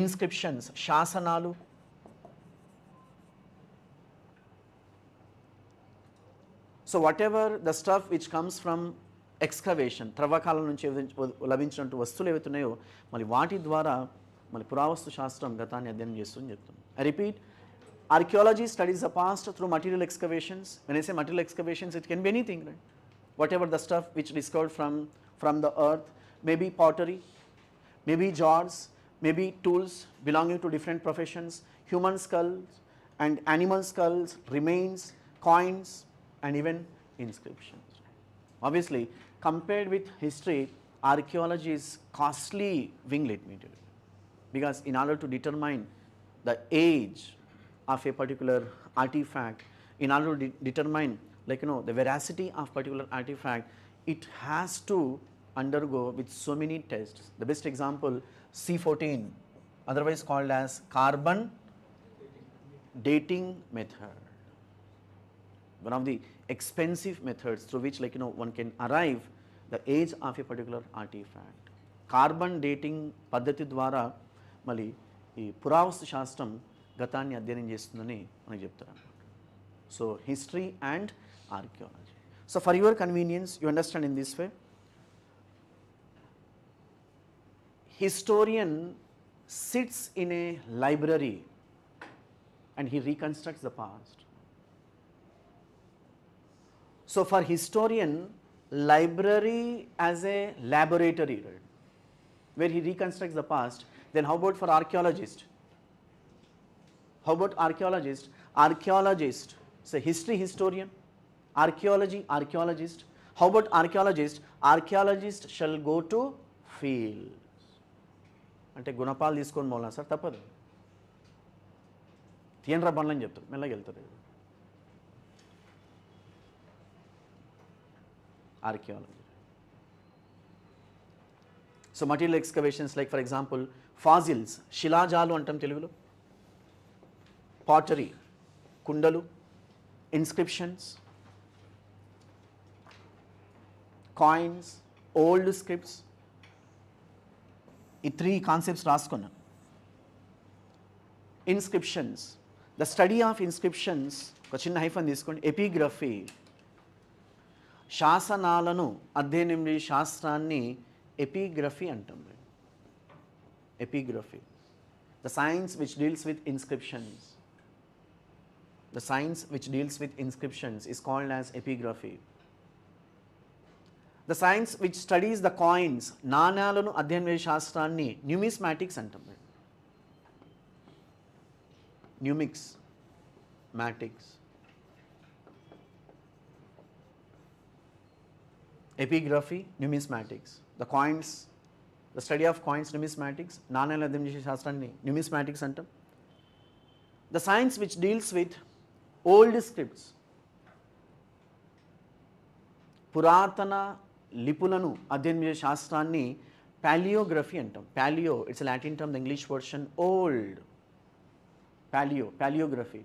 ఇన్స్క్రిప్షన్స్, శాసనాలు, so whatever the stuff which comes from excavation, త్రవ్వకాలం నుంచి లభించినట్టు వస్తువులు ఏవైతే ఉన్నాయో మళ్ళీ వాటి ద్వారా మళ్ళీ పురావస్తు శాస్త్రం గతాన్ని అధ్యయనం చేస్తుందని చెప్తున్నాం. I repeat, archaeology studies the past through material excavations. When I say material excavations, it can be anything, right? Whatever the stuff which discovered from the earth, maybe pottery, maybe jars, maybe tools belonging to different professions, human skulls and animal skulls, remains, coins, and even inscriptions. Obviously, compared with history, archaeology is costly winglet material, because in order to determine the age of a particular artifact, in order to determine the veracity of particular artifact, it has to undergo with so many tests. The best example, C14, otherwise called as carbon dating method, one of the expensive methods through which one can arrive the age of a particular artifact. Carbon dating పద్ధతి ద్వారా మళ్ళీ ఈ పురావస్తు శాస్త్రం గతాన్ని అధ్యయనం చేస్తుందని మనకు చెప్తారు. So history and archaeology. So for your convenience you understand in this way, historian sits in a library and he reconstructs the past. So for historian, library as a laboratory, right? Where he reconstructs the past. Then how about for archaeologist? How about archaeologist? Archaeologist, so history historian, archaeologist. How about archaeologist? Archaeologist shall go to field. అంటే గుణపాలు తీసుకొని పోలా sir, తప్పదు. తీయండ్రా బండ్లని చెప్తారు, మెల్లగా వెళ్తారు. Archaeology. So material excavations like for example fossils, శిలాజాలు అంటాం తెలుగులో, pottery, కుండలు, inscriptions, coins, old scripts. ఈ 3 కాన్సెప్ట్స్ రాసుకున్నాను. Inscriptions, the study of inscriptions, ఒక చిన్న హైఫన్ తీసుకోండి. ఎపిగ్రఫీ, శాసనాలను అధ్యయనం చేసే శాస్త్రాన్ని ఎపిగ్రఫీ అంటాం. Epigraphy, the science which deals with inscriptions, the science which deals with inscriptions is called as epigraphy. The science which studies the coins, నాణ్యాలను అధ్యయనం చేసే శాస్త్రాన్ని న్యూమిస్మాటిక్స్ అంటాం. న్యూమిక్స్, మ్యాటిక్స్. Epigraphy, numismatics. The coins, the study of coins, numismatics. నాణ్యాలను అధ్యయనం చేసే శాస్త్రాన్ని న్యూమిస్మాటిక్స్ అంటాం. The science which deals with old scripts, పురాతన లిపులను అధ్యయనం చేసే శాస్త్రాన్ని పాలియోగ్రఫీ అంటాం. Palaeo, it's Latin term, the English version old. Palaeography.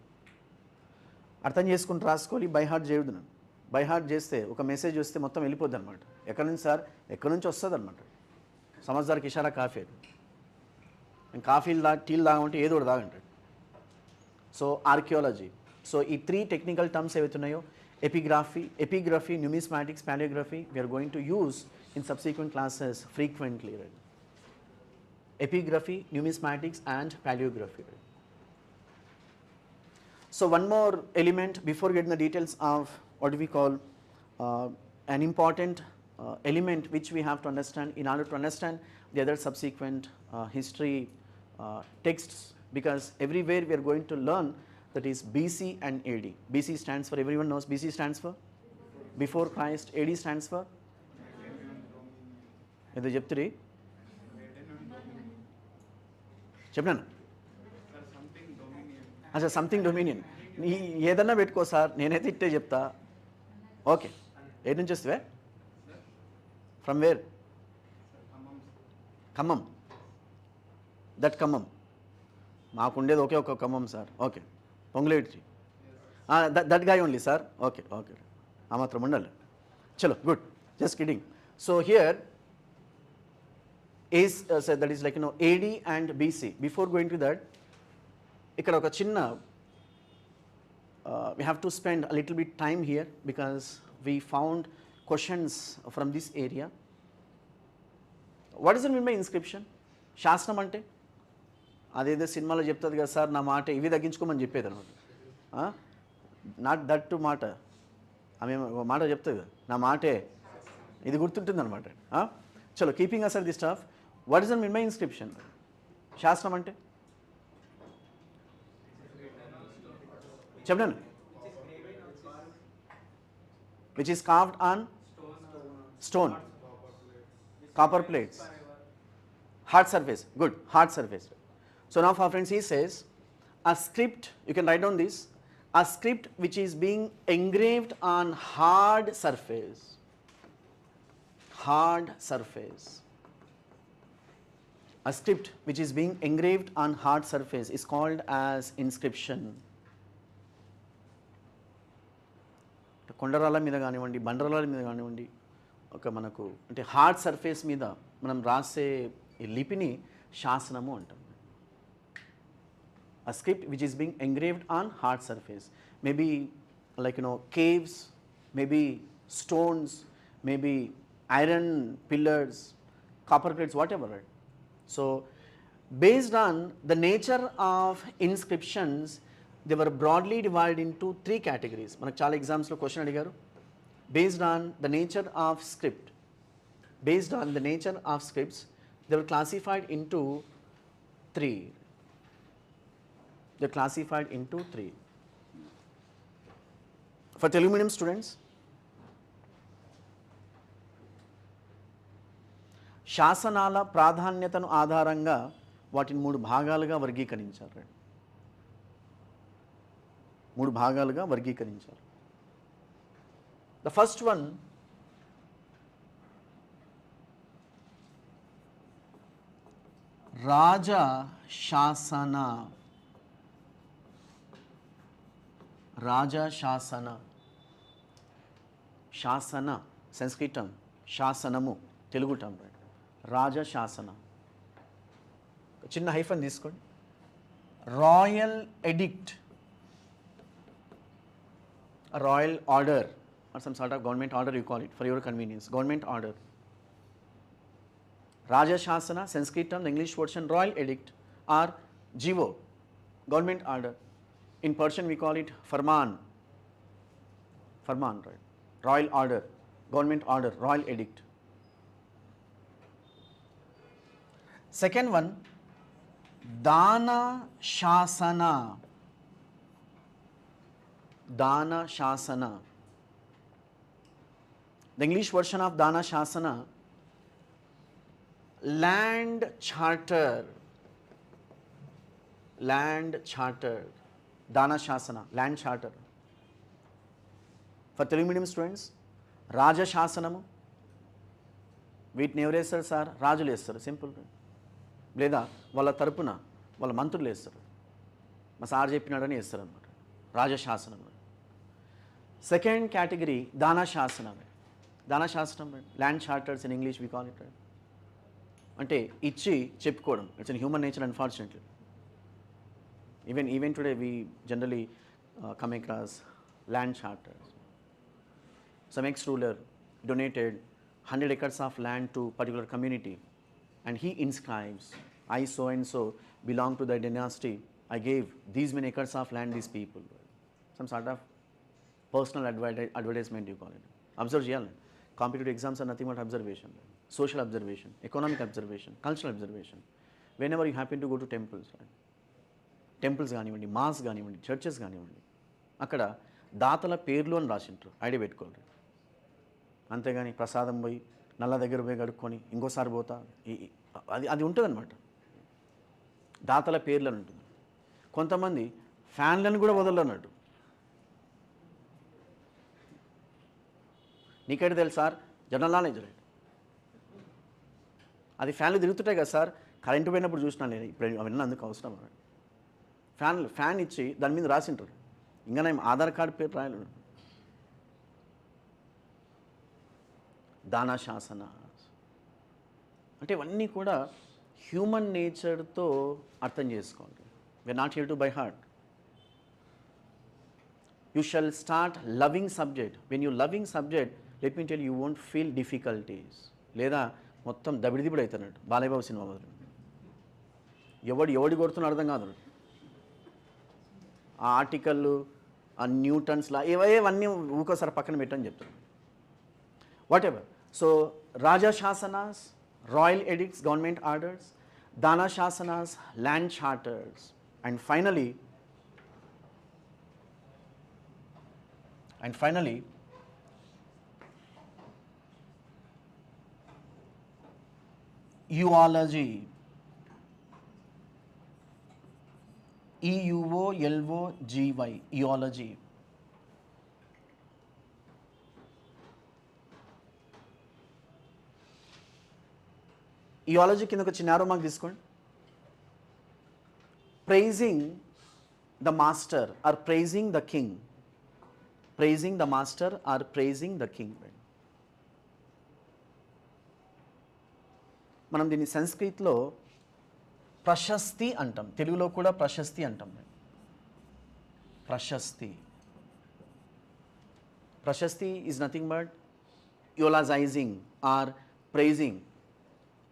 అర్థం చేసుకుని రాసుకోవాలి, బై హార్ట్ చేయదు. నన్ను బై హార్ట్ చేస్తే ఒక మెసేజ్ వస్తే మొత్తం వెళ్ళిపోద్ది అనమాట. ఎక్కడి నుంచి సార్, ఎక్కడి నుంచి వస్తుంది అనమాట. సమజ్దార్కి ఇషారా కాఫీ, నేను కాఫీలు టీలు తాగమంటే ఏదో ఒకటి తాగంటాడు. So archaeology. సో ఈ 3 టెక్నికల్ టర్మ్స్ ఏవైతున్నాయో, epigraphy, numismatics, paleography, we are going to use in subsequent classes frequently. Right? Epigraphy, numismatics and paleography. Right? So one more element before getting the details of what do we call an important element which we have to understand in order to understand the other subsequent history texts, because everywhere we are going to learn that is BC and AD. BC stands for, everyone knows BC stands for before Christ. AD stands for ఏదో చెప్తురి చెప్పినాను. అచ్చా, something dominion. నీ ఏదన్నా పెట్టుకో sir, నేనైతే ఇట్టే చెప్తా. Okay, ఏడు నుంచి వస్తే from where? Khammam. That Khammam మాకుండేది ఒకే ఒక Khammam sir. Okay, Ponguleti. That guy only sir. Okay okay, ఆ మాత్రం ఉండాలి. చలో, good, just kidding. So here is that is like AD and BC. Before going to that, ఇక్కడ ఒక చిన్న we have to spend a little bit time here because we found questions from this area. What does it mean by inscription? శాస్త్రం అంటే అదేదో సినిమాలో చెప్తుంది కదా sir, నా మాట ఇవి తగ్గించుకోమని చెప్పేది అనమాట. నాట్ దట్ టు మాట, ఆమె మాట చెప్తుంది కదా, నా మాటే ఇది గుర్తుంటుంది అనమాట. చలో, keeping aside the stuff, what is the mean by inscription? శాస్త్రం అంటే చెప్పండి. Which is carved on stone, copper plates, hard surface. Good, hard surface. So now for friends, he says a script, you can write down this, a script which is being engraved on hard surface. Hard surface. A script which is being engraved on hard surface is called as inscription. కొండరాల మీద కానివ్వండి, బండరాల మీద కానివ్వండి, ఒక మనకు అంటే hard surface మీద మనం రాసే ఈ లిపిని శాసనము అంటాం. A script which is being engraved on hard surface, maybe like caves, maybe stones, maybe iron pillars, copper plates, whatever, right? So based on the nature of inscriptions, they were broadly divided into 3 categories. మనకు చాలా ఎగ్జామ్స్లో question అడిగారు, based on the nature of script, based on the nature of scripts, they were classified into three. They're classified into three. For Telugu medium students, శాసనాల ప్రాధాన్యతను ఆధారంగా వాటిని మూడు భాగాలుగా వర్గీకరించారు. మూడు భాగాలుగా వర్గీకరించారు. The first one, రాజా శాసన. రాజా శాసన, శాసన సంస్కృతం, శాసనము తెలుగు టర్మ్. రాజా శాసన. చిన్న హైఫన్ తీసుకోండి. Royal addict, royal order or some sort of government order, you call it for your convenience, government order. Raja Shasana, Sanskrit term, the English version royal edict or jivo, government order. In Persian we call it farman, farman, right? Royal order, government order, royal edict. Second one, dana shasana, dana shasana. The English version of dana shasana, land charter, land charter, dana shasana, land charter. For Telugu medium students, raja shasanamu, వీటిని ఎవరు వేస్తారు sir? రాజులు వేస్తారు, simple. లేదా వాళ్ళ తరపున వాళ్ళ మంత్రులు వేస్తారు, మా సార్ చెప్పినాడని వేస్తారు అనమాట, రాజశాసనం. సెకండ్ కేటగిరీ దానా శాసనం. దానా శాసనం, land charters in English we call it. అంటే ఇచ్చి చెప్పుకోవడం. It's in human nature unfortunately. Even today we generally come across land charters. Some ex ruler donated 100 acres of land to particular community and he inscribes, I so and so belong to the dynasty, I gave these many acres of land these people. Some sort of personal advertisement you call it. Observe చేయాలి. Competitive exams are nothing but observation, social observation, economic observation, cultural observation. Whenever you happen to go to temples, right? Temples కానివ్వండి, mass కానివ్వండి, churches కానివ్వండి, అక్కడ దాతల పేర్లు అని రాసింటారు, ID పెట్టుకోండి. అంతేగాని ప్రసాదం పోయి నల్ల దగ్గర పోయి కడుక్కొని ఇంకోసారి పోతా అది ఉంటుందన్నమాట. దాతల పేర్లు అని ఉంటుంది. కొంతమంది ఫ్యాన్లను కూడా వదలన్నట్టు. నీకైతే తెలుసు సార్, జనరల్ నాలెడ్జ్ రైట్. అది ఫ్యాన్లు తిరుగుతుంటాయి కదా సార్, కరెంటు పోయినప్పుడు చూసినా నేను, ఇప్పుడు అవన్నీ అందుకు అవసరం. ఫ్యాన్ ఇచ్చి దాని మీద రాసింటారు, ఇంకా నేను ఆధార్ కార్డు పేరు రాయలేడు. దానా శాసన అంటే ఇవన్నీ కూడా హ్యూమన్ నేచర్తో అర్థం చేసుకోవాలి. We are not here to by heart. You shall start loving subject. When you loving subject, let me tell, you won't feel difficulties. లేదా మొత్తం దబిడిదిబిడి అవుతున్నట్టు బాలయ్యబాబు సినిమా మొదలు. ఎవడి కొడుతున్న అర్థం కాదు. ఆ ఆర్టికల్, ఆ న్యూటన్స్లా ఇవన్నీ ఊకోసారి పక్కన పెట్టని చెప్తారు. Whatever. So raja shasanas, royal edicts, government orders, dana shasanas, land charters, and finally eulogy. EUOLOGY, eulogy. Eulogy కింద ఒక చిన్న ఆరో మార్క్ తీసుకోండి. Praising the master or praising the king. Praising the master or praising the king. మనం దీన్ని సంస్కృతిలో ప్రశస్తి అంటాం, తెలుగులో కూడా ప్రశస్తి అంటాం. Prashasti is nothing but eulogising or praising.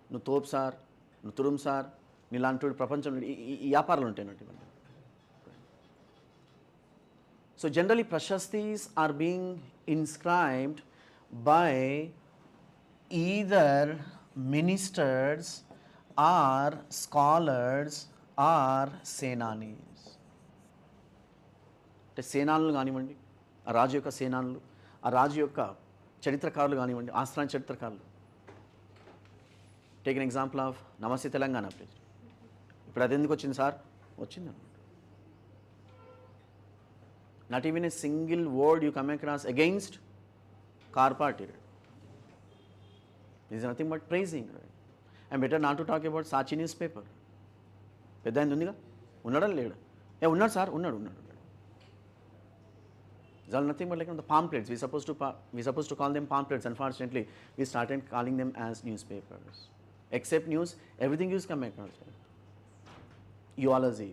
నువ్వు తోపు సార్, నువ్వు తురుం సార్, నీలాంటి ప్రపంచంలో ఈ వ్యాపారాలు ఉంటాయి. So generally prashastis are being inscribed by either ministers or scholars or senanis. అంటే సేనానులు కానివ్వండి, ఆ రాజు యొక్క సేనానులు, ఆ రాజు యొక్క చరిత్రకారులు కానివ్వండి, ఆస్థాన చరిత్రకారులు. టేక్ ఎన్ ఎగ్జాంపుల్ ఆఫ్ నమస్తే తెలంగాణ ప్లీజ్. ఇప్పుడు అది ఎందుకు వచ్చింది సార్? వచ్చింది అనమాట. Not even a single word you come across against car party. This is nothing but praising. And better not to talk about సాచి న్యూస్ పేపర్. పెద్ద ఆయన ఉందిగా, ఉన్నాడా లేడు? ఉన్నాడు సార్, ఉన్నాడు. These are nothing but like the pamphlets. We supposed to call them pamphlets. Unfortunately, we started calling them as newspapers. Except news, everything is come across. Right? Eulogy,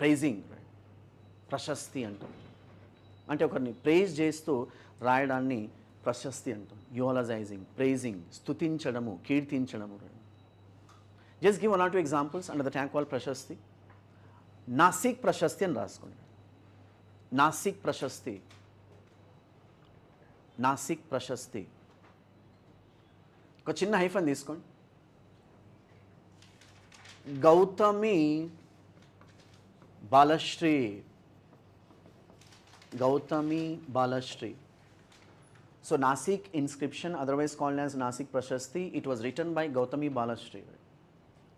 praising, right? Prashasti antam. అంటే ఒకరిని praise చేస్తూ రాయడాన్ని ప్రశస్తి అంటాం. Eulogising, praising, స్తుతించడము, కీర్తించడము. Just give 1 or 2 examples under the tank called Prashasti. Nasik Prashasti అని రాసుకోండి. నాసిక్ ప్రశస్తి, నాసిక్ ప్రశస్తి. ఒక చిన్న హైఫన్ తీసుకోండి. Gautami Balasri, Gautami Balasri. So Nasik inscription, otherwise called as Nasik Prashasti, it was written by Gautami Balashri.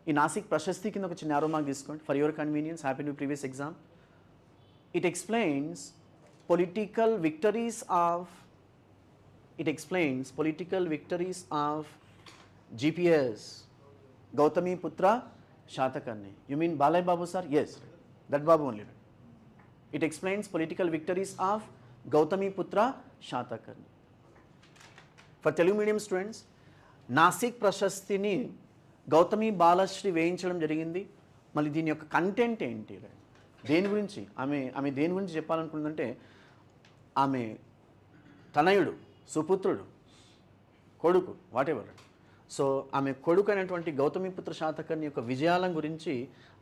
ఈ నాసిక్ ప్రశస్తి కింద ఒక చిన్న ఆరో మార్క్ తీసుకోండి for your convenience. Happy to previous exam. It explains political victories of GPS, Gautami Putra Shatakarni. You mean Balai Babu sir? Yes, that Babu only. It explains political victories of Gautami Putra Shatakarni. For Telugu medium students, Nasik ప్రశస్తిని గౌతమి బాలశ్రీ వేయించడం జరిగింది. మళ్ళీ దీని యొక్క content ఏంటి, దేని గురించి ఆమె దేని గురించి చెప్పాలనుకుంటుందంటే, ఆమె తనయుడు, సుపుత్రుడు, కొడుకు, వాటెవర్. సో ఆమె కొడుకు అయినటువంటి గౌతమిపుత్ర శాతకర్ణి యొక్క విజయాల గురించి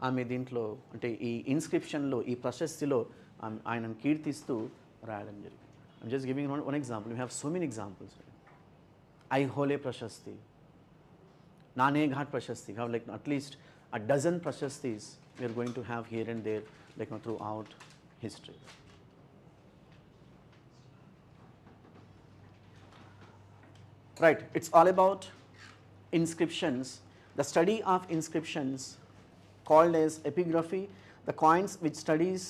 ఆమె దీంట్లో అంటే ఈ ఇన్స్క్రిప్షన్లో, ఈ ప్రశస్తిలో ఆయనను కీర్తిస్తూ రాయడం జరిగింది. I'm just giving one example. We have so many examples. Aihole Prashasti, Nanaghat Prashasti. Have like at least a dozen prashastis we are going to have here and there like throughout history. Right, it's all about inscriptions. The study of inscriptions called as epigraphy, the coins which studies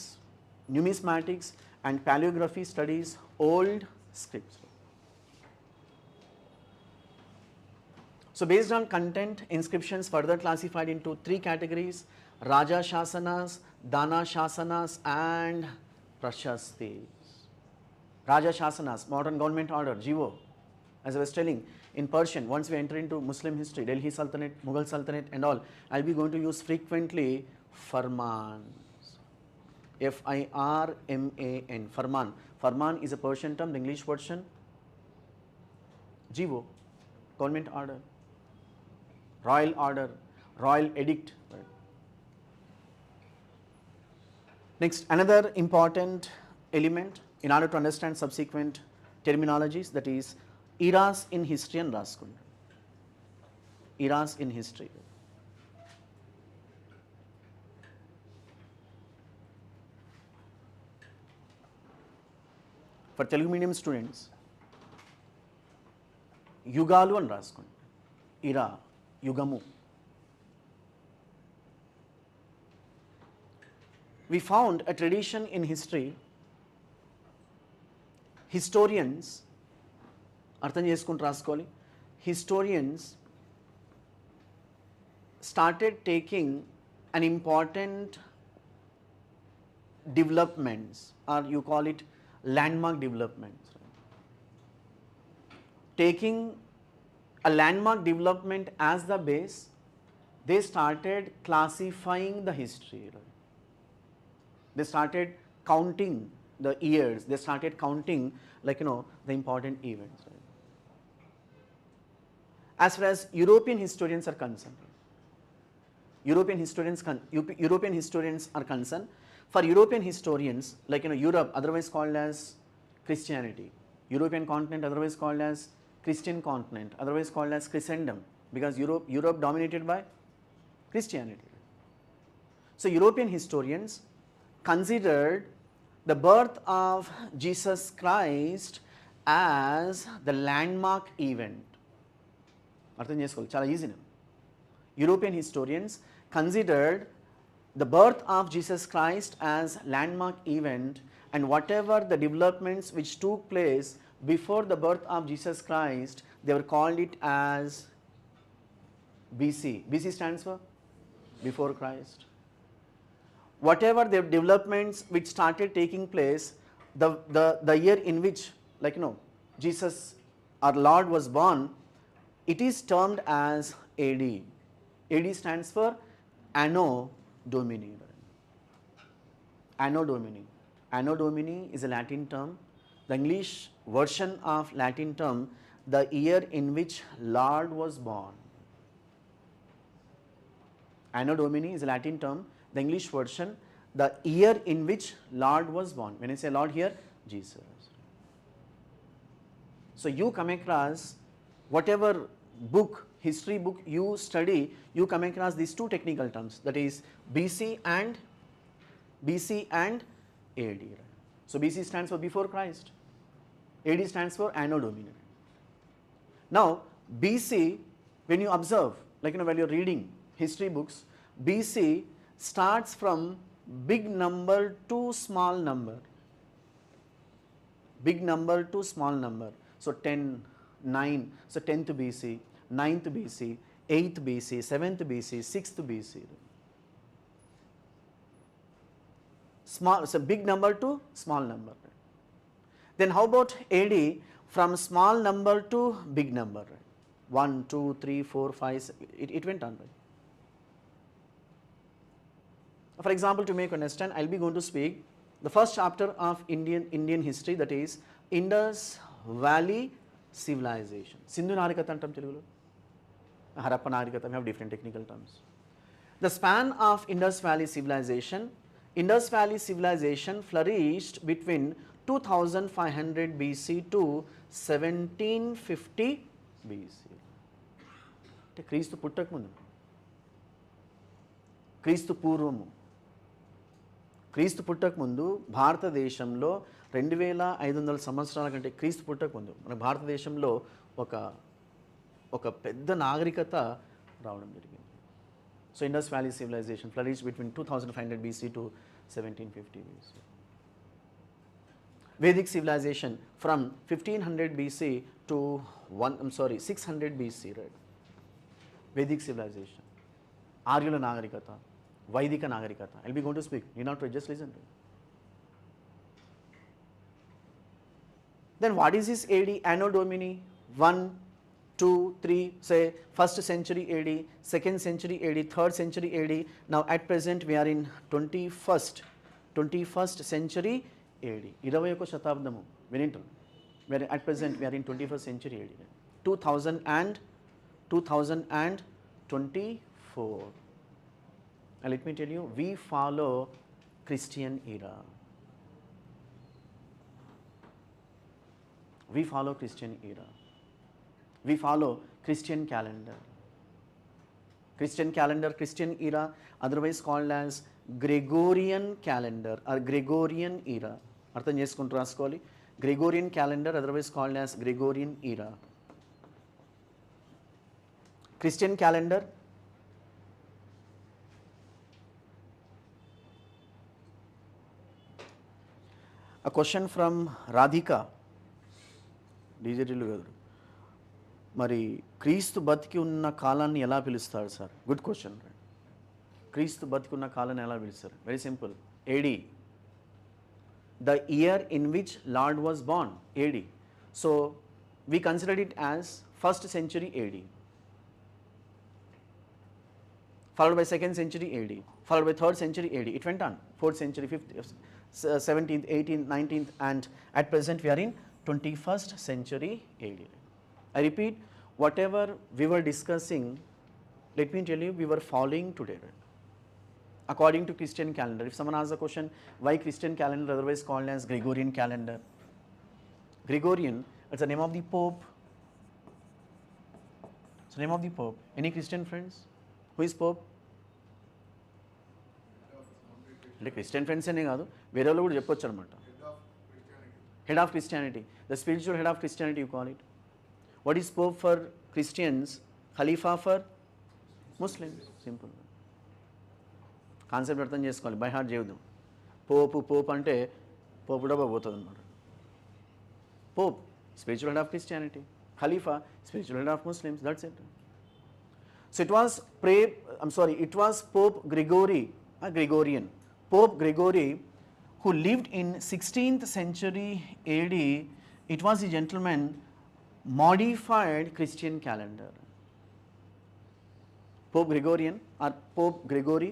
numismatics, and paleography studies old scripts. So based on content, inscriptions further classified into 3 categories: Raja Shasanas, Dana Shasanas and Prashastis. Raja Shasanas, modern government order, GO. As I was telling, in Persian, once we enter into Muslim history, Delhi Sultanate, Mughal Sultanate and all, I'll be going to use frequently Farmans. F-I-R-M-A-N, Farman. Farman is a Persian term, the English version, GO, government order. Royal order, royal edict. Right. Next, another important element in order to understand subsequent terminologies, that is eras in history and raskund. Eras in history. For Telugu medium students, యుగాలు అని రాసుకోండి. ఇరా, యుగము. We found a tradition in history. Historians, అర్థం చేసుకుంటూ రాసుకోవాలి. Historians started taking an important developments, or you call it landmark developments. Taking a landmark development as the base, they started classifying the history. They started counting the years, they started counting the important events. As far as European historians are concerned, European historians are concerned, For European historians, like Europe, otherwise called as Christianity, European continent, otherwise called as Christian continent, otherwise called as Christendom, because Europe dominated by Christianity. So European historians considered the birth of Jesus Christ as the landmark event. అర్థం చేసుకోవాలి, చాలా easy. European historians considered the birth of Jesus Christ as landmark event, and whatever the developments which took place before the birth of Jesus Christ, they were called it as BC. BC stands for before Christ. Whatever the developments which started taking place, the year in which, like Jesus, our Lord, was born, it is termed as AD. AD stands for Anno Domini. Anno Domini. Anno Domini is a Latin term. The English version of Latin term, the year in which Lord was born. Anno Domini is a Latin term. The English version, the year in which Lord was born. When I say Lord here, Jesus. So you come across whatever book, history book you study, you come across these two technical terms, that is BC and AD. So BC stands for before Christ, AD stands for Anno Domini. Now BC, when you observe, like when you're reading history books, BC starts from big number to small number. Big number to small number. So 10, 9, so 10th BC, 9th BC, 8th BC, 7th BC, 6th BC. Small, so big number to small number. Then how about AD? From small number to big number. 1, 2, 3, 4, 5, it went on. Right? For example, to make you understand, I'll be going to speak the first chapter of Indian history, that is Indus Valley civilization. Sindhu Narikata antam Telugulo, Harappa Narikata, we have different technical terms. The span of Indus Valley civilization flourished between 2500 BC to 1750 BC. అంటే క్రీస్తు పుట్టక ముందు, క్రీస్తు పూర్వము, క్రీస్తు పుట్టక ముందు భారతదేశంలో 2500 సంవత్సరాల కంటే క్రీస్తు పుట్టక ముందు మన భారతదేశంలో ఒక పెద్ద నాగరికత రావడం జరిగింది. So Indus valley civilization flourished between 2500 BC to 1750 BC. Vedic civilization from 1500 BC to 600 BC, right? Vedic civilization, Aryula Nagarikata, Vaidika Nagarikata. I'll be going to speak. You not to just listen to it. Then what is this AD? Anno Domini 1, 2, 3, say 1st century AD, 2nd century AD, 3rd century AD. Now at present we are in 21st century AD. 21వ శతాబ్దము వినింటారు. At present we are in 21st century AD. 2024. And let me tell you, we follow Christian era. We follow Christian era. We follow Christian calendar. Christian calendar, Christian era, otherwise called as Gregorian calendar or Gregorian era. అర్థం చేసుకుంటూ రాసుకోవాలి. Gregorian calendar, otherwise called as Gregorian era. Christian calendar, a question from Radhika. డీజేటీలు కాదు, మరి క్రీస్తు బతికి ఉన్న కాలాన్ని ఎలా పిలుస్తారు సార్? Good question. క్రీస్తు బతికి ఉన్న కాలాన్ని ఎలా పిలుస్తారు? Very simple, AD. The year in which lord was born, AD. So we considered it as 1st century AD, followed by 2nd century AD, followed by 3rd century AD. It went on 4th century, 5th, 17th, 18th, 19th, and at present we are in 21st century AD. I repeat, whatever we were discussing, let me tell you, we were following today. according to Christian calendar. If someone asks the question, why Christian calendar, otherwise called as Gregorian calendar? Gregorian, it's the name of the Pope. It's the name of the Pope. Any Christian friends? Who is Pope? అంటే Christian friends అనే కాదు, వేరే వాళ్ళు కూడా చెప్పొచ్చు అనమాట. Head of Christianity, the spiritual head of Christianity, you call it. What is Pope for Christians? Khalifa for Muslims. Simple. Concept అర్థం చేసుకోవాలి, బై హార్ట్ చేయొద్దు. పోప్ అంటే పోపు డబ్బా పోతుంది అనమాట. Pope spiritual head of Christianity, Khalifa spiritual head of Muslims, that's it. So it was Pope Gregory, Gregorian, Pope Gregory, who lived in 16th century AD. It was a gentleman modified Christian calendar. Pope Gregorian or Pope Gregory,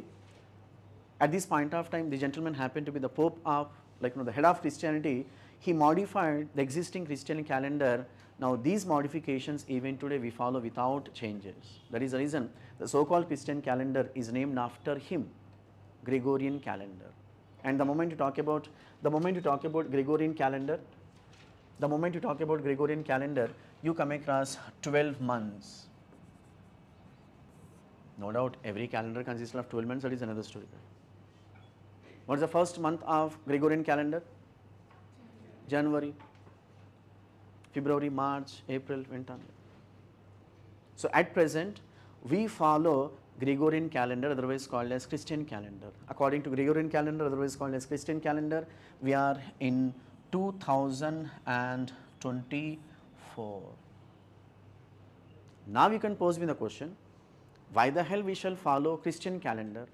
at this point of time, the gentleman happened to be the Pope of, the head of Christianity. He modified the existing Christian calendar. Now these modifications even today we follow without changes. That is the reason the so-called Christian calendar is named after him, Gregorian calendar. And the moment you talk about Gregorian calendar, you come across 12 months. No doubt every calendar consists of 12 months, that is another story. What is the first month of Gregorian calendar? January, February, March, April, went on. So at present, we follow Gregorian calendar, otherwise called as Christian calendar. According to Gregorian calendar, otherwise called as Christian calendar, we are in 2024. Now you can pose me the question, why the hell we shall follow Christian calendar?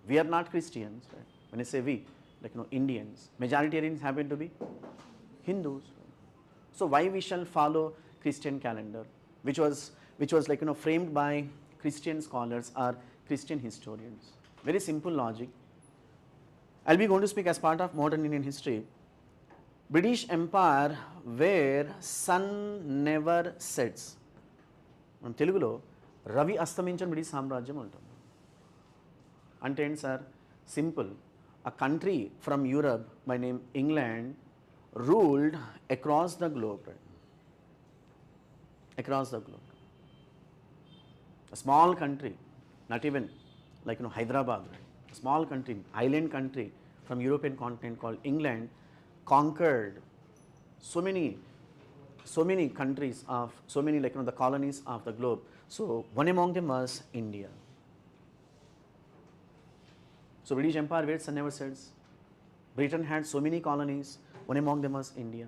We are not Christians, right? When I say we, Indians, majoritarians happen to be Hindus. So why we shall follow Christian calendar, which was framed by Christian scholars or Christian historians? Very simple logic. I'll be going to speak as part of modern Indian history. British Empire where sun never sets. మన తెలుగులో Ravi అస్తమించని British సామ్రాజ్యం ఉంటుంది. అంటే ఏంటి sir? Simple. A country from Europe by name England ruled across the globe, right? Across the globe. A small country, not even Hyderabad, right? A small country, island country from European continent called England conquered so many countries of the colonies of the globe. So one among them was India. So British Empire where sun never sets. Britain had so many colonies, one among them was India.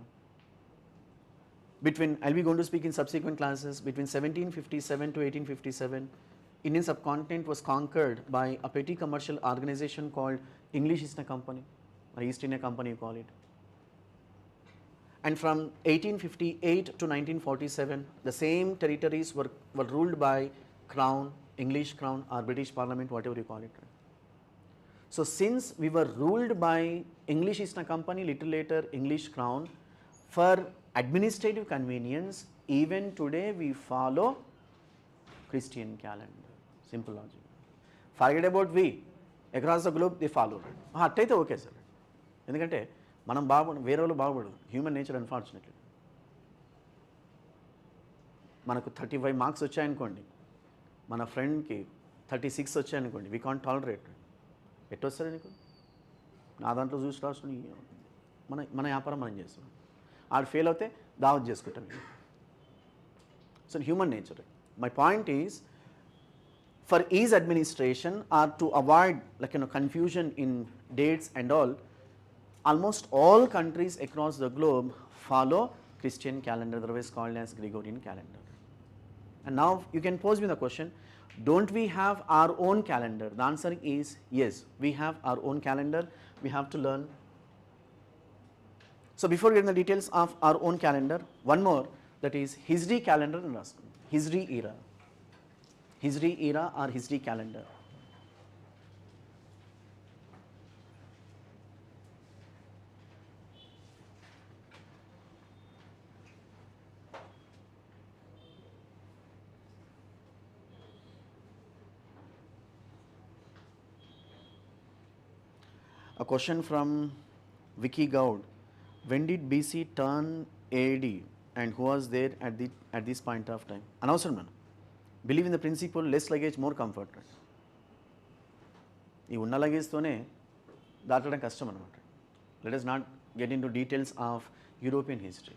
I'll be going to speak in subsequent classes, between 1757 to 1857, Indian subcontinent was conquered by a petty commercial organization called English East India Company, or East India Company you call it. And from 1858 to 1947, the same territories were ruled by Crown, English Crown or British Parliament, whatever you call it. So since we were ruled by English East India Company, little later English Crown, for administrative convenience, even today we follow Christian calendar. Simple logic. Forget about we. Across the globe they follow. అట్టయితే okay sir, ఎందుకంటే మనం వేరే వాళ్ళు బాగుపడదు. Human nature unfortunately. మనకు 35 marks వచ్చాయనుకోండి, మన ఫ్రెండ్కి 36 వచ్చాయనుకోండి, we can't tolerate. ఎట్టొస్తారు నీకు? నా దాంట్లో చూసి రాసుకుని మన వ్యాపారం మనం చేస్తున్నాం. ఆడు ఫెయిల్ అవుతే దావత్ చేసుకుంటాం. So human nature. My point is, for ease administration or to avoid confusion in dates and all, almost all countries across the globe follow Christian calendar, otherwise called as Gregorian calendar. And now you can pose me the question, don't we have our own calendar? The answer is yes, we have our own calendar. We have to learn. So before getting the details of our own calendar, one more, that is Hijri calendar and Hijri era. Hijri era or Hijri calendar. A question from Vicky Gaud. When did BC turn AD and who was there at this point of time? Announcement, man. Believe in the principle, less luggage, more comfort. ఈ ఉన్న లగేజ్తోనే దాటడం కష్టం అనమాట. Let us not get in to details of European history.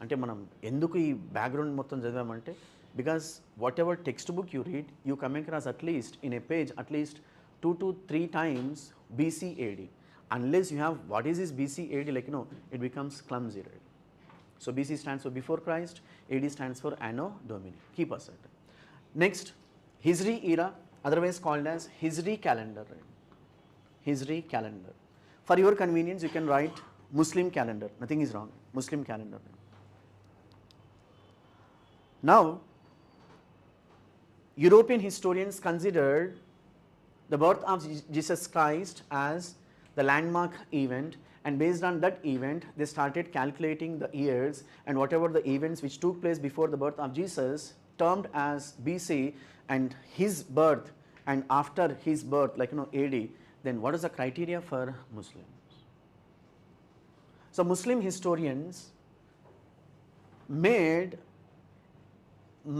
అంటే మనం ఎందుకు ఈ background మొత్తం చదివామంటే because whatever textbook you read you come across at least in a page at least 2 to 3 times BCAD. Unless you have what is this BCAD, like it becomes clumsy, right? So BC stands for before Christ, AD stands for Anno Domini. Keep aside. Next, Hijri era, otherwise called as Hijri calendar, right? Hijri calendar. For your convenience, you can write Muslim calendar. Nothing is wrong. Muslim calendar. Now, European historians considered the birth of Jesus Christ as the landmark event, and based on that event they started calculating the years, and whatever the events which took place before the birth of Jesus termed as BC, and his birth and after his birth, like AD, then what is the criteria for Muslims? So Muslim historians made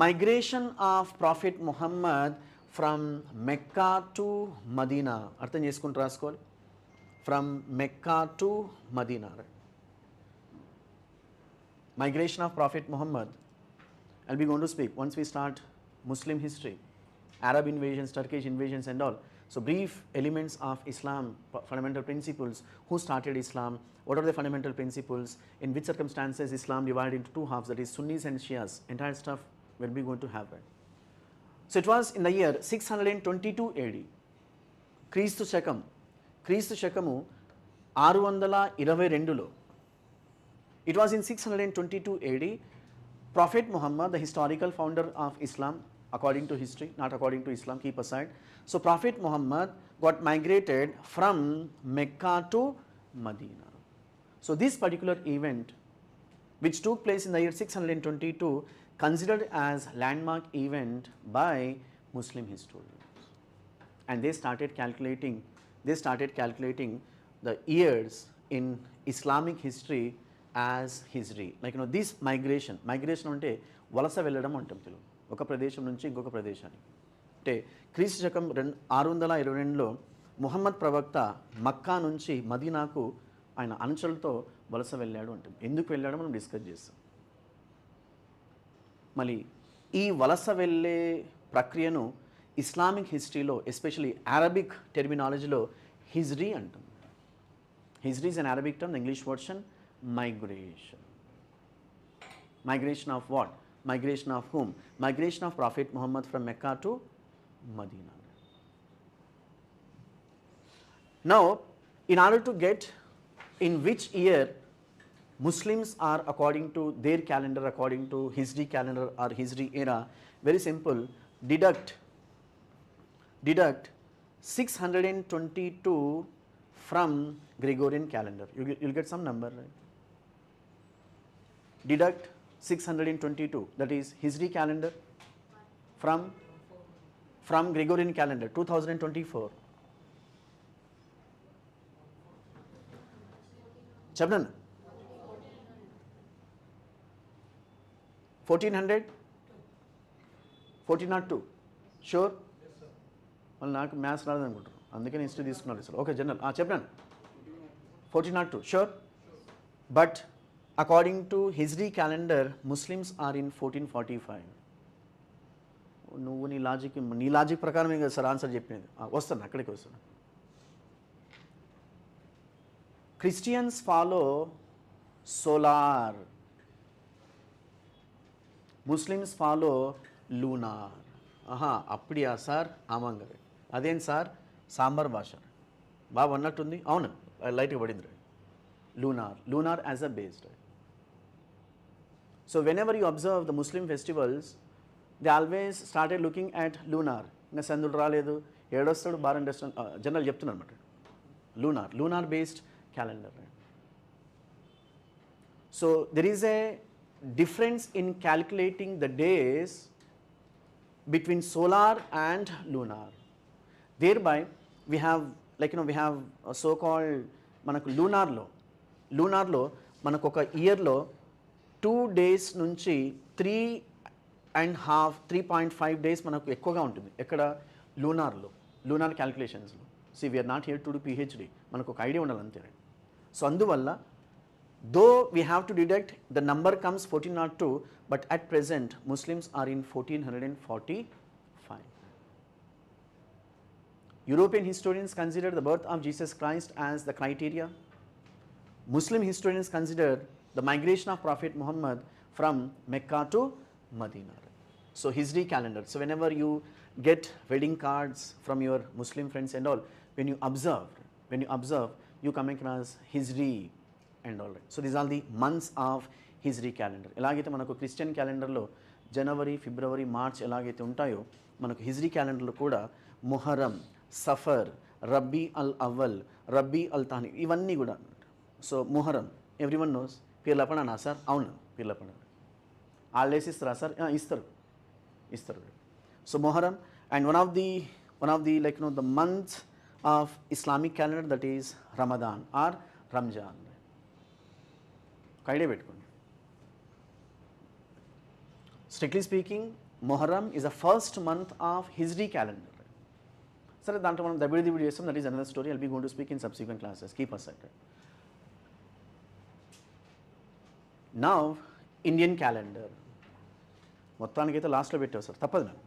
migration of Prophet Muhammad from Mecca to Medina. అర్థం చేసుకుంటూ రాసుకోవాలి. From Mecca to Medina. Right? Migration of Prophet Muhammad. I'll be going to speak once we start Muslim history, Arab invasions, Turkish invasions and all. So brief elements of Islam, fundamental principles, who started Islam, what are the fundamental principles, in which circumstances Islam divided into two halves, that is Sunnis and Shias, entire stuff we'll be going to have. Right? So it was in the year 622 AD. క్రీస్తు శకము 622లో. It was in 622 AD. Prophet Muhammad, the historical founder of Islam, according to history, not according to Islam, keep aside. So Prophet Muhammad got migrated from Mecca to Medina. So this particular event, which took place in the year 622, considered as landmark event by Muslim historians, and they started calculating the years in Islamic history as Hijri. Like this migration అంటే వలస వెళ్ళడం అంటాం తెలుగు, ఒక ప్రదేశం నుంచి ఇంకొక ప్రదేశానికి. అంటే క్రీస్తు శకం 622లో ముహమ్మద్ ప్రవక్త మక్కా నుంచి మదీనాకు ఆయన అనుచరులతో వలస వెళ్ళాడు అంటాం. ఎందుకు వెళ్ళాడో మనం డిస్కస్ చేస్తాం. మళ్ళీ ఈ వలస వెళ్ళే ప్రక్రియను ఇస్లామిక్ హిస్టరీలో, ఎస్పెషలీ అరబిక్ టెర్మినాలజీలో హిజ్రీ అంటాం. Hijri is an Arabic term, the English version migration. Migration of what? Migration of whom? Migration of Prophet Muhammad from Mecca to Medina. Now, in order to get in which year Muslims are according to their calendar, according to Hijri calendar or Hijri era, very simple, deduct 622 from Gregorian calendar. You'll get some number, right? Deduct 622, that is Hijri calendar from Gregorian calendar 2024. చెప్పండి. 1400, 1402, sure? వాళ్ళు నాకు maths రాదనుకుంటారు, అందుకని history తీసుకున్నారు sir. Okay, general చెప్పండి. 1402, sure? But according to Hijri calendar, Muslims are in 1445. నువ్వు నీ logic ప్రకారమే కదా సార్ ఆన్సర్ చెప్పినది. వస్తాను, అక్కడికి వస్తాను. Christians follow solar, Muslims follow lunar. అప్పుడియా సార్? ఆమంగారు. అదేం సార్? సాంబార్ భాష బాగా అన్నట్టుంది. అవును, లైట్గా పడింది. Lunar as a base, right? So whenever you observe the Muslim festivals, they always started looking at lunar. ఇంకా సందులు రాలేదు, ఏడొస్తాడు బాగా జనరల్ చెప్తున్నారు అనమాట. lunar based calendar, right? So there is a difference in calculating the days between solar and lunar. Thereby we have like we have so called మనకు లూనార్లో మనకు ఒక ఇయర్లో 2 days నుంచి 3.5 days మనకు ఎక్కువగా ఉంటుంది. ఎక్కడ? లూనార్ క్యాలిక్యులేషన్స్లో. We are not here to do PhD, మనకు ఒక ఐడియా ఉండాలి అంతే. సో అందువల్ల though we have to deduct the number comes 1402, but at present Muslims are in 1445. European historians consider the birth of Jesus Christ as the criteria. Muslim historians consider the migration of Prophet Muhammad from Mecca to Medina. So Hijri calendar. So whenever you get wedding cards from your Muslim friends and all, when you observe, you come across Hijri and all. Right. So these are the months of Hijri calendar. ఎలాగైతే మనకు Christian క్యాలెండర్లో జనవరి, ఫిబ్రవరి, March ఎలాగైతే ఉంటాయో మనకు హిజ్రీ క్యాలెండర్లో కూడా Muharram, suffer, రబ్బీ అల్ అవ్వల్, రబ్బీ అల్ Thani ఇవన్నీ కూడా. సో ముహర్రం ఎవ్రీవన్ నోస్, పీర్ల పండుగనా సార్? అవును, పీర్ల పండుగ. హాలిడేస్ ఇస్తారా సార్? ఇస్తారు. So Muharram and one of the like the month of Islamic calendar, that is Ramadan or Ramzan. ఒక ఐడియా పెట్టుకోండి. Strictly speaking Muharram is the first month of Hijri calendar. సరే, దాంట్లో మనం దబిడి చేస్తాం, that is another story. I'll be going to speak in subsequent classes. Keep aside. Now Indian calendar మొత్తానికైతే లాస్ట్లో పెట్టావు సార్, తప్పదు నాకు.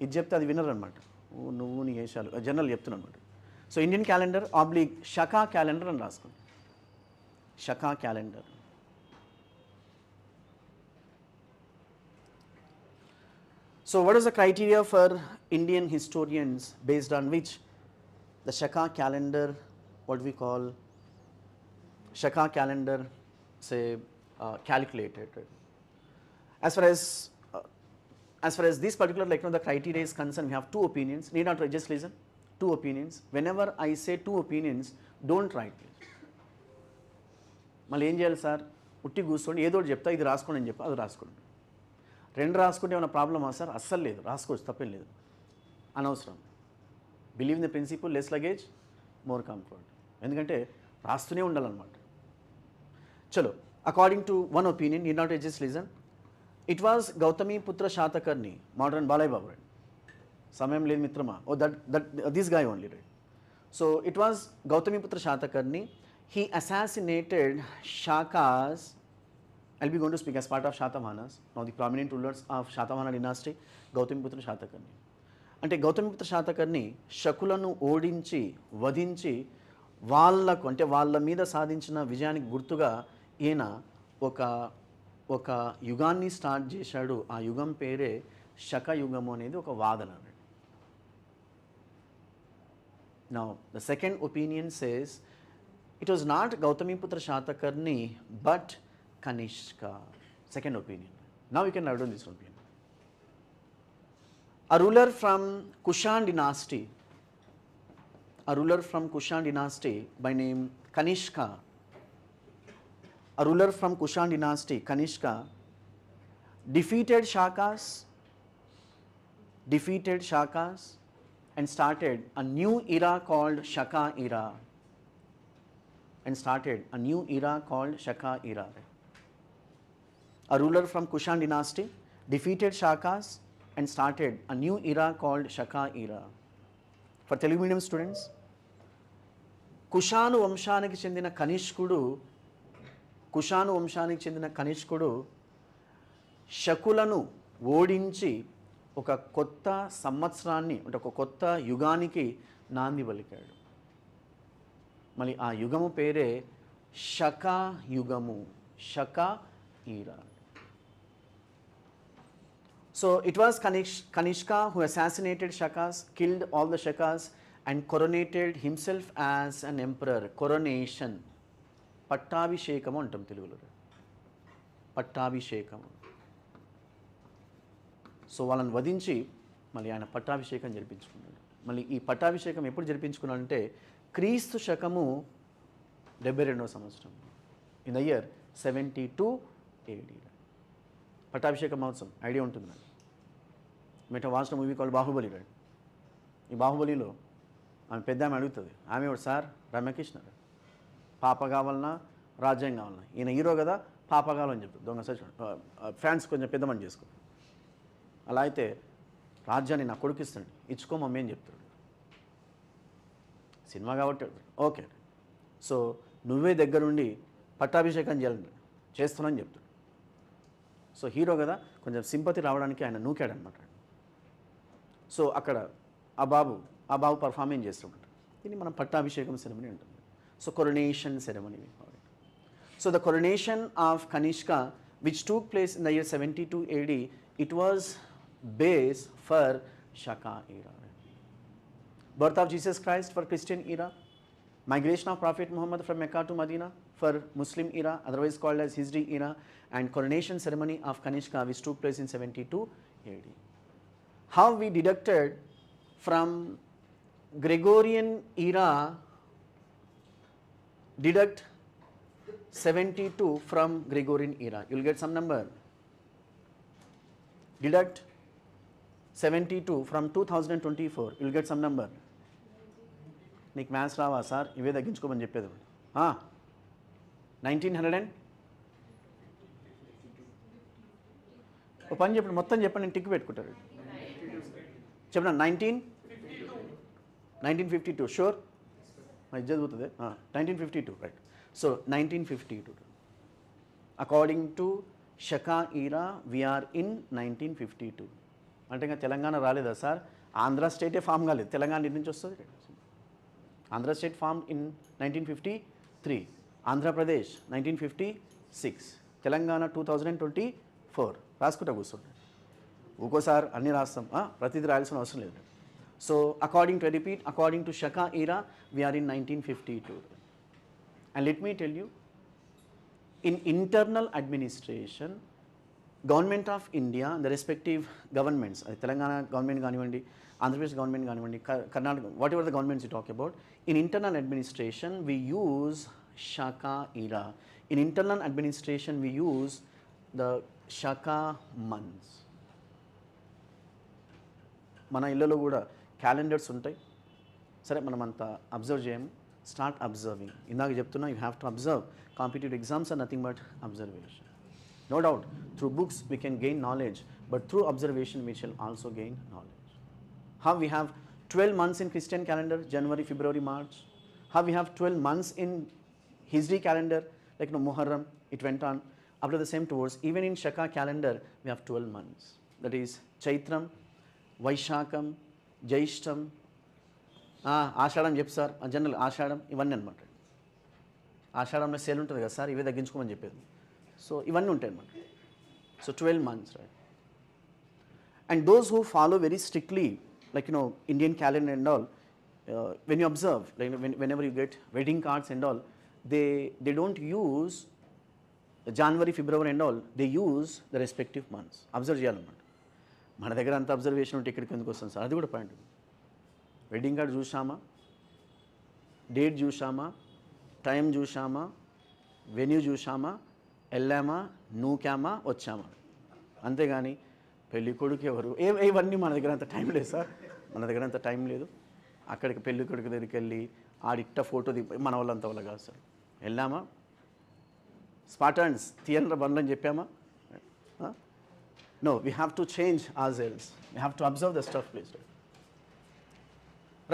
ఇది చెప్తే అది వినరు అనమాట. నువ్వు నీ వేషాలు జనరల్ చెప్తున్నాను అనమాట. So Indian calendar oblique Shaka calendar అని రాసుకోండి. Shaka calendar. So what is the criteria for Indian historians based on which the Shaka calendar, what we call Shaka calendar, say calculated? As far as this particular the criteria is concerned, we have two opinions. Need not just listen. Two opinions. Whenever I say two opinions, don't write please. మళ్ళీ ఏం చేయాలి sir? ఉట్టి కూర్చోండి, ఏదో ఒకటి చెప్తా, ఇది రాసుకోండి అని చెప్పి అది రాసుకోండి. రెండు రాసుకుంటే ఏమైనా ప్రాబ్లమా సార్? అస్సలు లేదు, రాసుకోవచ్చు, తప్పేం లేదు, అనవసరం. Believe in the principle, less luggage more comfort. ఎందుకంటే రాస్తూనే ఉండాలన్నమాట. చలో, according to one opinion, need not just listen. It was Gautami Putra Satakarni, modern Balayya Babu right. సమయం లేదు మిత్రమా. Oh that this guy only right. So it was Gautami Putra Satakarni. He assassinated Shakas. I'll be going to speak as part of Shatavahanas. Now the prominent rulers of Shatavahana dynasty, Gautamiputra Shatakarni. అంటే గౌతమిపుత్ర శాతకర్ణి శకులను ఓడించి వధించి వాళ్ళకు అంటే వాళ్ళ మీద సాధించిన విజయానికి గుర్తుగా ఈయన ఒక యుగాన్ని స్టార్ట్ చేశాడు. ఆ యుగం పేరే శక యుగము అనేది ఒక వాదన. Now the second opinion says it was not Gautamiputra Shatakarni but Kanishka. Second opinion. Now you can write down this opinion. A ruler from Kushan dynasty by name Kanishka. A ruler from Kushan dynasty, Kanishka, defeated Shakas and started a new era called Shaka era. A ruler from Kushan dynasty defeated Shakas and started a new era called Shaka era. For Telugu medium students, Kushan వంశానికి చెందిన కనిష్కుడు శకులను ఓడించి ఒక కొత్త సంవత్సరాన్ని అంటే ఒక కొత్త యుగానికి నాంది పలికాడు. మళ్ళీ ఆ యుగము పేరే శకా యుగము, Shaka era. So it was Kanishka who assassinated Shakas, killed all the Shakas and coronated himself as an emperor. Coronation, పట్టాభిషేకము అంటాం తెలుగులో, పట్టాభిషేకము. సో వాళ్ళని వధించి మళ్ళీ ఆయన పట్టాభిషేకం జరిపించుకున్నాడు. మళ్ళీ ఈ పట్టాభిషేకం ఎప్పుడు జరిపించుకున్నాడంటే క్రీస్తు శకము 72వ సంవత్సరం, ఇన్ ద ఇయర్ 72 AD. పట్టాభిషేక మహోత్సవం ఐడియా ఉంటుంది నాకు. మెట watch movie called Baahubali right. ఈ బాహుబలిలో ఆమె పెద్ద ఆమె అడుగుతుంది, ఆమె ఎవరు సార్? రమ్యకృష్ణ. పాప కావాలన్నా రాజ్యం కావాలన్నా, ఈయన హీరో కదా, పాప కావాలని చెప్తాడు. దొంగ సచి ఫ్యాన్స్ కొంచెం పెద్దమని చేసుకో. అలా అయితే రాజ్యాన్ని నా కొడుకు ఇస్తాడు, ఇచ్చుకో మమ్మీ అని చెప్తాడు. సినిమా కాబట్టి ఓకే, సో నువ్వే దగ్గరుండి పట్టాభిషేకం చేస్తున్నాను చెప్తాడు. సో హీరో కదా, కొంచెం సింపతి రావడానికి ఆయన నూకాడనమాట. సో అక్కడ ఆ బాబు పర్ఫార్మెన్స్ చేస్తుంటాడు. దీన్ని మనం పట్టాభిషేకం సెరమనీ ఉంటుంది. So coronation ceremony. So the coronation of Kanishka which took place in the year 72 AD, it was base for Shaka era. Birth of Jesus Christ for Christian era, migration of Prophet Muhammad from Mecca to Medina for Muslim era, otherwise called as Hijri era, and coronation ceremony of Kanishka which took place in 72 AD. How we deducted from Gregorian era, deduct 72 from Gregorian era, you will get some number. Deduct 72 from 2024, you will get some number. నీకు maths రావా sir? ఇవే తగ్గించుకోమని చెప్పేది. 1900 ఓ పని చెప్పండి, మొత్తం చెప్పండి, నేను tick పెట్టుకుంటారు. చెప్పండి. 1952 షూర్, ఇది చదువుతుంది. 1952 right. So 1952 according to Shaka era we are in 1952. అంటే ఇంకా తెలంగాణ రాలేదా సార్? ఆంధ్ర స్టేటే ఫామ్ కాలేదు, తెలంగాణ నుంచి వస్తుంది. Andhra state form in 1953, Andhra Pradesh 1956, Telangana 2024. రాసుకుంటా కూర్చోండి, ఒక్కోసారి అన్నీ రాస్తాం, ప్రతిదీ రాయాల్సిన అవసరం లేదు. So according to repeat, according to Shaka era we are in 1952. And let me tell you, in internal administration government of India, the respective governments, అది తెలంగాణ గవర్నమెంట్ కానివ్వండి, ఆంధ్రప్రదేశ్ గవర్నమెంట్ కానివ్వండి, Karnataka, whatever the governments you talk about, in internal administration we use Shaka era. In internal administration we use the Shaka months. మన ఇళ్ళలో కూడా calendars ఉంటాయి, సరే మనం అంతా అబ్జర్వ్ చేయము. Start observing. ఇందాక చెప్తున్నా, you have to observe. Competitive exams are nothing but observation. No doubt, through books we can gain knowledge, but through observation we shall also gain knowledge. How we have 12 months in Christian calendar, January, February, March. How we have 12 months in Hijri calendar, like Muharram, it went on. After the same towards, even in Shaka calendar, we have 12 months. That is Chaitram, Vaishakam, Jaishtam, Ashadam చెప్పు sir, general ఆషాఢం ఇవన్నీ అనమాట. ఆషాఢంలో sale ఉంటుంది కదా sir, ఇవే తగ్గించుకోమని చెప్పేది. So ఇవన్నీ ఉంటాయి అన్నమాట. So 12 months, right? And those who follow very strictly, like Indian calendar and all, when you observe, like whenever you get wedding cards and all, they don't use January, February and all, they use the respective months. Observe చేయాలన్నమాట. మన దగ్గర అంత observation ఉంటే ఇక్కడికి ఎందుకు వస్తుంది sir? అది కూడా పాయింట్. వెడ్డింగ్ కార్డ్ చూసామా, డేట్ చూసామా, టైం చూసామా, వెన్యూ చూసామా, వెళ్ళామా, నూకామా, వచ్చామా, అంతేగాని పెళ్ళి కొడుకు ఎవరు, ఇవన్నీ మన దగ్గర అంత టైం లేదు సార్. మన దగ్గర అంత టైం లేదు. అక్కడికి పెళ్ళి కొడుకు దగ్గరికి వెళ్ళి ఆడిట్ట ఫోటో మన వాళ్ళంత వాళ్ళ కాదు సార్. వెళ్ళామా, స్పాటన్స్ తీయన బండ్లని చెప్పామా? No, we have to change ourselves. We have to observe the stuff, please.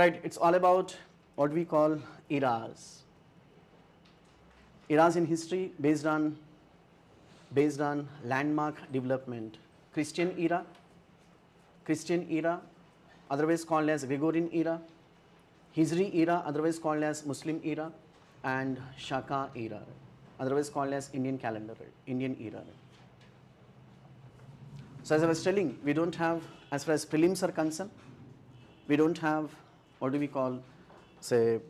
Right, it's all about what we call eras. Eras in history based on landmark development. Christian era, otherwise called as Gregorian era. Hijri era, otherwise called as Muslim era. And Shaka era, otherwise called as Indian calendar, Indian era. So as I was telling, we don't have, as far as prelims are concerned, we don't have, what do we call, say,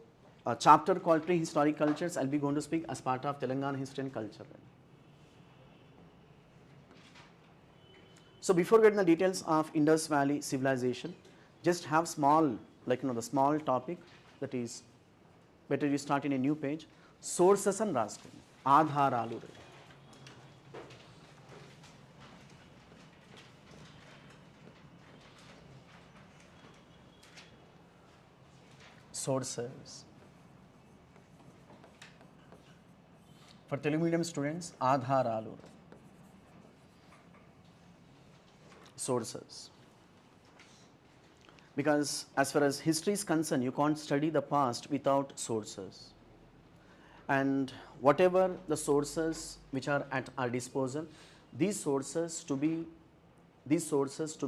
a chapter called prehistoric cultures. I'll be going to speak as part of Telangana history and culture. So before getting the details of Indus Valley civilization, just have small, like the small topic, that is, better you start in a new page. Sources and raskund, ఆధారాలు. sources. For Telugu medium students, ఆధారాలు, sources. Because as far as history is concerned, you can't study the past without sources. And whatever the sources which are at our disposal, these sources to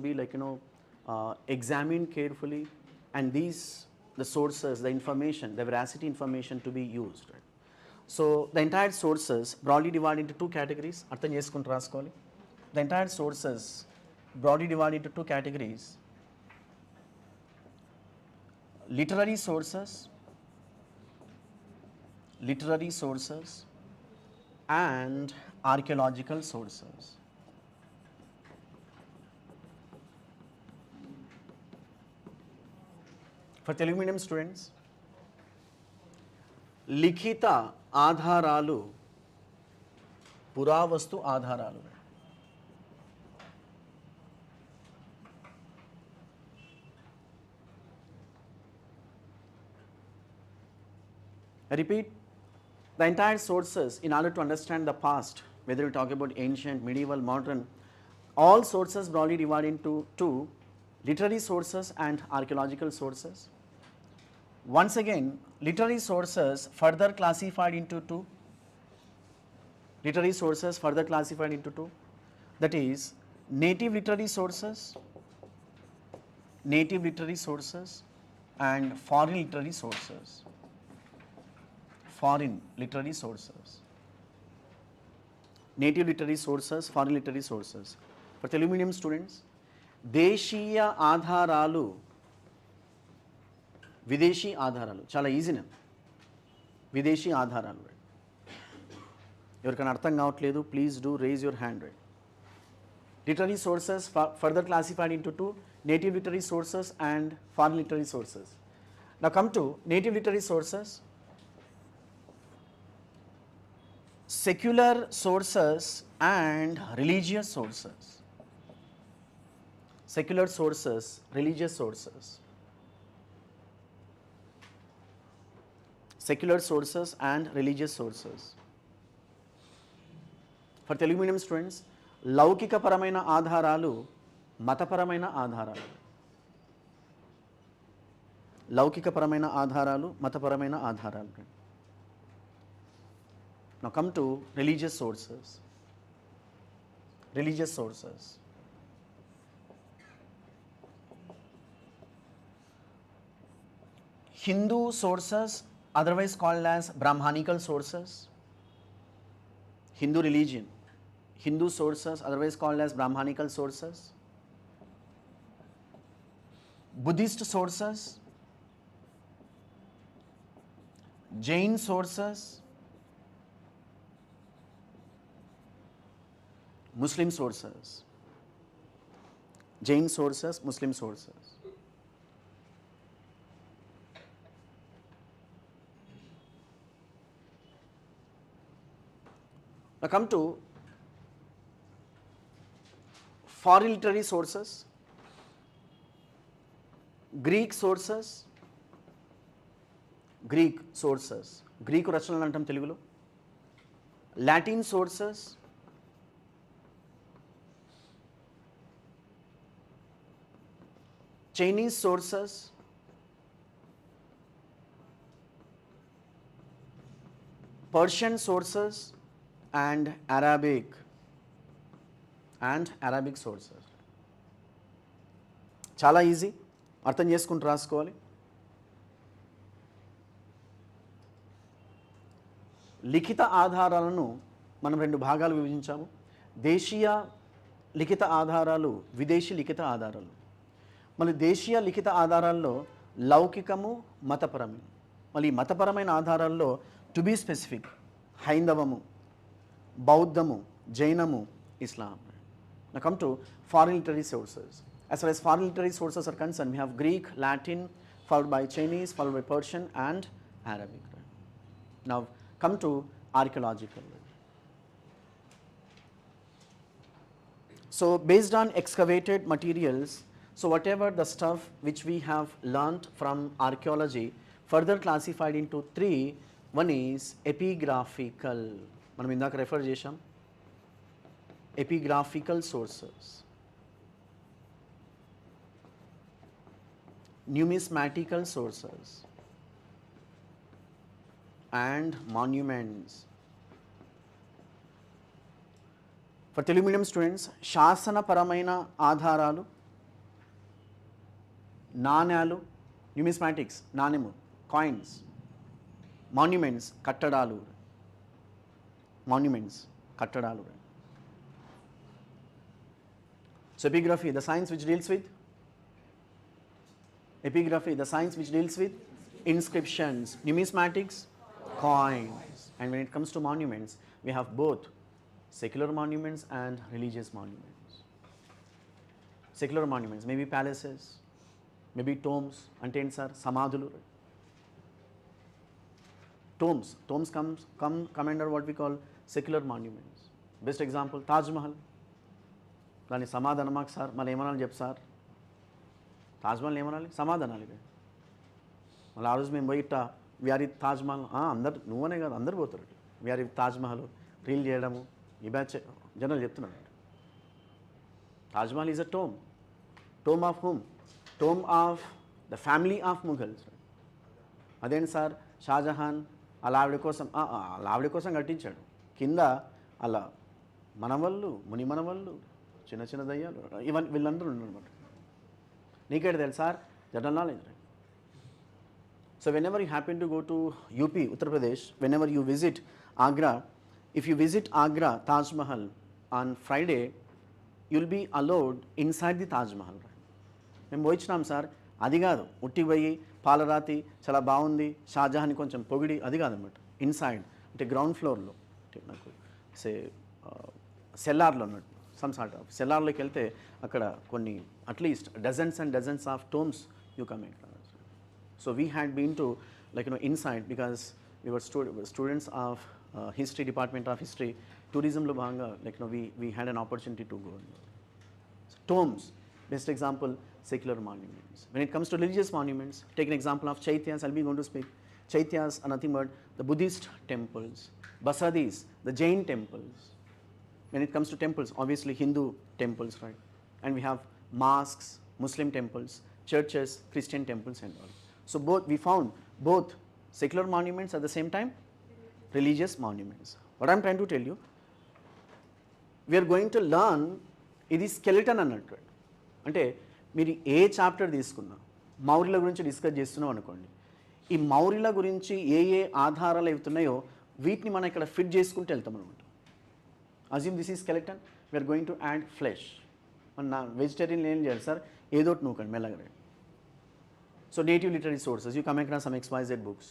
be like, examined carefully, and the sources, the information, the veracity information to be used. Right? So the entire sources broadly divided into two categories. అర్థం చేసుకుంటూ రాసుకోవాలి. The entire sources broadly divided into two categories: literary sources and archaeological sources. For Telugu medium students, లిఖిత ఆధారాలు, పురావస్తు ఆధారాలు. I repeat, the entire sources, in order to understand the past, whether you talk about ancient, medieval, modern, all sources broadly divided into two: literary sources and archaeological sources. Once again, literary sources further classified into two. That is, native literary sources and foreign literary sources. Native literary sources, foreign literary sources. For Telugu medium students, దేశీయ ఆధారాలు, విదేశీ ఆధారాలు. చాలా ఈజీనే, విదేశీ ఆధారాలు. ఎవరికైనా అర్థం కావట్లేదు, please do raise your hand. Right. Literary sources further classified into two: native literary sources and foreign literary sources. Now come to native literary sources. Secular sources and religious sources. Secular sources, religious sources. Secular sources and religious sources. For Telugu medium students, లౌకికపరమైన ఆధారాలు, మతపరమైన ఆధారాలు. లౌకికపరమైన ఆధారాలు, మతపరమైన ఆధారాలు. Now come to religious sources. Hindu sources, otherwise called as Brahmanical sources. Hindu religion, Hindu sources, otherwise called as Brahmanical sources. Buddhist sources, Jain sources, Muslim sources. Jain sources, Muslim sources. Now come to foreign literary sources. Greek sources. Greek రచనలు అంటాం తెలుగులో. Latin sources. Chinese sources. Persian sources and Arabic sources. చాలా easy, అర్థం చేసుకుంటూ రాసుకోవాలి. లిఖిత ఆధారాలను మనం రెండు భాగాలు విభజించాము: దేశీయ లిఖిత ఆధారాలు, విదేశీ లిఖిత ఆధారాలు. మళ్ళీ దేశీయ లిఖిత ఆధారాల్లో లౌకికము, మతపరము. మళ్ళీ మతపరమైన ఆధారాల్లో టు బీ స్పెసిఫిక్ హైందవము, బౌద్ధము, జైనము, ఇస్లాం. Now come to foreign literary sources. As far as foreign literary sources are concerned, we have Greek, Latin, followed by Chinese, followed by Persian and Arabic. Now come to archaeological. So based on excavated materials, so whatever the stuff which we have learnt from archaeology, further classified into three. One is epigraphical. మనం ఇందాక refer చేశాం. Epigraphical sources, numismatical sources, and monuments. For Telugu medium students, శాసన పరమైన ఆధారాలు, నాణ్యాలు, numismatics నాణ్యము, coins, monuments కట్టడాలు, monuments కట్టడాలు. So epigraphy, the science which deals with epigraphy, the science which deals with inscriptions, numismatics, coins. And when it comes to monuments, we have both secular monuments and religious monuments. Secular monuments, maybe palaces, maybe tombs, and sir, samadhulu. Tombs come under what we call secular monuments. Best example, Taj Mahal. దాని సమాధానం మాకు sir మళ్ళీ ఏమనాలి చెప్పు sir, Taj Mahal ఏమనాలి సమాధానాలు ఇవి. మళ్ళీ ఆ రోజు మేము పోయి ఇట్టా వీఆర్ ఇది తాజ్మహల్, అందరు నువ్వనే కాదు అందరు పోతారు వీఆర్ ఇది తాజ్మహల్ రీల్ చేయడము, ఈ బ్యాచ్ జనరల్ చెప్తున్నాడు. Taj Mahal is a tome of whom, tome of the family of Mughals. అదేంటి సార్ షాజహాన్ వాళ్ళ ఆవిడ కోసం కట్టించాడు, కింద అలా మనవళ్ళు ముని మనవళ్ళు చిన్న చిన్న దయ్యాలు ఇవన్నీ వీళ్ళందరూ ఉన్నారన్నమాట. నీకేంటి తెలుసు sir general knowledge. So whenever you happen to go to UP Uttar Pradesh, whenever you visit Agra, if you visit Agra Taj Mahal on Friday, you'll be allowed inside the Taj Mahal. మేము పోయించినాం సార్, అది కాదు ఉట్టి పోయి పాలరాతి చాలా బాగుంది షాజహాన్ కొంచెం పొగిడి అది కాదన్నమాట. ఇన్సైడ్ అంటే గ్రౌండ్ ఫ్లోర్లో అంటే నాకు సెల్లార్లో అన్నట్టు, సమ్ సార్ట్ ఆఫ్ సెల్లార్లోకి వెళ్తే అక్కడ కొన్ని at least dozens and dozens of tombs you come across. So we had been to like inside because we were students of history, department of history, టూరిజంలో భాగంగా like we had an opportunity to go. Tombs, best example, secular monuments. When it comes to religious monuments, take an example of Chaityas. I'll be going to speak. Chaityas are nothing but the Buddhist temples, Basadis, the Jain temples. When it comes to temples, obviously Hindu temples, right? And we have mosques, Muslim temples, churches, Christian temples and all. So we found both secular monuments at the same time, religious monuments. What I'm trying to tell you, we are going to learn ఇది skeleton అన్నట్టు. అంటే మీరు ఏ chapter తీసుకున్నా మౌర్యుల గురించి discuss చేస్తున్నాం అనుకోండి, ఈ మౌర్యుల గురించి ఏ ఏ ఆధారాలు అవుతున్నాయో వీటిని మనం ఇక్కడ ఫిట్ చేసుకుంటూ వెళ్తాం అనమాట. Assume this is skeleton, we are going to add flesh. మన వెజిటేరియన్ ఏం చేయాలి సార్, ఏదో ఒకటి నూకండి మెల్లగా. So native literary sources you come across some XYZ books,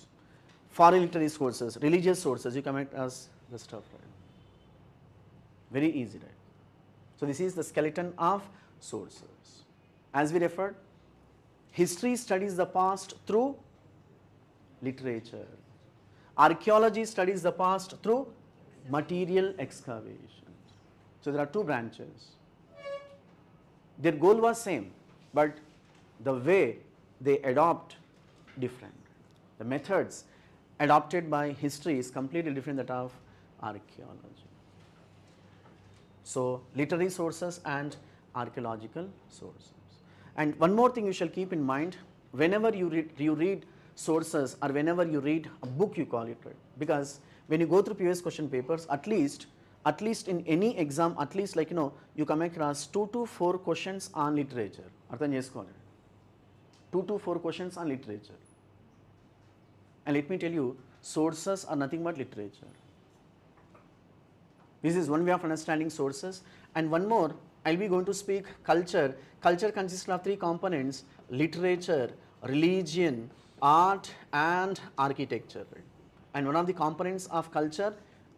foreign literary sources, religious sources you come across the stuff, right? Very easy, right? So this is the skeleton of sources. As we referred, history studies the past through literature. Archaeology studies the past through material excavations. So there are two branches. Their goal was same, but the way they adopt different. The methods adopted by history is completely different than that of archaeology. So literary sources and archaeological sources. And one more thing you shall keep in mind, whenever you read sources or whenever you read a book, you call it, right? Because when you go through previous question papers, at least in any exam, at least like you come across 2 to 4 questions on literature. Artham chesukovali, 2 to 4 questions on literature. And let me tell you, sources are nothing but literature. This is one way of understanding sources. And one more, I'll be going to speak culture. Culture consists of 3 components: literature, religion, art and architecture. And one of the components of culture,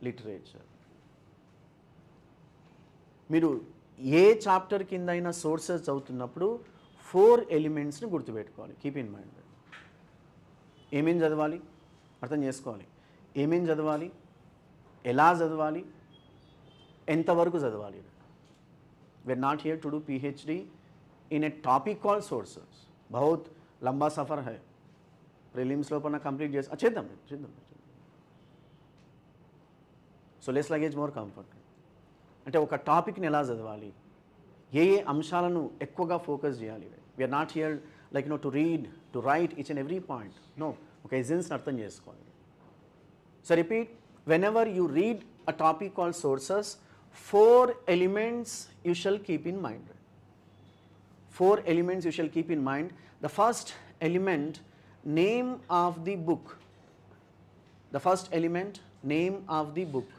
literature. మీరు ఏ chapter కింద అయినా sources చదువుతున్నప్పుడు 4 ఎలిమెంట్స్ని గుర్తుపెట్టుకోవాలి. Keep in mind. ఏమేం చదవాలి అర్థం చేసుకోవాలి, ఏమేం చదవాలి, ఎలా చదవాలి, ఎంతవరకు చదవాలి. We are not here to do PhD in a topic called sources. बहुत लंबा सफ़र है, ప్రిలిమ్స్ లోపల కంప్లీట్ చేసి చేద్దాం. So less luggage more comfort. అంటే ఒక టాపిక్ని ఎలా చదవాలి, ఏ అంశాలను ఎక్కువగా ఫోకస్ చేయాలి. We are not here like to read, to write each and every point. No, ఒక ఎసెన్స్ని అర్థం చేసుకోవాలి. So repeat, whenever you read a topic called sources, 4 elements you shall keep in mind. 4 elements you shall keep in mind. The first element, name of the book. The first element, name of the book.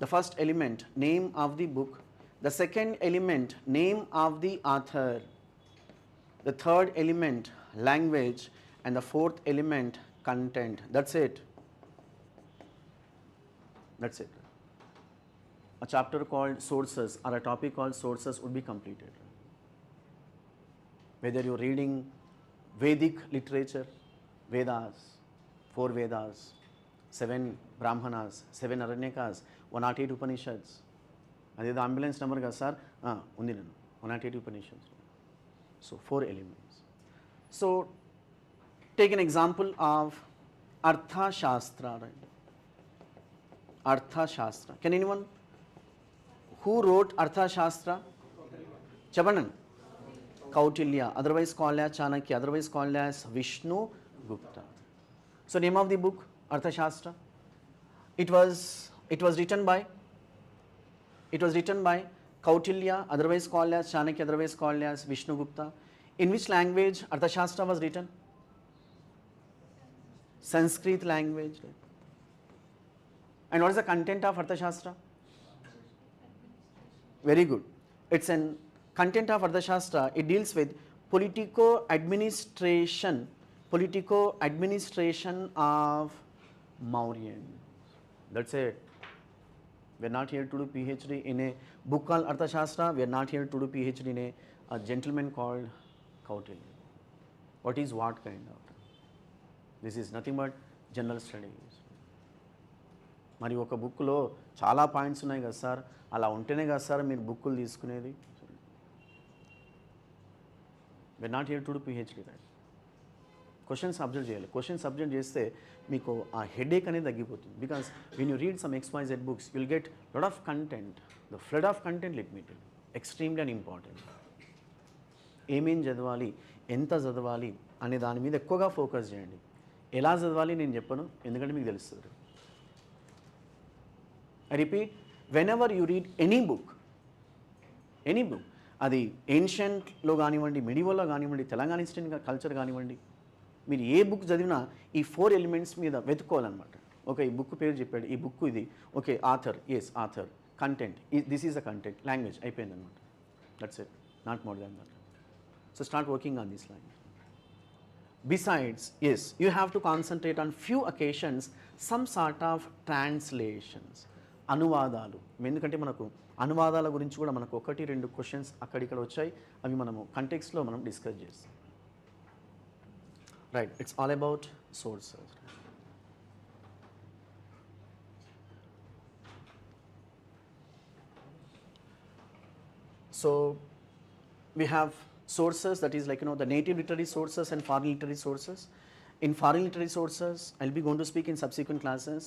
The first element, name of the book. The second element, name of the author. The third element, language. And the fourth element, content. That's it. That's it. A chapter called sources or a topic called sources would be completed. Whether you're reading Vedic literature, Vedas, 4 Vedas, 7 Brahmanas, 7 Aranyakas, 108 Upanishads. అదేదో ambulance number కదా sir, ఉంది నేను 108 Upanishads. So 4 elements. So take an example of Artha Shastra, right? Artha Shastra. Can anyone? Who wrote Artha Shastra? Chabanan. Kautilya, otherwise called as Chanakya, otherwise called as Vishnu Gupta. So name of the book, Artha Shastra. It was written by Kautilya, otherwise called as Chanakya, otherwise called as Vishnu Gupta. In which language Artha Shastra was written? Sanskrit language. Right? And what is the content of Arthashastra? Very good. It's an content of Arthashastra. It deals with politico-administration of Mauryan. That's it. We're not here to do PhD in a book called Arthashastra. We're not here to do PhD in a gentleman called Kautilya. What is what kind of? This is nothing but general studies. మరి ఒక బుక్లో చాలా points ఉన్నాయి కదా sir, అలా ఉంటేనే కదా sir మీరు బుక్కులు తీసుకునేది. we're not here to do PhD, right? Questions observe చేయాలి. క్వశ్చన్స్ అబ్జర్వ్ చేస్తే మీకు ఆ హెడేక్ అనేది తగ్గిపోతుంది. Because when you read some XYZ books you will get lot of content. The flood of content let me tell extremely and important. ఏమేం చదవాలి, ఎంత చదవాలి అనే దాని మీద ఎక్కువగా ఫోకస్ చేయండి. ఎలా చదవాలి నేను చెప్పను, ఎందుకంటే మీకు తెలుస్తుంది. I repeat, whenever you read any book, అది ఏన్షియంట్లో కానివ్వండి, మిడివల్లో కానివ్వండి, తెలంగాణ హిస్టరీ కల్చర్ కానివ్వండి, మీరు ఏ బుక్ చదివినా ఈ 4 ఎలిమెంట్స్ మీద వెతుక్కోవాలన్నమాట. ఓకే, ఈ బుక్ పేరు చెప్పాడు, ఈ బుక్ ఇది, okay author, yes author, content, this is the content, language, అయిపోయిందన్నమాట. That's it, not more than that. So start working on this line. Besides, yes, you have to concentrate on few occasions some sort of translations. అనువాదాలు, ఎందుకంటే మనకు అనువాదాల గురించి కూడా మనకు 1-2 questions అక్కడిక్కడ వచ్చాయి. అవి మనము కంటెక్స్ట్లో మనం డిస్కస్ చేస్తాం. Right, it's all about sources. So we have sources, that is like the native literary sources and foreign literary sources. In foreign literary sources, I'll be going to speak in subsequent classes.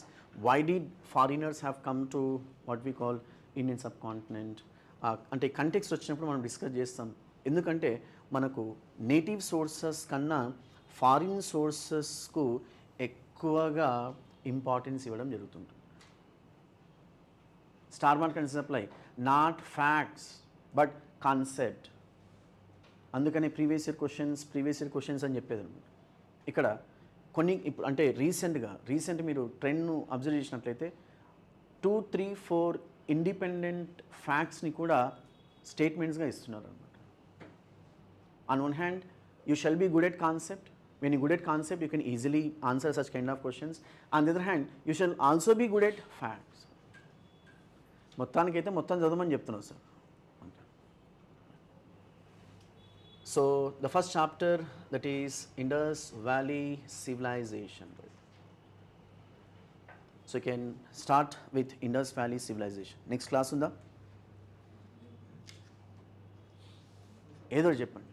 Why did foreigners have come to what we call Indian subcontinent? అంటే context వచ్చినప్పుడు మనం discuss చేస్తాం. ఎందుకంటే మనకు native sources కన్నా foreign సోర్సెస్కు ఎక్కువగా importance ఇవ్వడం జరుగుతుంది. Star mark and supply, not facts but concept. అందుకనే ప్రీవియస్ ఇయర్ క్వశ్చన్స్ అని చెప్పేది అనమాట. ఇక్కడ కొన్ని ఇప్పుడు అంటే రీసెంట్ మీరు ట్రెండ్ను అబ్జర్వ్ చేసినట్లయితే 2, 3, 4 ఇండిపెండెంట్ ఫ్యాక్ట్స్ని కూడా స్టేట్మెంట్స్గా ఇస్తున్నారు అనమాట. On one hand you shall be good at concept. When you good at concept you can easily answer such kind of questions. On the other hand you shall also be good at facts. మొత్తానికైతే మొత్తం చదవమని చెప్తున్నాను sir. So the first chapter, that is Indus Valley Civilization. So you can start with Indus Valley Civilization. Next class unda? ఏదో చెప్పండి.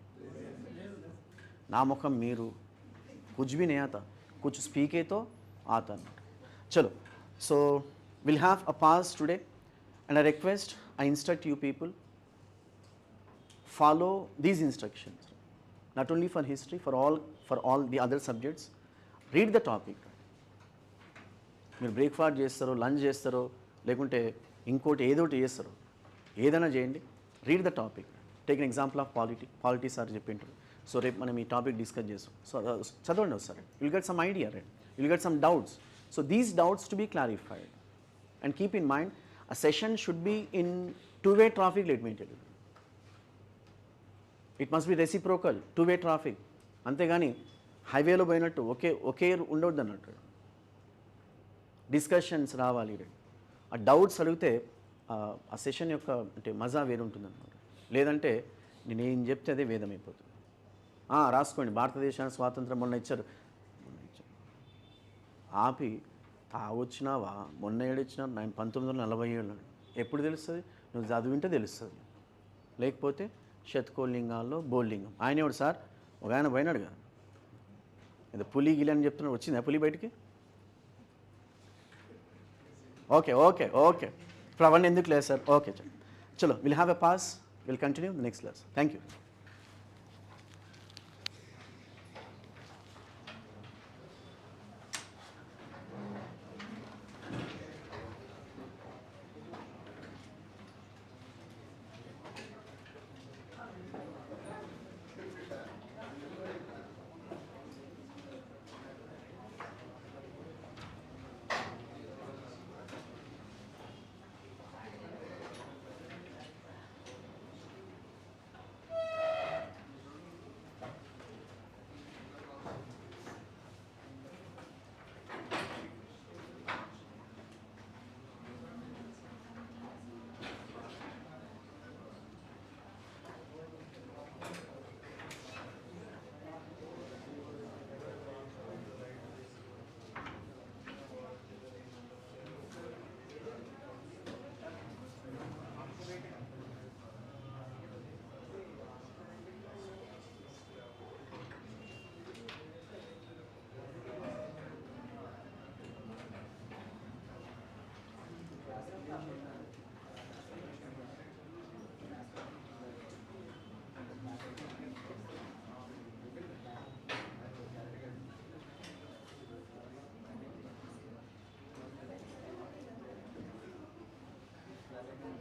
నా ముఖం మీరు कुछ भी नहीं आता, कुछ speak तो आता नहीं. चलो, so we'll have a pause today, and I request, I instruct you people, follow these instructions, not only for history, for all the other subjects. Read the topic. మీరు బ్రేక్ఫాస్ట్ చేస్తారో, లంచ్ చేస్తారో, లేకుంటే ఇంకోటి ఏదోటి చేస్తారో, ఏదైనా చేయండి. Read the topic. Take an example of polity sir చెప్పింటారు. సో రేపు మనం ఈ టాపిక్ డిస్కస్ చేస్తాం. సో చదవండి ఒకసారి. Will get some idea, right? Will get some doubts. So these doubts to be clarified. And keep in mind, a session should be in two way traffic. Let me tell you, it must be reciprocal, two way traffic. అంతేగాని హైవేలో పోయినట్టు ఒకే ఉండవద్దు అన్నట్టు. Discussions రావాలి. ఆ doubts అడిగితే ఆ session యొక్క అంటే మజా వేరుంటుంది అన్నమాట. లేదంటే నేనేం చెప్తే అదే వేదం అయిపోతుంది. రాసుకోండి, భారతదేశానికి స్వాతంత్రం మొన్న ఇచ్చారు. ఆపి తావొచ్చినావా, మొన్న ఏడిచ్చినా 1947. ఎప్పుడు తెలుస్తుంది? నువ్వు చదివింటే తెలుస్తుంది. లేకపోతే శతకోలింగాల్లో బోల్లింగం. ఆయన ఎవడు సార్? ఒక ఆయన పోయినాడు కదా, ఏదో పులి గిలి అని చెప్తున్నాడు. వచ్చిందా పులి బయటికి? ఓకే ఓకే ఓకే, ఇప్పుడు అవన్నీ ఎందుకు లేదు సార్? ఓకే చలో, will have a pass, will continue the next class. Thank you. Gracias.